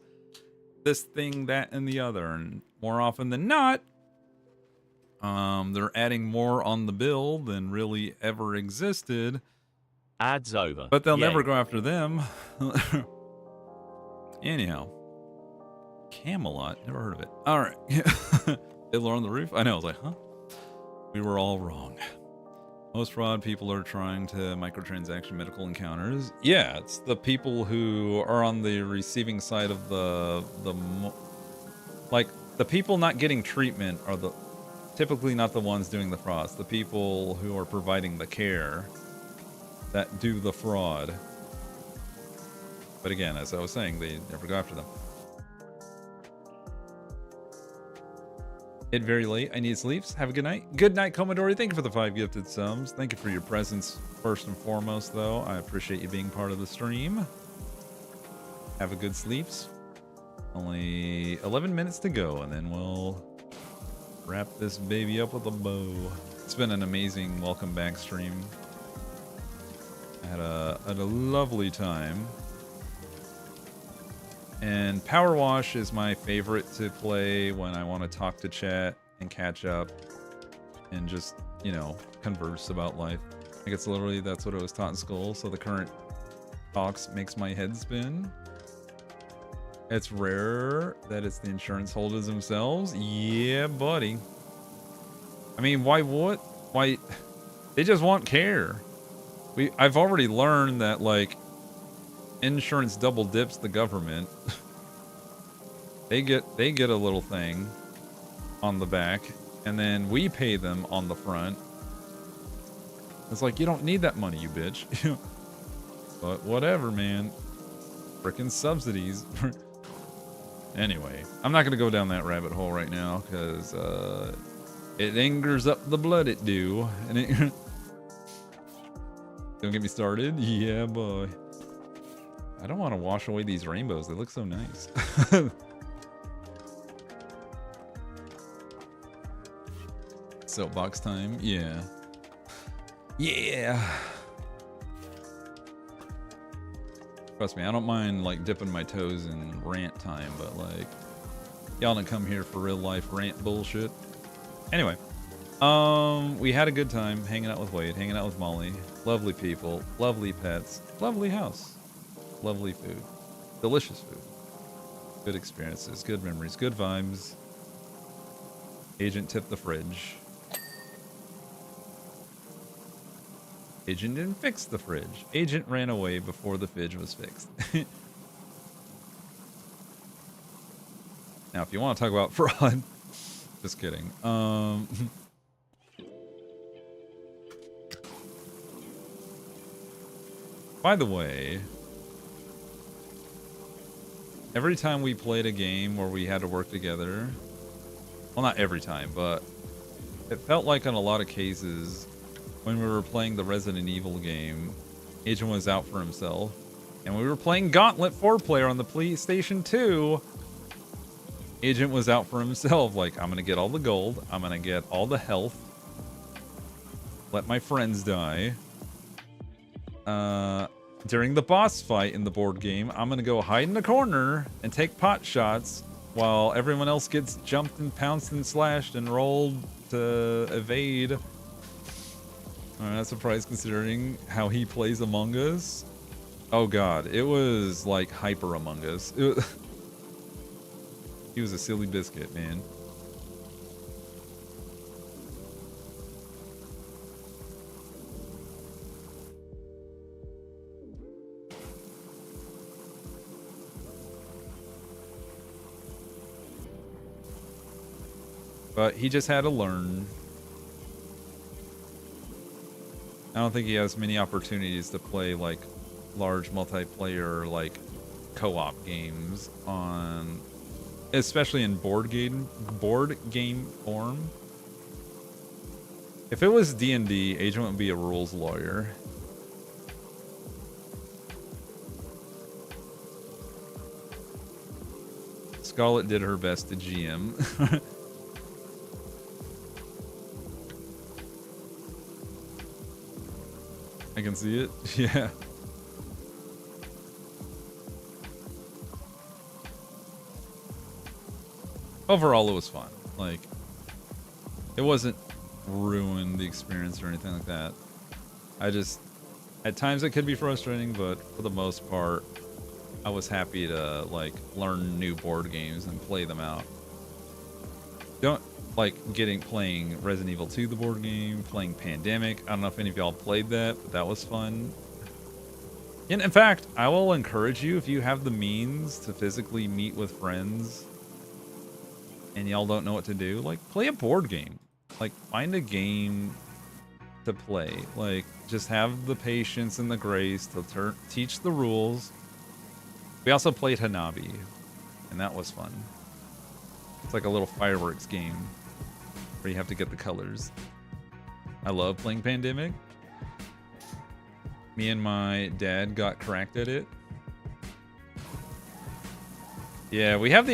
this thing, that, and the other. And more often than not, they're adding more on the bill than really ever existed. Ads over. But they'll never go after them. Anyhow, Camelot, never heard of it. All right. Fiddler on the Roof. I know. I was like, huh? We were all wrong. Most fraud people are trying to microtransaction medical encounters. Yeah, it's the people who are on the receiving side of the people not getting treatment are typically not the ones doing the frauds. The people who are providing the care that do the fraud. But again, as I was saying, they never go after them. It's very late. I need sleeps. Have a good night. Good night, Commodore. Thank you for the 5 gifted subs. Thank you for your presence first and foremost, though. I appreciate you being part of the stream. Have a good sleeps. Only 11 minutes to go, and then we'll wrap this baby up with a bow. It's been an amazing welcome back stream. I had a lovely time. And PowerWash is my favorite to play when I want to talk to chat and catch up and just, you know, converse about life. I guess literally that's what I was taught in school, so the current talks makes my head spin. It's rare that it's the insurance holders themselves. Yeah, buddy. I mean, why would? Why? They just want care. I've already learned that, like, insurance double dips the government. They get a little thing on the back, and then we pay them on the front. It's like, you don't need that money, you bitch. But whatever, man. Frickin' subsidies. Anyway, I'm not gonna go down that rabbit hole right now, because it angers up the blood, it do. And it don't get me started. Yeah, boy. I don't want to wash away these rainbows. They look so nice. Soapbox time. Yeah. Yeah. Trust me, I don't mind, like, dipping my toes in rant time, but, like, y'all didn't come here for real life rant bullshit. Anyway, we had a good time hanging out with Wade, hanging out with Molly. Lovely people, lovely pets, lovely house, lovely food, delicious food, good experiences, good memories, good vibes. Agent tipped the fridge. Agent didn't fix the fridge. Agent ran away before the fridge was fixed. Now, if you want to talk about fraud, just kidding. By the way, every time we played a game where we had to work together, well, not every time, but it felt like in a lot of cases, when we were playing the Resident Evil game, Agent was out for himself. And when we were playing Gauntlet 4-player on the PlayStation 2, Agent was out for himself. Like, I'm gonna get all the gold, I'm gonna get all the health, let my friends die. During the boss fight in the board game, I'm gonna go hide in the corner and take pot shots while everyone else gets jumped and pounced and slashed and rolled to evade. I'm not surprised considering how he plays Among Us. Oh god, it was like hyper Among Us. He was a silly biscuit, man. But he just had to learn. I don't think he has many opportunities to play, like, large multiplayer, like, co-op games on, especially in board game form. If it was D&D, Agent would be a rules lawyer. Scarlett did her best to GM. I can see it. Yeah. Overall, it was fun. Like, it wasn't ruin the experience or anything like that. At times it could be frustrating, but for the most part, I was happy to, like, learn new board games and play them out. Playing Resident Evil 2, the board game, playing Pandemic. I don't know if any of y'all played that, but that was fun. And in fact, I will encourage you, if you have the means to physically meet with friends and y'all don't know what to do, like, play a board game. Like, find a game to play. Like, just have the patience and the grace to teach the rules. We also played Hanabi, and that was fun. It's like a little fireworks game where you have to get the colors. I love playing Pandemic. Me and my dad got cracked at it. Yeah, we have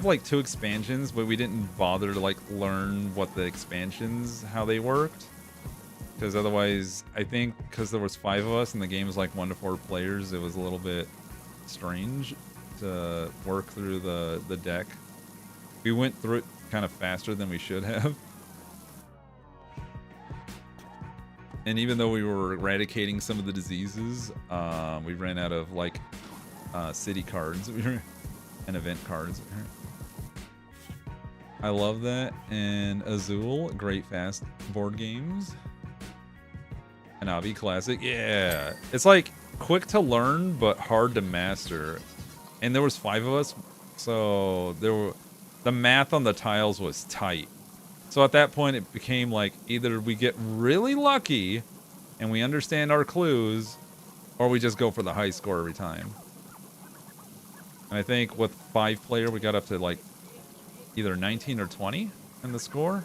like 2 expansions, but we didn't bother to, like, learn what the expansions, how they worked. Because otherwise, I think because there was 5 of us and the game was like 1 to 4 players, it was a little bit strange to work through the deck. We went through it kind of faster than we should have. And even though we were eradicating some of the diseases, we ran out of, like, city cards and event cards. I love that. And Azul, great fast board games. Hanabi classic, yeah. It's like quick to learn but hard to master. And there was 5 of us, so the math on the tiles was tight. So at that point, it became like either we get really lucky and we understand our clues, or we just go for the high score every time. And I think with 5-player, we got up to like either 19 or 20 in the score.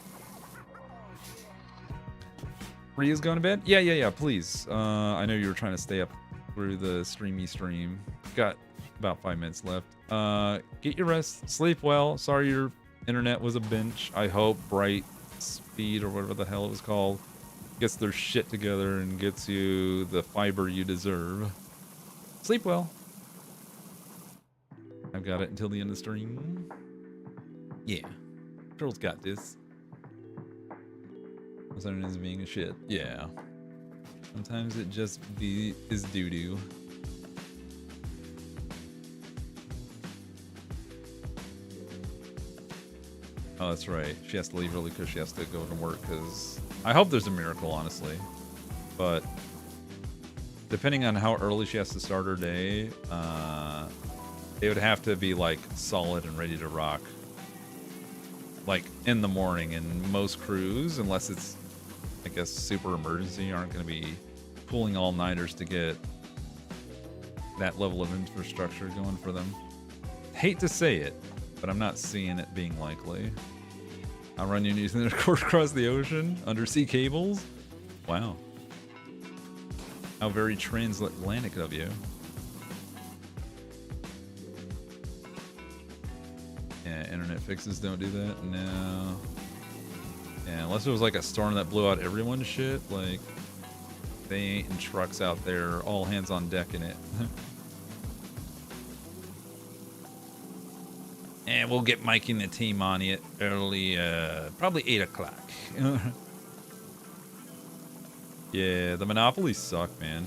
Ria's going to bed? Yeah, please. I know you were trying to stay up through the stream. Got about 5 minutes left. Get your rest. Sleep well. Sorry your internet was a bench. I hope Bright Speed or whatever the hell it was called gets their shit together and gets you the fiber you deserve. Sleep well. I've got it until the end of the stream. Yeah. Girl's got this. Sometimes being a shit. Yeah. Sometimes it just is doo-doo. Oh, that's right. She has to leave early because she has to go to work. Because I hope there's a miracle, honestly. But depending on how early she has to start her day, it would have to be like solid and ready to rock. Like in the morning. And most crews, unless it's, I guess, super emergency, aren't going to be pulling all-nighters to get that level of infrastructure going for them. Hate to say it, but I'm not seeing it being likely. I'll run you using the course across the ocean, undersea cables. Wow. How very transatlantic of you. Yeah, internet fixes don't do that. No. Yeah, unless it was like a storm that blew out everyone's shit. Like, they ain't in trucks out there, all hands on deck in it. And we'll get Mike and the team on it early, probably 8 o'clock. Yeah, the Monopoly suck, man.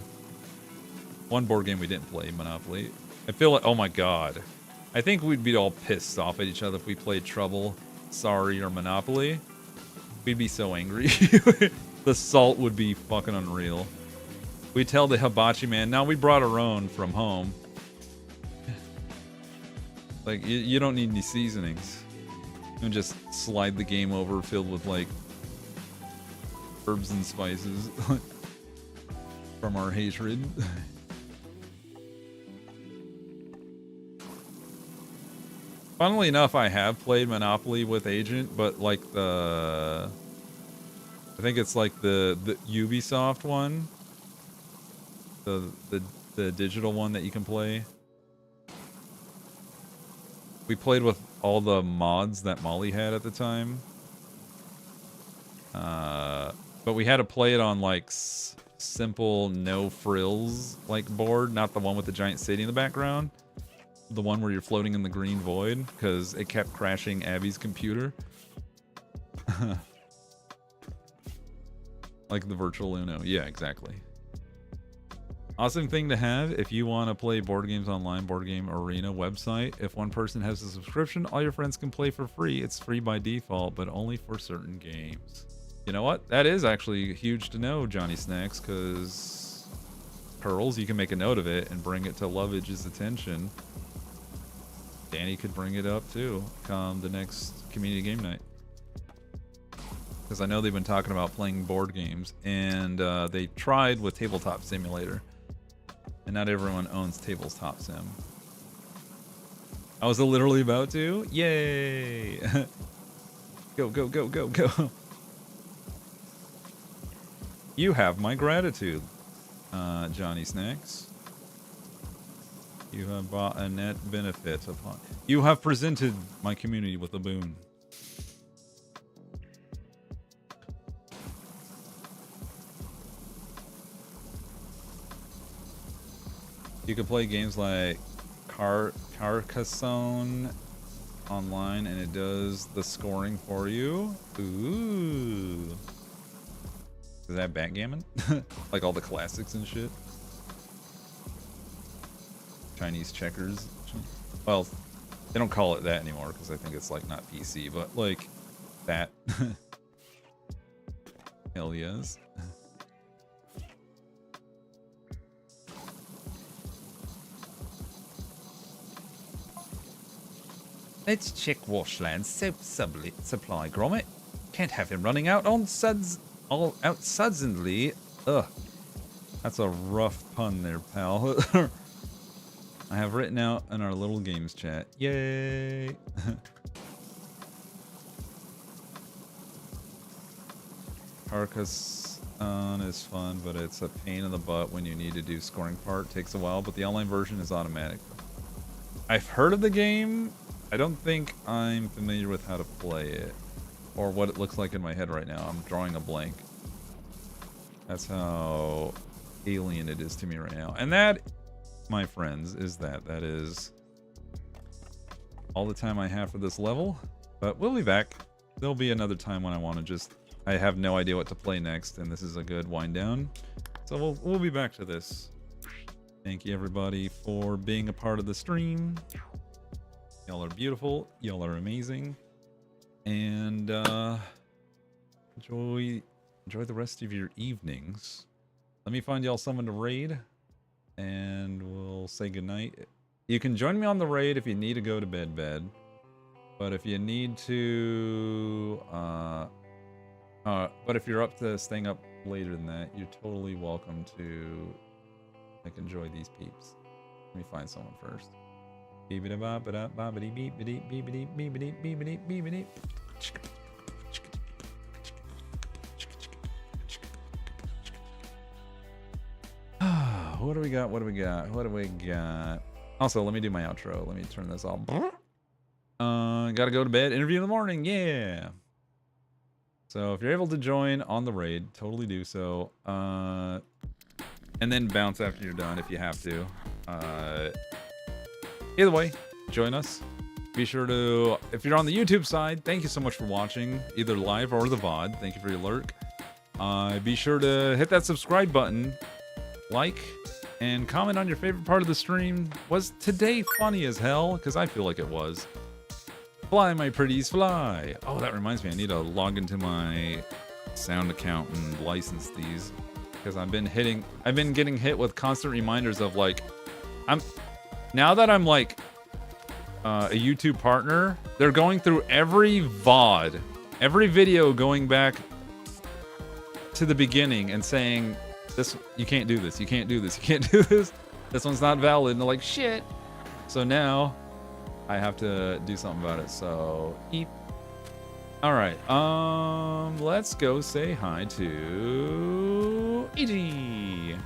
One board game we didn't play, Monopoly. I feel like, oh my god. I think we'd be all pissed off at each other if we played Trouble, Sorry, or Monopoly. We'd be so angry. The salt would be fucking unreal. We'd tell the hibachi man, now we brought our own from home. Like, you don't need any seasonings. You can just slide the game over filled with, like, herbs and spices from our hatred. Funnily enough, I have played Monopoly with Agent, but like I think it's like the Ubisoft one. The digital one that you can play. We played with all the mods that Molly had at the time. But we had to play it on like simple no frills like board, not the one with the giant city in the background. The one where you're floating in the green void, because it kept crashing Abby's computer. Like the virtual Uno. Yeah, exactly. Awesome thing to have if you want to play board games online, Board Game Arena website. If one person has a subscription, all your friends can play for free. It's free by default, but only for certain games. You know what? That is actually huge to know, Johnny Snacks, because Pearls, you can make a note of it and bring it to Lovage's attention. Danny could bring it up too come the next community game night, because I know they've been talking about playing board games, and they tried with Tabletop Simulator, and not everyone owns Tabletop Sim. I was literally about to. Yay! Go, go, go, go, go. You have my gratitude, Johnny Snacks. You have brought a net benefit upon. You have presented my community with a boon. You can play games like Carcassonne online, and it does the scoring for you. Ooh. Is that backgammon? Like all the classics and shit? Chinese checkers. Well, They don't call it that anymore because I think it's like not PC, but like that. Hell yes. Let's check Washland's soap supply, Gromit. Can't have him running out on suds all out suddenly. Ugh. That's a rough pun there, pal. I have written out in our little games chat. Yay! Carcassonne is fun, but it's a pain in the butt when you need to do scoring part. Takes a while, but the online version is automatic. I've heard of the game. I don't think I'm familiar with how to play it or what it looks like in my head right now. I'm drawing a blank. That's how alien it is to me right now. And that, my friends, is that. That is all the time I have for this level. But we'll be back. There'll be another time when I want to just... I have no idea what to play next, and this is a good wind down. So we'll be back to this. Thank you, everybody, for being a part of the stream. Y'all are beautiful. Y'all are amazing. And enjoy the rest of your evenings. Let me find y'all someone to raid, and we'll say goodnight. You can join me on the raid if you need to go to bed. But if you need to, but if you're up to staying up later than that, you're totally welcome to like enjoy these peeps. Let me find someone first. What do we got? What do we got? What do we got? Also, let me do my outro. Let me turn this off. Gotta go to bed. Interview in the morning. Yeah. So if you're able to join on the raid, totally do so. And then bounce after you're done if you have to. Either way, join us. Be sure to, if you're on the YouTube side, thank you so much for watching, either live or the VOD. Thank you for your lurk. Be sure to hit that subscribe button, like, and comment on your favorite part of the stream. Was today funny as hell? Because I feel like it was. Fly, my pretties, fly. Oh, that reminds me, I need to log into my sound account and license these. Because I've been getting hit with constant reminders of like, now that I'm like a YouTube partner, they're going through every VOD, every video going back to the beginning and saying, this, you can't do this, you can't do this, you can't do this. This one's not valid. And they're like, shit. So now I have to do something about it. So, eep. All right. Let's go say hi to AG.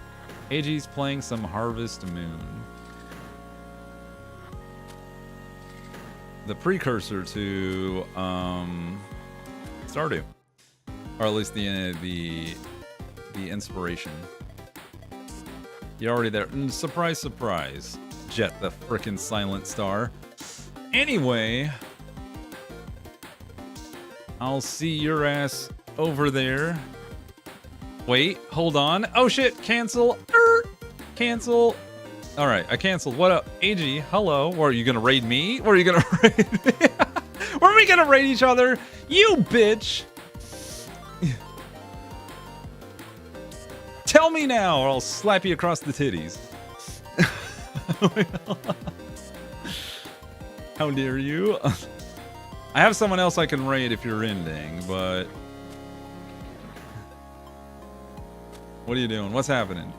AG's playing some Harvest Moon. The precursor to Stardew, or at least the inspiration. You're already there. Surprise, surprise. Jet the frickin' silent star. Anyway, I'll see your ass over there. Wait, hold on. Oh shit, cancel. Cancel. All right, I canceled. What up, AG? Hello. Or are you gonna raid me? Or are you gonna raid me? Were we gonna raid each other? You bitch! Tell me now, or I'll slap you across the titties. How dare you? I have someone else I can raid if you're ending, but what are you doing? What's happening?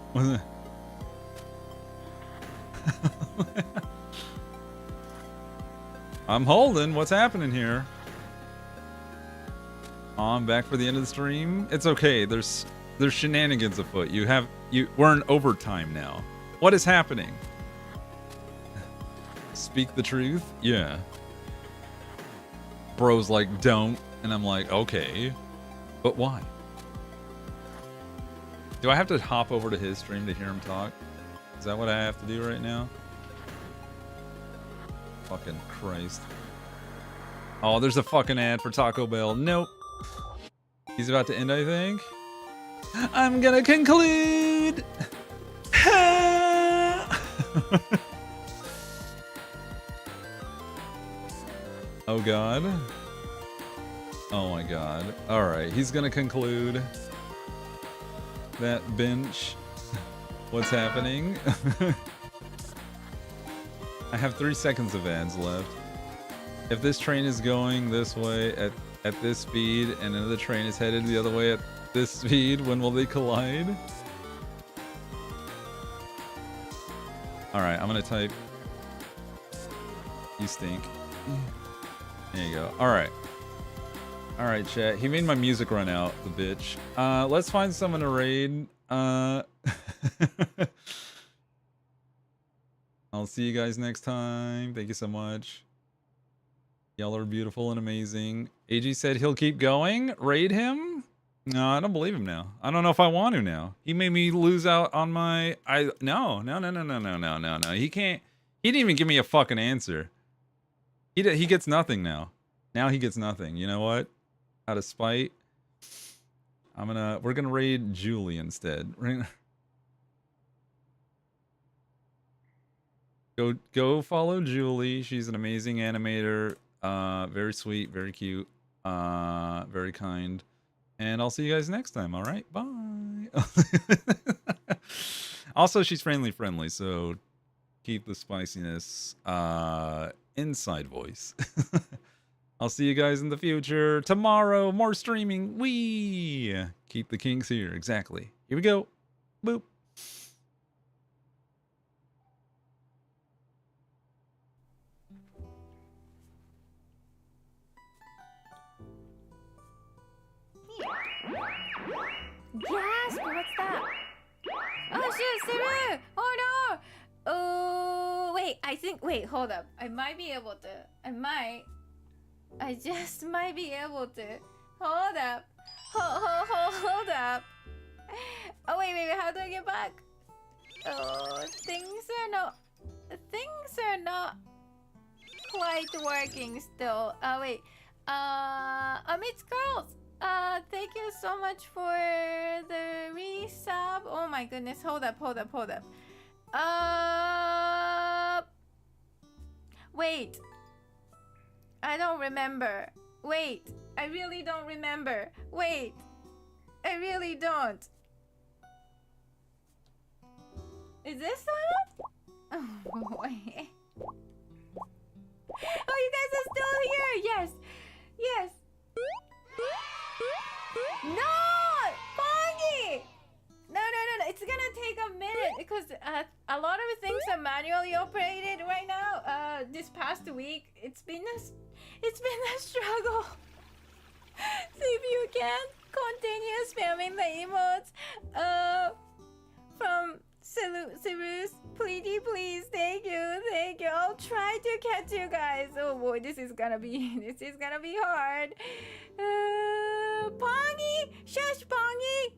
I'm holding. What's happening here? Oh, I'm back for the end of the stream. It's okay. There's shenanigans afoot. We're in overtime now. What is happening? Speak the truth? Yeah. Bro's like, don't. And I'm like, okay. But why? Do I have to hop over to his stream to hear him talk? Is that what I have to do right now? Fucking Christ. Oh, there's a fucking ad for Taco Bell. Nope. He's about to end, I think. I'm gonna conclude. Oh god. Oh my god. Alright, he's gonna conclude that bench. What's happening? I have 3 seconds of ads left. If this train is going this way at this speed and another train is headed the other way at this speed, when will they collide? Alright, I'm gonna type you stink. There you go. Alright. Alright, chat. He made my music run out, the bitch. Let's find someone to raid. I'll see you guys next time. Thank you so much. Y'all are beautiful and amazing. AG said he'll keep going. Raid him? No, I don't believe him now. I don't know if I want to now. He made me lose out on my... No. He can't... He didn't even give me a fucking answer. He gets nothing now. Now he gets nothing. You know what? Out of spite, we're gonna raid Julie instead. Go follow Julie. She's an amazing animator. Very sweet, very cute, very kind. And I'll see you guys next time. All right, bye. Also, she's friendly, so keep the spiciness inside voice. I'll see you guys in the future. Tomorrow, more streaming. Wee! Keep the kinks here. Exactly. Here we go. Boop. Gasp! What's that? Oh shit, Ceru! Oh no! Oh wait, wait, hold up. I might be able to. I just might be able to. Hold up. Hold up. Oh wait, how do I get back? Oh, things are not quite working still. Oh wait. It's girls. Thank you so much for the resub. Oh my goodness, hold up. Wait. I don't remember. Wait, I really don't remember. Wait, I really don't. Is this one? Oh, wait. Oh, you guys are still here. Yes. No! Foggy! No. It's gonna take a minute because a lot of things are manually operated right now. This past week, it's been a struggle. See if you can continue spamming the emotes. From Cerulikat, please, thank you. I'll try to catch you guys. Oh boy, this is gonna be hard. Pongy, shush, Pongy.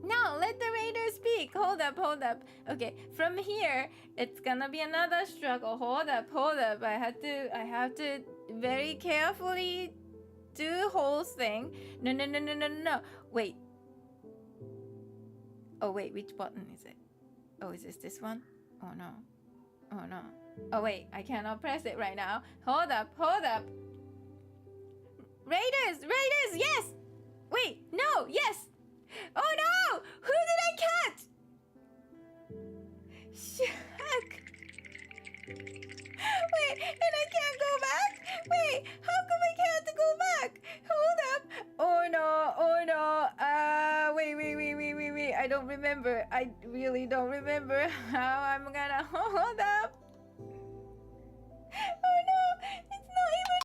No, let the raider speak. Hold up. Okay, from here, it's gonna be another struggle. Hold up. I have to very carefully do the whole thing. No. Wait. Oh wait, which button is it? Oh, is this one? Oh no. Oh wait, I cannot press it right now. Hold up. Raiders, yes! Wait, no, yes! Oh no! Who did I catch? Shuck! Wait, and I can't go back? Wait, how come I can't go back? Hold up! Oh no! Wait. I don't remember. I really don't remember how I'm gonna hold up.